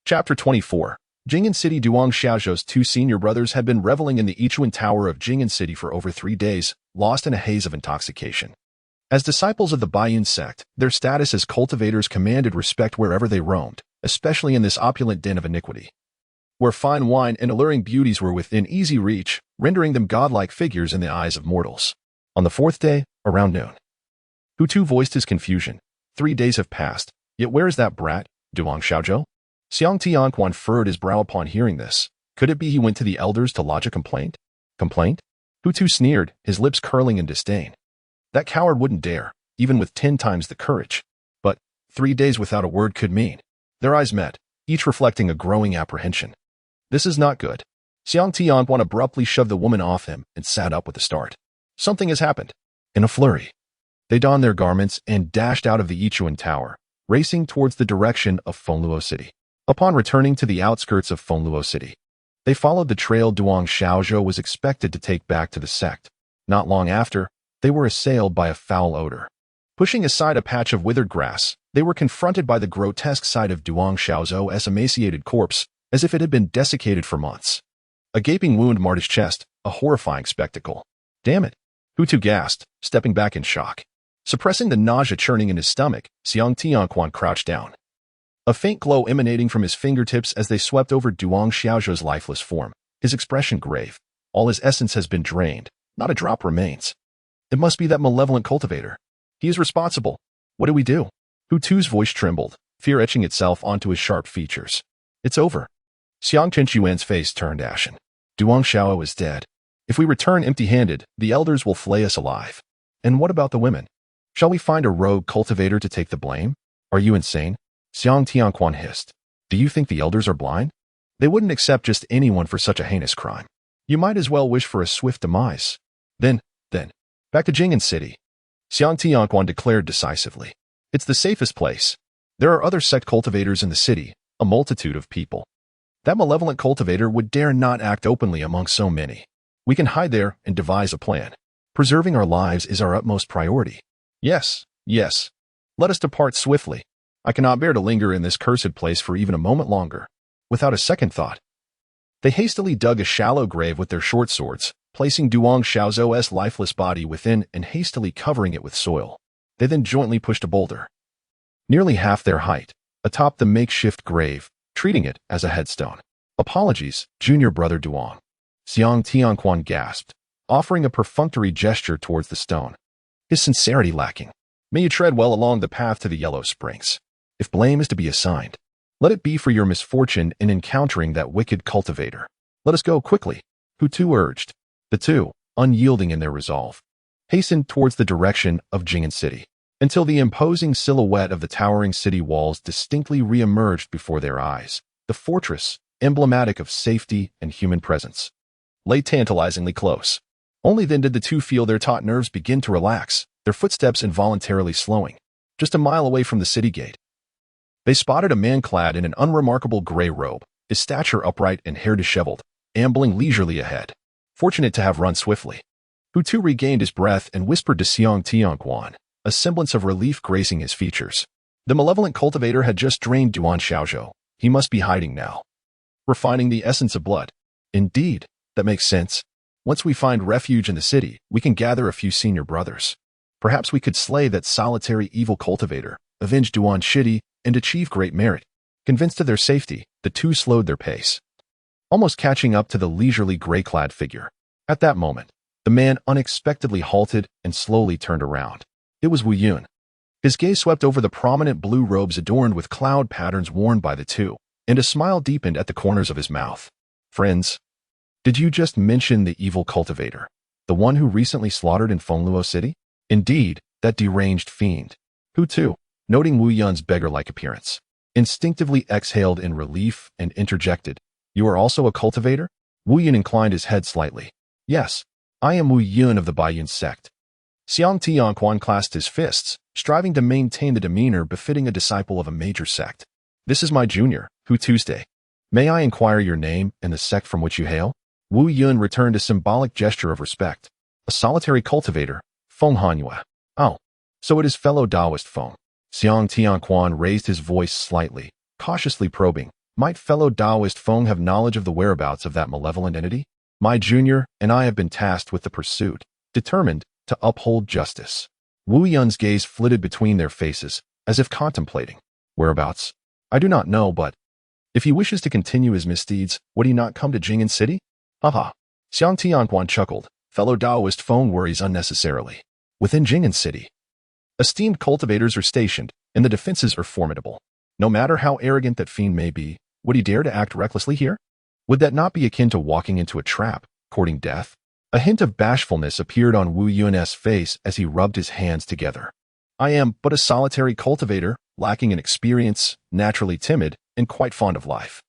Chapter 24. Jing'an City. Duan Xiaozhou's two senior brothers had been reveling in the Yichuan Tower of Jing'an City for over 3 days, lost in a haze of intoxication. As disciples of the Baiyun sect, their status as cultivators commanded respect wherever they roamed, especially in this opulent den of iniquity, where fine wine and alluring beauties were within easy reach, rendering them godlike figures in the eyes of mortals. On the 4th day, around noon, Hu Tu voiced his confusion. 3 days have passed, yet where is that brat, Duan Xiaozhou? Xiang Tianquan furrowed his brow upon hearing this. Could it be he went to the elders to lodge a complaint? Complaint? Hu Tu sneered, his lips curling in disdain. That coward wouldn't dare, even with 10 times the courage. But 3 days without a word could mean. Their eyes met, each reflecting a growing apprehension. This is not good. Xiang Tianquan abruptly shoved the woman off him and sat up with a start. Something has happened. In a flurry, they donned their garments and dashed out of the Yichuan Tower, racing towards the direction of Fengluo City. Upon returning to the outskirts of Fengluo City, they followed the trail Duan Xiaozhou was expected to take back to the sect. Not long after, they were assailed by a foul odor. Pushing aside a patch of withered grass, they were confronted by the grotesque sight of Duan Xiaozhou's emaciated corpse, as if it had been desiccated for months. A gaping wound marred his chest, a horrifying spectacle. Damn it! Hu Tu gasped, stepping back in shock. Suppressing the nausea churning in his stomach, Xiang Tianquan crouched down, a faint glow emanating from his fingertips as they swept over Duan Xiaozhou's lifeless form, his expression grave. All his essence has been drained, not a drop remains. It must be that malevolent cultivator. He is responsible. What do we do? Hu Tu's voice trembled, fear etching itself onto his sharp features. It's over. Xiang Chenchuan's face turned ashen. Duan Xiaozhou is dead. If we return empty-handed, the elders will flay us alive. And what about the women? Shall we find a rogue cultivator to take the blame? Are you insane? Xiang Tianquan hissed. Do you think the elders are blind? They wouldn't accept just anyone for such a heinous crime. You might as well wish for a swift demise. Then, back to Jing'an City. Xiang Tianquan declared decisively. It's the safest place. There are other sect cultivators in the city, a multitude of people. That malevolent cultivator would dare not act openly among so many. We can hide there and devise a plan. Preserving our lives is our utmost priority. Yes. Let us depart swiftly. I cannot bear to linger in this cursed place for even a moment longer. Without a second thought, they hastily dug a shallow grave with their short swords, placing Duan Xiaozhou's lifeless body within and hastily covering it with soil. They then jointly pushed a boulder, nearly half their height, atop the makeshift grave, treating it as a headstone. Apologies, junior brother Duan. Xiang Tianquan gasped, offering a perfunctory gesture towards the stone, his sincerity lacking. May you tread well along the path to the Yellow Springs. If blame is to be assigned, let it be for your misfortune in encountering that wicked cultivator. Let us go quickly, Hu Tu urged. The two, unyielding in their resolve, hastened towards the direction of Jing'an City, until the imposing silhouette of the towering city walls distinctly re-emerged before their eyes. The fortress, emblematic of safety and human presence, lay tantalizingly close. Only then did the two feel their taut nerves begin to relax, their footsteps involuntarily slowing. Just a mile away from the city gate, they spotted a man clad in an unremarkable gray robe, his stature upright and hair disheveled, ambling leisurely ahead. Fortunate to have run swiftly, Hu Tu regained his breath and whispered to Xiang Tianquan, a semblance of relief gracing his features. The malevolent cultivator had just drained Duan Xiaozhou. He must be hiding now, refining the essence of blood. Indeed, that makes sense. Once we find refuge in the city, we can gather a few senior brothers. Perhaps we could slay that solitary evil cultivator, avenge Duan Shidi, and achieve great merit. Convinced of their safety, the two slowed their pace, almost catching up to the leisurely gray-clad figure. At that moment, the man unexpectedly halted and slowly turned around. It was Wu Yun. His gaze swept over the prominent blue robes adorned with cloud patterns worn by the two, and a smile deepened at the corners of his mouth. Friends, did you just mention the evil cultivator, the one who recently slaughtered in Fengluo City? Indeed, that deranged fiend. Hu Tu, noting Wu Yun's beggar-like appearance. Instinctively exhaled in relief and interjected, "You are also a cultivator?" Wu Yun inclined his head slightly. "Yes, I am Wu Yun of the Baiyun sect." Xiang Tianquan clasped his fists, striving to maintain the demeanor befitting a disciple of a major sect. "This is my junior, Hu Tuesday. May I inquire your name and the sect from which you hail?" Wu Yun returned a symbolic gesture of respect. "A solitary cultivator, Feng Hanyue." "Oh, so it is fellow Taoist Feng." Xiang Tianquan raised his voice slightly, cautiously probing. "Might fellow Taoist Feng have knowledge of the whereabouts of that malevolent entity? My junior and I have been tasked with the pursuit, determined to uphold justice." Wu Yun's gaze flitted between their faces, as if contemplating. "Whereabouts? I do not know, but if he wishes to continue his misdeeds, would he not come to Jing'an City?" "Haha." Xiang Tianquan chuckled. "Fellow Taoist Feng worries unnecessarily. Within Jing'an City, esteemed cultivators are stationed, and the defenses are formidable. No matter how arrogant that fiend may be, would he dare to act recklessly here? Would that not be akin to walking into a trap, courting death?" A hint of bashfulness appeared on Wu Yun's face as he rubbed his hands together. "I am but a solitary cultivator, lacking in experience, naturally timid, and quite fond of life.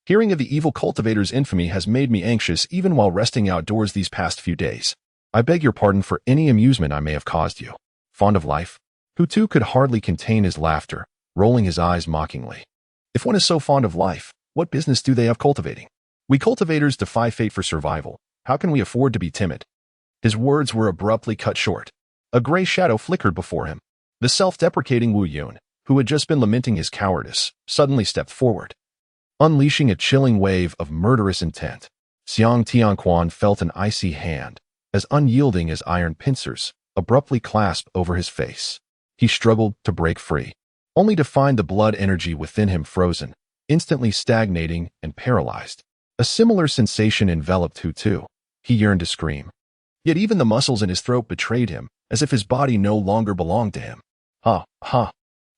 Hearing of the evil cultivator's infamy has made me anxious even while resting outdoors these past few days. I beg your pardon for any amusement I may have caused you." "Fond of life?" Hu Tu could hardly contain his laughter, rolling his eyes mockingly. "If one is so fond of life, what business do they have cultivating? We cultivators defy fate for survival. How can we afford to be timid?" His words were abruptly cut short. A gray shadow flickered before him. The self-deprecating Wu Yun, who had just been lamenting his cowardice, suddenly stepped forward, unleashing a chilling wave of murderous intent. Xiang Tianquan felt an icy hand, as unyielding as iron pincers, abruptly clasped over his face. He struggled to break free, only to find the blood energy within him frozen, instantly stagnating and paralyzed. A similar sensation enveloped Hu Tu. He yearned to scream. Yet even the muscles in his throat betrayed him, as if his body no longer belonged to him. Ha, ha.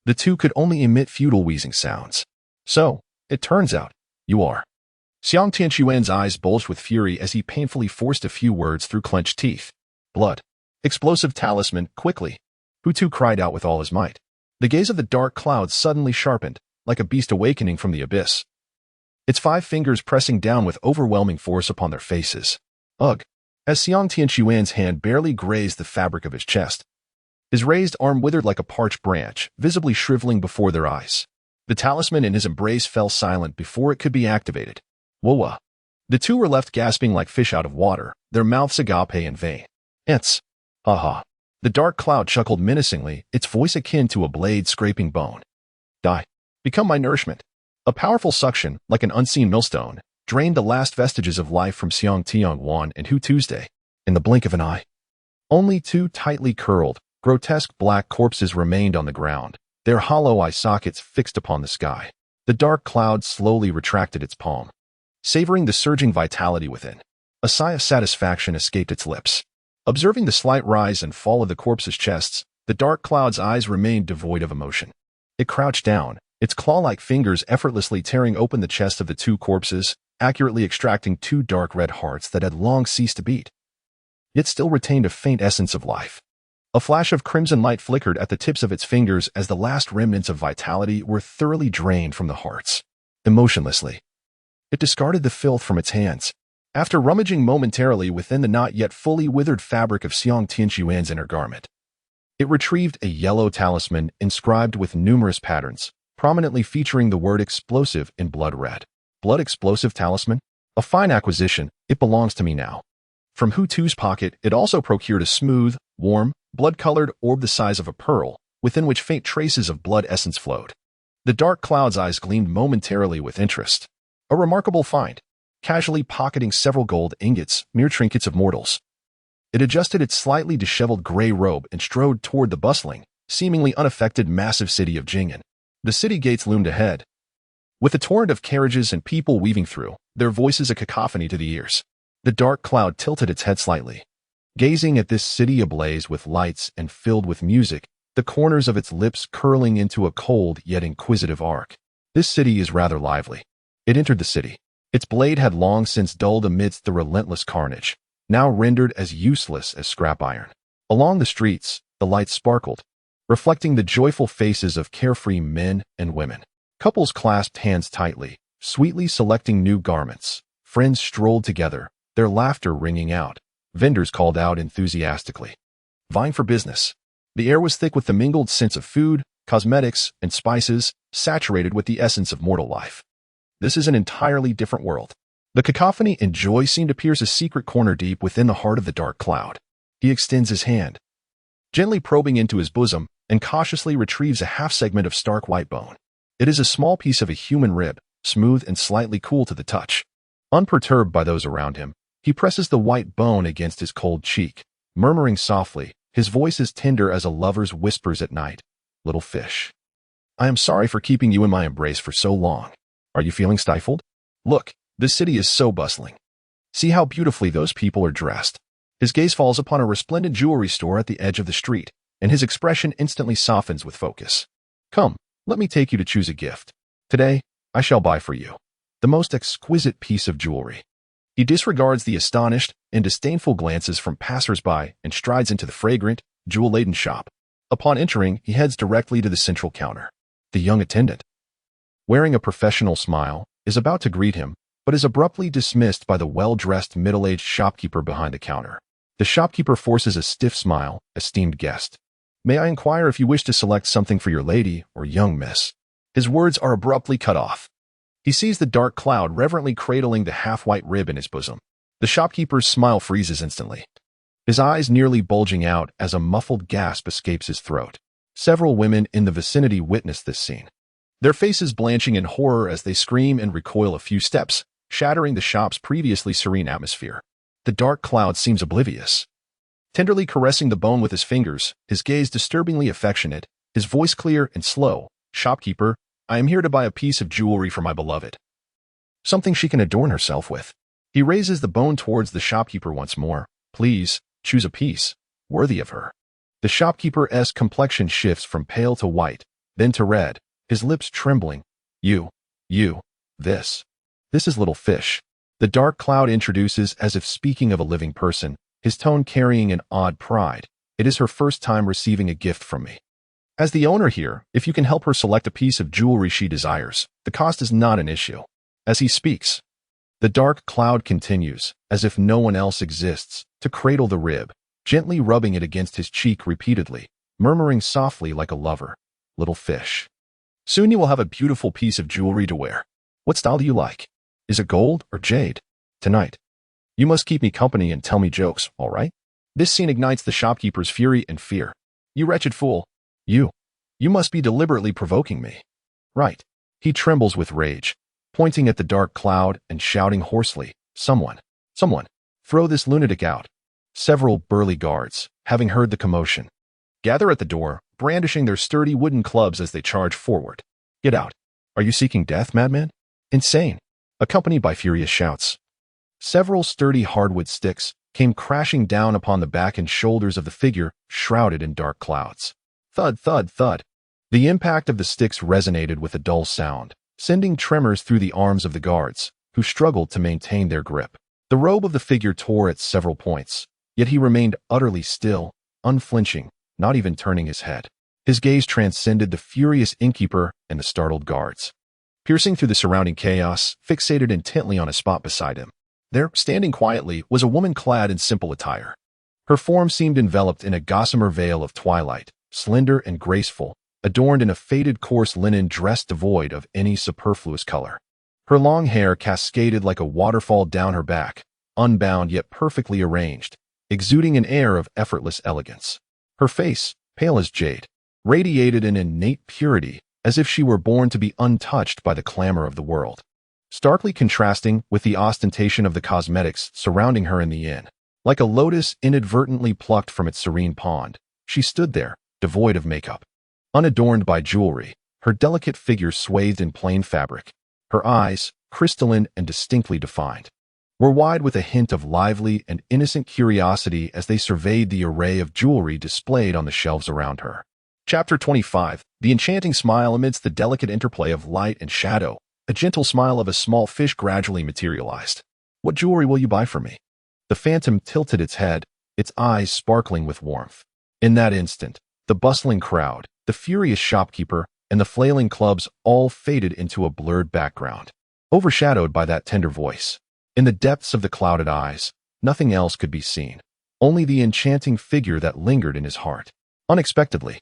The two could only emit futile wheezing sounds. "So, it turns out, you are." Xiang Tianquan's eyes bulged with fury as he painfully forced a few words through clenched teeth. "Blood. Explosive talisman, quickly." Hu Tu cried out with all his might. The gaze of the dark cloud suddenly sharpened, like a beast awakening from the abyss, its 5 fingers pressing down with overwhelming force upon their faces. Ugh! As Xiang Tianquan's hand barely grazed the fabric of his chest, his raised arm withered like a parched branch, visibly shriveling before their eyes. The talisman in his embrace fell silent before it could be activated. Whoa! The two were left gasping like fish out of water, their mouths agape in vain. "It's... ha." The dark cloud chuckled menacingly, its voice akin to a blade scraping bone. "Die. Become my nourishment." A powerful suction, like an unseen millstone, drained the last vestiges of life from Xiang Tianquan and Hu Tuesday. In the blink of an eye, only 2 tightly curled, grotesque black corpses remained on the ground, their hollow eye sockets fixed upon the sky. The dark cloud slowly retracted its palm, savoring the surging vitality within. A sigh of satisfaction escaped its lips. Observing the slight rise and fall of the corpses' chests, the dark cloud's eyes remained devoid of emotion. It crouched down, its claw-like fingers effortlessly tearing open the chest of the 2 corpses, accurately extracting 2 dark red hearts that had long ceased to beat, yet still retained a faint essence of life. A flash of crimson light flickered at the tips of its fingers as the last remnants of vitality were thoroughly drained from the hearts. Emotionlessly, it discarded the filth from its hands. After rummaging momentarily within the not yet fully withered fabric of Xiang Tianquan's inner garment, it retrieved a yellow talisman inscribed with numerous patterns, prominently featuring the word explosive in blood red. Blood explosive talisman? A fine acquisition, it belongs to me now. From Hu Tu's pocket, it also procured a smooth, warm, blood-colored orb the size of a pearl, within which faint traces of blood essence flowed. The dark cloud's eyes gleamed momentarily with interest. A remarkable find, casually pocketing several gold ingots, mere trinkets of mortals. It adjusted its slightly disheveled gray robe and strode toward the bustling, seemingly unaffected massive city of Jing'an. The city gates loomed ahead, with a torrent of carriages and people weaving through, their voices a cacophony to the ears. The dark cloud tilted its head slightly, gazing at this city ablaze with lights and filled with music, the corners of its lips curling into a cold yet inquisitive arc. This city is rather lively. It entered the city. Its blade had long since dulled amidst the relentless carnage, now rendered as useless as scrap iron. Along the streets, the lights sparkled, reflecting the joyful faces of carefree men and women. Couples clasped hands tightly, sweetly selecting new garments. Friends strolled together, their laughter ringing out. Vendors called out enthusiastically, vying for business. The air was thick with the mingled scents of food, cosmetics, and spices, saturated with the essence of mortal life. This is an entirely different world. The cacophony and joy seem to pierce a secret corner deep within the heart of the dark cloud. He extends his hand, gently probing into his bosom, and cautiously retrieves a half-segment of stark white bone. It is a small piece of a human rib, smooth and slightly cool to the touch. Unperturbed by those around him, he presses the white bone against his cold cheek, murmuring softly, his voice as tender as a lover's whispers at night, "Little fish, I am sorry for keeping you in my embrace for so long. Are you feeling stifled? Look, this city is so bustling. See how beautifully those people are dressed." His gaze falls upon a resplendent jewelry store at the edge of the street, and his expression instantly softens with focus. "Come, let me take you to choose a gift. Today, I shall buy for you the most exquisite piece of jewelry." He disregards the astonished and disdainful glances from passers-by and strides into the fragrant, jewel-laden shop. Upon entering, he heads directly to the central counter. The young attendant, wearing a professional smile, is about to greet him, but is abruptly dismissed by the well-dressed middle-aged shopkeeper behind the counter. The shopkeeper forces a stiff smile, "Esteemed guest, may I inquire if you wish to select something for your lady or young miss?" His words are abruptly cut off. He sees the dark cloud reverently cradling the half-white rib in his bosom. The shopkeeper's smile freezes instantly, his eyes nearly bulging out as a muffled gasp escapes his throat. Several women in the vicinity witness this scene, their faces blanching in horror as they scream and recoil a few steps, shattering the shop's previously serene atmosphere. The dark cloud seems oblivious, tenderly caressing the bone with his fingers, his gaze disturbingly affectionate, his voice clear and slow. "Shopkeeper, I am here to buy a piece of jewelry for my beloved. Something she can adorn herself with." He raises the bone towards the shopkeeper once more. "Please, choose a piece worthy of her." The shopkeeper's complexion shifts from pale to white, then to red, his lips trembling. You, this is Little Fish." The dark cloud introduces as if speaking of a living person, his tone carrying an odd pride. "It is her first time receiving a gift from me. As the owner here, if you can help her select a piece of jewelry she desires, the cost is not an issue." As he speaks, the dark cloud continues, as if no one else exists, to cradle the rib, gently rubbing it against his cheek repeatedly, murmuring softly like a lover, "Little fish, soon you will have a beautiful piece of jewelry to wear. What style do you like? Is it gold or jade? Tonight, you must keep me company and tell me jokes, all right?" This scene ignites the shopkeeper's fury and fear. "You wretched fool. You must be deliberately provoking me." "Right." He trembles with rage, pointing at the dark cloud and shouting hoarsely, Someone, throw this lunatic out." Several burly guards, having heard the commotion, gather at the door, brandishing their sturdy wooden clubs as they charge forward. "Get out. Are you seeking death, madman? Insane!" Accompanied by furious shouts, several sturdy hardwood sticks came crashing down upon the back and shoulders of the figure shrouded in dark clouds. Thud, thud, thud. The impact of the sticks resonated with a dull sound, sending tremors through the arms of the guards, who struggled to maintain their grip. The robe of the figure tore at several points, yet he remained utterly still, unflinching, not even turning his head. His gaze transcended the furious innkeeper and the startled guards, piercing through the surrounding chaos, fixated intently on a spot beside him. There, standing quietly, was a woman clad in simple attire. Her form seemed enveloped in a gossamer veil of twilight, slender and graceful, adorned in a faded coarse linen dress devoid of any superfluous color. Her long hair cascaded like a waterfall down her back, unbound yet perfectly arranged, exuding an air of effortless elegance. Her face, pale as jade, radiated an innate purity, as if she were born to be untouched by the clamor of the world, starkly contrasting with the ostentation of the cosmetics surrounding her in the inn. Like a lotus inadvertently plucked from its serene pond, she stood there, devoid of makeup, unadorned by jewelry, her delicate figure swathed in plain fabric. Her eyes, crystalline and distinctly defined, were wide with a hint of lively and innocent curiosity as they surveyed the array of jewelry displayed on the shelves around her. Chapter 25. The enchanting smile amidst the delicate interplay of light and shadow. A gentle smile of a small fish gradually materialized. "What jewelry will you buy for me?" The phantom tilted its head, its eyes sparkling with warmth. In that instant, The bustling crowd, the furious shopkeeper, and the flailing clubs all faded into a blurred background, overshadowed by that tender voice. In the depths of the clouded eyes, nothing else could be seen, only the enchanting figure that lingered in his heart. Unexpectedly,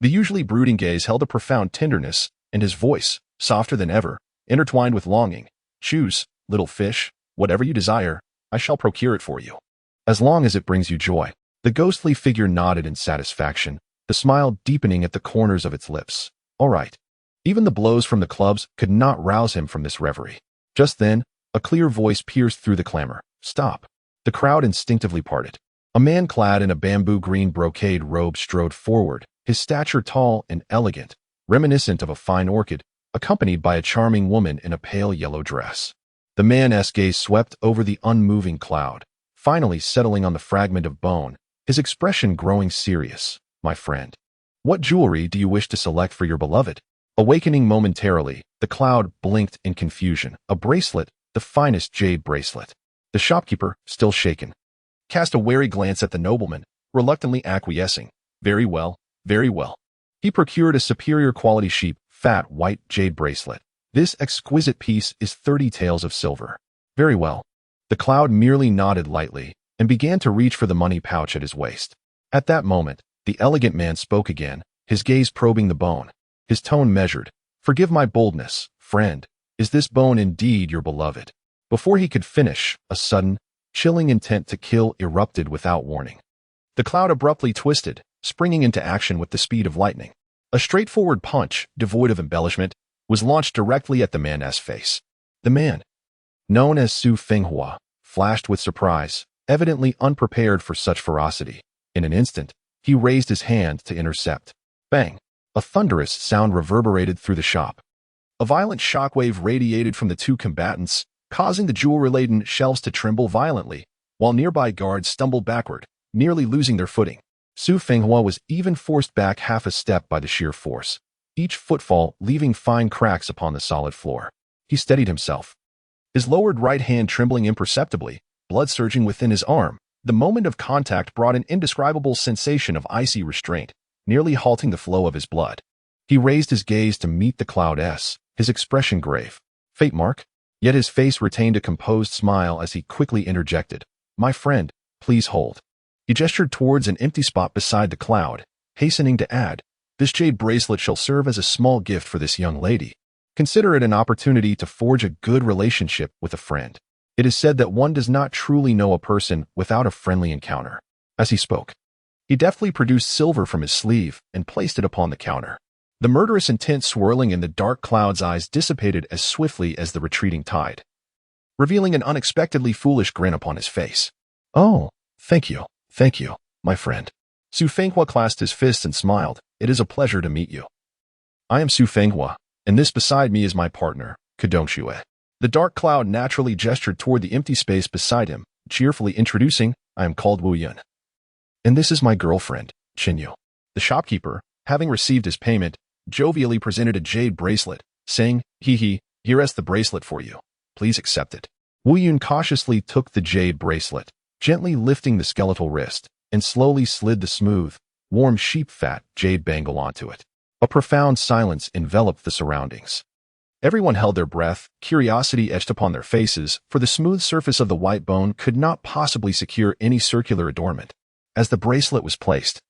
the usually brooding gaze held a profound tenderness, and his voice, softer than ever, intertwined with longing. "Choose, little fish, whatever you desire, I shall procure it for you, as long as it brings you joy." The ghostly figure nodded in satisfaction, the smile deepening at the corners of its lips. All right. Even the blows from the clubs could not rouse him from this reverie. Just then, a clear voice pierced through the clamor. "Stop." The crowd instinctively parted. A man clad in a bamboo green brocade robe strode forward, his stature tall and elegant, reminiscent of a fine orchid, accompanied by a charming woman in a pale yellow dress. The man's gaze swept over the unmoving cloud, finally settling on the fragment of bone, his expression growing serious. "My friend, what jewelry do you wish to select for your beloved?" Awakening momentarily, the cloud blinked in confusion. A bracelet, the finest jade bracelet. The shopkeeper, still shaken, cast a wary glance at the nobleman, reluctantly acquiescing. "Very well, very well." He procured a superior quality sheep, fat white jade bracelet. "This exquisite piece is 30 taels of silver." "Very well." The cloud merely nodded lightly and began to reach for the money pouch at his waist. At that moment, the elegant man spoke again, his gaze probing the bone, his tone measured. "Forgive my boldness, friend. Is this bone indeed your beloved?" Before he could finish, a sudden, chilling intent to kill erupted without warning. The cloud abruptly twisted, springing into action with the speed of lightning. A straightforward punch, devoid of embellishment, was launched directly at the man's face. The man, known as Su Fenghua, flashed with surprise, evidently unprepared for such ferocity. In an instant, he raised his hand to intercept. Bang! A thunderous sound reverberated through the shop. A violent shockwave radiated from the two combatants, causing the jewelry-laden shelves to tremble violently, while nearby guards stumbled backward, nearly losing their footing. Su Fenghua was even forced back half a step by the sheer force, each footfall leaving fine cracks upon the solid floor. He steadied himself, his lowered right hand trembling imperceptibly, blood surging within his arm. The moment of contact brought an indescribable sensation of icy restraint, nearly halting the flow of his blood. He raised his gaze to meet the cloud's, his expression grave. "Fate mark?" Yet his face retained a composed smile as he quickly interjected. "My friend, please hold." He gestured towards an empty spot beside the cloud, hastening to add, "This jade bracelet shall serve as a small gift for this young lady. Consider it an opportunity to forge a good relationship with a friend. It is said that one does not truly know a person without a friendly encounter." As he spoke, he deftly produced silver from his sleeve and placed it upon the counter. The murderous intent swirling in the dark cloud's eyes dissipated as swiftly as the retreating tide, revealing an unexpectedly foolish grin upon his face. "Oh, thank you, my friend." Su Fenghua clasped his fists and smiled. "It is a pleasure to meet you. I am Su Fenghua, and this beside me is my partner, Kedong Shue." The dark cloud naturally gestured toward the empty space beside him, cheerfully introducing, "I am called Wu Yun. And this is my girlfriend, Qin Yu." The shopkeeper, having received his payment, jovially presented a jade bracelet, saying, "Here is the bracelet for you. Please accept it." Wu Yun cautiously took the jade bracelet, gently lifting the skeletal wrist, and slowly slid the smooth, warm sheep fat jade bangle onto it. A profound silence enveloped the surroundings. Everyone held their breath, curiosity etched upon their faces, for the smooth surface of the white bone could not possibly secure any circular adornment. As the bracelet was placed,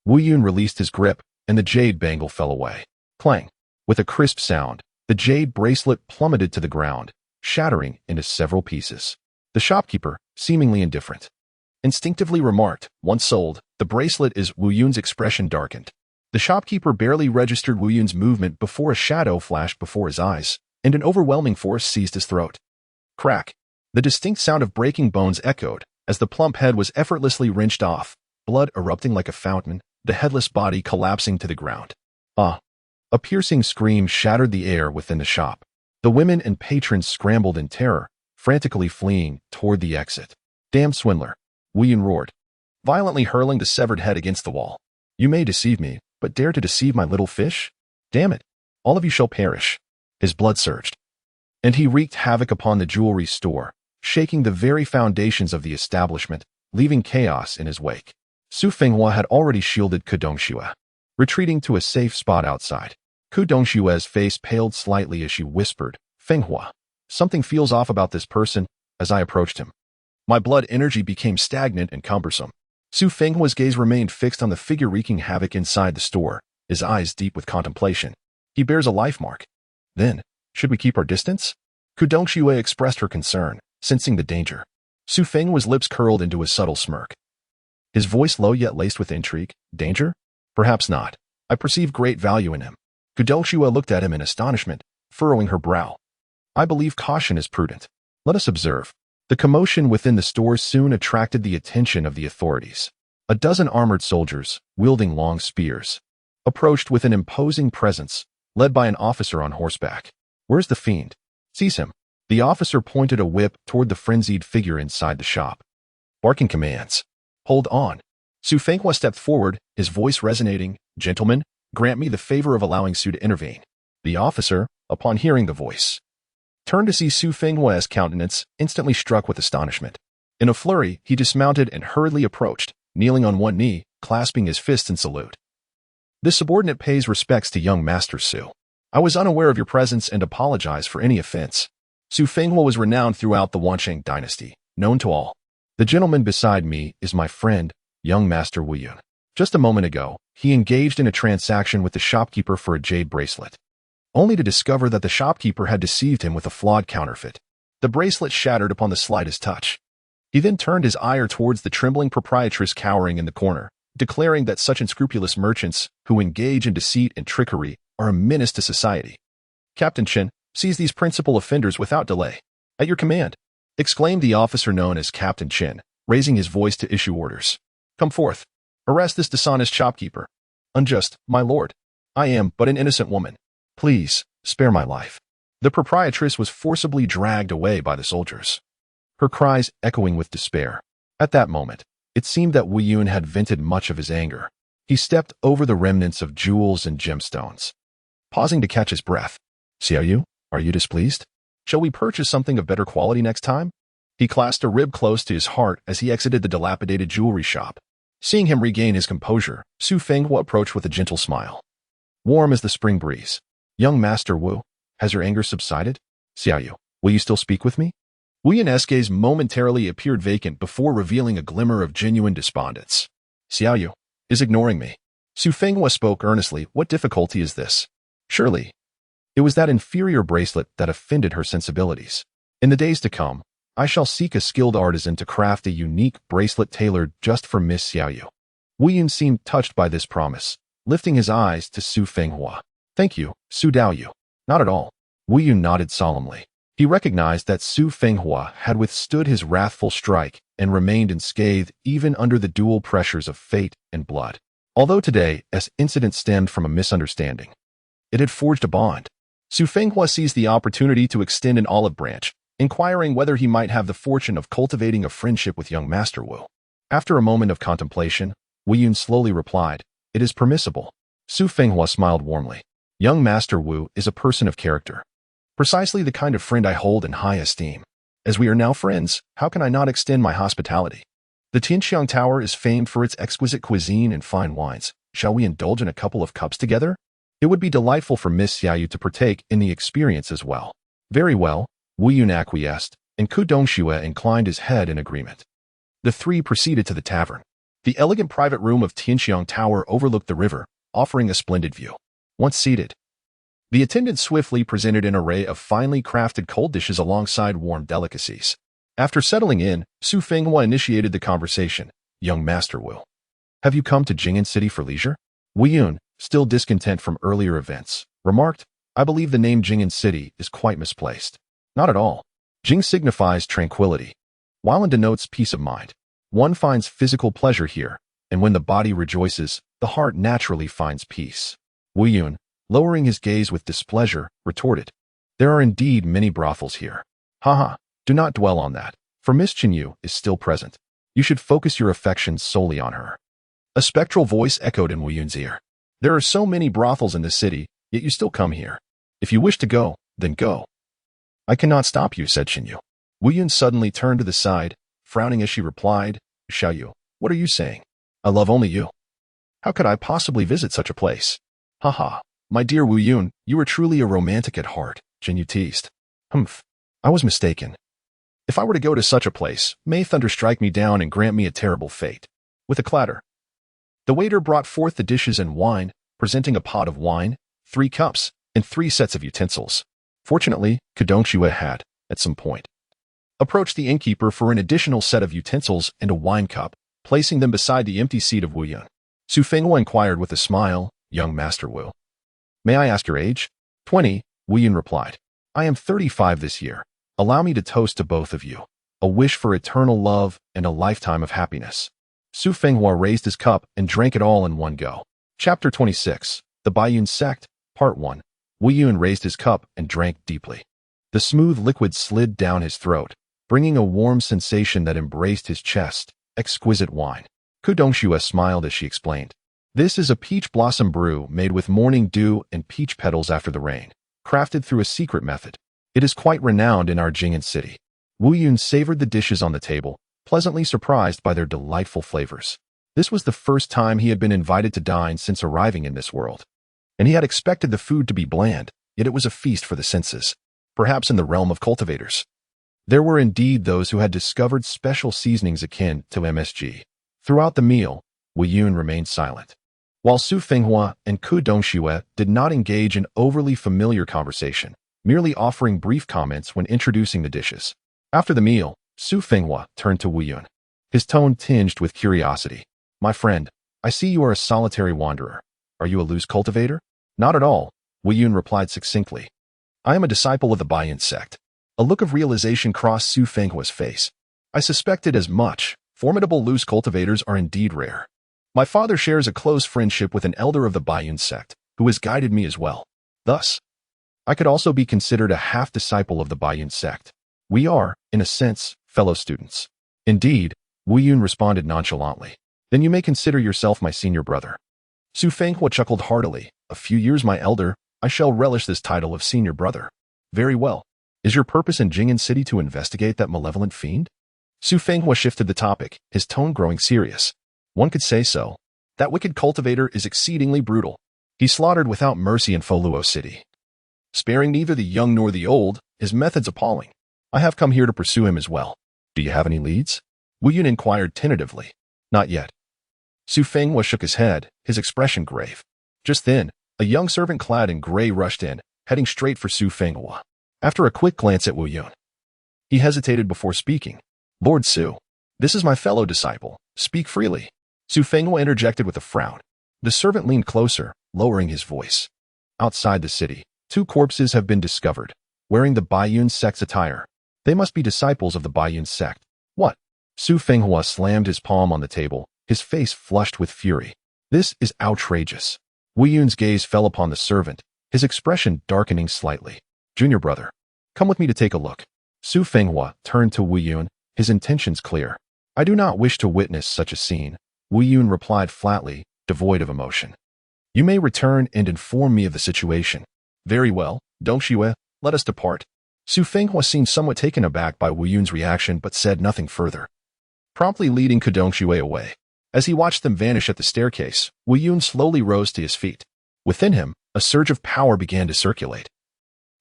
Wu Yun released his grip, and the jade bangle fell away. Clang! With a crisp sound, the jade bracelet plummeted to the ground, shattering into several pieces. The shopkeeper, seemingly indifferent, instinctively remarked, "Once sold, the bracelet is." Wu Yun's expression darkened. The shopkeeper barely registered Wu Yun's movement before a shadow flashed before his eyes, and an overwhelming force seized his throat. Crack! The distinct sound of breaking bones echoed, as the plump head was effortlessly wrenched off, blood erupting like a fountain, the headless body collapsing to the ground. Ah! A piercing scream shattered the air within the shop. The women and patrons scrambled in terror, frantically fleeing toward the exit. "Damn swindler!" Wu Yun roared, violently hurling the severed head against the wall. "You may deceive me, but dare to deceive my little fish? Damn it! All of you shall perish." His blood surged, and he wreaked havoc upon the jewelry store, shaking the very foundations of the establishment, leaving chaos in his wake. Su Fenghua had already shielded Ku Dongxue, retreating to a safe spot outside. Ku Dongxue's face paled slightly as she whispered, "Fenghua, something feels off about this person." As I approached him, my blood energy became stagnant and cumbersome. Su Fenghua's gaze remained fixed on the figure wreaking havoc inside the store, his eyes deep with contemplation. He bears a life mark. Then, should we keep our distance? Ku Dongxue expressed her concern, sensing the danger. Su Fenghua's lips curled into a subtle smirk. His voice low yet laced with intrigue. Danger? Perhaps not. I perceive great value in him. Ku Dongxue looked at him in astonishment, furrowing her brow. I believe caution is prudent. Let us observe. The commotion within the store soon attracted the attention of the authorities. A dozen armored soldiers, wielding long spears, approached with an imposing presence, led by an officer on horseback. Where's the fiend? Seize him. The officer pointed a whip toward the frenzied figure inside the shop, barking commands. Hold on. Su Fenghua stepped forward, his voice resonating. Gentlemen, grant me the favor of allowing Su to intervene. The officer, upon hearing the voice, turned to see Su Fenghua's countenance, instantly struck with astonishment. In a flurry, he dismounted and hurriedly approached, kneeling on one knee, clasping his fists in salute. This subordinate pays respects to young Master Su. I was unaware of your presence and apologize for any offense. Su Fenghua was renowned throughout the Wancheng dynasty, known to all. The gentleman beside me is my friend, young Master Wu Yun. Just a moment ago, he engaged in a transaction with the shopkeeper for a jade bracelet, only to discover that the shopkeeper had deceived him with a flawed counterfeit. The bracelet shattered upon the slightest touch. He then turned his ire towards the trembling proprietress cowering in the corner, declaring that such unscrupulous merchants who engage in deceit and trickery are a menace to society. Captain Chen, seize these principal offenders without delay. At your command, exclaimed the officer known as Captain Chen, raising his voice to issue orders. Come forth. Arrest this dishonest shopkeeper. Unjust, my lord. I am but an innocent woman. Please, spare my life. The proprietress was forcibly dragged away by the soldiers, her cries echoing with despair. At that moment, it seemed that Wu Yun had vented much of his anger. He stepped over the remnants of jewels and gemstones, pausing to catch his breath. Xiaoyu, are you displeased? Shall we purchase something of better quality next time? He clasped a rib close to his heart as he exited the dilapidated jewelry shop. Seeing him regain his composure, Su Fenghua approached with a gentle smile. Warm as the spring breeze. Young Master Wu, has your anger subsided? Xiaoyu, will you still speak with me? Wu Yun's gaze momentarily appeared vacant before revealing a glimmer of genuine despondence. Xiaoyu is ignoring me. Su Fenghua spoke earnestly. What difficulty is this? Surely, it was that inferior bracelet that offended her sensibilities. In the days to come, I shall seek a skilled artisan to craft a unique bracelet tailored just for Miss Xiaoyu. Wu Yun seemed touched by this promise, lifting his eyes to Su Fenghua. Thank you, Su Daoyu. Not at all. Wu Yun nodded solemnly. He recognized that Su Fenghua had withstood his wrathful strike and remained unscathed even under the dual pressures of fate and blood. Although today's incident stemmed from a misunderstanding, it had forged a bond. Su Fenghua seized the opportunity to extend an olive branch, inquiring whether he might have the fortune of cultivating a friendship with young Master Wu. After a moment of contemplation, Wu Yun slowly replied, "It is permissible." Su Fenghua smiled warmly. Young Master Wu is a person of character. Precisely the kind of friend I hold in high esteem. As we are now friends, how can I not extend my hospitality? The Tianqiang Tower is famed for its exquisite cuisine and fine wines. Shall we indulge in a couple of cups together? It would be delightful for Miss Xiaoyu to partake in the experience as well. Very well, Wu Yun acquiesced, and Ku Dongxue inclined his head in agreement. The three proceeded to the tavern. The elegant private room of Tianqiang Tower overlooked the river, offering a splendid view. Once seated, the attendant swiftly presented an array of finely crafted cold dishes alongside warm delicacies. After settling in, Su Fenghua initiated the conversation. Young Master Wu, have you come to Jing'an City for leisure? Wu Yun, still discontent from earlier events, remarked, I believe the name Jing'an City is quite misplaced. Not at all. Jing signifies tranquility, while it denotes peace of mind. One finds physical pleasure here, and when the body rejoices, the heart naturally finds peace. Wu Yun, lowering his gaze with displeasure, retorted, there are indeed many brothels here. Haha, do not dwell on that, for Miss Chenyu is still present. You should focus your affections solely on her. A spectral voice echoed in Wu Yun's ear. There are so many brothels in this city, yet you still come here. If you wish to go, then go. I cannot stop you, said Chenyu. Wu Yun suddenly turned to the side, frowning as she replied, Xiaoyu, what are you saying? I love only you. How could I possibly visit such a place? Haha, my dear Wu Yun, you are truly a romantic at heart, Jin Yu teased. Humph, I was mistaken. If I were to go to such a place, may thunder strike me down and grant me a terrible fate. With a clatter, the waiter brought forth the dishes and wine, presenting a pot of wine, 3 cups, and 3 sets of utensils. Fortunately, Kadongshue had, at some point, approached the innkeeper for an additional set of utensils and a wine cup, placing them beside the empty seat of Wu Yun. Su Fenghua inquired with a smile, young Master Wu. May I ask your age? 20, Wu Yun replied. I am 35 this year. Allow me to toast to both of you. A wish for eternal love and a lifetime of happiness. Su Fenghua raised his cup and drank it all in one go. Chapter 26, The Baiyun Sect, Part 1. Wu Yun raised his cup and drank deeply. The smooth liquid slid down his throat, bringing a warm sensation that embraced his chest. Exquisite wine. Kadongshue smiled as she explained. This is a peach blossom brew made with morning dew and peach petals after the rain, crafted through a secret method. It is quite renowned in our Jing'an city. Wu Yun savored the dishes on the table, pleasantly surprised by their delightful flavors. This was the first time he had been invited to dine since arriving in this world, and he had expected the food to be bland, yet it was a feast for the senses, perhaps in the realm of cultivators. There were indeed those who had discovered special seasonings akin to MSG. Throughout the meal, Wu Yun remained silent, while Su Fenghua and Kadongshue did not engage in overly familiar conversation, merely offering brief comments when introducing the dishes. After the meal, Su Fenghua turned to Wu Yun, his tone tinged with curiosity. My friend, I see you are a solitary wanderer. Are you a loose cultivator? Not at all, Wu Yun replied succinctly. I am a disciple of the Baiyun sect. A look of realization crossed Su Fenghua's face. I suspected as much. Formidable loose cultivators are indeed rare. My father shares a close friendship with an elder of the Baiyun sect, who has guided me as well. Thus, I could also be considered a half-disciple of the Baiyun sect. We are, in a sense, fellow students. Indeed, Wu Yun responded nonchalantly. Then you may consider yourself my senior brother. Su Fenghua chuckled heartily. A few years my elder, I shall relish this title of senior brother. Very well. Is your purpose in Jing'an City to investigate that malevolent fiend? Su Fenghua shifted the topic, his tone growing serious. One could say so. That wicked cultivator is exceedingly brutal. He slaughtered without mercy in Foluo City, sparing neither the young nor the old. His methods appalling. I have come here to pursue him as well. Do you have any leads? Wu Yun inquired tentatively. Not yet. Su Fenghua shook his head, his expression grave. Just then, a young servant clad in gray rushed in, heading straight for Su Fenghua. After a quick glance at Wu Yun, he hesitated before speaking. Lord Su, this is my fellow disciple. Speak freely. Su Fenghua interjected with a frown. The servant leaned closer, lowering his voice. Outside the city, 2 corpses have been discovered, wearing the Baiyun sect's attire. They must be disciples of the Baiyun sect. What? Su Fenghua slammed his palm on the table, his face flushed with fury. This is outrageous. Wu Yun's gaze fell upon the servant, his expression darkening slightly. Junior brother, come with me to take a look. Su Fenghua turned to Wu Yun, his intentions clear. I do not wish to witness such a scene, Wu Yun replied flatly, devoid of emotion. You may return and inform me of the situation. Very well, Dongshue, let us depart. Su Fenghua seemed somewhat taken aback by Wu Yun's reaction but said nothing further, promptly leading Kadongshue away. As he watched them vanish at the staircase, Wu Yun slowly rose to his feet. Within him, a surge of power began to circulate.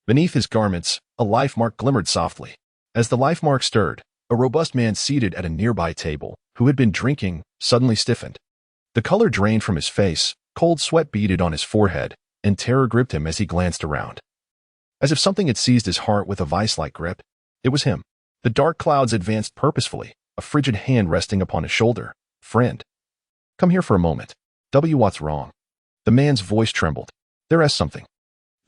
Beneath his garments, a life mark glimmered softly. As the life mark stirred, a robust man seated at a nearby table, who had been drinking, suddenly stiffened. The color drained from his face, cold sweat beaded on his forehead, and terror gripped him as he glanced around. As if something had seized his heart with a vice-like grip, it was him. The dark clouds advanced purposefully, a frigid hand resting upon his shoulder. Friend, come here for a moment. What's wrong? The man's voice trembled. There is something.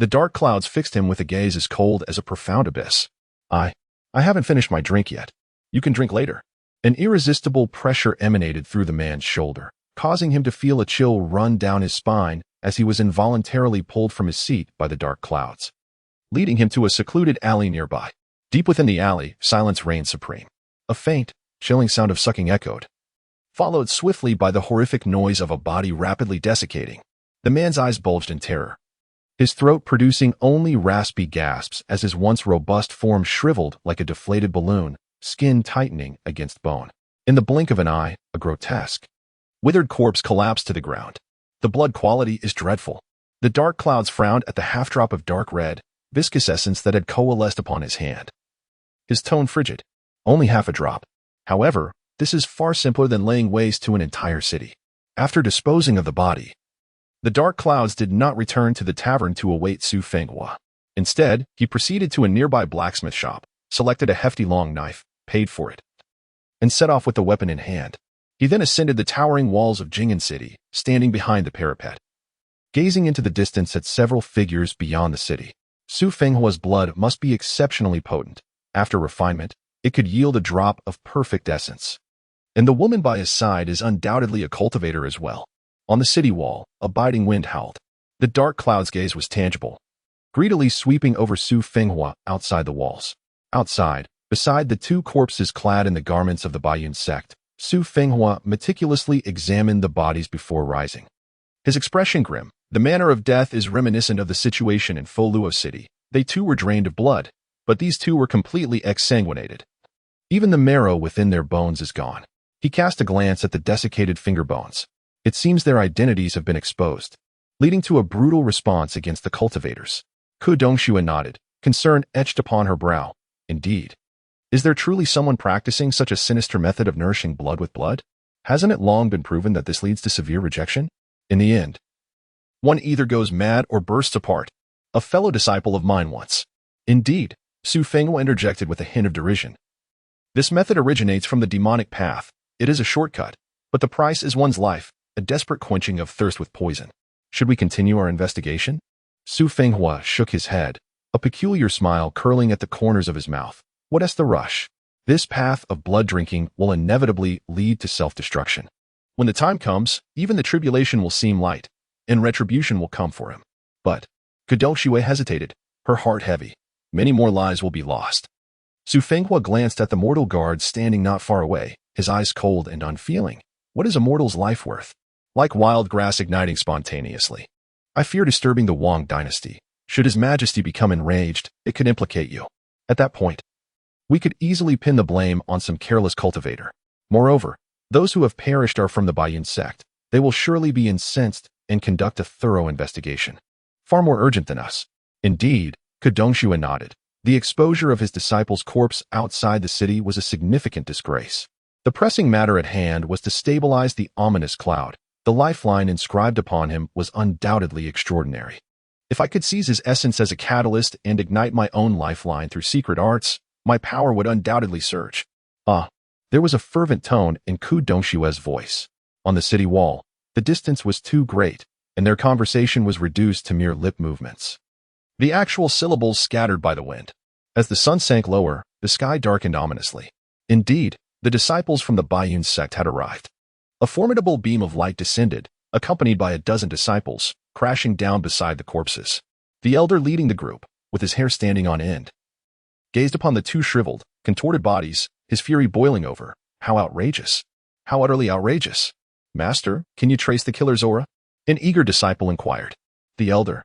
The dark clouds fixed him with a gaze as cold as a profound abyss. I haven't finished my drink yet. You can drink later. An irresistible pressure emanated through the man's shoulder, causing him to feel a chill run down his spine as he was involuntarily pulled from his seat by the dark clouds, leading him to a secluded alley nearby. Deep within the alley, silence reigned supreme. A faint, chilling sound of sucking echoed, followed swiftly by the horrific noise of a body rapidly desiccating. The man's eyes bulged in terror, his throat producing only raspy gasps as his once robust form shriveled like a deflated balloon, skin tightening against bone. In the blink of an eye, a grotesque, Withered corpse collapsed to the ground. The blood quality is dreadful. The dark clouds frowned at the half-drop of dark red, viscous essence that had coalesced upon his hand. His tone frigid. Only half a drop. However, this is far simpler than laying waste to an entire city. After disposing of the body, the dark clouds did not return to the tavern to await Su Fenghua. Instead, he proceeded to a nearby blacksmith shop, selected a hefty long knife, paid for it, and set off with the weapon in hand. He then ascended the towering walls of Jing'an City, standing behind the parapet, gazing into the distance at several figures beyond the city. Su Fenghua's blood must be exceptionally potent. After refinement, it could yield a drop of perfect essence. And the woman by his side is undoubtedly a cultivator as well. On the city wall, a biting wind howled. The dark cloud's gaze was tangible, greedily sweeping over Su Fenghua outside the walls. Outside, beside the two corpses clad in the garments of the Baiyun sect, Su Fenghua meticulously examined the bodies before rising. His expression grim. The manner of death is reminiscent of the situation in Foluo City. They too were drained of blood, but these two were completely exsanguinated. Even the marrow within their bones is gone. He cast a glance at the desiccated finger bones. It seems their identities have been exposed, leading to a brutal response against the cultivators. Ku Dongxue nodded, concern etched upon her brow. Indeed. Is there truly someone practicing such a sinister method of nourishing blood with blood? Hasn't it long been proven that this leads to severe rejection? In the end, one either goes mad or bursts apart. A fellow disciple of mine once. Indeed, Su Fenghua interjected with a hint of derision. This method originates from the demonic path. It is a shortcut, but the price is one's life, a desperate quenching of thirst with poison. Should we continue our investigation? Su Fenghua shook his head, a peculiar smile curling at the corners of his mouth. What is the rush? This path of blood drinking will inevitably lead to self-destruction. When the time comes, even the tribulation will seem light, and retribution will come for him. But Ku Dongxue hesitated, her heart heavy. Many more lives will be lost. Su Fenghua glanced at the mortal guard standing not far away, his eyes cold and unfeeling. What is a mortal's life worth? Like wild grass igniting spontaneously. I fear disturbing the Wang dynasty. Should His Majesty become enraged, it could implicate you. At that point, we could easily pin the blame on some careless cultivator. Moreover, those who have perished are from the Baiyun sect. They will surely be incensed and conduct a thorough investigation. Far more urgent than us. Indeed, Ku Dongxue nodded. The exposure of his disciple's corpse outside the city was a significant disgrace. The pressing matter at hand was to stabilize the ominous cloud. The lifeline inscribed upon him was undoubtedly extraordinary. If I could seize his essence as a catalyst and ignite my own lifeline through secret arts, my power would undoubtedly surge. There was a fervent tone in Ku Dongxue's voice. On the city wall, the distance was too great, and their conversation was reduced to mere lip movements. The actual syllables scattered by the wind. As the sun sank lower, the sky darkened ominously. Indeed, the disciples from the Baiyun sect had arrived. A formidable beam of light descended, accompanied by a dozen disciples, crashing down beside the corpses. The elder leading the group, with his hair standing on end, gazed upon the two shriveled, contorted bodies, his fury boiling over. How outrageous! How utterly outrageous! Master, can you trace the killer's aura? An eager disciple inquired. The elder,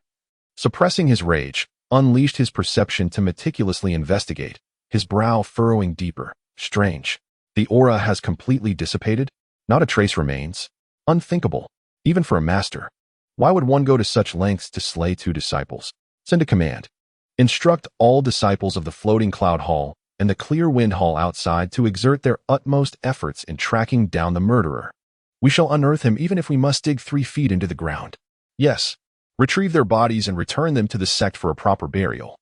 suppressing his rage, unleashed his perception to meticulously investigate, his brow furrowing deeper. Strange. The aura has completely dissipated? Not a trace remains? Unthinkable, even for a master. Why would one go to such lengths to slay two disciples? Send a command. Instruct all disciples of the floating cloud hall and the clear wind hall outside to exert their utmost efforts in tracking down the murderer. We shall unearth him even if we must dig 3 feet into the ground. Yes, retrieve their bodies and return them to the sect for a proper burial.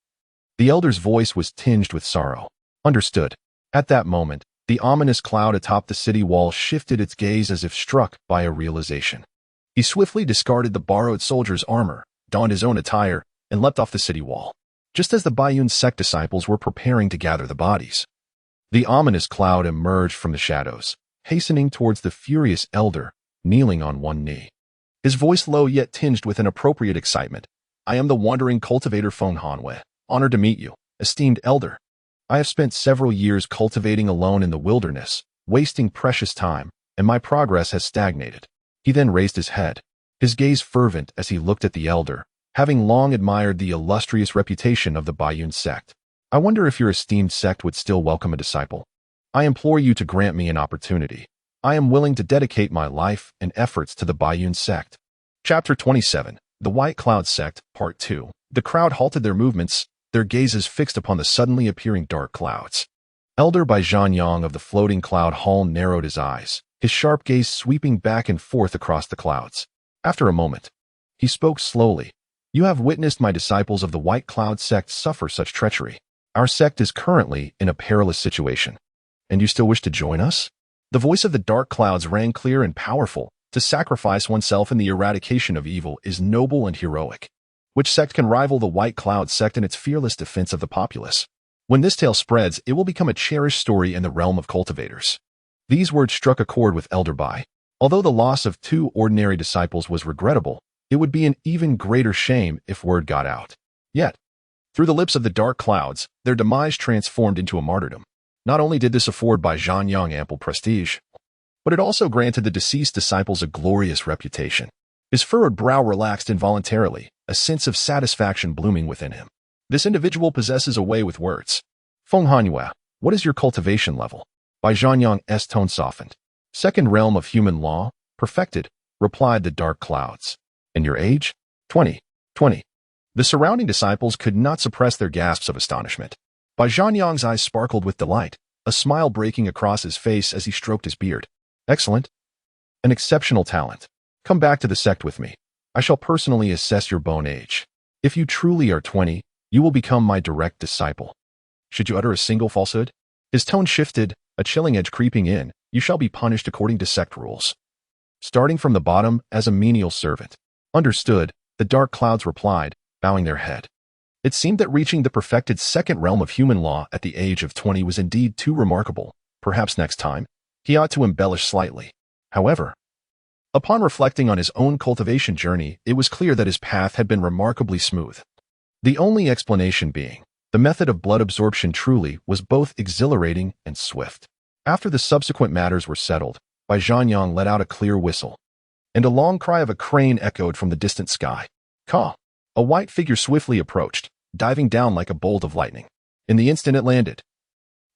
The elder's voice was tinged with sorrow. Understood. At that moment, the ominous cloud atop the city wall shifted its gaze as if struck by a realization. He swiftly discarded the borrowed soldier's armor, donned his own attire, and leapt off the city wall, just as the Baiyun sect disciples were preparing to gather the bodies. The ominous cloud emerged from the shadows, hastening towards the furious elder, kneeling on one knee. His voice low yet tinged with an appropriate excitement. I am the wandering cultivator Feng Hanwei. Honored to meet you, esteemed elder. I have spent several years cultivating alone in the wilderness, wasting precious time, and my progress has stagnated. He then raised his head, his gaze fervent as he looked at the elder, having long admired the illustrious reputation of the Baiyun sect. I wonder if your esteemed sect would still welcome a disciple. I implore you to grant me an opportunity. I am willing to dedicate my life and efforts to the Baiyun sect. Chapter 27. The White Cloud Sect, Part 2. The crowd halted their movements, their gazes fixed upon the suddenly appearing dark clouds. Elder Bai Zhanyang of the Floating Cloud Hall narrowed his eyes, his sharp gaze sweeping back and forth across the clouds. After a moment, he spoke slowly. You have witnessed my disciples of the White Cloud Sect suffer such treachery. Our sect is currently in a perilous situation. And you still wish to join us? The voice of the dark clouds rang clear and powerful. To sacrifice oneself in the eradication of evil is noble and heroic. Which sect can rival the White Cloud Sect in its fearless defense of the populace? When this tale spreads, it will become a cherished story in the realm of cultivators. These words struck a chord with Elder Bai. Although the loss of 2 ordinary disciples was regrettable, it would be an even greater shame if word got out. Yet, through the lips of the dark clouds, their demise transformed into a martyrdom. Not only did this afford Bai Zhanyang ample prestige, but it also granted the deceased disciples a glorious reputation. His furrowed brow relaxed involuntarily, a sense of satisfaction blooming within him. This individual possesses a way with words. Feng Hanyue, what is your cultivation level? Bai Zhanyang's tone softened. Second realm of human law, perfected, replied the dark clouds. And your age? 20. The surrounding disciples could not suppress their gasps of astonishment. Bai Zhanyang's eyes sparkled with delight, a smile breaking across his face as he stroked his beard. Excellent. An exceptional talent. Come back to the sect with me. I shall personally assess your bone age. If you truly are 20, you will become my direct disciple. Should you utter a single falsehood? His tone shifted, a chilling edge creeping in. You shall be punished according to sect rules. Starting from the bottom as a menial servant. Understood, the dark clouds replied, bowing their head. It seemed that reaching the perfected second realm of human law at the age of 20 was indeed too remarkable. Perhaps next time, he ought to embellish slightly. However, upon reflecting on his own cultivation journey, it was clear that his path had been remarkably smooth. The only explanation being, the method of blood absorption truly was both exhilarating and swift. After the subsequent matters were settled, Bai Zhanyang let out a clear whistle, and a long cry of a crane echoed from the distant sky. Caw! A white figure swiftly approached, diving down like a bolt of lightning. In the instant it landed,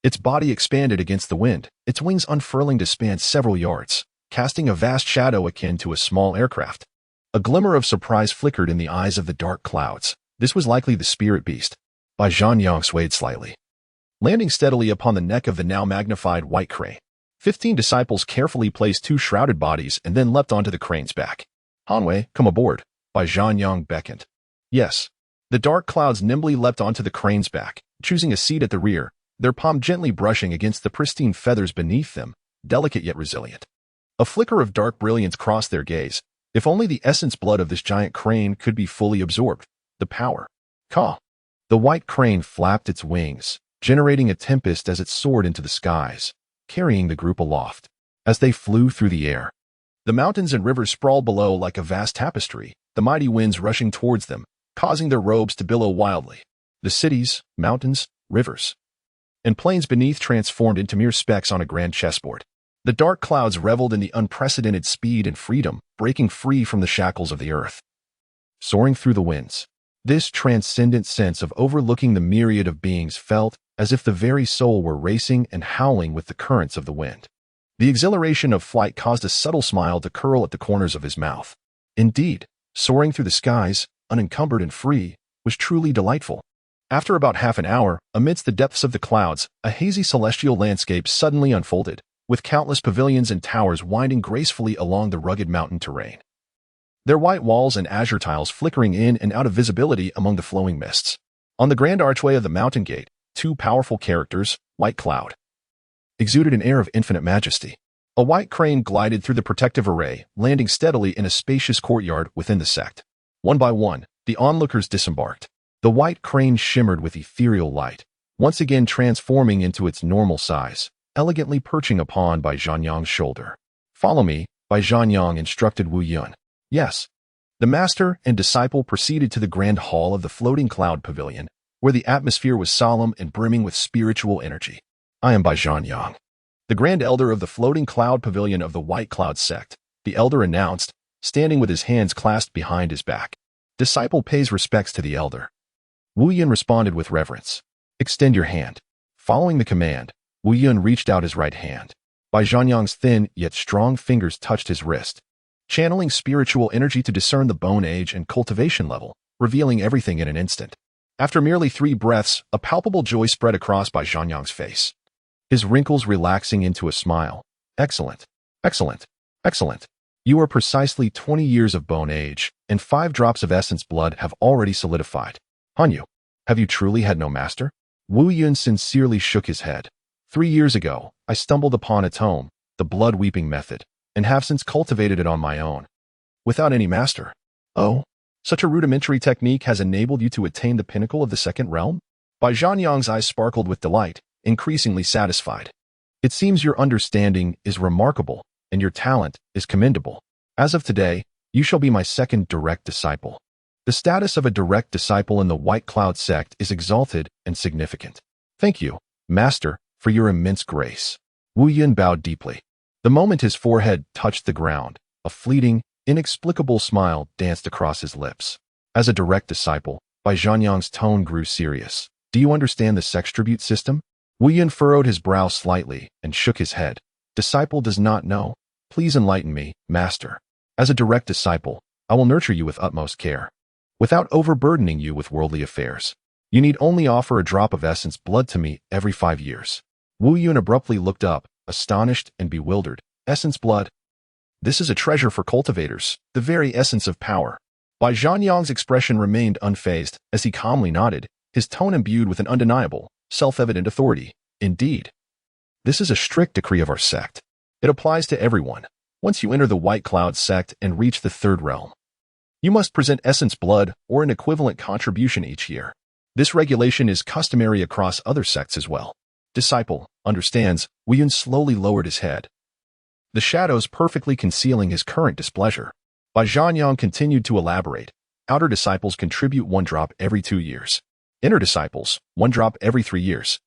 its body expanded against the wind, its wings unfurling to span several yards, casting a vast shadow akin to a small aircraft. A glimmer of surprise flickered in the eyes of the dark clouds. This was likely the spirit beast. Bai Zhanyang swayed slightly, landing steadily upon the neck of the now magnified white crane. 15 disciples carefully placed 2 shrouded bodies and then leapt onto the crane's back. Hanwei, come aboard. Bai Zhanyang beckoned. Yes. The dark clouds nimbly leapt onto the crane's back, choosing a seat at the rear, their palm gently brushing against the pristine feathers beneath them, delicate yet resilient. A flicker of dark brilliance crossed their gaze. If only the essence blood of this giant crane could be fully absorbed. The power. Caw! The white crane flapped its wings, generating a tempest as it soared into the skies, carrying the group aloft. As they flew through the air, the mountains and rivers sprawled below like a vast tapestry, the mighty winds rushing towards them, causing their robes to billow wildly. The cities, mountains, rivers, and plains beneath transformed into mere specks on a grand chessboard. The dark clouds reveled in the unprecedented speed and freedom, breaking free from the shackles of the earth. Soaring through the winds, this transcendent sense of overlooking the myriad of beings felt as if the very soul were racing and howling with the currents of the wind. The exhilaration of flight caused a subtle smile to curl at the corners of his mouth. Indeed, soaring through the skies, unencumbered and free, was truly delightful. After about half an hour, amidst the depths of the clouds, a hazy celestial landscape suddenly unfolded, with countless pavilions and towers winding gracefully along the rugged mountain terrain. Their white walls and azure tiles flickering in and out of visibility among the flowing mists. On the grand archway of the mountain gate, 2 powerful characters, White Cloud, exuded an air of infinite majesty. A white crane glided through the protective array, landing steadily in a spacious courtyard within the sect. One by one, the onlookers disembarked. The white crane shimmered with ethereal light, once again transforming into its normal size, elegantly perching upon Bai Zhanyang's shoulder. Follow me, Bai Zhanyang instructed Wu Yun. Yes. The master and disciple proceeded to the grand hall of the Floating Cloud Pavilion, where the atmosphere was solemn and brimming with spiritual energy. I am Bai Zhanyang, the Grand Elder of the Floating Cloud Pavilion of the White Cloud Sect, the Elder announced, standing with his hands clasped behind his back. Disciple pays respects to the Elder. Wu Yun responded with reverence. Extend your hand. Following the command, Wu Yun reached out his right hand. Bai Zhanyang's thin yet strong fingers touched his wrist, channeling spiritual energy to discern the bone age and cultivation level, revealing everything in an instant. After merely 3 breaths, a palpable joy spread across Bai Zhanyang's face, his wrinkles relaxing into a smile. Excellent, excellent, excellent. You are precisely 20 years of bone age, and 5 drops of essence blood have already solidified. Hanyu, have you truly had no master? Wu Yun sincerely shook his head. 3 years ago, I stumbled upon a tome, the blood-weeping method, and have since cultivated it on my own, without any master. Oh, such a rudimentary technique has enabled you to attain the pinnacle of the second realm? Bai Zhanyang's eyes sparkled with delight, increasingly satisfied. It seems your understanding is remarkable, and your talent is commendable. As of today, you shall be my second direct disciple. The status of a direct disciple in the White Cloud sect is exalted and significant. Thank you, Master, for your immense grace. Wu Yun bowed deeply. The moment his forehead touched the ground, a fleeting, inexplicable smile danced across his lips. As a direct disciple, Bai Zhanyang's tone grew serious. Do you understand the sex tribute system? Wu Yun furrowed his brow slightly and shook his head. Disciple does not know. Please enlighten me, Master. As a direct disciple, I will nurture you with utmost care, without overburdening you with worldly affairs. You need only offer a drop of essence blood to me every 5 years. Wu Yun abruptly looked up, astonished and bewildered. Essence blood? This is a treasure for cultivators, the very essence of power. Bai Zhanyang's expression remained unfazed as he calmly nodded, his tone imbued with an undeniable, self-evident authority. Indeed, this is a strict decree of our sect. It applies to everyone. Once you enter the White Cloud sect and reach the third realm, you must present essence blood or an equivalent contribution each year. This regulation is customary across other sects as well. Disciple understands. Wu Yun slowly lowered his head, the shadows perfectly concealing his current displeasure. Bai Zhanyang continued to elaborate. Outer disciples contribute 1 drop every 2 years. Inner disciples, 1 drop every 3 years.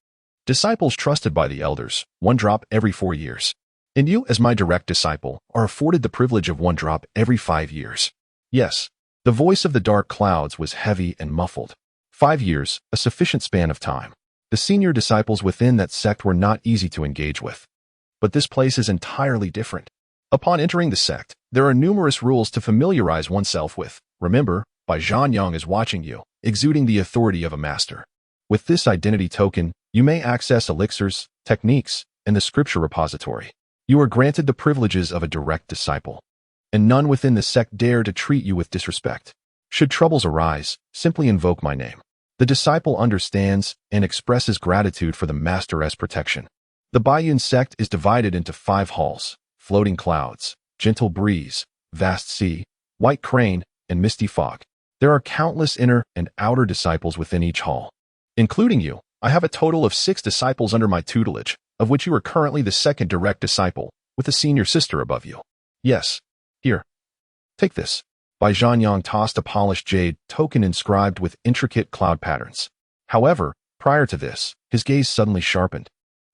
Disciples trusted by the elders, 1 drop every 4 years. And you, as my direct disciple, are afforded the privilege of 1 drop every 5 years. Yes, the voice of the dark clouds was heavy and muffled. 5 years, a sufficient span of time. The senior disciples within that sect were not easy to engage with. But this place is entirely different. Upon entering the sect, there are numerous rules to familiarize oneself with. Remember, Bai Zhanyang is watching you, exuding the authority of a master. With this identity token, you may access elixirs, techniques, and the scripture repository. You are granted the privileges of a direct disciple, and none within the sect dare to treat you with disrespect. Should troubles arise, simply invoke my name. The disciple understands and expresses gratitude for the master's protection. The Baiyun sect is divided into 5 halls: floating clouds, gentle breeze, vast sea, white crane, and misty fog. There are countless inner and outer disciples within each hall. Including you, I have a total of 6 disciples under my tutelage, of which you are currently the second direct disciple, with a senior sister above you. Yes. Here. Take this. Bai Zhanyang tossed a polished jade token inscribed with intricate cloud patterns. However, prior to this, his gaze suddenly sharpened,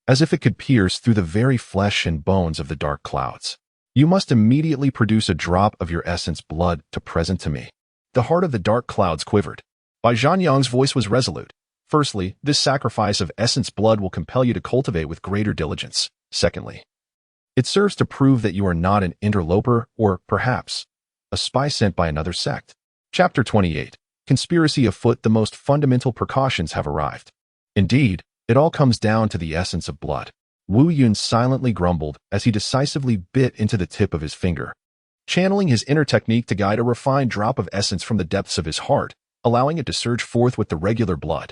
as if it could pierce through the very flesh and bones of the dark clouds. You must immediately produce a drop of your essence blood to present to me. The heart of the dark clouds quivered. Bai Zhanyang's voice was resolute. Firstly, this sacrifice of essence blood will compel you to cultivate with greater diligence. Secondly, it serves to prove that you are not an interloper or, perhaps, a spy sent by another sect. Chapter 28. Conspiracy afoot. The most fundamental precautions have arrived. Indeed, it all comes down to the essence of blood. Wu Yun silently grumbled as he decisively bit into the tip of his finger, channeling his inner technique to guide a refined drop of essence from the depths of his heart, allowing it to surge forth with the regular blood.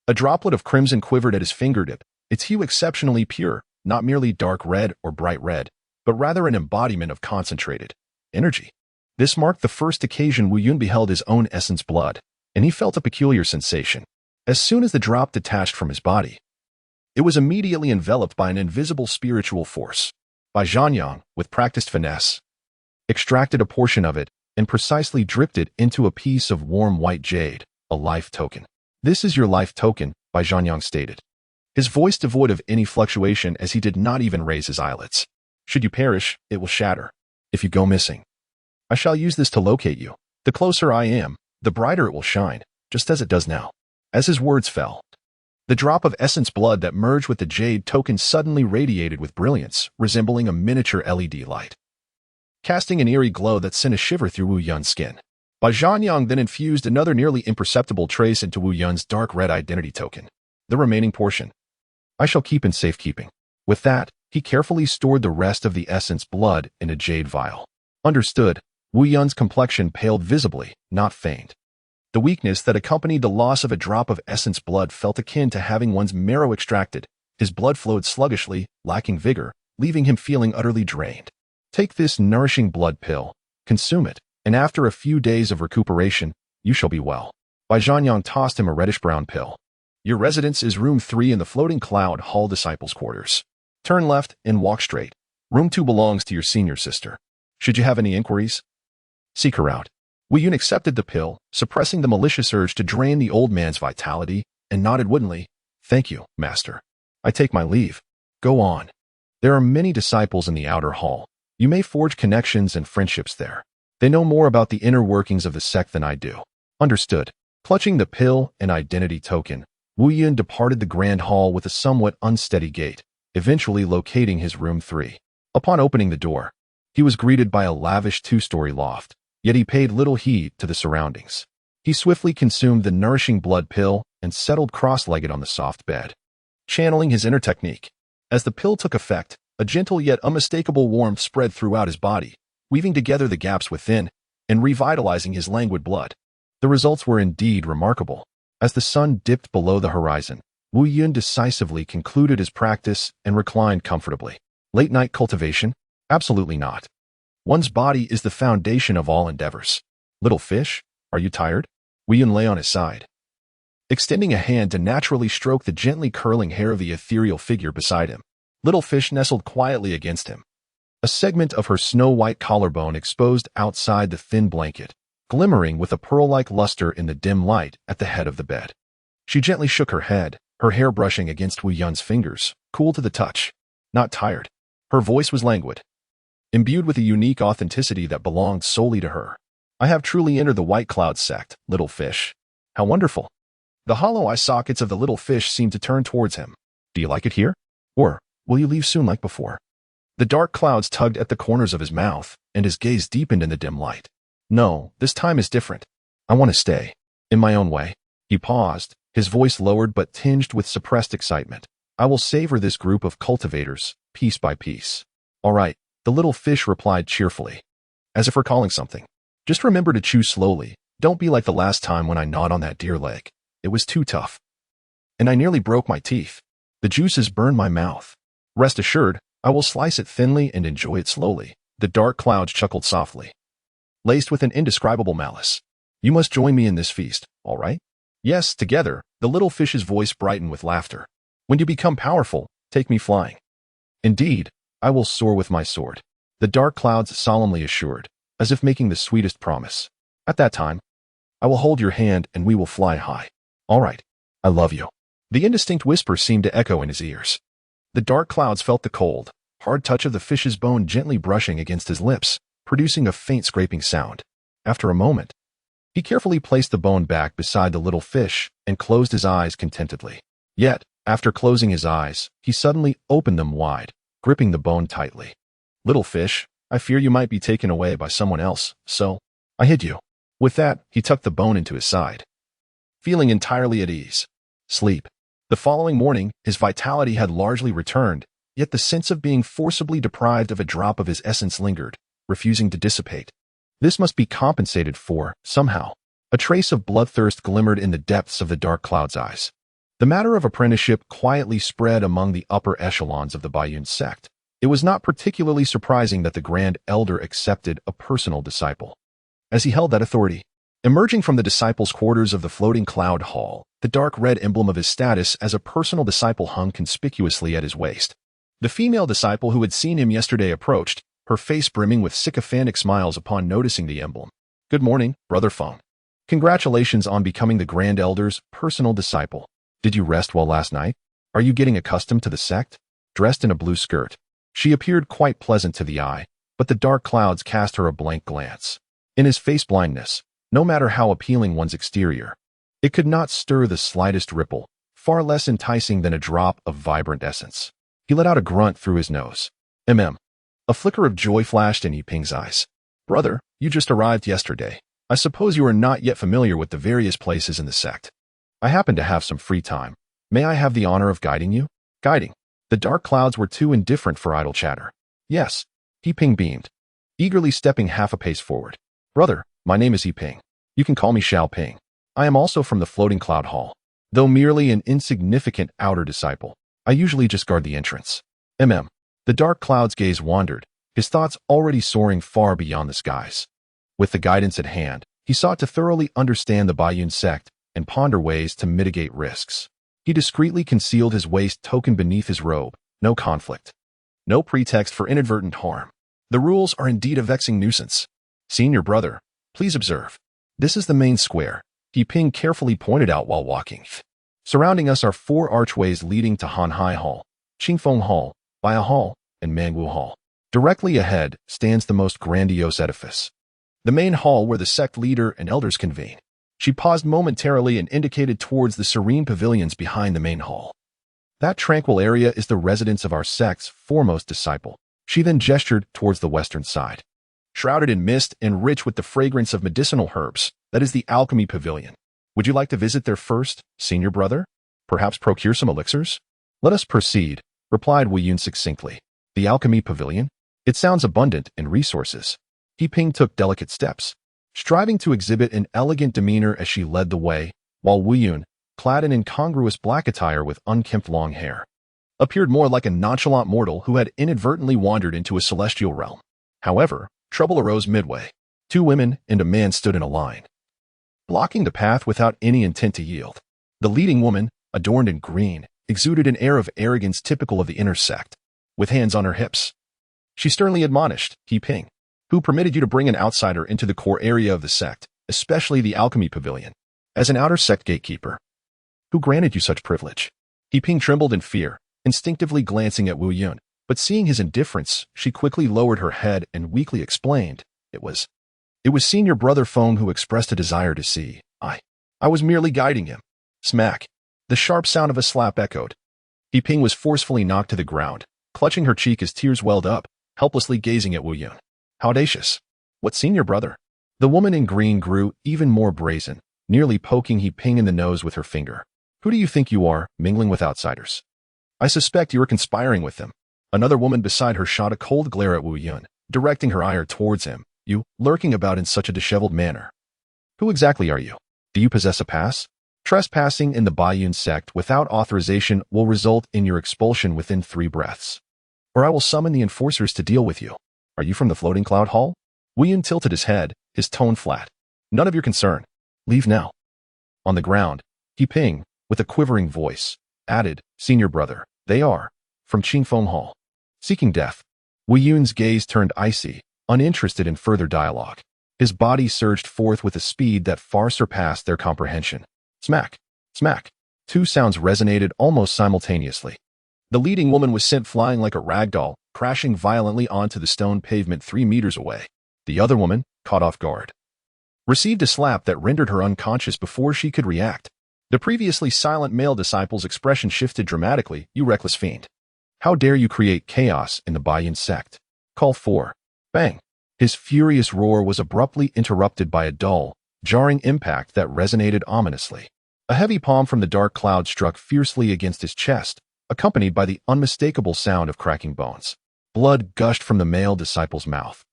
A droplet of crimson quivered at his fingertip, its hue exceptionally pure, not merely dark red or bright red, but rather an embodiment of concentrated energy. This marked the first occasion Wu Yun beheld his own essence blood, and he felt a peculiar sensation. As soon as the drop detached from his body, it was immediately enveloped by an invisible spiritual force. Bai Zhanyang, with practiced finesse, extracted a portion of it and precisely dripped it into a piece of warm white jade, a life token. This is your life token, Bai Zhanyang stated, his voice devoid of any fluctuation as he did not even raise his eyelids. Should you perish, it will shatter. If you go missing, I shall use this to locate you. The closer I am, the brighter it will shine, just as it does now. As his words fell, The drop of essence blood that merged with the jade token suddenly radiated with brilliance, resembling a miniature LED light, casting an eerie glow that sent a shiver through Wu Yun's skin. Bai Zhanyang then infused another nearly imperceptible trace into Wu Yun's dark red identity token. The remaining portion I shall keep in safekeeping. With that, he carefully stored the rest of the essence blood in a jade vial. Understood, Wu Yun's complexion paled visibly, not faint. The weakness that accompanied the loss of a drop of essence blood felt akin to having one's marrow extracted. His blood flowed sluggishly, lacking vigor, leaving him feeling utterly drained. Take this nourishing blood pill, consume it, and after a few days of recuperation, you shall be well. Bai Zhanyang tossed him a reddish-brown pill. Your residence is room 3 in the Floating Cloud Hall Disciples' Quarters. Turn left and walk straight. Room 2 belongs to your senior sister. Should you have any inquiries, seek her out. Wu Yun accepted the pill, suppressing the malicious urge to drain the old man's vitality, and nodded woodenly. Thank you, master. I take my leave. Go on. There are many disciples in the outer hall. You may forge connections and friendships there. They know more about the inner workings of the sect than I do. Understood. Clutching the pill and identity token, Wu Yun departed the grand hall with a somewhat unsteady gait, eventually locating his room 3. Upon opening the door, he was greeted by a lavish 2-story loft, yet he paid little heed to the surroundings. He swiftly consumed the nourishing blood pill and settled cross-legged on the soft bed, channeling his inner technique. As the pill took effect, a gentle yet unmistakable warmth spread throughout his body, weaving together the gaps within and revitalizing his languid blood. The results were indeed remarkable. As the sun dipped below the horizon, Wu Yun decisively concluded his practice and reclined comfortably. Late-night cultivation? Absolutely not. One's body is the foundation of all endeavors. Little fish, are you tired? Wu Yun lay on his side, extending a hand to naturally stroke the gently curling hair of the ethereal figure beside him. Little fish nestled quietly against him, a segment of her snow-white collarbone exposed outside the thin blanket, glimmering with a pearl-like luster in the dim light at the head of the bed. She gently shook her head, her hair brushing against Wu Yun's fingers, cool to the touch. Not tired. Her voice was languid, imbued with a unique authenticity that belonged solely to her. I have truly entered the White Cloud sect, little fish. How wonderful. The hollow eye sockets of the little fish seemed to turn towards him. Do you like it here? Or will you leave soon like before? The dark clouds tugged at the corners of his mouth, and his gaze deepened in the dim light. No, this time is different. I want to stay. In my own way. He paused, his voice lowered but tinged with suppressed excitement. I will savor this group of cultivators, piece by piece. All right, the little fish replied cheerfully, as if recalling something. Just remember to chew slowly. Don't be like the last time when I gnawed on that deer leg. It was too tough, and I nearly broke my teeth. The juices burned my mouth. Rest assured, I will slice it thinly and enjoy it slowly. The dark clouds chuckled softly, laced with an indescribable malice. You must join me in this feast, all right? Yes, together. The little fish's voice brightened with laughter. When you become powerful, take me flying. Indeed, I will soar with my sword, the dark clouds solemnly assured, as if making the sweetest promise. At that time, I will hold your hand and we will fly high. All right, I love you. The indistinct whisper seemed to echo in his ears. The dark clouds felt the cold, hard touch of the fish's bone gently brushing against his lips, producing a faint scraping sound. After a moment, he carefully placed the bone back beside the little fish and closed his eyes contentedly. Yet, after closing his eyes, he suddenly opened them wide, gripping the bone tightly. Little fish, I fear you might be taken away by someone else, so I hid you. With that, he tucked the bone into his side, feeling entirely at ease. Sleep. The following morning, his vitality had largely returned, yet the sense of being forcibly deprived of a drop of his essence lingered, refusing to dissipate. This must be compensated for, somehow. A trace of bloodthirst glimmered in the depths of the dark cloud's eyes. The matter of apprenticeship quietly spread among the upper echelons of the Baiyun sect. It was not particularly surprising that the Grand Elder accepted a personal disciple, as he held that authority. Emerging from the disciples' quarters of the Floating Cloud Hall, the dark red emblem of his status as a personal disciple hung conspicuously at his waist. The female disciple who had seen him yesterday approached, her face brimming with sycophantic smiles upon noticing the emblem. Good morning, Brother Feng. Congratulations on becoming the Grand Elder's personal disciple. Did you rest well last night? Are you getting accustomed to the sect? Dressed in a blue skirt, she appeared quite pleasant to the eye, but the dark clouds cast her a blank glance. In his face blindness, no matter how appealing one's exterior, it could not stir the slightest ripple, far less enticing than a drop of vibrant essence. He let out a grunt through his nose. A flicker of joy flashed in Yiping's eyes. Brother, you just arrived yesterday. I suppose you are not yet familiar with the various places in the sect. I happen to have some free time. May I have the honor of guiding you? Guiding. The dark clouds were too indifferent for idle chatter. Yes. Yiping beamed, eagerly stepping half a pace forward. Brother, my name is Yiping. You can call me Xiao Ping. I am also from the Floating Cloud Hall. Though merely an insignificant outer disciple, I usually just guard the entrance. The dark cloud's gaze wandered, his thoughts already soaring far beyond the skies. With the guidance at hand, he sought to thoroughly understand the Baiyun sect and ponder ways to mitigate risks. He discreetly concealed his waist token beneath his robe. No conflict. No pretext for inadvertent harm. The rules are indeed a vexing nuisance. Senior brother, please observe. This is the main square, Yiping carefully pointed out while walking. Surrounding us are 4 archways leading to Hanhai Hall, Qingfeng Hall, Baya Hall, and Mangwu Hall. Directly ahead stands the most grandiose edifice, the main hall where the sect leader and elders convene. She paused momentarily and indicated towards the serene pavilions behind the main hall. That tranquil area is the residence of our sect's foremost disciple. She then gestured towards the western side. Shrouded in mist and rich with the fragrance of medicinal herbs, that is the alchemy pavilion. Would you like to visit there first, senior brother? Perhaps procure some elixirs? Let us proceed, replied Wu Yun succinctly. The alchemy pavilion? It sounds abundant in resources. Yiping took delicate steps, striving to exhibit an elegant demeanor as she led the way, while Wu Yun, clad in incongruous black attire with unkempt long hair, appeared more like a nonchalant mortal who had inadvertently wandered into a celestial realm. However, trouble arose midway. 2 women and a man stood in a line, blocking the path without any intent to yield. The leading woman, adorned in green, exuded an air of arrogance typical of the inner sect. With hands on her hips, she sternly admonished Yiping, who permitted you to bring an outsider into the core area of the sect, especially the alchemy pavilion, as an outer sect gatekeeper? Who granted you such privilege? Yiping trembled in fear, instinctively glancing at Wu Yun, but seeing his indifference, she quickly lowered her head and weakly explained, It was senior brother Feng who expressed a desire to see. I was merely guiding him. Smack. The sharp sound of a slap echoed. Yiping was forcefully knocked to the ground, clutching her cheek as tears welled up, helplessly gazing at Wu Yun. How audacious. What senior brother? The woman in green grew even more brazen, nearly poking Yiping in the nose with her finger. Who do you think you are, mingling with outsiders? I suspect you are conspiring with them. Another woman beside her shot a cold glare at Wu Yun, directing her ire towards him. You, lurking about in such a disheveled manner. Who exactly are you? Do you possess a pass? Trespassing in the Baiyun sect without authorization will result in your expulsion within 3 breaths. Or I will summon the enforcers to deal with you. Are you from the Floating Cloud Hall? Wu Yun tilted his head, his tone flat. None of your concern. Leave now. On the ground, Yiping, with a quivering voice, added, Senior brother, they are, from Qingfeng Hall. Seeking death. Wu Yun's gaze turned icy, uninterested in further dialogue. His body surged forth with a speed that far surpassed their comprehension. Smack, smack. 2 sounds resonated almost simultaneously. The leading woman was sent flying like a rag doll, crashing violently onto the stone pavement 3 meters away. The other woman, caught off guard, received a slap that rendered her unconscious before she could react. The previously silent male disciple's expression shifted dramatically. You reckless fiend. How dare you create chaos in the Baiyun sect? Call 4. Bang. His furious roar was abruptly interrupted by a dull, jarring impact that resonated ominously. A heavy palm from the dark cloud struck fiercely against his chest, accompanied by the unmistakable sound of cracking bones. Blood gushed from the male disciple's mouth,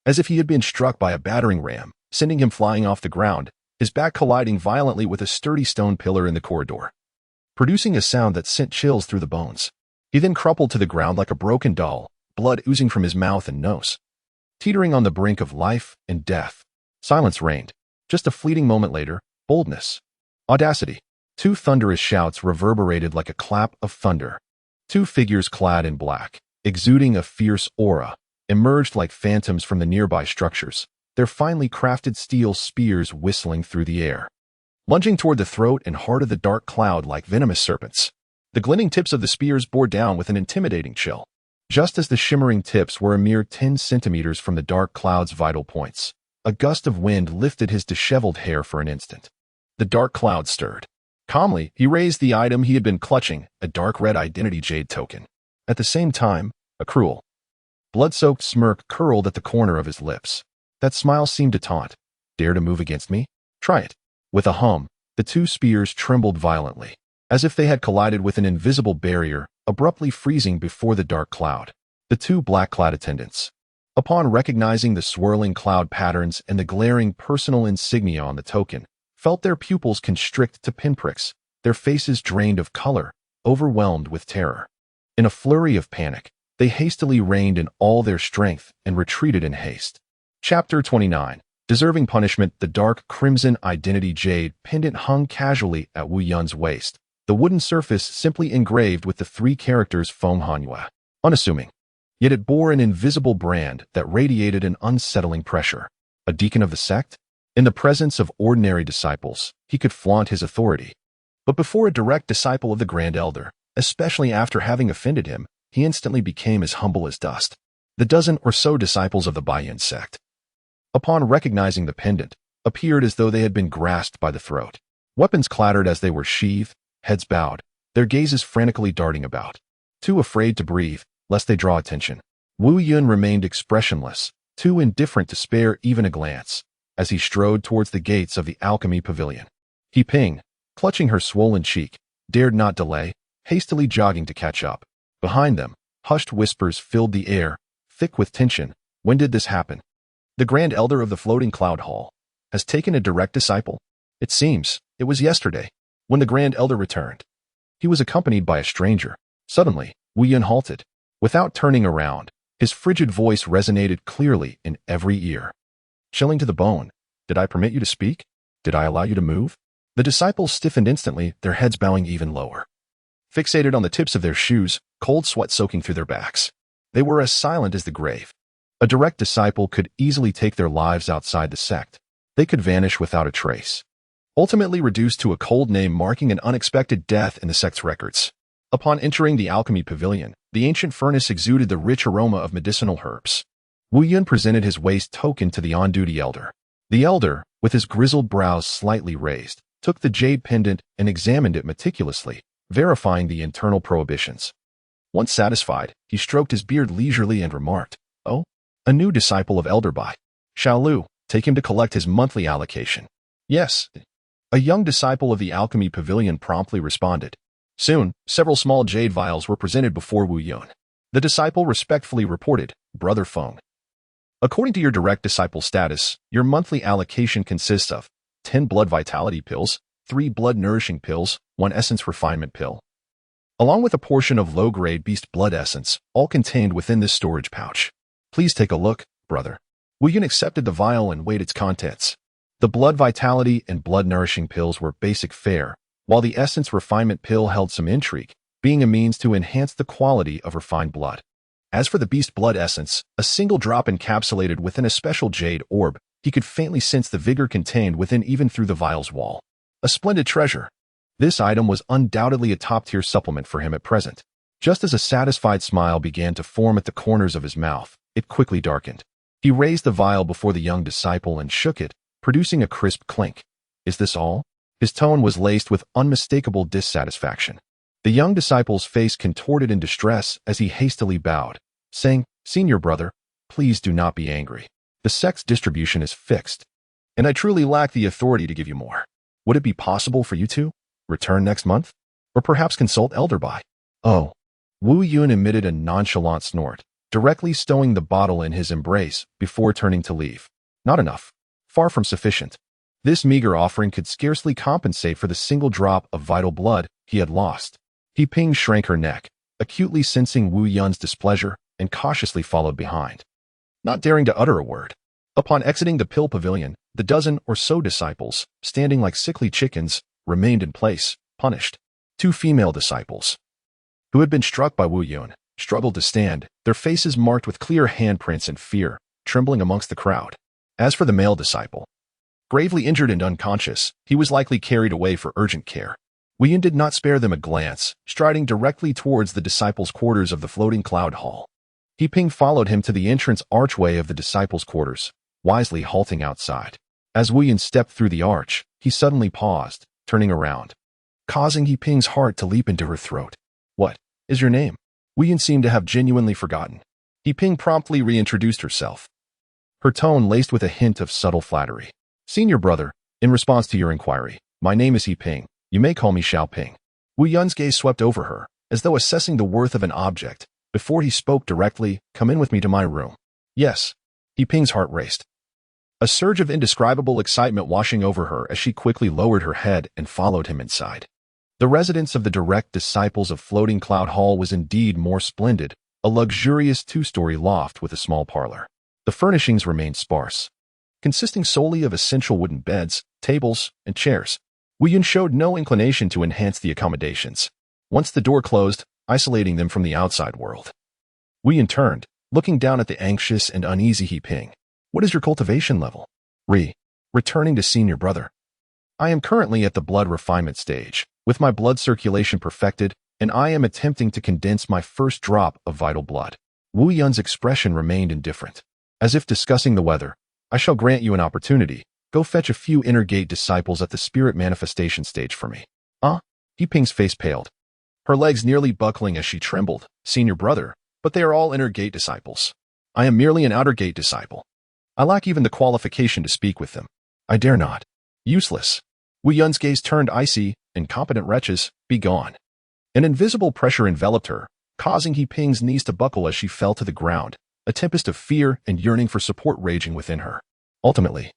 as if he had been struck by a battering ram, sending him flying off the ground, his back colliding violently with a sturdy stone pillar in the corridor, producing a sound that sent chills through the bones. He then crumpled to the ground like a broken doll, blood oozing from his mouth and nose. Teetering on the brink of life and death, silence reigned. Just a fleeting moment later, boldness, audacity. 2 thunderous shouts reverberated like a clap of thunder. 2 figures clad in black, exuding a fierce aura, emerged like phantoms from the nearby structures, their finely crafted steel spears whistling through the air, lunging toward the throat and heart of the dark cloud like venomous serpents. The glinting tips of the spears bore down with an intimidating chill. Just as the shimmering tips were a mere 10 centimeters from the dark cloud's vital points, a gust of wind lifted his disheveled hair for an instant. The dark cloud stirred. Calmly, he raised the item he had been clutching, a dark red identity jade token. At the same time, a cruel, blood-soaked smirk curled at the corner of his lips. That smile seemed to taunt. Dare to move against me? Try it. With a hum, the two spears trembled violently, as if they had collided with an invisible barrier, abruptly freezing before the dark cloud. The two black-clad attendants, upon recognizing the swirling cloud patterns and the glaring personal insignia on the token, felt their pupils constrict to pinpricks, their faces drained of color, overwhelmed with terror. In a flurry of panic, they hastily reined in all their strength and retreated in haste. Chapter 29. Deserving punishment. The dark crimson identity jade pendant hung casually at Wu Yun's waist, the wooden surface simply engraved with the three characters Feng Hanyue. Unassuming. Yet it bore an invisible brand that radiated an unsettling pressure. A deacon of the sect? In the presence of ordinary disciples, he could flaunt his authority. But before a direct disciple of the Grand Elder, especially after having offended him, he instantly became as humble as dust. The dozen or so disciples of the Baiyun sect, upon recognizing the pendant, appeared as though they had been grasped by the throat. Weapons clattered as they were sheathed, heads bowed, their gazes frantically darting about. Too afraid to breathe, lest they draw attention, Wu Yun remained expressionless, too indifferent to spare even a glance, as he strode towards the gates of the alchemy pavilion. He Ping, clutching her swollen cheek, dared not delay, hastily jogging to catch up. Behind them, hushed whispers filled the air, thick with tension. When did this happen? The Grand Elder of the Floating Cloud Hall has taken a direct disciple. It seems it was yesterday, when the Grand Elder returned. He was accompanied by a stranger. Suddenly, Wu Yun halted. Without turning around, his frigid voice resonated clearly in every ear. Chilling to the bone, did I permit you to speak? Did I allow you to move? The disciples stiffened instantly, their heads bowing even lower. Fixated on the tips of their shoes, cold sweat soaking through their backs. They were as silent as the grave. A direct disciple could easily take their lives outside the sect. They could vanish without a trace, ultimately reduced to a cold name marking an unexpected death in the sect's records. Upon entering the alchemy pavilion, the ancient furnace exuded the rich aroma of medicinal herbs. Wu Yun presented his waist token to the on-duty elder. The elder, with his grizzled brows slightly raised, took the jade pendant and examined it meticulously, verifying the internal prohibitions. Once satisfied, he stroked his beard leisurely and remarked, "Oh, a new disciple of Elder Bai. Xiaolu, take him to collect his monthly allocation." "Yes." A young disciple of the alchemy pavilion promptly responded. Soon, several small jade vials were presented before Wu Yun. The disciple respectfully reported, "Brother Feng, according to your direct disciple status, your monthly allocation consists of 10 blood vitality pills, 3 blood nourishing pills, 1 essence refinement pill, along with a portion of low-grade beast blood essence, all contained within this storage pouch. Please take a look, brother." Wu Yun accepted the vial and weighed its contents. The blood vitality and blood nourishing pills were basic fare, while the essence refinement pill held some intrigue, being a means to enhance the quality of refined blood. As for the beast blood essence, a single drop encapsulated within a special jade orb, he could faintly sense the vigor contained within even through the vial's wall. A splendid treasure. This item was undoubtedly a top-tier supplement for him at present. Just as a satisfied smile began to form at the corners of his mouth, it quickly darkened. He raised the vial before the young disciple and shook it, producing a crisp clink. "Is this all?" His tone was laced with unmistakable dissatisfaction. The young disciple's face contorted in distress as he hastily bowed, saying, "Senior brother, please do not be angry. The sect's distribution is fixed, and I truly lack the authority to give you more. Would it be possible for you to return next month? Or perhaps consult Elder Bai?" "Oh." Wu Yun emitted a nonchalant snort, directly stowing the bottle in his embrace before turning to leave. Not enough. Far from sufficient. This meager offering could scarcely compensate for the single drop of vital blood he had lost. He Ping shrank her neck, acutely sensing Wu Yun's displeasure, and cautiously followed behind, not daring to utter a word. Upon exiting the pill pavilion, the dozen or so disciples, standing like sickly chickens, remained in place, punished. 2 female disciples, who had been struck by Wu Yun, struggled to stand, their faces marked with clear handprints and fear, trembling amongst the crowd. As for the male disciple, gravely injured and unconscious, he was likely carried away for urgent care. Wu Yun did not spare them a glance, striding directly towards the disciples' quarters of the Floating Cloud Hall. He Ping followed him to the entrance archway of the disciples' quarters, wisely halting outside. As Wu Yun stepped through the arch, he suddenly paused, turning around. causing He Ping's heart to leap into her throat. "What is your name?" Wu Yun seemed to have genuinely forgotten. He Ping promptly reintroduced herself, her tone laced with a hint of subtle flattery. "Senior brother, in response to your inquiry, my name is He Ping. You may call me Xiao Ping." Wu Yun's gaze swept over her, as though assessing the worth of an object, before he spoke directly. "Come in with me to my room." "Yes." He Ping's heart raced, a surge of indescribable excitement washing over her as she quickly lowered her head and followed him inside. The residence of the direct disciples of Floating Cloud Hall was indeed more splendid, a luxurious two-story loft with a small parlor. The furnishings remained sparse, consisting solely of essential wooden beds, tables, and chairs. Wu Yun showed no inclination to enhance the accommodations. Once the door closed, isolating them from the outside world, Wu Yun turned, looking down at the anxious and uneasy He Ping. "What is your cultivation level?" Returning to senior brother. "I am currently at the blood refinement stage, with my blood circulation perfected, and I am attempting to condense my first drop of vital blood." Wu Yun's expression remained indifferent, as if discussing the weather. "I shall grant you an opportunity. Go fetch a few inner gate disciples at the spirit manifestation stage for me." He Ping's face paled, her legs nearly buckling as she trembled. "Senior brother, but they are all inner gate disciples. I am merely an outer gate disciple. I lack even the qualification to speak with them. I dare not." "Useless." Wu Yun's gaze turned icy. "Incompetent wretches, be gone." An invisible pressure enveloped her, causing He Ping's knees to buckle as she fell to the ground, a tempest of fear and yearning for support raging within her. Ultimately,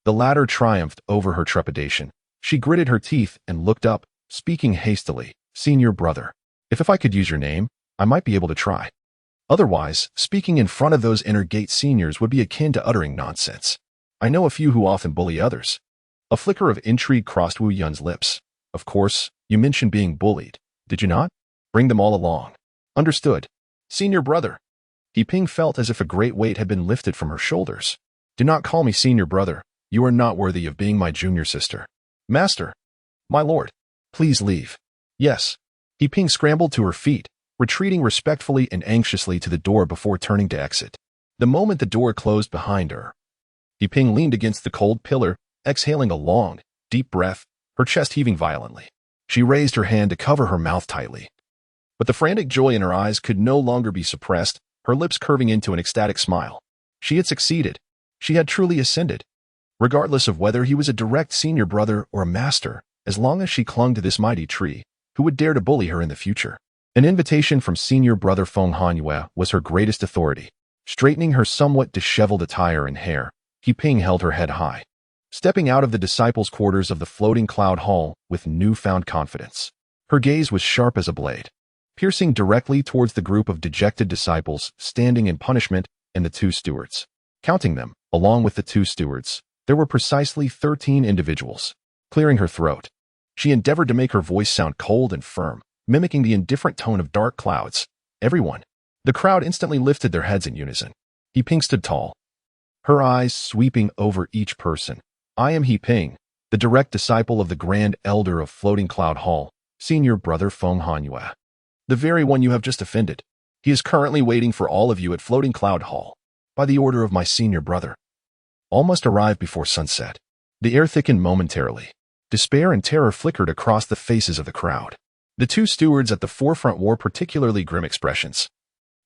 the latter triumphed over her trepidation. She gritted her teeth and looked up, speaking hastily. "Senior brother, if I could use your name, I might be able to try. Otherwise, speaking in front of those inner gate seniors would be akin to uttering nonsense. I know a few who often bully others." A flicker of intrigue crossed Wu Yun's lips. "Of course, you mentioned being bullied, did you not? Bring them all along." "Understood. Senior brother." He Ping felt as if a great weight had been lifted from her shoulders. "Do not call me senior brother. You are not worthy of being my junior sister." "Master." "My lord. Please leave." "Yes." He Ping scrambled to her feet, retreating respectfully and anxiously to the door before turning to exit. The moment the door closed behind her, He Ping leaned against the cold pillar, exhaling a long, deep breath, her chest heaving violently. She raised her hand to cover her mouth tightly, but the frantic joy in her eyes could no longer be suppressed, her lips curving into an ecstatic smile. She had succeeded. She had truly ascended. Regardless of whether he was a direct senior brother or a master, as long as she clung to this mighty tree, who would dare to bully her in the future? An invitation from senior brother Feng Hanyue was her greatest authority. Straightening her somewhat disheveled attire and hair, He Ping held her head high, stepping out of the disciples' quarters of the Floating Cloud Hall with newfound confidence. Her gaze was sharp as a blade, piercing directly towards the group of dejected disciples standing in punishment and the two stewards. Counting them, along with the two stewards, there were precisely 13 individuals. Clearing her throat, she endeavored to make her voice sound cold and firm, mimicking the indifferent tone of dark clouds. "Everyone." The crowd instantly lifted their heads in unison. He Ping stood tall, her eyes sweeping over each person. "I am He Ping, the direct disciple of the Grand Elder of Floating Cloud Hall, senior brother Feng Hanyue. The very one you have just offended. He is currently waiting for all of you at Floating Cloud Hall, by the order of my senior brother. All must arrive before sunset." The air thickened momentarily. Despair and terror flickered across the faces of the crowd. The two stewards at the forefront wore particularly grim expressions,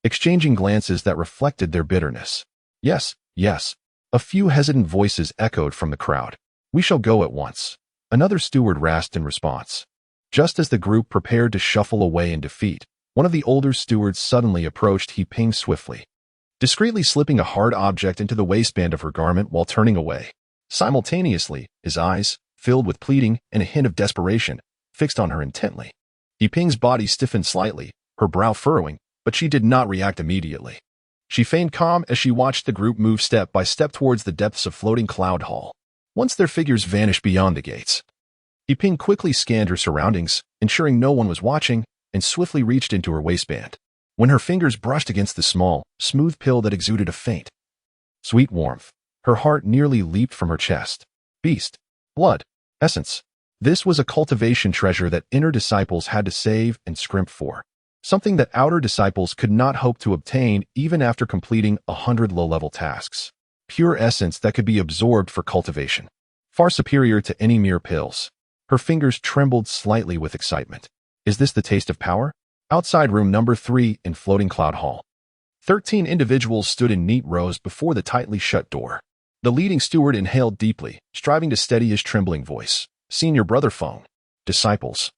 exchanging glances that reflected their bitterness. "Yes, yes." A few hesitant voices echoed from the crowd. "We shall go at once," another steward rasped in response. Just as the group prepared to shuffle away in defeat, one of the older stewards suddenly approached He Ping swiftly, discreetly slipping a hard object into the waistband of her garment while turning away. Simultaneously, his eyes, filled with pleading and a hint of desperation, fixed on her intently. He Ping's body stiffened slightly, her brow furrowing, but she did not react immediately. She feigned calm as she watched the group move step by step towards the depths of Floating Cloud Hall. Once their figures vanished beyond the gates, He Ping quickly scanned her surroundings, ensuring no one was watching, and swiftly reached into her waistband. When her fingers brushed against the small, smooth pill that exuded a faint, sweet warmth, her heart nearly leaped from her chest. Beast, blood, essence. This was a cultivation treasure that inner disciples had to save and scrimp for. Something that outer disciples could not hope to obtain even after completing 100 low-level tasks. Pure essence that could be absorbed for cultivation. Far superior to any mere pills. Her fingers trembled slightly with excitement. Is this the taste of power? Outside room number 3 in Floating Cloud Hall. 13 individuals stood in neat rows before the tightly shut door. The leading steward inhaled deeply, striving to steady his trembling voice. Senior brother phone. Disciples.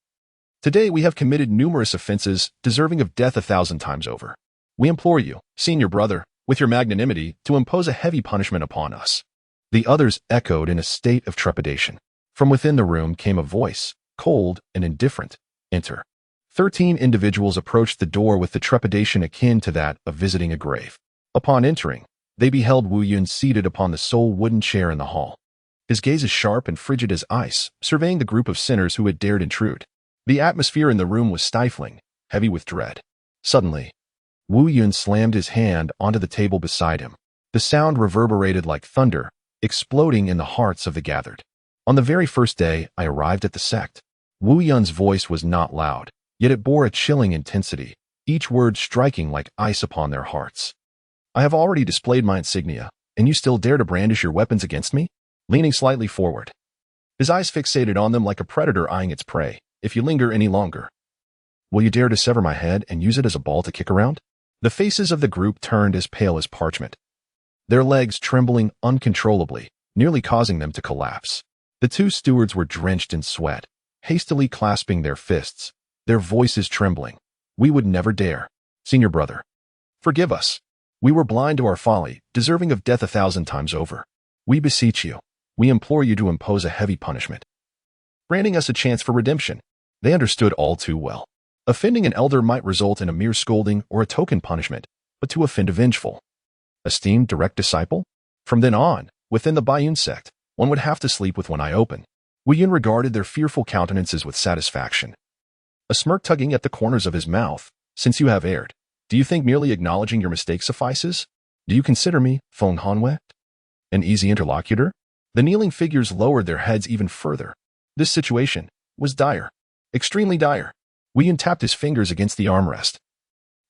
Today we have committed numerous offenses deserving of death 1,000 times over. We implore you, senior brother, with your magnanimity, to impose a heavy punishment upon us. The others echoed in a state of trepidation. From within the room came a voice, cold and indifferent. Enter. 13 individuals approached the door with the trepidation akin to that of visiting a grave. Upon entering, they beheld Wu Yun seated upon the sole wooden chair in the hall. His gaze is sharp and frigid as ice, surveying the group of sinners who had dared intrude. The atmosphere in the room was stifling, heavy with dread. Suddenly, Wu Yun slammed his hand onto the table beside him. The sound reverberated like thunder, exploding in the hearts of the gathered. On the very first day I arrived at the sect, Wu Yun's voice was not loud, yet it bore a chilling intensity, each word striking like ice upon their hearts. I have already displayed my insignia, and you still dare to brandish your weapons against me? Leaning slightly forward, his eyes fixated on them like a predator eyeing its prey. If you linger any longer, will you dare to sever my head and use it as a ball to kick around? The faces of the group turned as pale as parchment, their legs trembling uncontrollably, nearly causing them to collapse. The two stewards were drenched in sweat, hastily clasping their fists, their voices trembling. We would never dare. Senior brother, forgive us. We were blind to our folly, deserving of death 1,000 times over. We beseech you. We implore you to impose a heavy punishment, granting us a chance for redemption. They understood all too well. Offending an elder might result in a mere scolding or a token punishment, but to offend a vengeful, esteemed direct disciple? From then on, within the Baiyun sect, one would have to sleep with one eye open. Wu Yun regarded their fearful countenances with satisfaction, a smirk tugging at the corners of his mouth. Since you have erred, do you think merely acknowledging your mistake suffices? Do you consider me, Feng Hanwei, an easy interlocutor? The kneeling figures lowered their heads even further. This situation was dire, extremely dire. Wu Yun tapped his fingers against the armrest,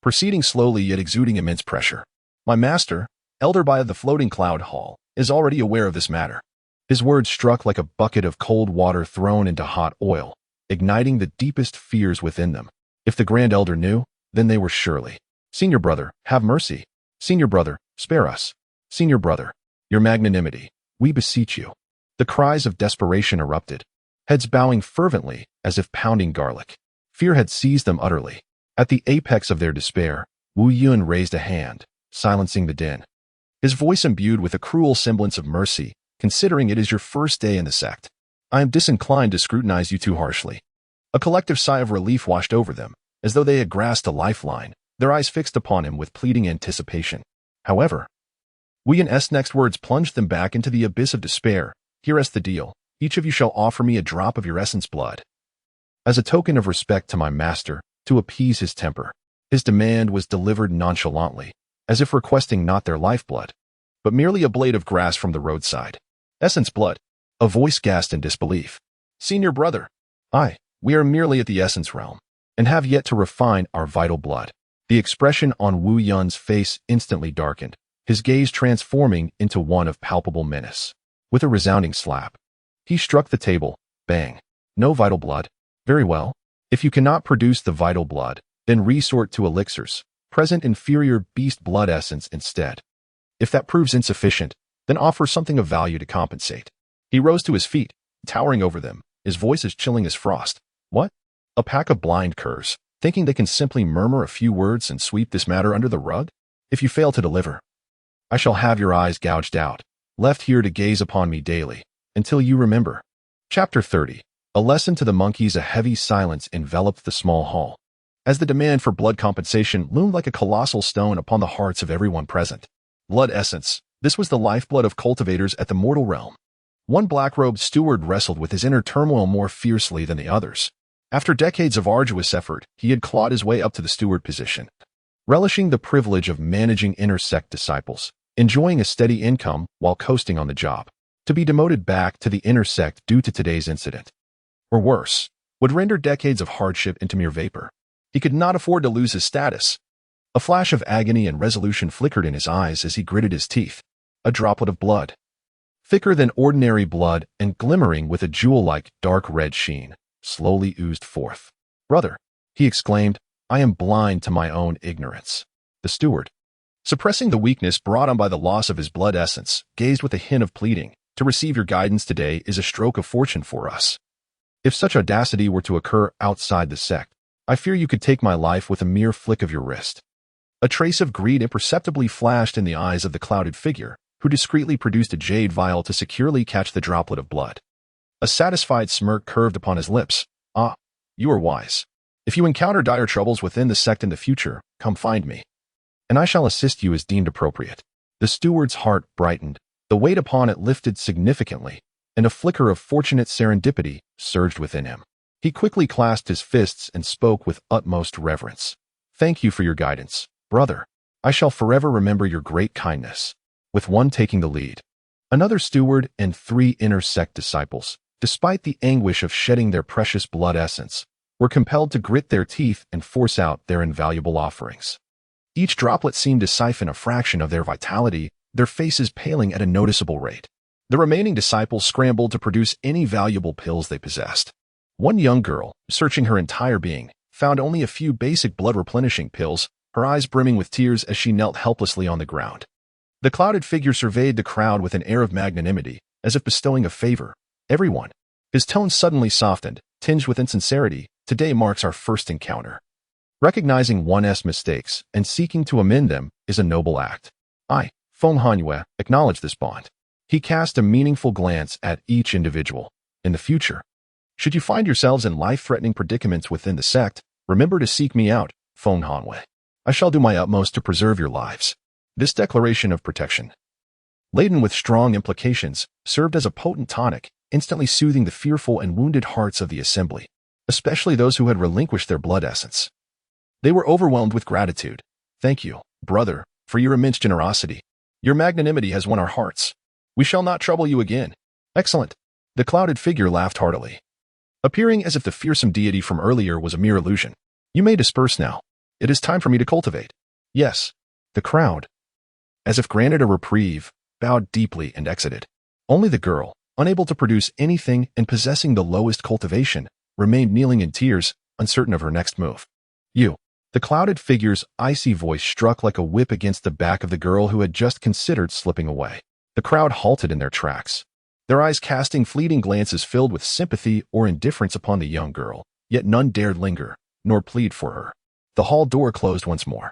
proceeding slowly yet exuding immense pressure. My master, Elder Bai of the Floating Cloud Hall, is already aware of this matter. His words struck like a bucket of cold water thrown into hot oil, igniting the deepest fears within them. If the Grand Elder knew, then they were surely. Senior brother, have mercy. Senior brother, spare us. Senior brother, your magnanimity, we beseech you. The cries of desperation erupted, heads bowing fervently as if pounding garlic. Fear had seized them utterly. At the apex of their despair, Wu Yun raised a hand, silencing the din. His voice imbued with a cruel semblance of mercy, considering it is your first day in the sect. I am disinclined to scrutinize you too harshly. A collective sigh of relief washed over them, as though they had grasped a lifeline, their eyes fixed upon him with pleading anticipation. However, Wu Yun's next words plunged them back into the abyss of despair. Here is the deal. Each of you shall offer me a drop of your essence blood, as a token of respect to my master, to appease his temper. His demand was delivered nonchalantly, as if requesting not their lifeblood, but merely a blade of grass from the roadside. Essence blood. A voice gasped in disbelief. Senior brother. We are merely at the essence realm, and have yet to refine our vital blood. The expression on Wu Yun's face instantly darkened, his gaze transforming into one of palpable menace. With a resounding slap, he struck the table. Bang. No vital blood. Very well. If you cannot produce the vital blood, then resort to elixirs, present inferior beast blood essence instead. If that proves insufficient, then offer something of value to compensate. He rose to his feet, towering over them, his voice as chilling as frost. What? A pack of blind curs, thinking they can simply murmur a few words and sweep this matter under the rug? If you fail to deliver, I shall have your eyes gouged out, left here to gaze upon me daily, until you remember. Chapter 30. A lesson to the monkeys. A heavy silence enveloped the small hall, as the demand for blood compensation loomed like a colossal stone upon the hearts of everyone present. Blood essence. This was the lifeblood of cultivators at the mortal realm. One black-robed steward wrestled with his inner turmoil more fiercely than the others. After decades of arduous effort, he had clawed his way up to the steward position, relishing the privilege of managing inner sect disciples, enjoying a steady income while coasting on the job. To be demoted back to the inner sect due to today's incident, or worse, would render decades of hardship into mere vapor. He could not afford to lose his status. A flash of agony and resolution flickered in his eyes as he gritted his teeth. A droplet of blood. thicker than ordinary blood and glimmering with a jewel-like dark red sheen, slowly oozed forth. "Brother," he exclaimed, "I am blind to my own ignorance." The steward, suppressing the weakness brought on by the loss of his blood essence, gazed with a hint of pleading. "To receive your guidance today is a stroke of fortune for us. If such audacity were to occur outside the sect, I fear you could take my life with a mere flick of your wrist." A trace of greed imperceptibly flashed in the eyes of the clouded figure, who discreetly produced a jade vial to securely catch the droplet of blood. A satisfied smirk curved upon his lips. "Ah, you are wise. If you encounter dire troubles within the sect in the future, come find me, and I shall assist you as deemed appropriate." The steward's heart brightened, the weight upon it lifted significantly, and a flicker of fortunate serendipity surged within him. He quickly clasped his fists and spoke with utmost reverence. "Thank you for your guidance, brother. I shall forever remember your great kindness." With one taking the lead, another steward and 3 inner sect disciples, despite the anguish of shedding their precious blood essence, were compelled to grit their teeth and force out their invaluable offerings. Each droplet seemed to siphon a fraction of their vitality, their faces paling at a noticeable rate. The remaining disciples scrambled to produce any valuable pills they possessed. One young girl, searching her entire being, found only a few basic blood-replenishing pills, her eyes brimming with tears as she knelt helplessly on the ground. The clouded figure surveyed the crowd with an air of magnanimity, as if bestowing a favor. "Everyone." His tone suddenly softened, tinged with insincerity. "Today marks our first encounter. Recognizing one's mistakes and seeking to amend them is a noble act. I, Feng Hanyue, acknowledge this bond." He cast a meaningful glance at each individual. "In the future, should you find yourselves in life-threatening predicaments within the sect, remember to seek me out, Feng Hanyue. I shall do my utmost to preserve your lives." This declaration of protection, laden with strong implications, served as a potent tonic, instantly soothing the fearful and wounded hearts of the assembly, especially those who had relinquished their blood essence. They were overwhelmed with gratitude. "Thank you, brother, for your immense generosity. Your magnanimity has won our hearts. We shall not trouble you again." "Excellent." The clouded figure laughed heartily, appearing as if the fearsome deity from earlier was a mere illusion. "You may disperse now. It is time for me to cultivate." "Yes." The crowd, as if granted a reprieve, bowed deeply and exited. Only the girl, unable to produce anything and possessing the lowest cultivation, remained kneeling in tears, uncertain of her next move. "You." The clouded figure's icy voice struck like a whip against the back of the girl who had just considered slipping away. The crowd halted in their tracks, their eyes casting fleeting glances filled with sympathy or indifference upon the young girl, yet none dared linger, nor plead for her. The hall door closed once more,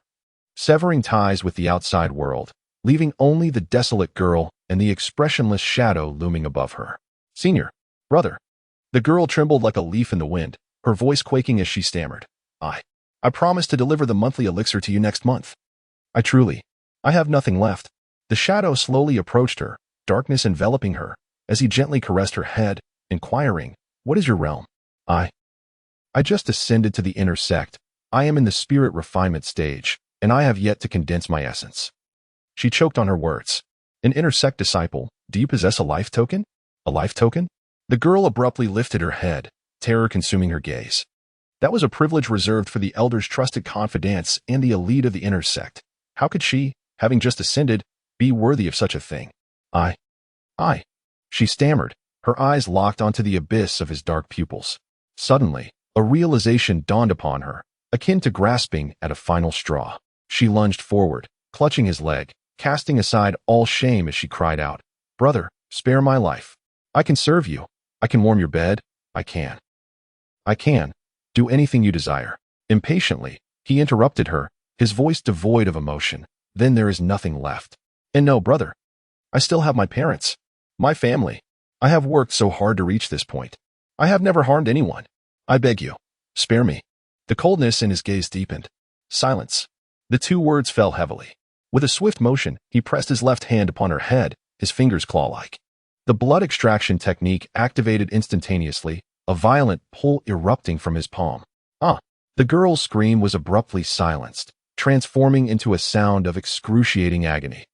severing ties with the outside world, leaving only the desolate girl and the expressionless shadow looming above her. "Senior, brother." The girl trembled like a leaf in the wind, her voice quaking as she stammered. I promise to deliver the monthly elixir to you next month. I have nothing left." The shadow slowly approached her, darkness enveloping her, as he gently caressed her head, inquiring, "What is your realm?" I just ascended to the inner sect. I am in the spirit refinement stage, and I have yet to condense my essence." She choked on her words. "An inner sect disciple, do you possess a life token?" "A life token?" The girl abruptly lifted her head, terror consuming her gaze. That was a privilege reserved for the elders' trusted confidants and the elite of the inner sect. How could she, having just ascended, be worthy of such a thing? I, she stammered, her eyes locked onto the abyss of his dark pupils. Suddenly, a realization dawned upon her, akin to grasping at a final straw. She lunged forward, clutching his leg, casting aside all shame as she cried out, "Brother, spare my life. I can serve you. I can warm your bed. I can do anything you desire." Impatiently, he interrupted her, his voice devoid of emotion. "Then there is nothing left. And no, brother, I still have my parents, my family. I have worked so hard to reach this point. I have never harmed anyone. I beg you, spare me." The coldness in his gaze deepened. Silence. The 2 words fell heavily. With a swift motion, he pressed his left hand upon her head, his fingers claw-like. The blood extraction technique activated instantaneously, a violent pull erupting from his palm. The girl's scream was abruptly silenced, transforming into a sound of excruciating agony.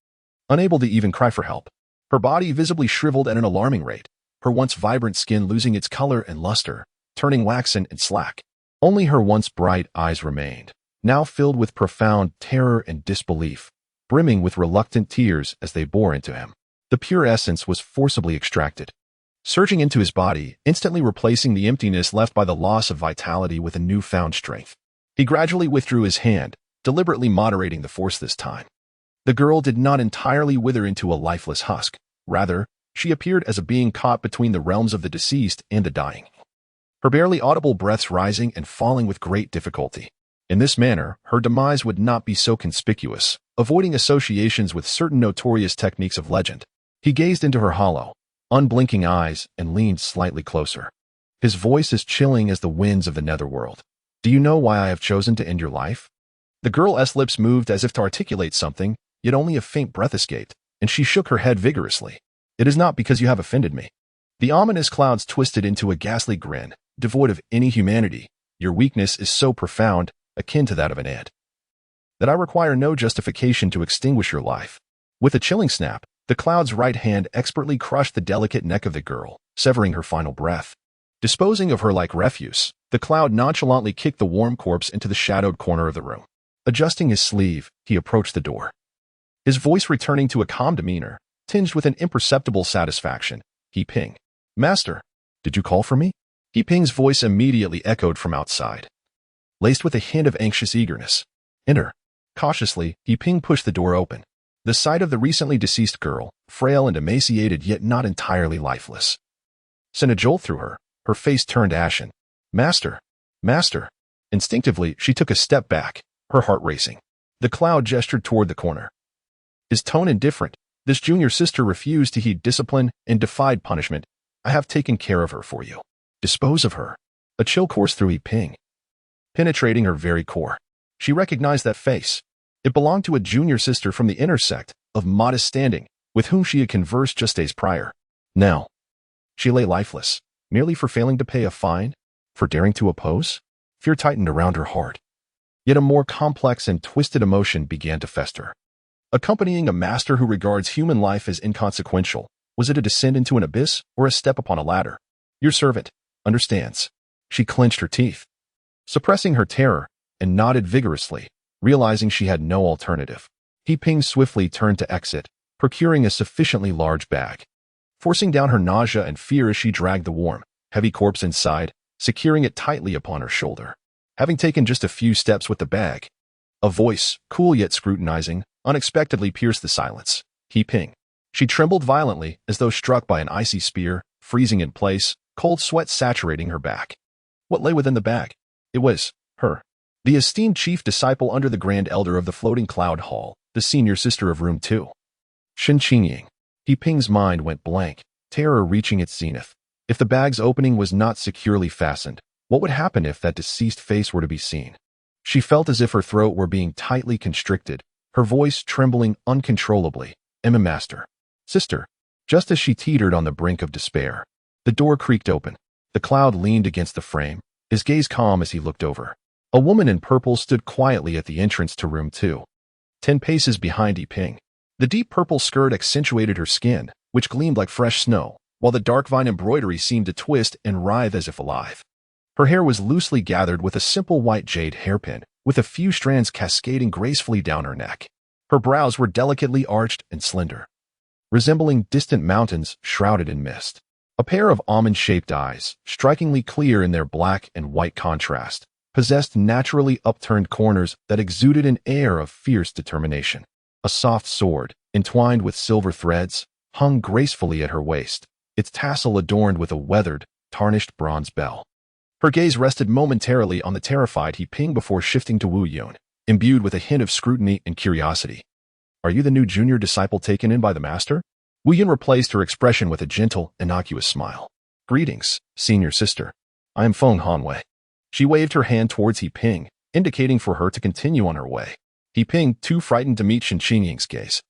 Unable to even cry for help, her body visibly shriveled at an alarming rate, her once vibrant skin losing its color and luster, turning waxen and slack. Only her once bright eyes remained, now filled with profound terror and disbelief, brimming with reluctant tears as they bore into him. The pure essence was forcibly extracted, surging into his body, instantly replacing the emptiness left by the loss of vitality with a newfound strength. He gradually withdrew his hand, deliberately moderating the force this time. The girl did not entirely wither into a lifeless husk. Rather, she appeared as a being caught between the realms of the deceased and the dying, her barely audible breaths rising and falling with great difficulty. In this manner, her demise would not be so conspicuous, avoiding associations with certain notorious techniques of legend. He gazed into her hollow, unblinking eyes and leaned slightly closer. His voice as chilling as the winds of the netherworld. Do you know why I have chosen to end your life? The girl's lips moved as if to articulate something, yet only a faint breath escaped, and she shook her head vigorously. It is not because you have offended me. The ominous clouds twisted into a ghastly grin, devoid of any humanity. Your weakness is so profound, akin to that of an ant, that I require no justification to extinguish your life. With a chilling snap, the cloud's right hand expertly crushed the delicate neck of the girl, severing her final breath. Disposing of her like refuse, the cloud nonchalantly kicked the warm corpse into the shadowed corner of the room. Adjusting his sleeve, he approached the door, his voice returning to a calm demeanor, tinged with an imperceptible satisfaction. He Ping. Master, did you call for me? He Ping's voice immediately echoed from outside, laced with a hint of anxious eagerness. Enter. Cautiously, He Ping pushed the door open. The sight of the recently deceased girl, frail and emaciated yet not entirely lifeless, sent a jolt through her. Her face turned ashen. Master! Master! Instinctively, she took a step back, her heart racing. The cloud gestured toward the corner, his tone indifferent. This junior sister refused to heed discipline and defied punishment. I have taken care of her for you. Dispose of her. A chill coursed through He Ping, penetrating her very core. She recognized that face. It belonged to a junior sister from the inner sect, of modest standing, with whom she had conversed just days prior. Now, she lay lifeless, merely for failing to pay a fine, for daring to oppose. Fear tightened around her heart. Yet a more complex and twisted emotion began to fester. Accompanying a master who regards human life as inconsequential, was it a descent into an abyss or a step upon a ladder? Your servant understands. She clenched her teeth, suppressing her terror, and nodded vigorously, realizing she had no alternative. He Ping swiftly turned to exit, procuring a sufficiently large bag, forcing down her nausea and fear as she dragged the warm, heavy corpse inside, securing it tightly upon her shoulder. Having taken just a few steps with the bag, a voice, cool yet scrutinizing, unexpectedly pierced the silence. He Ping. She trembled violently as though struck by an icy spear, freezing in place, cold sweat saturating her back. What lay within the bag? It was her. The esteemed chief disciple under the grand elder of the floating cloud hall, the senior sister of room 2. Shen Qingying. He Ping's mind went blank, terror reaching its zenith. If the bag's opening was not securely fastened, what would happen if that deceased face were to be seen? She felt as if her throat were being tightly constricted, her voice trembling uncontrollably. Emma Master. Sister. Just as she teetered on the brink of despair, the door creaked open. The cloud leaned against the frame, his gaze calm as he looked over. A woman in purple stood quietly at the entrance to room 2, 10 paces behind He Ping. The deep purple skirt accentuated her skin, which gleamed like fresh snow, while the dark vine embroidery seemed to twist and writhe as if alive. Her hair was loosely gathered with a simple white jade hairpin, with a few strands cascading gracefully down her neck. Her brows were delicately arched and slender, resembling distant mountains shrouded in mist. A pair of almond-shaped eyes, strikingly clear in their black and white contrast, possessed naturally upturned corners that exuded an air of fierce determination. A soft sword, entwined with silver threads, hung gracefully at her waist, its tassel adorned with a weathered, tarnished bronze bell. Her gaze rested momentarily on the terrified He Ping before shifting to Wu Yun, imbued with a hint of scrutiny and curiosity. Are you the new junior disciple taken in by the master? Wu Yun replaced her expression with a gentle, innocuous smile. Greetings, senior sister. I am Feng Hanwei. She waved her hand towards He Ping, indicating for her to continue on her way. He Ping, too frightened to meet Shen Qingying's gaze,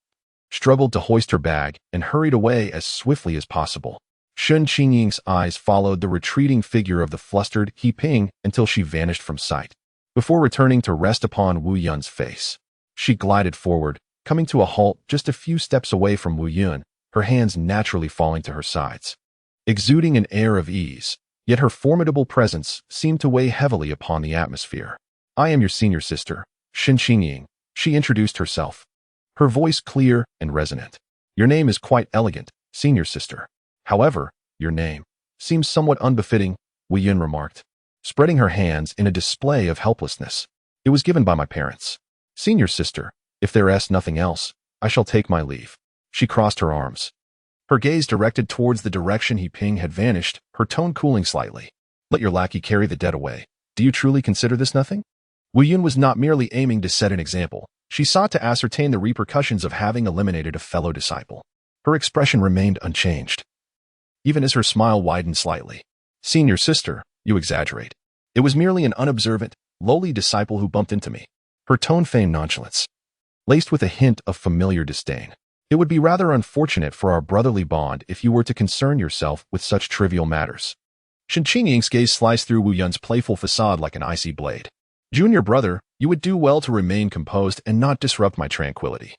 struggled to hoist her bag and hurried away as swiftly as possible. Shen Qingying's eyes followed the retreating figure of the flustered He Ping until she vanished from sight. Before returning to rest upon Wu Yun's face, she glided forward, coming to a halt just a few steps away from Wu Yun, her hands naturally falling to her sides. Exuding an air of ease, yet her formidable presence seemed to weigh heavily upon the atmosphere. I am your senior sister, Shen Qingying, she introduced herself, her voice clear and resonant. Your name is quite elegant, senior sister. However, your name seems somewhat unbefitting, Wu Yun remarked, spreading her hands in a display of helplessness. It was given by my parents. Senior sister, if there is nothing else, I shall take my leave. She crossed her arms. Her gaze directed towards the direction He Ping had vanished, her tone cooling slightly. Let your lackey carry the dead away. Do you truly consider this nothing? Wu Yun was not merely aiming to set an example. She sought to ascertain the repercussions of having eliminated a fellow disciple. Her expression remained unchanged, even as her smile widened slightly. Senior sister, you exaggerate. It was merely an unobservant, lowly disciple who bumped into me. Her tone feigned nonchalance, laced with a hint of familiar disdain. It would be rather unfortunate for our brotherly bond if you were to concern yourself with such trivial matters. Shen Qingying's gaze sliced through Wu Yun's playful facade like an icy blade. Junior brother, you would do well to remain composed and not disrupt my tranquility.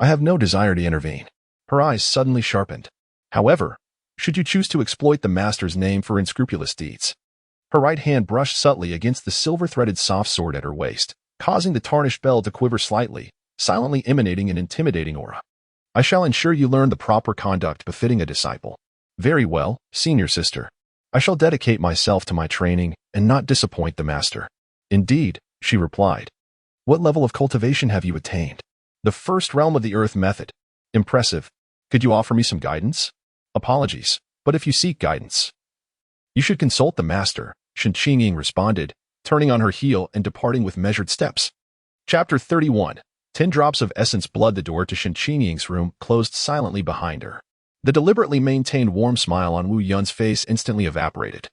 I have no desire to intervene. Her eyes suddenly sharpened. However, should you choose to exploit the master's name for unscrupulous deeds? Her right hand brushed subtly against the silver-threaded soft sword at her waist, causing the tarnished bell to quiver slightly, silently emanating an intimidating aura. I shall ensure you learn the proper conduct befitting a disciple. Very well, senior sister. I shall dedicate myself to my training and not disappoint the master. Indeed, she replied. What level of cultivation have you attained? The first realm of the earth method. Impressive. Could you offer me some guidance? Apologies, but if you seek guidance, you should consult the master, Shen Qingying responded, turning on her heel and departing with measured steps. Chapter 31. 10 drops of essence blood. The door to Shen Qingying's room closed silently behind her. The deliberately maintained warm smile on Wu Yun's face instantly evaporated,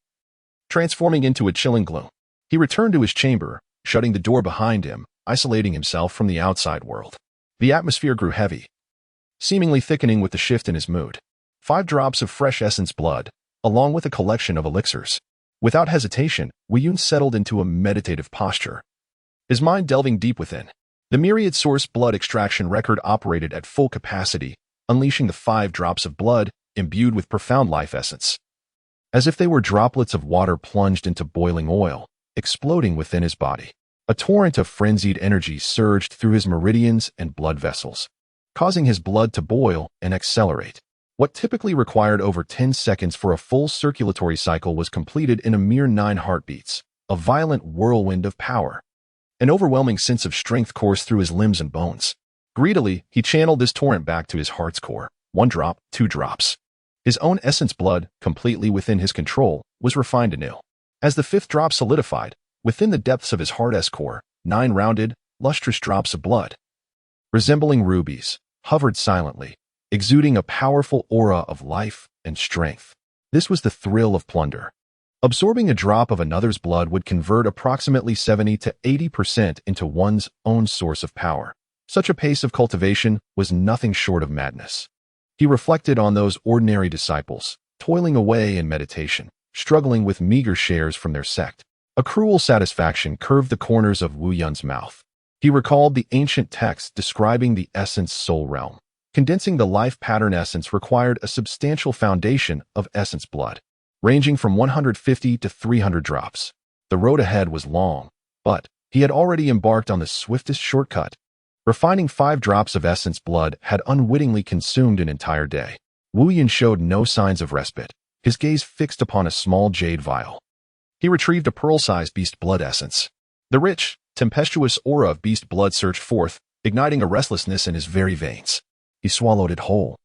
transforming into a chilling gloom. He returned to his chamber, shutting the door behind him, isolating himself from the outside world. The atmosphere grew heavy, seemingly thickening with the shift in his mood. 5 drops of fresh essence blood, along with a collection of elixirs. Without hesitation, Wu Yun settled into a meditative posture, his mind delving deep within. The myriad source blood extraction record operated at full capacity, unleashing the 5 drops of blood imbued with profound life essence. As if they were droplets of water plunged into boiling oil, exploding within his body. A torrent of frenzied energy surged through his meridians and blood vessels, causing his blood to boil and accelerate. What typically required over 10 seconds for a full circulatory cycle was completed in a mere 9 heartbeats, a violent whirlwind of power. An overwhelming sense of strength coursed through his limbs and bones. Greedily, he channeled this torrent back to his heart's core. 1 drop, 2 drops. His own essence blood, completely within his control, was refined anew. As the 5th drop solidified, within the depths of his heart's core, 9 rounded, lustrous drops of blood, resembling rubies, hovered silently, exuding a powerful aura of life and strength. This was the thrill of plunder. Absorbing a drop of another's blood would convert approximately 70 to 80% into one's own source of power. Such a pace of cultivation was nothing short of madness. He reflected on those ordinary disciples, toiling away in meditation, struggling with meager shares from their sect. A cruel satisfaction curved the corners of Wu Yun's mouth. He recalled the ancient text describing the essence soul realm. Condensing the life pattern essence required a substantial foundation of essence blood, ranging from 150 to 300 drops. The road ahead was long, but he had already embarked on the swiftest shortcut. Refining 5 drops of essence blood had unwittingly consumed an entire day. Wu Yun showed no signs of respite, his gaze fixed upon a small jade vial. He retrieved a pearl-sized beast blood essence. The rich, tempestuous aura of beast blood surged forth, igniting a restlessness in his very veins. He swallowed it whole,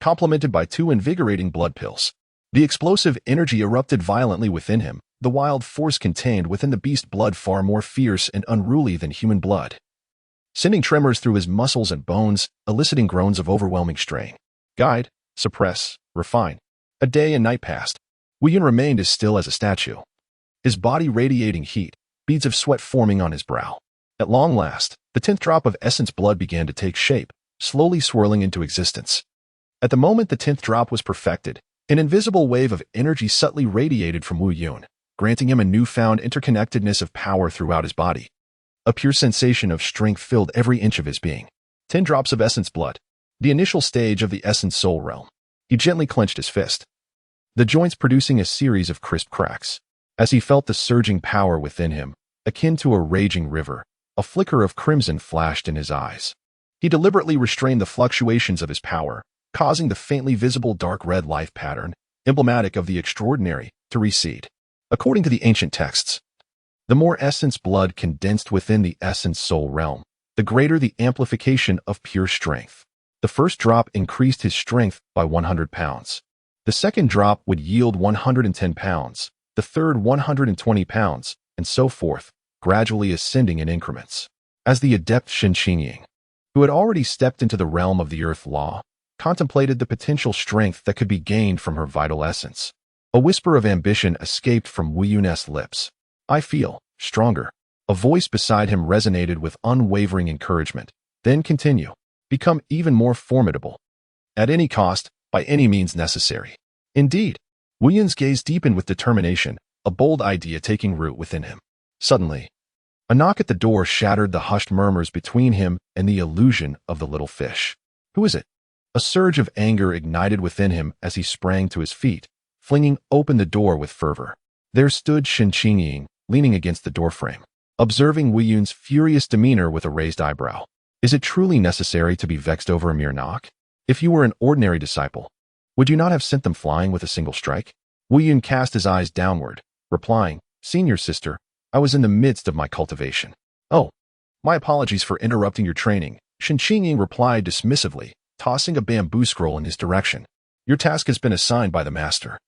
complemented by 2 invigorating blood pills. The explosive energy erupted violently within him, the wild force contained within the beast blood far more fierce and unruly than human blood, sending tremors through his muscles and bones, eliciting groans of overwhelming strain. Guide, suppress, refine. A day and night passed. Wu Yun remained as still as a statue, his body radiating heat, beads of sweat forming on his brow. At long last, the 10th drop of essence blood began to take shape, slowly swirling into existence. At the moment the 10th drop was perfected, an invisible wave of energy subtly radiated from Wu Yun, granting him a newfound interconnectedness of power throughout his body. A pure sensation of strength filled every inch of his being. 10 drops of essence blood, the initial stage of the essence soul realm. He gently clenched his fist, the joints producing a series of crisp cracks. As he felt the surging power within him, akin to a raging river, a flicker of crimson flashed in his eyes. He deliberately restrained the fluctuations of his power, causing the faintly visible dark red life pattern, emblematic of the extraordinary, to recede. According to the ancient texts, the more essence blood condensed within the essence soul realm, the greater the amplification of pure strength. The first drop increased his strength by 100 pounds. The second drop would yield 110 pounds, the third 120 pounds, and so forth, gradually ascending in increments. As the adept Shen Qingying, who had already stepped into the realm of the earth law, contemplated the potential strength that could be gained from her vital essence, a whisper of ambition escaped from Wu Yun's lips. "I feel stronger." A voice beside him resonated with unwavering encouragement. "Then continue. Become even more formidable. At any cost, by any means necessary." Indeed, Wu Yun's gaze deepened with determination, a bold idea taking root within him. Suddenly, a knock at the door shattered the hushed murmurs between him and the illusion of the little fish. "Who is it?" A surge of anger ignited within him as he sprang to his feet, flinging open the door with fervor. There stood Shen Qingying, leaning against the doorframe, observing Wu Yun's furious demeanor with a raised eyebrow. "Is it truly necessary to be vexed over a mere knock? If you were an ordinary disciple, would you not have sent them flying with a single strike?" Wu Yun cast his eyes downward, replying, "Senior sister, I was in the midst of my cultivation." "Oh, my apologies for interrupting your training," Shen Qingying replied dismissively, tossing a bamboo scroll in his direction. "Your task has been assigned by the master.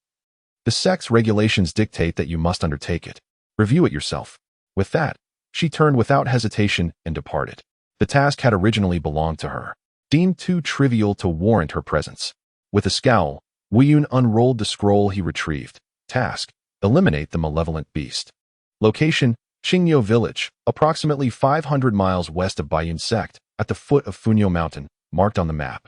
The sect's regulations dictate that you must undertake it. Review it yourself." With that, she turned without hesitation and departed. The task had originally belonged to her, deemed too trivial to warrant her presence. With a scowl, Wu Yun unrolled the scroll he retrieved. Task: eliminate the malevolent beast. Location: Qingyou Village, approximately 500 miles west of Baiyun Sect, at the foot of Funyo Mountain, marked on the map.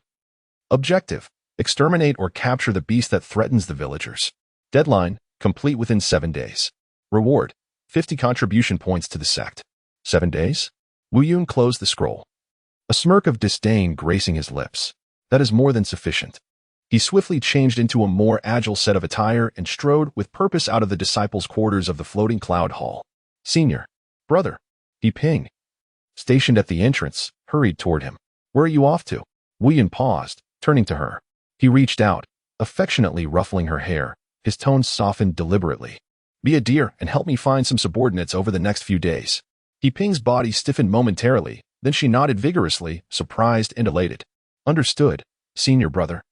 Objective: exterminate or capture the beast that threatens the villagers. Deadline: complete within 7 days. Reward: 50 contribution points to the sect. 7 days? Wu Yun closed the scroll, a smirk of disdain gracing his lips. That is more than sufficient. He swiftly changed into a more agile set of attire and strode with purpose out of the disciples' quarters of the floating cloud hall. Senior, brother, He Ping, stationed at the entrance, hurried toward him. "Where are you off to?" Wu Yun paused, turning to her. He reached out, affectionately ruffling her hair, his tones softened deliberately. "Be a dear and help me find some subordinates over the next few days." He Ping's body stiffened momentarily, then she nodded vigorously, surprised and elated. "Understood, senior brother."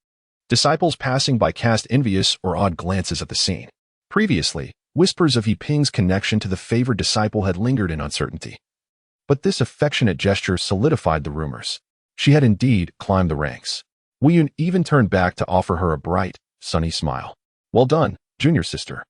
Disciples passing by cast envious or odd glances at the scene. Previously, whispers of He Ping's connection to the favored disciple had lingered in uncertainty. But this affectionate gesture solidified the rumors. She had indeed climbed the ranks. Wu Yun even turned back to offer her a bright, sunny smile. "Well done, junior sister.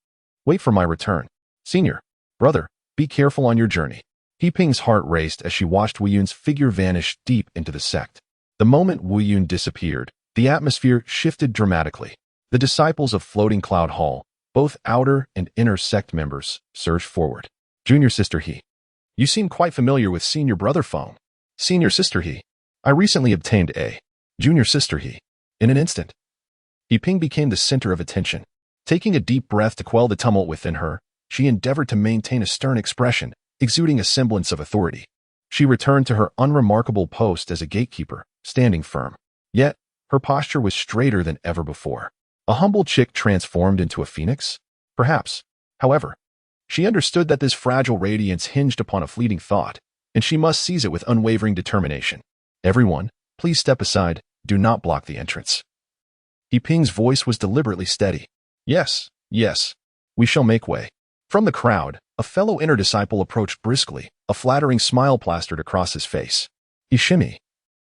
Wait for my return. Senior, brother, be careful on your journey." He Ping's heart raced as she watched Wu Yun's figure vanish deep into the sect. The moment Wu Yun disappeared, the atmosphere shifted dramatically. The disciples of Floating Cloud Hall, both outer and inner sect members, surged forward. "Junior sister He, you seem quite familiar with senior brother Feng." "Senior sister He, I recently obtained a." "Junior sister He." In an instant, He Ping became the center of attention. Taking a deep breath to quell the tumult within her, she endeavored to maintain a stern expression, exuding a semblance of authority. She returned to her unremarkable post as a gatekeeper, standing firm. Yet, her posture was straighter than ever before. A humble chick transformed into a phoenix? Perhaps. However, she understood that this fragile radiance hinged upon a fleeting thought, and she must seize it with unwavering determination. "Everyone, please step aside. Do not block the entrance." He Ping's voice was deliberately steady. Yes, we shall make way." From the crowd, a fellow inner disciple approached briskly, a flattering smile plastered across his face. "Ishimi,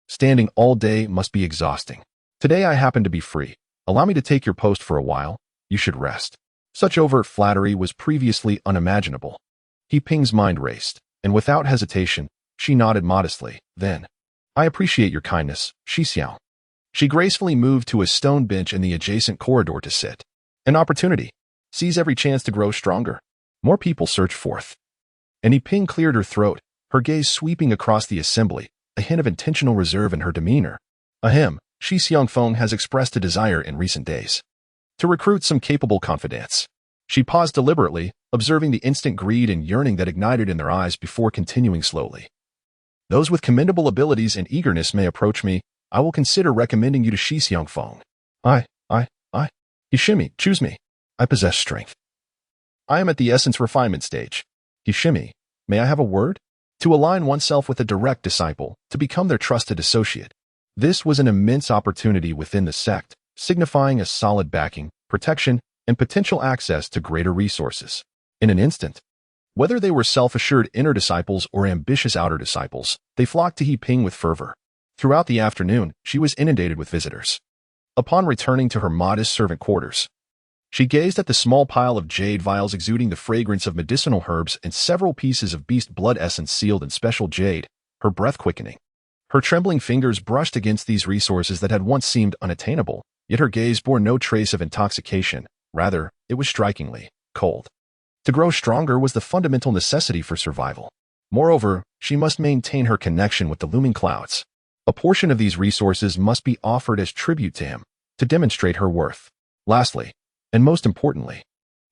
standing all day must be exhausting. Today I happen to be free. Allow me to take your post for a while. You should rest." Such overt flattery was previously unimaginable. He Ping's mind raced, and without hesitation, she nodded modestly. Then, "I appreciate your kindness, Shi Xiao." She gracefully moved to a stone bench in the adjacent corridor to sit. An opportunity. Seize every chance to grow stronger. More people surged forth. And He Ping cleared her throat, her gaze sweeping across the assembly, a hint of intentional reserve in her demeanor. Ahem, Shi Xiangfeng has expressed a desire in recent days to recruit some capable confidants. She paused deliberately, observing the instant greed and yearning that ignited in their eyes before continuing slowly. Those with commendable abilities and eagerness may approach me. I will consider recommending you to Shi Xiangfeng. I. He shimmy, choose me. I possess strength. I am at the essence refinement stage. He shimmy, may I have a word? To align oneself with a direct disciple, to become their trusted associate. This was an immense opportunity within the sect, signifying a solid backing, protection, and potential access to greater resources. In an instant, whether they were self-assured inner disciples or ambitious outer disciples, they flocked to He Ping with fervor. Throughout the afternoon, she was inundated with visitors. Upon returning to her modest servant quarters, she gazed at the small pile of jade vials exuding the fragrance of medicinal herbs and several pieces of beast blood essence sealed in special jade, her breath quickening. Her trembling fingers brushed against these resources that had once seemed unattainable, yet her gaze bore no trace of intoxication. Rather, it was strikingly cold. To grow stronger was the fundamental necessity for survival. Moreover, she must maintain her connection with the looming clouds. A portion of these resources must be offered as tribute to him, to demonstrate her worth. Lastly, and most importantly,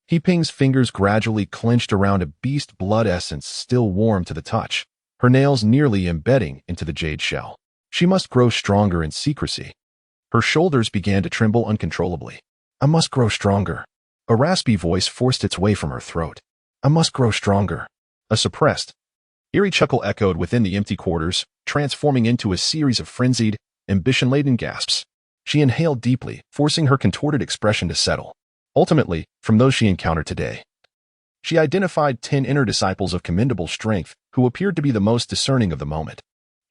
He Ping's fingers gradually clenched around a beast blood essence still warm to the touch, her nails nearly embedding into the jade shell. She must grow stronger in secrecy. Her shoulders began to tremble uncontrollably. I must grow stronger. A raspy voice forced its way from her throat. I must grow stronger. A suppressed, eerie chuckle echoed within the empty quarters, transforming into a series of frenzied, ambition-laden gasps. She inhaled deeply, forcing her contorted expression to settle. Ultimately, from those she encountered today, she identified 10 inner disciples of commendable strength who appeared to be the most discerning of the moment.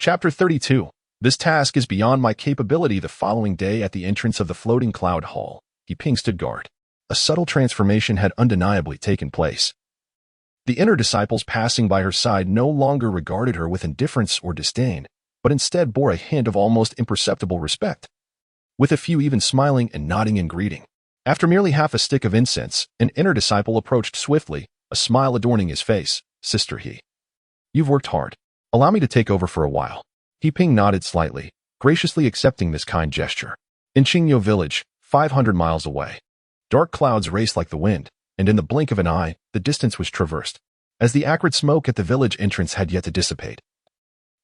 Chapter 32. This task is beyond my capability. The following day at the entrance of the floating cloud hall, He Ping stood guard. A subtle transformation had undeniably taken place. The inner disciples passing by her side no longer regarded her with indifference or disdain, but instead bore a hint of almost imperceptible respect, with a few even smiling and nodding in greeting. After merely half a stick of incense, an inner disciple approached swiftly, a smile adorning his face. Sister He, you've worked hard. Allow me to take over for a while. He Ping nodded slightly, graciously accepting this kind gesture. In Qingyo village, 500 miles away, dark clouds raced like the wind, and in the blink of an eye, the distance was traversed, as the acrid smoke at the village entrance had yet to dissipate.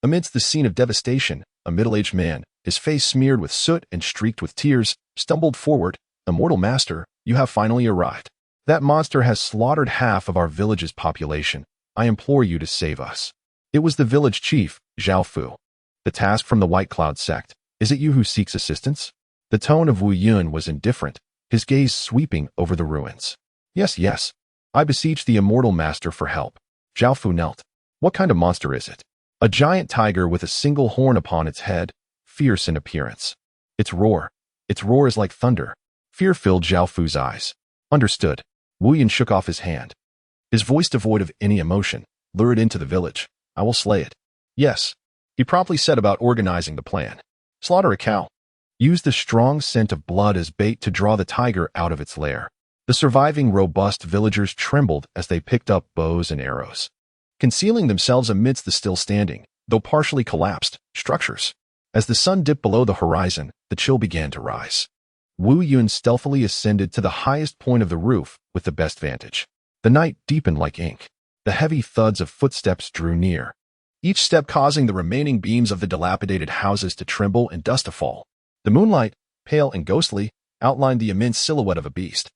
Amidst the scene of devastation, a middle-aged man, his face smeared with soot and streaked with tears, stumbled forward. Immortal Master, you have finally arrived. That monster has slaughtered half of our village's population. I implore you to save us. It was the village chief, Zhao Fu. The task from the White Cloud sect. Is it you who seeks assistance? The tone of Wu Yun was indifferent, his gaze sweeping over the ruins. Yes. I beseech the Immortal Master for help. Zhao Fu knelt. What kind of monster is it? A giant tiger with a single horn upon its head, fierce in appearance. Its roar is like thunder. Fear filled Zhao Fu's eyes. Understood. Wu Yun shook off his hand. His voice devoid of any emotion. Lure it into the village. I will slay it. Yes. He promptly set about organizing the plan. Slaughter a cow. Use the strong scent of blood as bait to draw the tiger out of its lair. The surviving robust villagers trembled as they picked up bows and arrows, concealing themselves amidst the still standing, though partially collapsed, structures. As the sun dipped below the horizon, the chill began to rise. Wu Yun stealthily ascended to the highest point of the roof with the best vantage. The night deepened like ink. The heavy thuds of footsteps drew near, each step causing the remaining beams of the dilapidated houses to tremble and dust to fall. The moonlight, pale and ghostly, outlined the immense silhouette of a beast.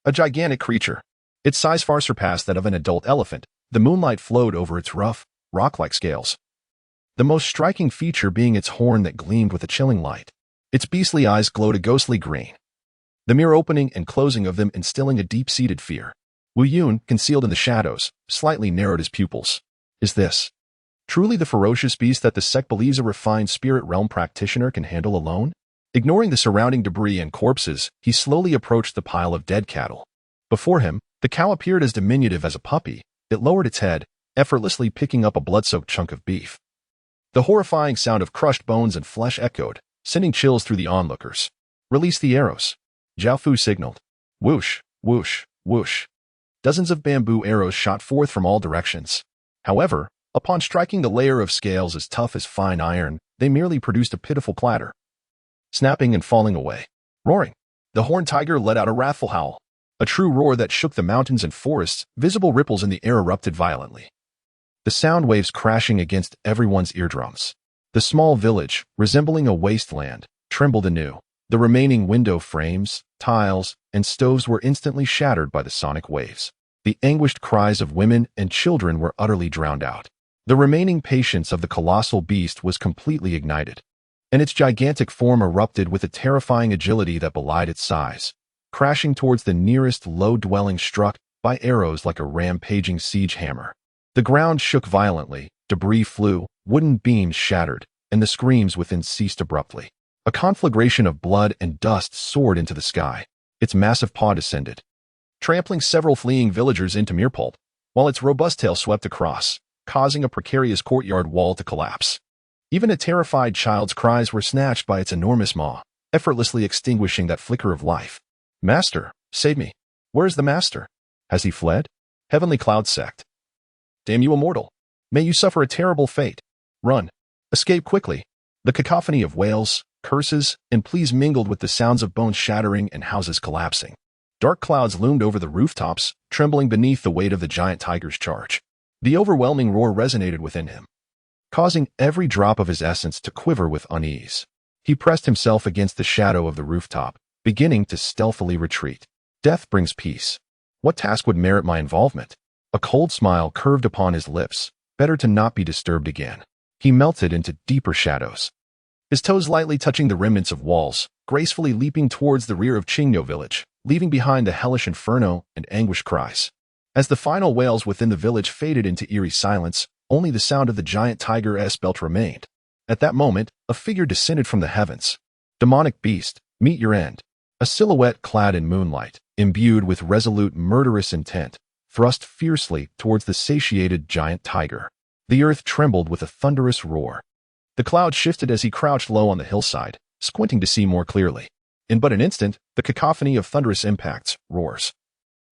A gigantic creature. Its size far surpassed that of an adult elephant. The moonlight flowed over its rough, rock-like scales, the most striking feature being its horn that gleamed with a chilling light. Its beastly eyes glowed a ghostly green, the mere opening and closing of them instilling a deep-seated fear. Wu Yun, concealed in the shadows, slightly narrowed his pupils. Is this truly the ferocious beast that the sect believes a refined spirit realm practitioner can handle alone? Ignoring the surrounding debris and corpses, he slowly approached the pile of dead cattle. Before him, the cow appeared as diminutive as a puppy. It lowered its head, effortlessly picking up a blood-soaked chunk of beef. The horrifying sound of crushed bones and flesh echoed, sending chills through the onlookers. Release the arrows. Zhao Fu signaled. Whoosh, whoosh, whoosh. Dozens of bamboo arrows shot forth from all directions. However, upon striking the layer of scales as tough as fine iron, they merely produced a pitiful clatter, snapping and falling away. Roaring, the horned tiger let out a wrathful howl. A true roar that shook the mountains and forests. Visible ripples in the air erupted violently. the sound waves crashing against everyone's eardrums. The small village, resembling a wasteland, trembled anew. The remaining window frames, tiles, and stoves were instantly shattered by the sonic waves. The anguished cries of women and children were utterly drowned out. The remaining patience of the colossal beast was completely ignited, and its gigantic form erupted with a terrifying agility that belied its size, crashing towards the nearest low dwelling struck by arrows like a rampaging siege hammer. The ground shook violently, debris flew, wooden beams shattered, and the screams within ceased abruptly. A conflagration of blood and dust soared into the sky. Its massive paw descended, trampling several fleeing villagers into mere pulp, while its robust tail swept across, causing a precarious courtyard wall to collapse. Even a terrified child's cries were snatched by its enormous maw, effortlessly extinguishing that flicker of life. "Master, save me. Where is the master? Has he fled? Heavenly Cloud Sect. Damn you, immortal. May you suffer a terrible fate. Run. Escape quickly." The cacophony of wails, curses, and pleas mingled with the sounds of bones shattering and houses collapsing. Dark clouds loomed over the rooftops, trembling beneath the weight of the giant tiger's charge. The overwhelming roar resonated within him, causing every drop of his essence to quiver with unease. He pressed himself against the shadow of the rooftop, beginning to stealthily retreat. Death brings peace. What task would merit my involvement? A cold smile curved upon his lips. Better to not be disturbed again. He melted into deeper shadows, his toes lightly touching the remnants of walls, gracefully leaping towards the rear of Qingyo village, leaving behind the hellish inferno and anguished cries. As the final wails within the village faded into eerie silence, only the sound of the giant tiger's belt remained. At that moment, a figure descended from the heavens. Demonic beast, meet your end. A silhouette clad in moonlight, imbued with resolute murderous intent, thrust fiercely towards the satiated giant tiger. The earth trembled with a thunderous roar. The cloud shifted as he crouched low on the hillside, squinting to see more clearly. In but an instant, the cacophony of thunderous impacts, roars,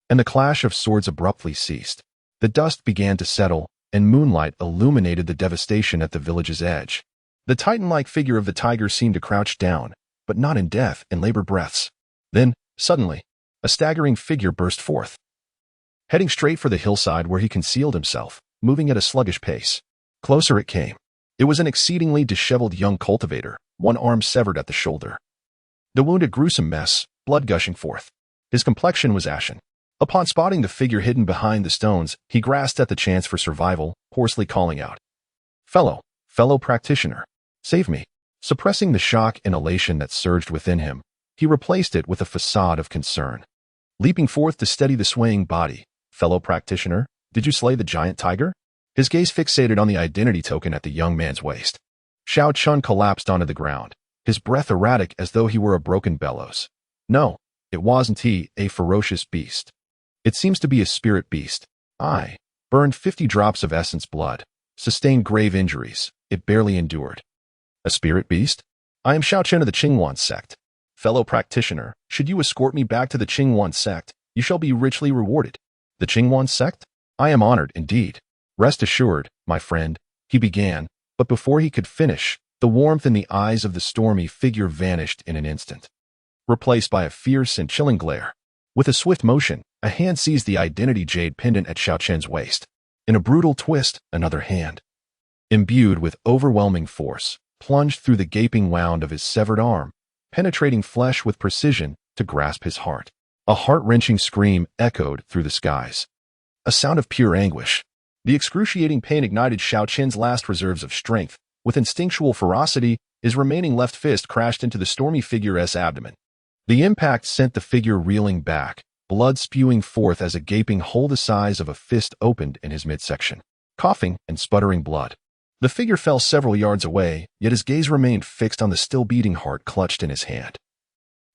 and the clash of swords abruptly ceased. The dust began to settle, and moonlight illuminated the devastation at the village's edge. The titan-like figure of the tiger seemed to crouch down, but not in death, in labored breaths. Then, suddenly, a staggering figure burst forth, heading straight for the hillside where he concealed himself, moving at a sluggish pace. Closer it came. It was an exceedingly disheveled young cultivator, one arm severed at the shoulder. The wound a gruesome mess, blood gushing forth. His complexion was ashen. Upon spotting the figure hidden behind the stones, he grasped at the chance for survival, hoarsely calling out, Fellow practitioner, save me." Suppressing the shock and elation that surged within him, he replaced it with a facade of concern. Leaping forth to steady the swaying body, "Fellow practitioner, did you slay the giant tiger?" His gaze fixated on the identity token at the young man's waist. Xiao Chun collapsed onto the ground, his breath erratic as though he were a broken bellows. "No, it wasn't he, a ferocious beast. It seems to be a spirit beast. I burned 50 drops of essence blood, sustained grave injuries. It barely endured." "A spirit beast? I am Xiao Chun of the Qingwan sect. Fellow practitioner, should you escort me back to the Qingwan sect, you shall be richly rewarded." "The Qingwan sect? I am honored indeed. Rest assured, my friend," he began, but before he could finish, the warmth in the eyes of the stormy figure vanished in an instant, replaced by a fierce and chilling glare. With a swift motion, a hand seized the identity jade pendant at Xiao Chen's waist. In a brutal twist, another hand, imbued with overwhelming force, plunged through the gaping wound of his severed arm, penetrating flesh with precision to grasp his heart. A heart-wrenching scream echoed through the skies, a sound of pure anguish. The excruciating pain ignited Xiao Chen's last reserves of strength. With instinctual ferocity, his remaining left fist crashed into the stormy figure's abdomen. The impact sent the figure reeling back, blood spewing forth as a gaping hole the size of a fist opened in his midsection. Coughing and sputtering blood, the figure fell several yards away, yet his gaze remained fixed on the still-beating heart clutched in his hand.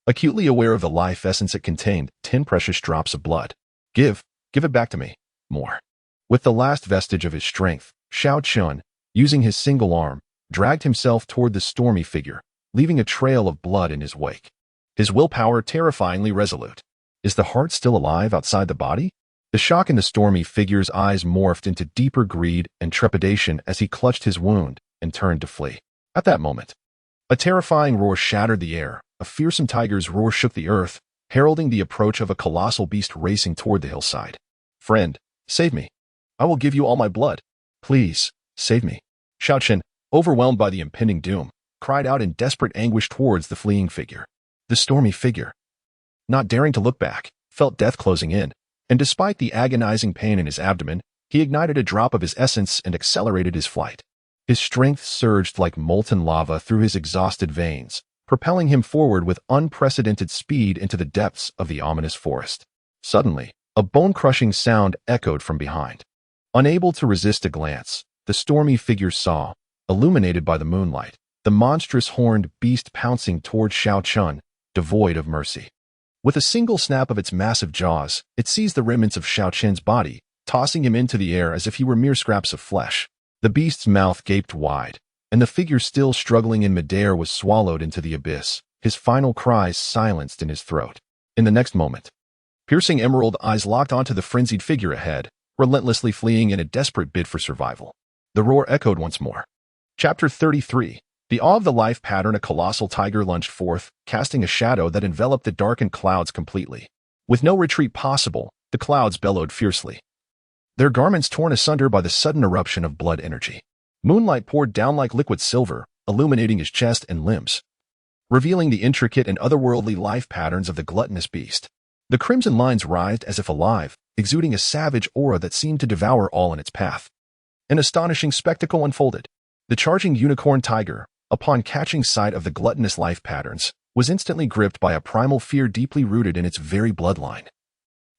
Acutely aware of the life essence it contained, 10 precious drops of blood. Give it back to me. More." With the last vestige of his strength, Xiao Chun, using his single arm, dragged himself toward the stormy figure, leaving a trail of blood in his wake. His willpower terrifyingly resolute. Is the heart still alive outside the body? The shock in the stormy figure's eyes morphed into deeper greed and trepidation as he clutched his wound and turned to flee. At that moment, a terrifying roar shattered the air. A fearsome tiger's roar shook the earth, heralding the approach of a colossal beast racing toward the hillside. "Friend, save me. I will give you all my blood." Please, save me. Xiaochen, overwhelmed by the impending doom, cried out in desperate anguish towards the fleeing figure. The stormy figure, not daring to look back, felt death closing in, and despite the agonizing pain in his abdomen, he ignited a drop of his essence and accelerated his flight. His strength surged like molten lava through his exhausted veins, propelling him forward with unprecedented speed into the depths of the ominous forest. Suddenly, a bone-crushing sound echoed from behind. Unable to resist a glance, the stormy figure saw, illuminated by the moonlight, the monstrous horned beast pouncing toward Xiaochen, devoid of mercy. With a single snap of its massive jaws, it seized the remnants of Xiaochen's body, tossing him into the air as if he were mere scraps of flesh. The beast's mouth gaped wide, and the figure still struggling in midair was swallowed into the abyss, his final cries silenced in his throat. In the next moment, piercing emerald eyes locked onto the frenzied figure ahead, relentlessly fleeing in a desperate bid for survival. The roar echoed once more. Chapter 33. The awe of the life pattern. A colossal tiger lunged forth, casting a shadow that enveloped the darkened clouds completely. With no retreat possible, the clouds bellowed fiercely, their garments torn asunder by the sudden eruption of blood energy. Moonlight poured down like liquid silver, illuminating his chest and limbs, revealing the intricate and otherworldly life patterns of the gluttonous beast. The crimson lines writhed as if alive, exuding a savage aura that seemed to devour all in its path. An astonishing spectacle unfolded. The charging unicorn tiger, upon catching sight of the gluttonous life patterns, was instantly gripped by a primal fear deeply rooted in its very bloodline.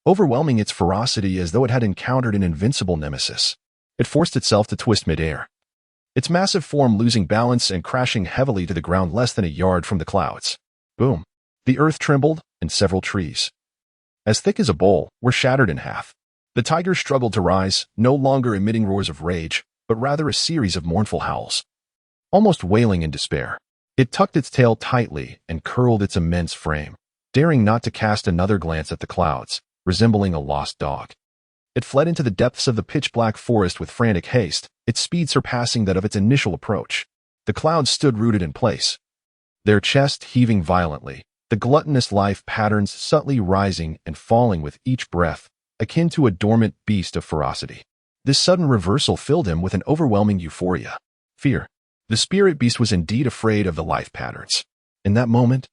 Overwhelming its ferocity as though it had encountered an invincible nemesis, it forced itself to twist midair, its massive form losing balance and crashing heavily to the ground less than a yard from the clouds. Boom! The earth trembled, and several trees, as thick as a bowl, were shattered in half. The tiger struggled to rise, no longer emitting roars of rage, but rather a series of mournful howls. Almost wailing in despair, it tucked its tail tightly and curled its immense frame, daring not to cast another glance at the clouds, resembling a lost dog. It fled into the depths of the pitch-black forest with frantic haste, its speed surpassing that of its initial approach. The clouds stood rooted in place, their chest heaving violently, the gluttonous life patterns subtly rising and falling with each breath, akin to a dormant beast of ferocity. This sudden reversal filled him with an overwhelming euphoria. Fear. The spirit beast was indeed afraid of the life patterns. In that moment,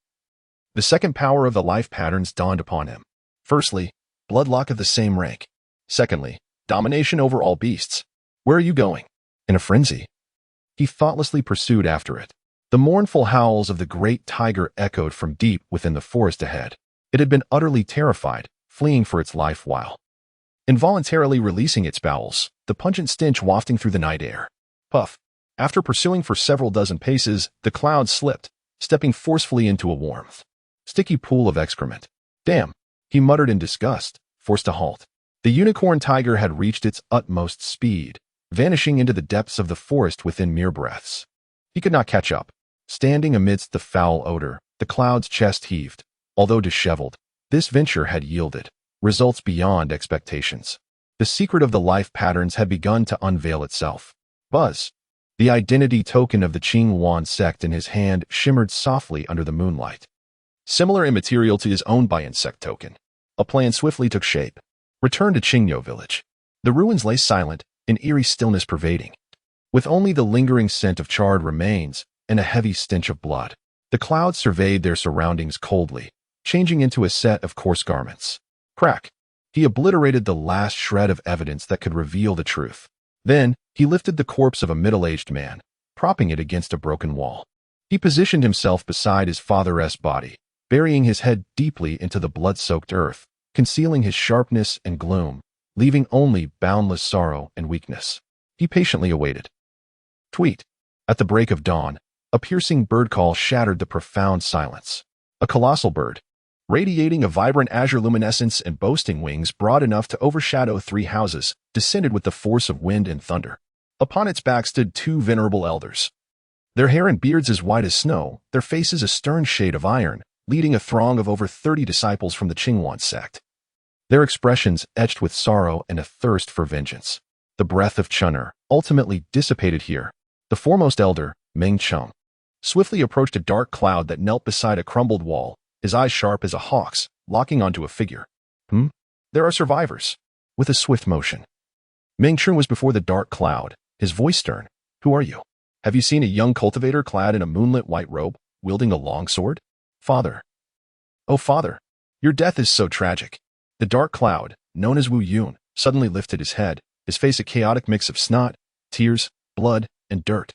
the second power of the life patterns dawned upon him. Firstly, bloodlock of the same rank. Secondly, domination over all beasts. Where are you going? In a frenzy, he thoughtlessly pursued after it. The mournful howls of the great tiger echoed from deep within the forest ahead. It had been utterly terrified, fleeing for its life while involuntarily releasing its bowels, the pungent stench wafting through the night air. Puff. After pursuing for several dozen paces, the cloud slipped, stepping forcefully into a warm, sticky pool of excrement. Damn, he muttered in disgust, forced to halt. The unicorn tiger had reached its utmost speed, vanishing into the depths of the forest within mere breaths. He could not catch up. Standing amidst the foul odor, the cloud's chest heaved. Although disheveled, this venture had yielded results beyond expectations. The secret of the life patterns had begun to unveil itself. Buzz, the identity token of the Qinghuan sect in his hand, shimmered softly under the moonlight. Similar in material to his own Insect token, a plan swiftly took shape. Return to Qingyo village. The ruins lay silent, an eerie stillness pervading, with only the lingering scent of charred remains and a heavy stench of blood. The clouds surveyed their surroundings coldly, changing into a set of coarse garments. Crack. He obliterated the last shred of evidence that could reveal the truth. Then, he lifted the corpse of a middle-aged man, propping it against a broken wall. He positioned himself beside his father's body, burying his head deeply into the blood-soaked earth, concealing his sharpness and gloom, leaving only boundless sorrow and weakness. He patiently awaited. Tweet. At the break of dawn, a piercing bird call shattered the profound silence. A colossal bird, radiating a vibrant azure luminescence and boasting wings broad enough to overshadow 3 houses, descended with the force of wind and thunder. Upon its back stood 2 venerable elders, their hair and beards as white as snow, their faces a stern shade of iron, leading a throng of over 30 disciples from the Qinghuan sect. Their expressions etched with sorrow and a thirst for vengeance. The breath of Chun'er ultimately dissipated here. The foremost elder, Meng Cheng, swiftly approached a dark cloud that knelt beside a crumbled wall, his eyes sharp as a hawk's, locking onto a figure. There are survivors. With a swift motion, Meng Chun was before the dark cloud, his voice stern. Who are you? Have you seen a young cultivator clad in a moonlit white robe, wielding a long sword? Father. Oh, father. Your death is so tragic. The dark cloud, known as Wu Yun, suddenly lifted his head, his face a chaotic mix of snot, tears, blood, and dirt.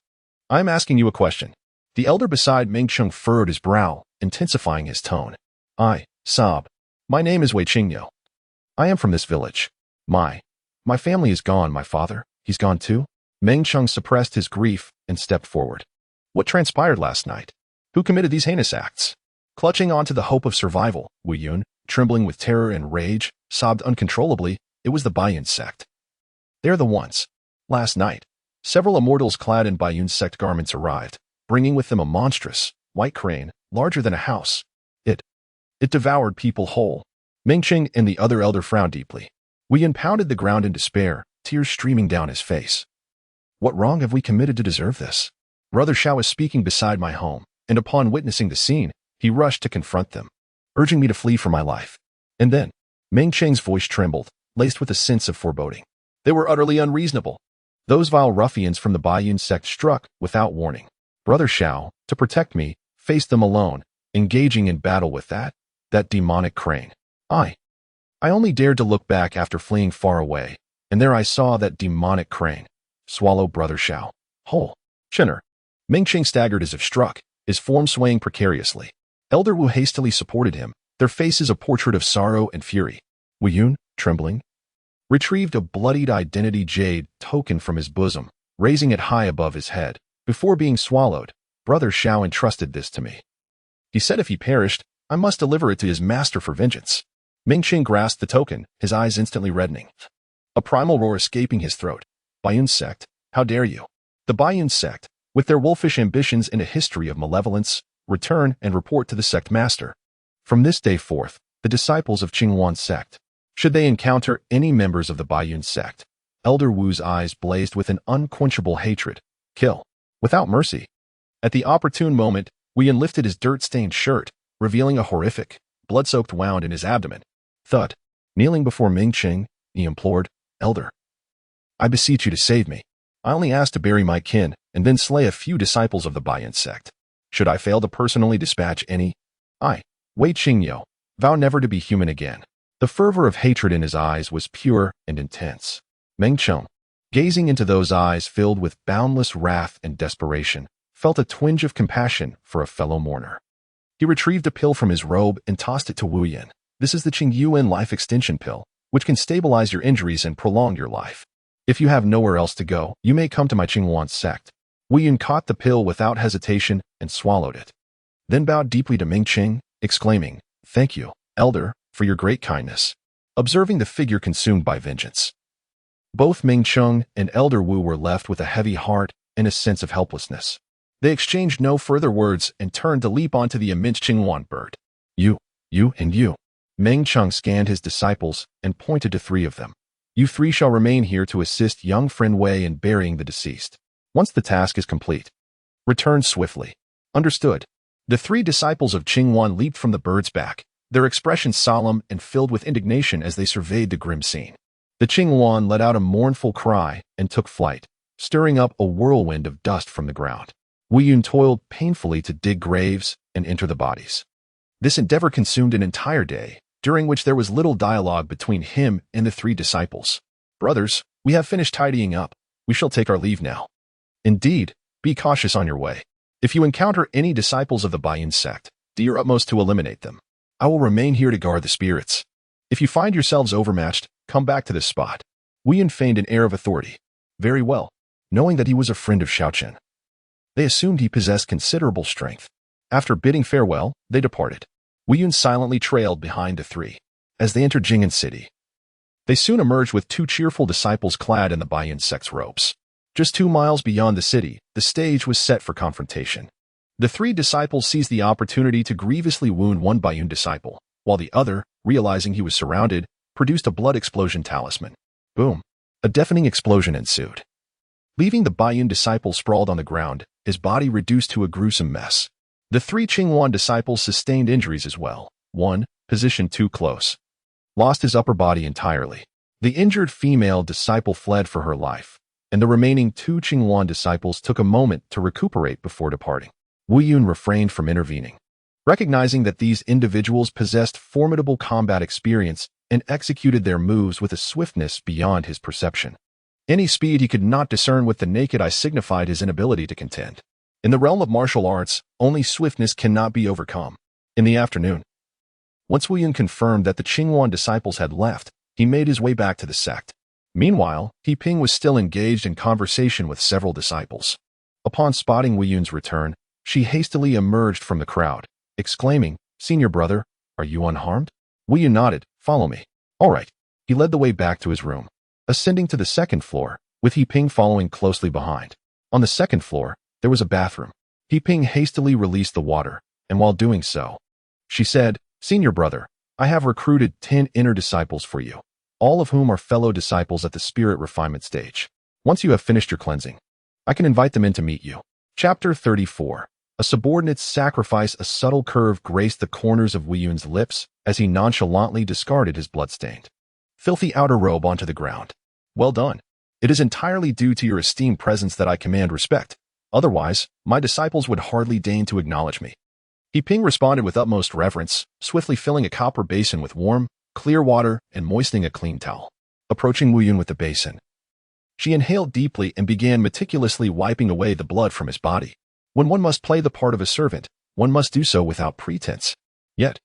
I am asking you a question. The elder beside Meng Chun furrowed his brow, intensifying his tone. I sob. My name is Wei Qingyo. I am from this village. My family is gone, my father. He's gone too? Meng Chun suppressed his grief and stepped forward. What transpired last night? Who committed these heinous acts? Clutching onto the hope of survival, Wu Yun, trembling with terror and rage, sobbed uncontrollably. It was the Baiyun sect. They're the ones. Last night, several immortals clad in Baiyun sect garments arrived, bringing with them a monstrous, white crane, larger than a house. It devoured people whole. Meng Chun and the other elder frowned deeply. Wu Yun pounded the ground in despair, tears streaming down his face. What wrong have we committed to deserve this? Brother Xiao was speaking beside my home, and upon witnessing the scene, he rushed to confront them, urging me to flee for my life. And then, Meng Cheng's voice trembled, laced with a sense of foreboding. They were utterly unreasonable. Those vile ruffians from the Baiyun sect struck without warning. Brother Xiao, to protect me, faced them alone, engaging in battle with that demonic crane. I only dared to look back after fleeing far away, and there I saw that demonic crane swallow Brother Xiao whole. Chinner. Meng Cheng staggered as if struck, his form swaying precariously. Elder Wu hastily supported him, their faces a portrait of sorrow and fury. Wu Yun, trembling, retrieved a bloodied identity jade token from his bosom, raising it high above his head. Before being swallowed, Brother Xiao entrusted this to me. He said if he perished, I must deliver it to his master for vengeance. Meng Cheng grasped the token, his eyes instantly reddening. A primal roar escaping his throat. Baiyun sect, how dare you? The Baiyun sect, with their wolfish ambitions and a history of malevolence, return and report to the sect master. From this day forth, the disciples of Qingwan sect, should they encounter any members of the Baiyun sect, Elder Wu's eyes blazed with an unquenchable hatred. Kill. Without mercy. At the opportune moment, Wu Yun lifted his dirt-stained shirt, revealing a horrific, blood-soaked wound in his abdomen. Thud. Kneeling before Meng Cheng, he implored, Elder, I beseech you to save me. I only ask to bury my kin and then slay a few disciples of the Baiyun sect. Should I fail to personally dispatch any, I, Wei Qingyo, vow never to be human again. The fervor of hatred in his eyes was pure and intense. Meng Cheng, gazing into those eyes filled with boundless wrath and desperation, felt a twinge of compassion for a fellow mourner. He retrieved a pill from his robe and tossed it to Wu Yun. This is the Qingyuan Life Extension Pill, which can stabilize your injuries and prolong your life. If you have nowhere else to go, you may come to my Qingwan sect. Wu Yun caught the pill without hesitation and swallowed it. Then bowed deeply to Meng Cheng, exclaiming, Thank you, Elder, for your great kindness. Observing the figure consumed by vengeance. Both Meng Cheng and Elder Wu were left with a heavy heart and a sense of helplessness. They exchanged no further words and turned to leap onto the immense Qingwan bird. You, and you. Meng Cheng scanned his disciples and pointed to 3 of them. You 3 shall remain here to assist young friend Wei in burying the deceased. Once the task is complete, return swiftly. Understood. The 3 disciples of Qingwan leaped from the bird's back, their expressions solemn and filled with indignation as they surveyed the grim scene. The Qingwan let out a mournful cry and took flight, stirring up a whirlwind of dust from the ground. Wu Yun toiled painfully to dig graves and enter the bodies. This endeavor consumed an entire day, during which there was little dialogue between him and the 3 disciples. Brothers, we have finished tidying up. We shall take our leave now. Indeed, be cautious on your way. If you encounter any disciples of the Baiyun sect, do your utmost to eliminate them. I will remain here to guard the spirits. If you find yourselves overmatched, come back to this spot. Wu Yun feigned an air of authority. Very well, knowing that he was a friend of Xiaochen. They assumed he possessed considerable strength. After bidding farewell, they departed. Wu Yun silently trailed behind the 3. As they entered Jing'an City, they soon emerged with 2 cheerful disciples clad in the Baiyun sect's robes. Just 2 miles beyond the city, the stage was set for confrontation. The 3 disciples seized the opportunity to grievously wound one Baiyun disciple, while the other, realizing he was surrounded, produced a blood explosion talisman. Boom! A deafening explosion ensued. Leaving the Baiyun disciple sprawled on the ground, his body reduced to a gruesome mess. The 3 Qingwan disciples sustained injuries as well. One, positioned too close, lost his upper body entirely. The injured female disciple fled for her life, and the remaining two Qingyuan disciples took a moment to recuperate before departing. Wu Yun refrained from intervening, recognizing that these individuals possessed formidable combat experience and executed their moves with a swiftness beyond his perception. Any speed he could not discern with the naked eye signified his inability to contend. In the realm of martial arts, only swiftness cannot be overcome. In the afternoon, once Wu Yun confirmed that the Qingyuan disciples had left, he made his way back to the sect. Meanwhile, He Ping was still engaged in conversation with several disciples. Upon spotting Wu Yun's return, she hastily emerged from the crowd, exclaiming, "Senior brother, are you unharmed?" Wu Yun nodded. "Follow me." "All right." He led the way back to his room, ascending to the second floor, with He Ping following closely behind. On the second floor, there was a bathroom. He Ping hastily released the water, and while doing so, she said, "Senior brother, I have recruited 10 inner disciples for you, all of whom are fellow disciples at the spirit refinement stage. Once you have finished your cleansing, I can invite them in to meet you." Chapter 34. A subordinate's sacrifice. A subtle curve graced the corners of Wu Yun's lips as he nonchalantly discarded his blood-stained, filthy outer robe onto the ground. "Well done. It is entirely due to your esteemed presence that I command respect. Otherwise, my disciples would hardly deign to acknowledge me." He Ping responded with utmost reverence, swiftly filling a copper basin with warm, clear water and moistening a clean towel. Approaching Wu Yun with the basin, she inhaled deeply and began meticulously wiping away the blood from his body. When one must play the part of a servant, one must do so without pretense. Yet,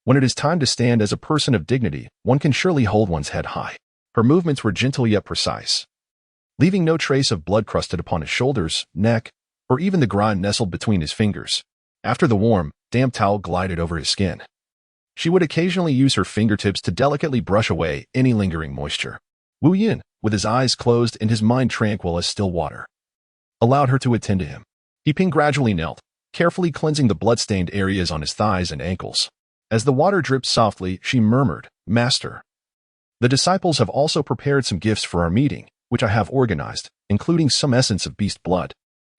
when it is time to stand as a person of dignity, one can surely hold one's head high. Her movements were gentle yet precise, leaving no trace of blood crusted upon his shoulders, neck, or even the grime nestled between his fingers. After the warm, damp towel glided over his skin, she would occasionally use her fingertips to delicately brush away any lingering moisture. Wu Yun, with his eyes closed and his mind tranquil as still water, allowed her to attend to him. He Ping gradually knelt, carefully cleansing the blood-stained areas on his thighs and ankles. As the water dripped softly, she murmured, "Master, the disciples have also prepared some gifts for our meeting, which I have organized, including some essence of beast blood."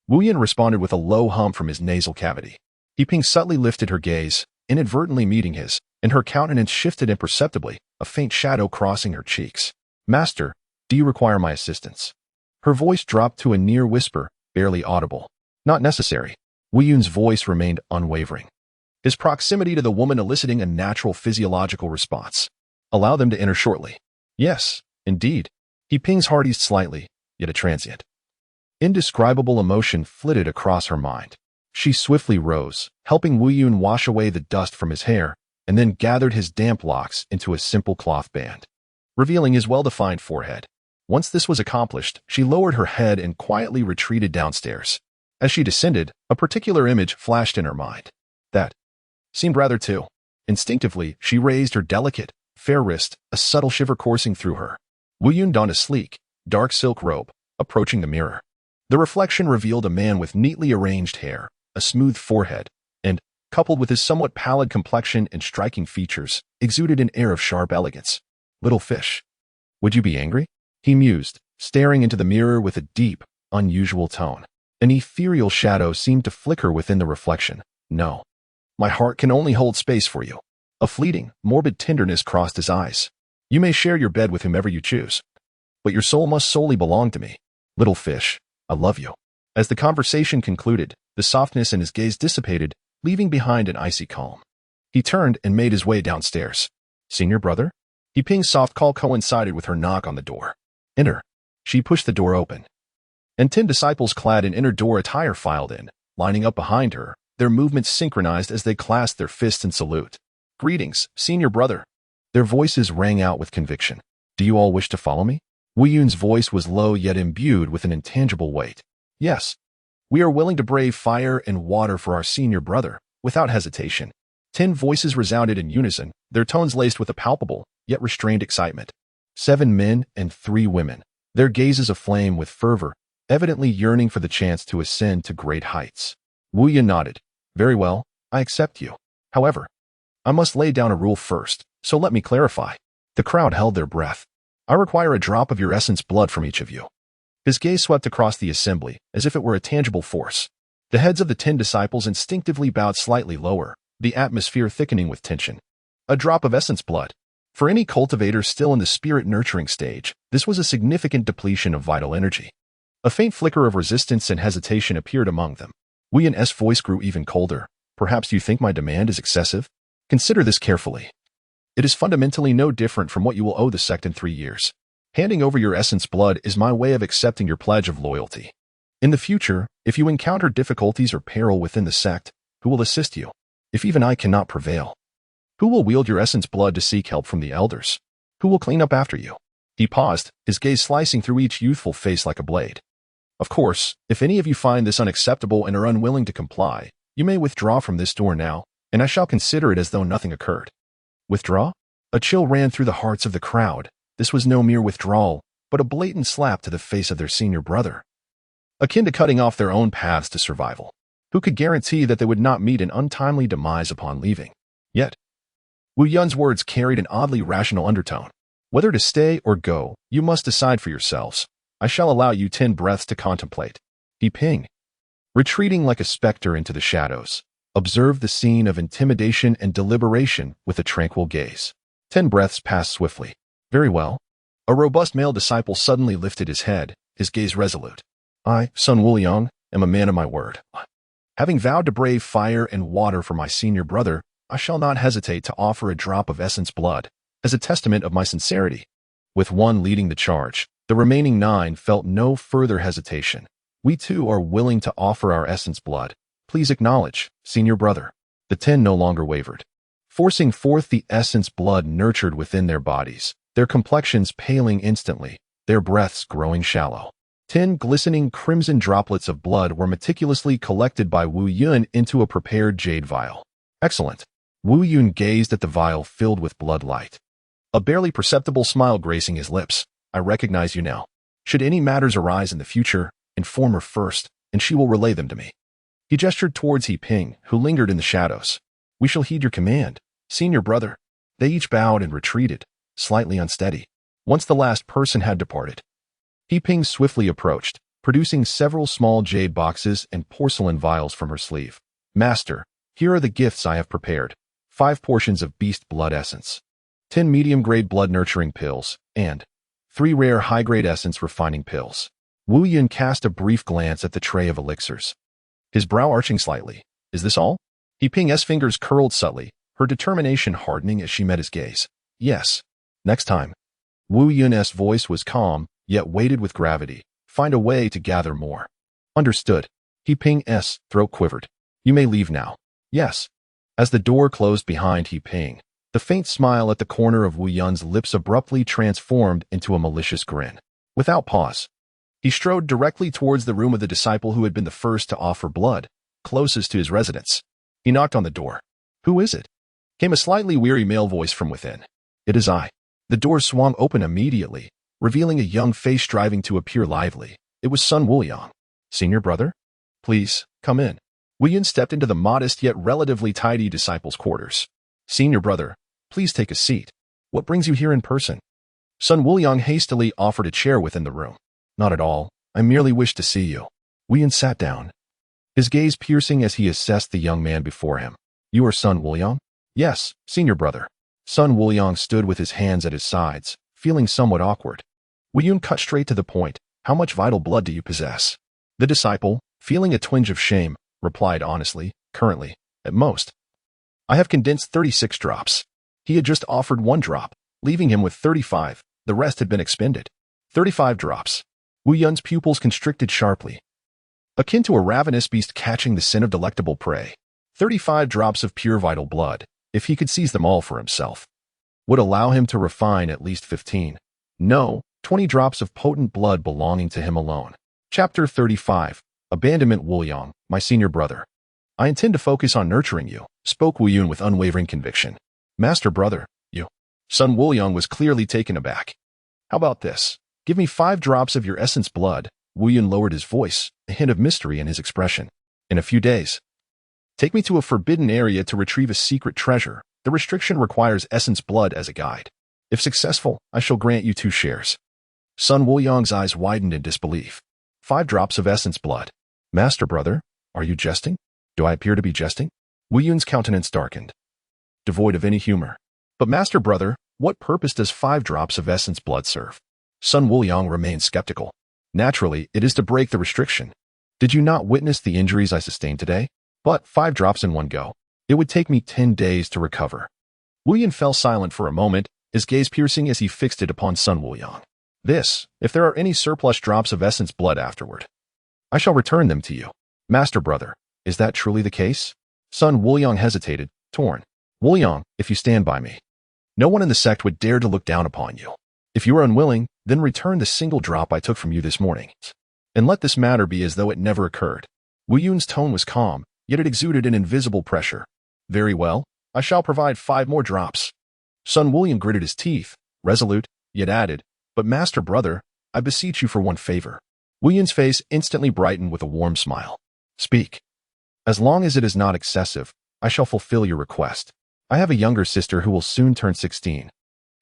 Wu Yun responded with a low hum from his nasal cavity. He Ping subtly lifted her gaze, inadvertently meeting his, and her countenance shifted imperceptibly, a faint shadow crossing her cheeks. "Master, do you require my assistance?" Her voice dropped to a near whisper, barely audible. "Not necessary." Wu Yun's voice remained unwavering, his proximity to the woman eliciting a natural physiological response. "Allow them to enter shortly." "Yes, indeed." He Ping's heart eased slightly, yet a transient, indescribable emotion flitted across her mind. She swiftly rose, helping Wu Yun wash away the dust from his hair, and then gathered his damp locks into a simple cloth band, revealing his well-defined forehead. Once this was accomplished, she lowered her head and quietly retreated downstairs. As she descended, a particular image flashed in her mind. That seemed rather too. Instinctively, she raised her delicate, fair wrist, a subtle shiver coursing through her. Wu Yun donned a sleek, dark silk robe, approaching the mirror. The reflection revealed a man with neatly arranged hair, a smooth forehead, and, coupled with his somewhat pallid complexion and striking features, exuded an air of sharp elegance. "Little fish, would you be angry?" he mused, staring into the mirror with a deep, unusual tone. An ethereal shadow seemed to flicker within the reflection. "No. My heart can only hold space for you." A fleeting, morbid tenderness crossed his eyes. "You may share your bed with whomever you choose, but your soul must solely belong to me. Little fish, I love you." As the conversation concluded, the softness in his gaze dissipated, leaving behind an icy calm. He turned and made his way downstairs. "Senior brother?" He Ping's soft call coincided with her knock on the door. "Enter." She pushed the door open, and 10 disciples clad in inner door attire filed in, lining up behind her, their movements synchronized as they clasped their fists in salute. "Greetings, senior brother." Their voices rang out with conviction. "Do you all wish to follow me?" Wu Yun's voice was low yet imbued with an intangible weight. "Yes. We are willing to brave fire and water for our senior brother, without hesitation." 10 voices resounded in unison, their tones laced with a palpable, yet restrained excitement. 7 men and 3 women, their gazes aflame with fervor, evidently yearning for the chance to ascend to great heights. Wu Yun nodded. "Very well, I accept you. However, I must lay down a rule first, so let me clarify." The crowd held their breath. "I require a drop of your essence blood from each of you." His gaze swept across the assembly, as if it were a tangible force. The heads of the 10 disciples instinctively bowed slightly lower, the atmosphere thickening with tension. "A drop of essence blood." For any cultivator still in the spirit nurturing stage, this was a significant depletion of vital energy. A faint flicker of resistance and hesitation appeared among them. Wu Yun's voice grew even colder. Perhaps you think my demand is excessive? Consider this carefully. It is fundamentally no different from what you will owe the sect in 3 years. Handing over your essence blood is my way of accepting your pledge of loyalty. In the future, if you encounter difficulties or peril within the sect, who will assist you? If even I cannot prevail, who will wield your essence blood to seek help from the elders? Who will clean up after you? He paused, his gaze slicing through each youthful face like a blade. Of course, if any of you find this unacceptable and are unwilling to comply, you may withdraw from this door now, and I shall consider it as though nothing occurred. Withdraw? A chill ran through the hearts of the crowd. This was no mere withdrawal, but a blatant slap to the face of their senior brother. Akin to cutting off their own paths to survival. Who could guarantee that they would not meet an untimely demise upon leaving? Yet, Wu Yun's words carried an oddly rational undertone. Whether to stay or go, you must decide for yourselves. I shall allow you 10 breaths to contemplate. He Ping, retreating like a specter into the shadows, observed the scene of intimidation and deliberation with a tranquil gaze. 10 breaths passed swiftly. Very well. A robust male disciple suddenly lifted his head, his gaze resolute. I, Sun Wuliang, am a man of my word. Having vowed to brave fire and water for my senior brother, I shall not hesitate to offer a drop of essence blood as a testament of my sincerity. With one leading the charge, the remaining 9 felt no further hesitation. We too are willing to offer our essence blood. Please acknowledge, senior brother. The 10 no longer wavered, forcing forth the essence blood nurtured within their bodies, their complexions paling instantly, their breaths growing shallow. 10 glistening crimson droplets of blood were meticulously collected by Wu Yun into a prepared jade vial. Excellent. Wu Yun gazed at the vial filled with blood light. A barely perceptible smile gracing his lips. I recognize you now. Should any matters arise in the future, inform her first, and she will relay them to me. He gestured towards He Ping, who lingered in the shadows. We shall heed your command, senior brother. They each bowed and retreated, slightly unsteady. Once the last person had departed, He Ping swiftly approached, producing several small jade boxes and porcelain vials from her sleeve. Master, here are the gifts I have prepared. 5 portions of beast blood essence, 10 medium-grade blood nurturing pills, and 3 rare high-grade essence refining pills. Wu Yun cast a brief glance at the tray of elixirs, his brow arching slightly. Is this all? He Ping's fingers curled subtly, her determination hardening as she met his gaze. Yes. Next time. Wu Yun's voice was calm, yet weighted with gravity. Find a way to gather more. Understood. He Ping's throat quivered. You may leave now. Yes. As the door closed behind He Ping, the faint smile at the corner of Wu Yun's lips abruptly transformed into a malicious grin. Without pause, he strode directly towards the room of the disciple who had been the first to offer blood, closest to his residence. He knocked on the door. Who is it? Came a slightly weary male voice from within. It is I. The door swung open immediately, revealing a young face striving to appear lively. It was Sun Wuliang. Senior brother? Please, come in. Wu Yun stepped into the modest yet relatively tidy disciple's quarters. Senior brother, please take a seat. What brings you here in person? Sun Wuliang hastily offered a chair within the room. Not at all. I merely wish to see you. Wu Yun sat down, his gaze piercing as he assessed the young man before him. You are Sun Wuliang? Yes, senior brother. Sun Wuliang stood with his hands at his sides, feeling somewhat awkward. Wu Yun cut straight to the point. How much vital blood do you possess? The disciple, feeling a twinge of shame, replied honestly, currently, at most. I have condensed 36 drops. He had just offered 1 drop, leaving him with 35. The rest had been expended. 35 drops. Wu Yun's pupils constricted sharply, akin to a ravenous beast catching the scent of delectable prey. 35 drops of pure vital blood, if he could seize them all for himself, would allow him to refine at least 15. No, 20 drops of potent blood belonging to him alone. Chapter 35. Abandonment. Wuliang, my senior brother. I intend to focus on nurturing you, spoke Wu Yun with unwavering conviction. Master brother, you. Sun Wuliang was clearly taken aback. How about this? Give me 5 drops of your essence blood. Wu Yun lowered his voice, a hint of mystery in his expression. In a few days. Take me to a forbidden area to retrieve a secret treasure. The restriction requires essence blood as a guide. If successful, I shall grant you 2 shares. Sun Wuliang's eyes widened in disbelief. 5 drops of essence blood. Master brother, are you jesting? Do I appear to be jesting? Wu Yun's countenance darkened, devoid of any humor. But master brother, What purpose does 5 drops of essence blood serve? Sun Wuliang remained skeptical. Naturally, it is to break the restriction. Did you not witness the injuries I sustained today? But 5 drops in one go. It would take me 10 days to recover. Wu Yun fell silent for a moment, his gaze piercing as he fixed it upon Sun Wuliang. This, if there are any surplus drops of essence blood afterward, I shall return them to you. Master brother, is that truly the case? Sun Wuliang hesitated, torn. Wuliang, if you stand by me, no one in the sect would dare to look down upon you. If you are unwilling, then return the single drop I took from you this morning. And let this matter be as though it never occurred. Wu Yun's tone was calm, yet it exuded an invisible pressure. Very well, I shall provide 5 more drops. Sun Wuliang gritted his teeth, resolute, yet added, but master brother, I beseech you for one favor. Wu Yun's face instantly brightened with a warm smile. Speak. As long as it is not excessive, I shall fulfill your request. I have a younger sister who will soon turn 16.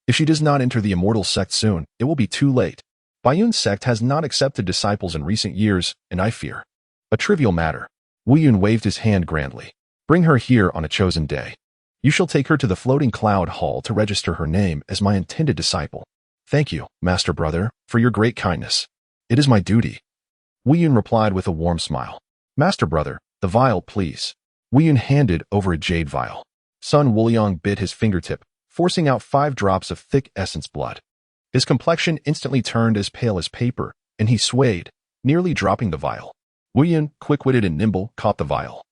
If she does not enter the immortal sect soon, it will be too late. Baiyun's sect has not accepted disciples in recent years, and I fear a trivial matter. Wu Yun waved his hand grandly. Bring her here on a chosen day. You shall take her to the floating cloud hall to register her name as my intended disciple. Thank you, master brother, for your great kindness. It is my duty. Wu Yun replied with a warm smile. Master brother, the vial, please. Wu Yun handed over a jade vial. Sun Wuliang bit his fingertip, forcing out 5 drops of thick essence blood. His complexion instantly turned as pale as paper, and he swayed, nearly dropping the vial. Wu Yun, quick-witted and nimble, caught the vial,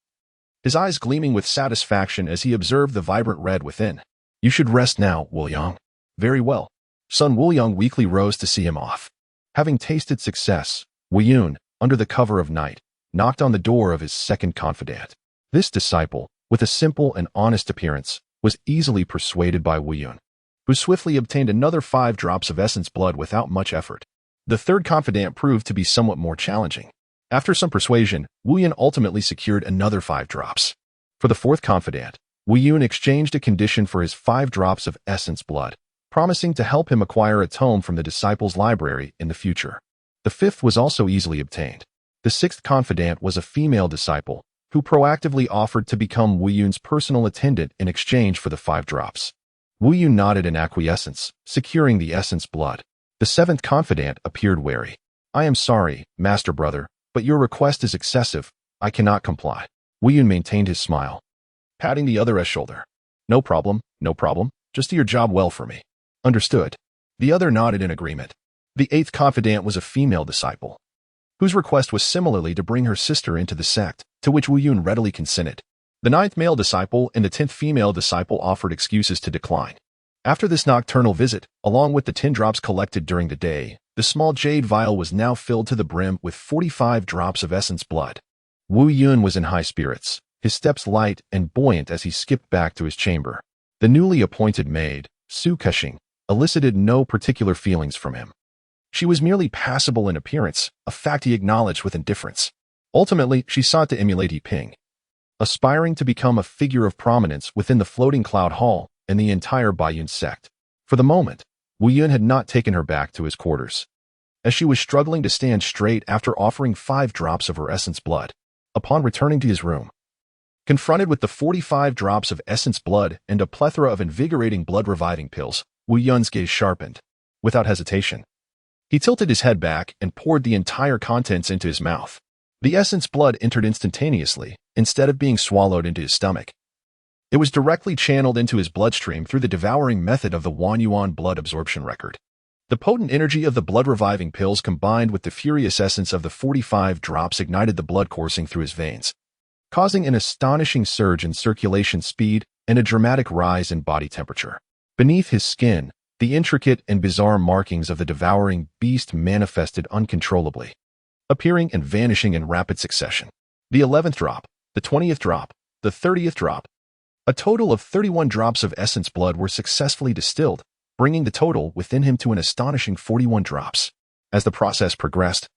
his eyes gleaming with satisfaction as he observed the vibrant red within. You should rest now, Wuliang. Very well. Sun Wuliang weakly rose to see him off. Having tasted success, Wu Yun, under the cover of night, knocked on the door of his second confidant. This disciple, with a simple and honest appearance, was easily persuaded by Wu Yun, who swiftly obtained another 5 drops of essence blood without much effort. The third confidant proved to be somewhat more challenging. After some persuasion, Wu Yun ultimately secured another 5 drops. For the fourth confidant, Wu Yun exchanged a condition for his 5 drops of essence blood, promising to help him acquire a tome from the disciples' library in the future. The fifth was also easily obtained. The sixth confidant was a female disciple, who proactively offered to become Wu Yun's personal attendant in exchange for the 5 drops. Wu Yun nodded in acquiescence, securing the essence blood. The 7th confidant appeared wary. I am sorry, master brother, but your request is excessive. I cannot comply. Wu Yun maintained his smile, patting the other's shoulder. No problem, no problem. Just do your job well for me. Understood. The other nodded in agreement. The 8th confidant was a female disciple, whose request was similarly to bring her sister into the sect, to which Wu Yun readily consented. The 9th male disciple and the 10th female disciple offered excuses to decline. After this nocturnal visit, along with the 10 drops collected during the day, the small jade vial was now filled to the brim with 45 drops of essence blood. Wu Yun was in high spirits, his steps light and buoyant as he skipped back to his chamber. The newly appointed maid, Su Kexing, elicited no particular feelings from him. She was merely passable in appearance, a fact he acknowledged with indifference. Ultimately, she sought to emulate Yi Ping, aspiring to become a figure of prominence within the floating cloud hall and the entire Baiyun sect. For the moment, Wu Yun had not taken her back to his quarters, as she was struggling to stand straight after offering 5 drops of her essence blood. Upon returning to his room, confronted with the 45 drops of essence blood and a plethora of invigorating blood-reviving pills, Wu Yun's gaze sharpened. Without hesitation, he tilted his head back and poured the entire contents into his mouth. The essence blood entered instantaneously, instead of being swallowed into his stomach. It was directly channeled into his bloodstream through the devouring method of the Wanyuan blood absorption record. The potent energy of the blood-reviving pills combined with the furious essence of the 45 drops ignited the blood coursing through his veins, causing an astonishing surge in circulation speed and a dramatic rise in body temperature. Beneath his skin, the intricate and bizarre markings of the devouring beast manifested uncontrollably, appearing and vanishing in rapid succession. The 11th drop, the 20th drop, the 30th drop. A total of 31 drops of essence blood were successfully distilled, bringing the total within him to an astonishing 41 drops. As the process progressed,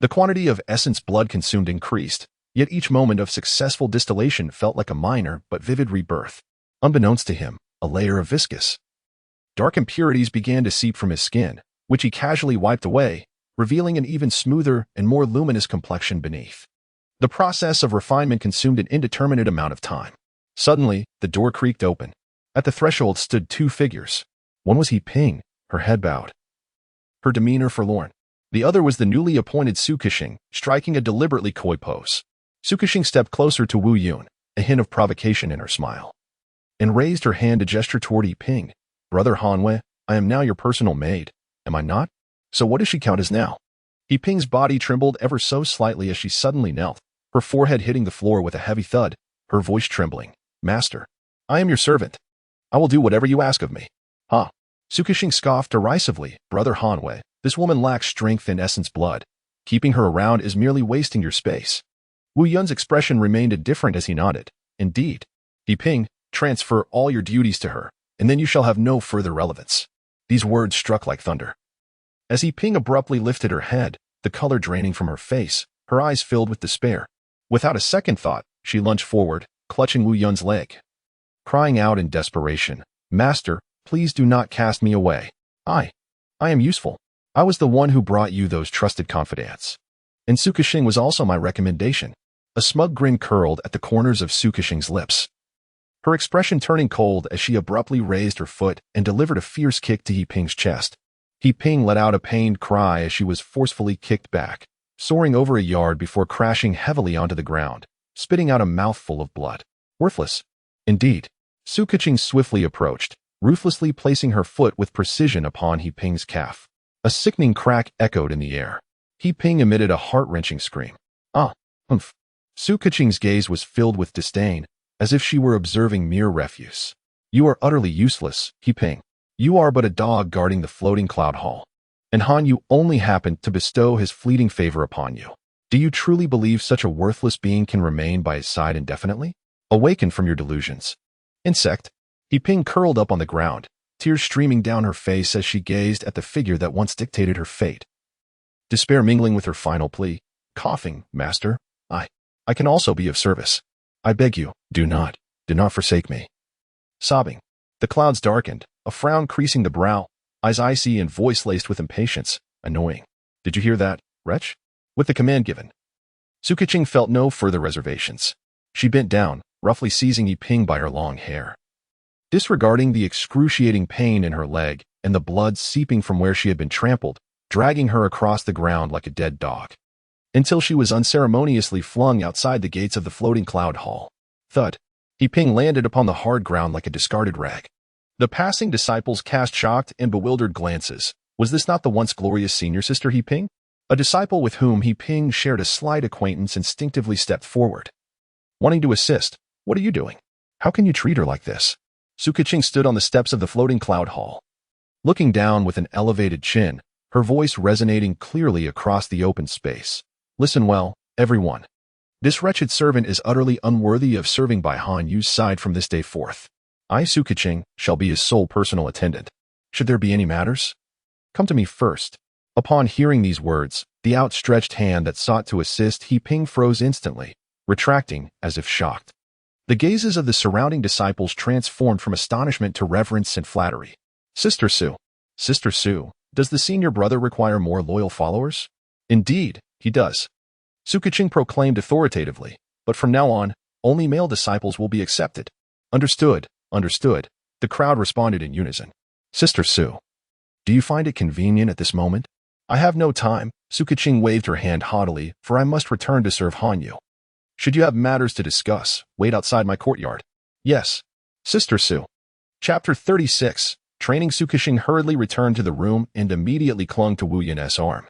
the quantity of essence blood consumed increased, yet each moment of successful distillation felt like a minor but vivid rebirth. Unbeknownst to him, a layer of viscous, dark impurities began to seep from his skin, which he casually wiped away, revealing an even smoother and more luminous complexion beneath. The process of refinement consumed an indeterminate amount of time. Suddenly, the door creaked open. At the threshold stood 2 figures. One was He Ping, her head bowed, her demeanor forlorn. The other was the newly appointed Su Kexing, striking a deliberately coy pose. Su Kexing stepped closer to Wu Yun, a hint of provocation in her smile, and raised her hand to gesture toward He Ping. Brother Hanwei, I am now your personal maid, am I not? So what does she count as now? He Ping's body trembled ever so slightly as she suddenly knelt, her forehead hitting the floor with a heavy thud, her voice trembling. Master, I am your servant. I will do whatever you ask of me. Ha! Su Kexing scoffed derisively. Brother Hanwei, this woman lacks strength and essence blood. Keeping her around is merely wasting your space. Wu Yun's expression remained indifferent as he nodded. Indeed. He Ping, transfer all your duties to her, and then you shall have no further relevance. These words struck like thunder. As He Ping abruptly lifted her head, the color draining from her face, her eyes filled with despair. Without a second thought, she lunged forward, clutching Wu Yun's leg, crying out in desperation, Master, please do not cast me away. I am useful. I was the one who brought you those trusted confidants. And Su Kexing was also my recommendation. A smug grin curled at the corners of Su Kexing's lips, her expression turning cold as she abruptly raised her foot and delivered a fierce kick to He Ping's chest. He Ping let out a pained cry as she was forcefully kicked back, soaring over a yard before crashing heavily onto the ground, spitting out a mouthful of blood. Worthless. Indeed. Su Kexing swiftly approached, ruthlessly placing her foot with precision upon He Ping's calf. A sickening crack echoed in the air. He Ping emitted a heart-wrenching scream. Ah, humph. Su Kexing's gaze was filled with disdain, as if she were observing mere refuse. You are utterly useless, He Ping. You are but a dog guarding the floating cloud hall. And Han Yu only happened to bestow his fleeting favor upon you. Do you truly believe such a worthless being can remain by his side indefinitely? Awaken from your delusions. Insect. He Ping curled up on the ground, tears streaming down her face as she gazed at the figure that once dictated her fate. Despair mingling with her final plea. Coughing, Master, I can also be of service. I beg you, do not forsake me. Sobbing. The clouds darkened, a frown creasing the brow, eyes icy and voice laced with impatience. Annoying. Did you hear that, wretch? With the command given, Su Kexing felt no further reservations. She bent down, roughly seizing He Ping by her long hair. Disregarding the excruciating pain in her leg and the blood seeping from where she had been trampled, dragging her across the ground like a dead dog, until she was unceremoniously flung outside the gates of the floating cloud hall. Thud. He Ping landed upon the hard ground like a discarded rag. The passing disciples cast shocked and bewildered glances. Was this not the once glorious senior sister He Ping? A disciple with whom He Ping shared a slight acquaintance instinctively stepped forward, wanting to assist. What are you doing? How can you treat her like this? Su Kexing stood on the steps of the floating cloud hall, looking down with an elevated chin, her voice resonating clearly across the open space. Listen well, everyone. This wretched servant is utterly unworthy of serving by Han Yu's side from this day forth. I, Su Kexing, shall be his sole personal attendant. Should there be any matters, come to me first. Upon hearing these words, the outstretched hand that sought to assist He Ping froze instantly, retracting as if shocked. The gazes of the surrounding disciples transformed from astonishment to reverence and flattery. Sister Su, does the senior brother require more loyal followers? Indeed, he does. Su Kexing proclaimed authoritatively, but from now on, only male disciples will be accepted. Understood. The crowd responded in unison. Sister Su, do you find it convenient at this moment? I have no time. Su Kexing waved her hand haughtily, for I must return to serve Han Yu. Should you have matters to discuss, wait outside my courtyard. Yes, Sister Su. Chapter 36. Training. Su Kexing hurriedly returned to the room and immediately clung to Wu Yun's arm,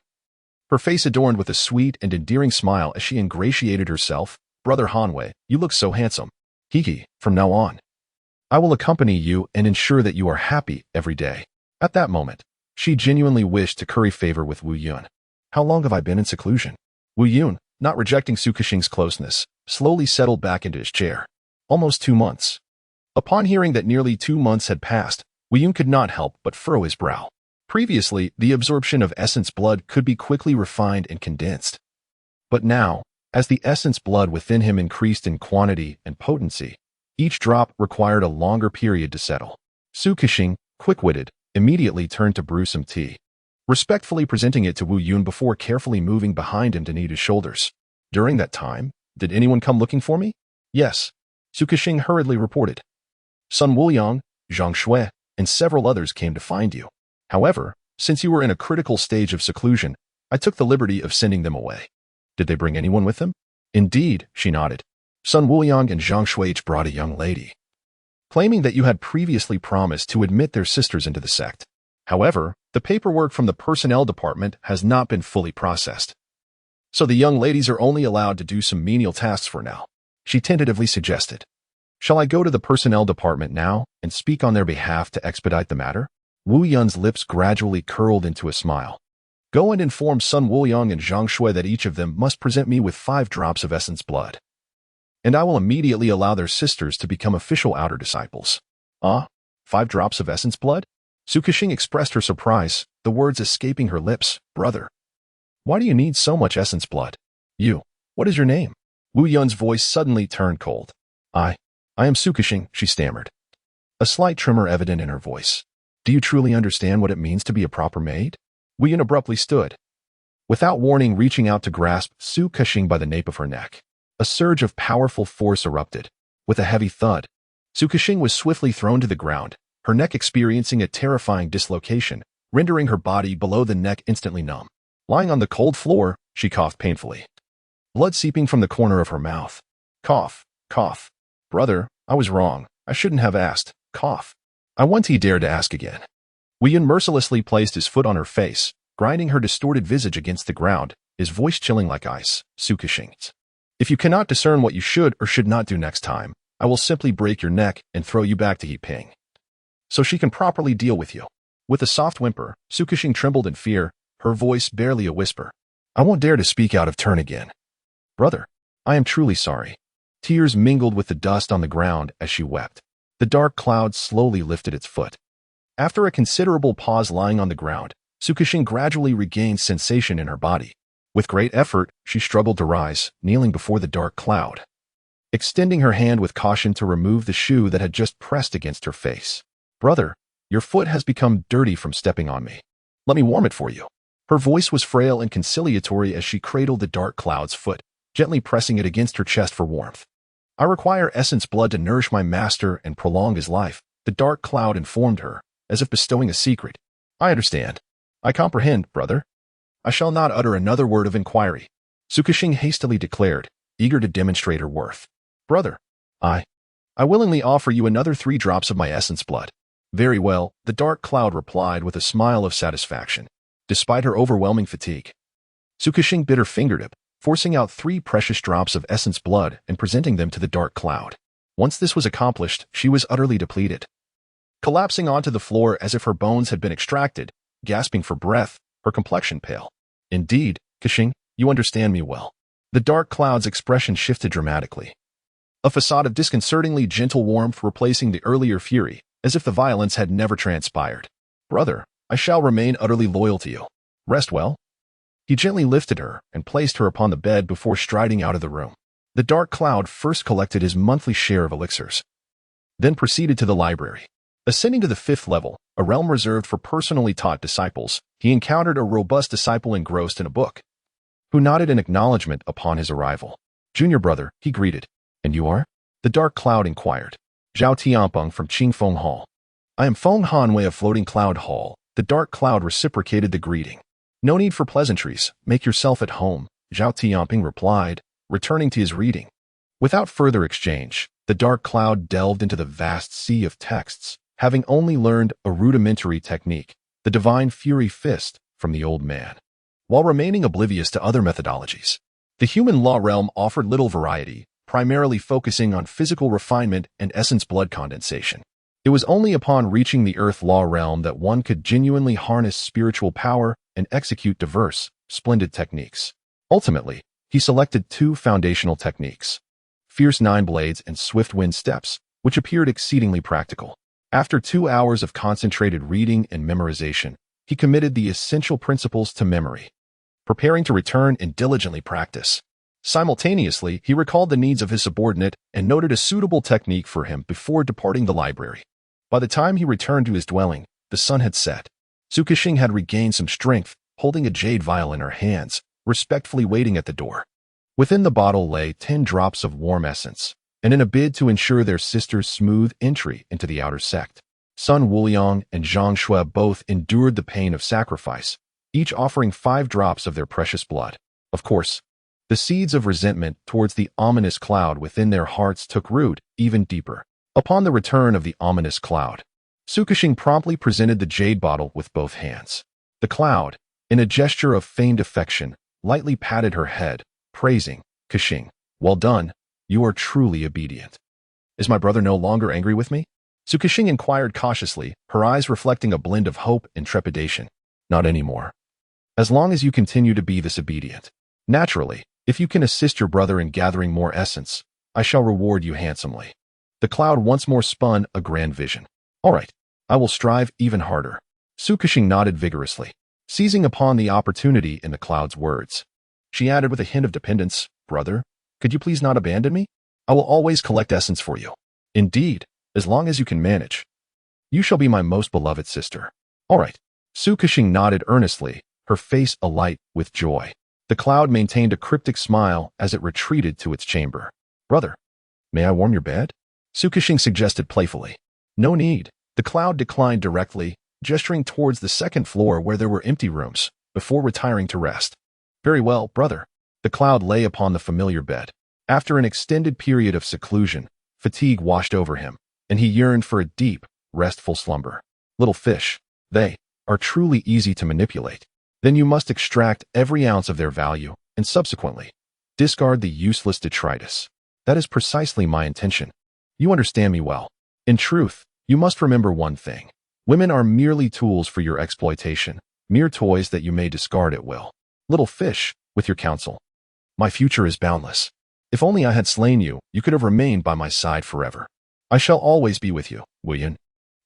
her face adorned with a sweet and endearing smile as she ingratiated herself. Brother Hanwei, you look so handsome. From now on, I will accompany you and ensure that you are happy every day. At that moment, she genuinely wished to curry favor with Wu Yun. How long have I been in seclusion? Wu Yun, not rejecting Su Kexing's closeness, slowly settled back into his chair. Almost 2 months. Upon hearing that nearly 2 months had passed, Wu Yun could not help but furrow his brow. Previously, the absorption of essence blood could be quickly refined and condensed. But now, as the essence blood within him increased in quantity and potency, each drop required a longer period to settle. Su Kexing, quick-witted, immediately turned to brew some tea, respectfully presenting it to Wu Yun before carefully moving behind him to knead his shoulders. During that time, did anyone come looking for me? Yes, Su Kexing hurriedly reported. Sun Wuliang, Zhang Shui, and several others came to find you. However, since you were in a critical stage of seclusion, I took the liberty of sending them away. Did they bring anyone with them? Indeed, she nodded. Sun Wuyang and Zhang Shui each brought a young lady, claiming that you had previously promised to admit their sisters into the sect. However, the paperwork from the personnel department has not been fully processed. So the young ladies are only allowed to do some menial tasks for now, she tentatively suggested. Shall I go to the personnel department now and speak on their behalf to expedite the matter? Wu Yun's lips gradually curled into a smile. Go and inform Sun Wuyang and Zhang Shui that each of them must present me with 5 drops of essence blood, and I will immediately allow their sisters to become official outer disciples. 5 drops of essence blood? Su Kexing expressed her surprise, the words escaping her lips. Brother, why do you need so much essence blood? What is your name? Wu Yun's voice suddenly turned cold. I am Su Kexing, she stammered, a slight tremor evident in her voice. Do you truly understand what it means to be a proper maid? Wu Yun abruptly stood, without warning, reaching out to grasp Su Kexing by the nape of her neck. A surge of powerful force erupted. With a heavy thud, Su Kexing was swiftly thrown to the ground, her neck experiencing a terrifying dislocation, rendering her body below the neck instantly numb. Lying on the cold floor, she coughed painfully, blood seeping from the corner of her mouth. Cough, cough. Brother, I was wrong. I shouldn't have asked. Cough. I want he dared to ask again. Wu Yun mercilessly placed his foot on her face, grinding her distorted visage against the ground, his voice chilling like ice. Su Kexing, if you cannot discern what you should or should not do next time, I will simply break your neck and throw you back to He Ping, so she can properly deal with you. With a soft whimper, Su Kexing trembled in fear, her voice barely a whisper. I won't dare to speak out of turn again. Brother, I am truly sorry. Tears mingled with the dust on the ground as she wept. The dark cloud slowly lifted its foot. After a considerable pause lying on the ground, Su Kexing gradually regained sensation in her body. With great effort, she struggled to rise, kneeling before the dark cloud, extending her hand with caution to remove the shoe that had just pressed against her face. Brother, your foot has become dirty from stepping on me. Let me warm it for you. Her voice was frail and conciliatory as she cradled the dark cloud's foot, gently pressing it against her chest for warmth. I require essence blood to nourish my master and prolong his life, the dark cloud informed her, as if bestowing a secret. I understand. I comprehend, brother. I shall not utter another word of inquiry, Su Kexing hastily declared, eager to demonstrate her worth. Brother, I willingly offer you another 3 drops of my essence blood. Very well, the dark cloud replied with a smile of satisfaction. Despite her overwhelming fatigue, Su Kexing bit her fingertip, forcing out 3 precious drops of essence blood and presenting them to the dark cloud. Once this was accomplished, she was utterly depleted. Collapsing onto the floor as if her bones had been extracted, gasping for breath, her complexion pale. Indeed, Kexing, you understand me well. The dark cloud's expression shifted dramatically, a facade of disconcertingly gentle warmth replacing the earlier fury, as if the violence had never transpired. Brother, I shall remain utterly loyal to you. Rest well. He gently lifted her and placed her upon the bed before striding out of the room. The dark cloud first collected his monthly share of elixirs, then proceeded to the library. Ascending to the 5th level, a realm reserved for personally taught disciples, he encountered a robust disciple engrossed in a book, who nodded in acknowledgement upon his arrival. Junior brother, he greeted. And you are? The dark cloud inquired. Zhao Tianpeng from Qingfeng Hall. I am Feng Hanwei of Floating Cloud Hall. The dark cloud reciprocated the greeting. No need for pleasantries. Make yourself at home, Zhao Tianpeng replied, returning to his reading. Without further exchange, the dark cloud delved into the vast sea of texts, having only learned a rudimentary technique, the Divine Fury Fist, from the old man, while remaining oblivious to other methodologies. The human law realm offered little variety, primarily focusing on physical refinement and essence blood condensation. It was only upon reaching the earth law realm that one could genuinely harness spiritual power and execute diverse, splendid techniques. Ultimately, he selected 2 foundational techniques, Fierce 9 Blades and Swift Wind Steps, which appeared exceedingly practical. After 2 hours of concentrated reading and memorization, he committed the essential principles to memory, preparing to return and diligently practice. Simultaneously, he recalled the needs of his subordinate and noted a suitable technique for him before departing the library. By the time he returned to his dwelling, the sun had set. Su Kexing had regained some strength, holding a jade vial in her hands, respectfully waiting at the door. Within the bottle lay 10 drops of warm essence, and in a bid to ensure their sister's smooth entry into the outer sect, Sun Wuliang and Zhang Shui both endured the pain of sacrifice, each offering 5 drops of their precious blood. Of course, the seeds of resentment towards the ominous cloud within their hearts took root even deeper. Upon the return of the ominous cloud, Su Kexing promptly presented the jade bottle with both hands. The cloud, in a gesture of feigned affection, lightly patted her head, praising, "Kexing, well done, you are truly obedient." "Is my brother no longer angry with me?" Su Kexing inquired cautiously, her eyes reflecting a blend of hope and trepidation. "Not anymore. As long as you continue to be this obedient. Naturally, if you can assist your brother in gathering more essence, I shall reward you handsomely." The cloud once more spun a grand vision. "All right, I will strive even harder." Su Kexing nodded vigorously, seizing upon the opportunity in the cloud's words. She added with a hint of dependence, "Brother, could you please not abandon me? I will always collect essence for you. Indeed, as long as you can manage. You shall be my most beloved sister." "All right." Su Kexing nodded earnestly, her face alight with joy. The cloud maintained a cryptic smile as it retreated to its chamber. "Brother, may I warm your bed?" Su Kexing suggested playfully. "No need." The cloud declined directly, gesturing towards the second floor where there were empty rooms, before retiring to rest. "Very well, brother." The cloud lay upon the familiar bed. After an extended period of seclusion, fatigue washed over him, and he yearned for a deep, restful slumber. "Little fish, they are truly easy to manipulate. Then you must extract every ounce of their value, and subsequently, discard the useless detritus. That is precisely my intention. You understand me well. In truth, you must remember one thing. Women are merely tools for your exploitation, mere toys that you may discard at will. Little fish, with your counsel. My future is boundless. If only I had slain you, you could have remained by my side forever. I shall always be with you, Wuyan."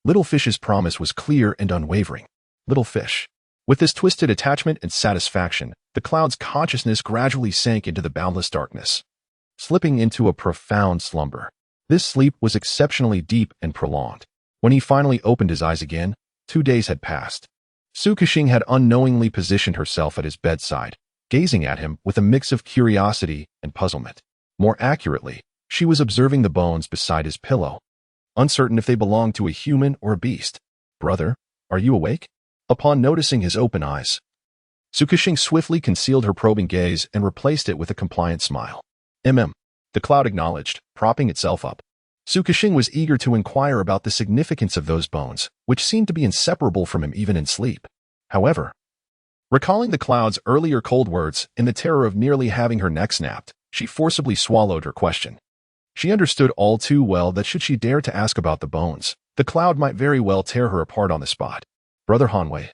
Little Fish's promise was clear and unwavering. Little Fish. With this twisted attachment and satisfaction, the cloud's consciousness gradually sank into the boundless darkness, slipping into a profound slumber. This sleep was exceptionally deep and prolonged. When he finally opened his eyes again, 2 days had passed. Su Kexing had unknowingly positioned herself at his bedside, gazing at him with a mix of curiosity and puzzlement. More accurately, she was observing the bones beside his pillow, uncertain if they belonged to a human or a beast. "Brother, are you awake?" Upon noticing his open eyes, Su Kexing swiftly concealed her probing gaze and replaced it with a compliant smile. The cloud acknowledged, propping itself up. Su Kexing was eager to inquire about the significance of those bones, which seemed to be inseparable from him even in sleep. However, recalling the cloud's earlier cold words and the terror of nearly having her neck snapped, she forcibly swallowed her question. She understood all too well that should she dare to ask about the bones, the cloud might very well tear her apart on the spot. "Brother Hanwei,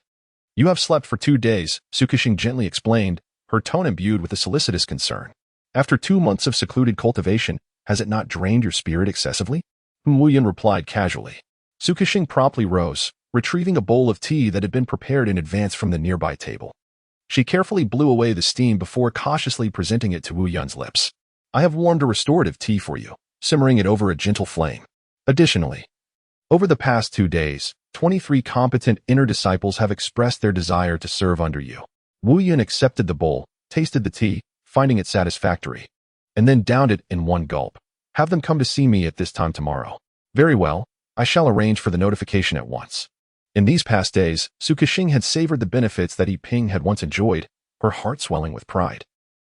you have slept for 2 days," Su Kexing gently explained, her tone imbued with a solicitous concern. "After 2 months of secluded cultivation, has it not drained your spirit excessively?" Wuyan replied casually. Su Kexing promptly rose, retrieving a bowl of tea that had been prepared in advance from the nearby table. She carefully blew away the steam before cautiously presenting it to Wuyan's lips. "I have warmed a restorative tea for you, simmering it over a gentle flame. Additionally, over the past 2 days, 23 competent inner disciples have expressed their desire to serve under you." Wuyan accepted the bowl, tasted the tea, finding it satisfactory, and then downed it in one gulp. "Have them come to see me at this time tomorrow." "Very well, I shall arrange for the notification at once." In these past days, Su Kexing had savored the benefits that Yi Ping had once enjoyed, her heart swelling with pride.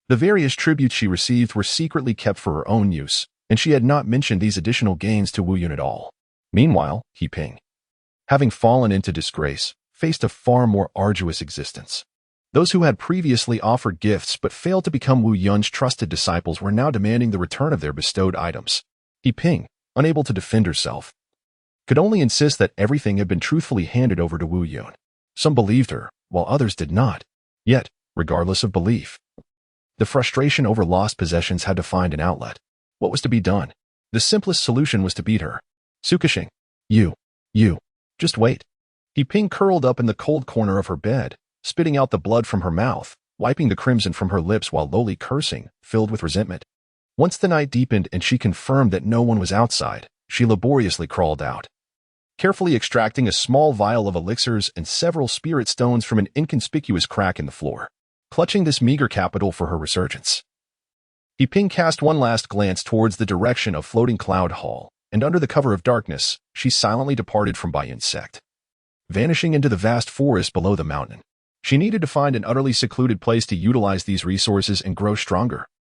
The various tributes she received were secretly kept for her own use, and she had not mentioned these additional gains to Wuyan at all. Meanwhile, Yi Ping, having fallen into disgrace, faced a far more arduous existence. Those who had previously offered gifts but failed to become Wu Yun's trusted disciples were now demanding the return of their bestowed items. Yi Ping, unable to defend herself, could only insist that everything had been truthfully handed over to Wu Yun. Some believed her, while others did not. Yet, regardless of belief, the frustration over lost possessions had to find an outlet. What was to be done? The simplest solution was to beat her. "Su Kexing, you, just wait." Yi Ping curled up in the cold corner of her bed, spitting out the blood from her mouth, wiping the crimson from her lips while lowly cursing, filled with resentment. Once the night deepened and she confirmed that no one was outside, she laboriously crawled out, carefully extracting a small vial of elixirs and several spirit stones from an inconspicuous crack in the floor, clutching this meager capital for her resurgence. Yi Ping cast one last glance towards the direction of Floating Cloud Hall, and under the cover of darkness, she silently departed from Bayan's sect, vanishing into the vast forest below the mountain. She needed to find an utterly secluded place to utilize these resources and grow stronger.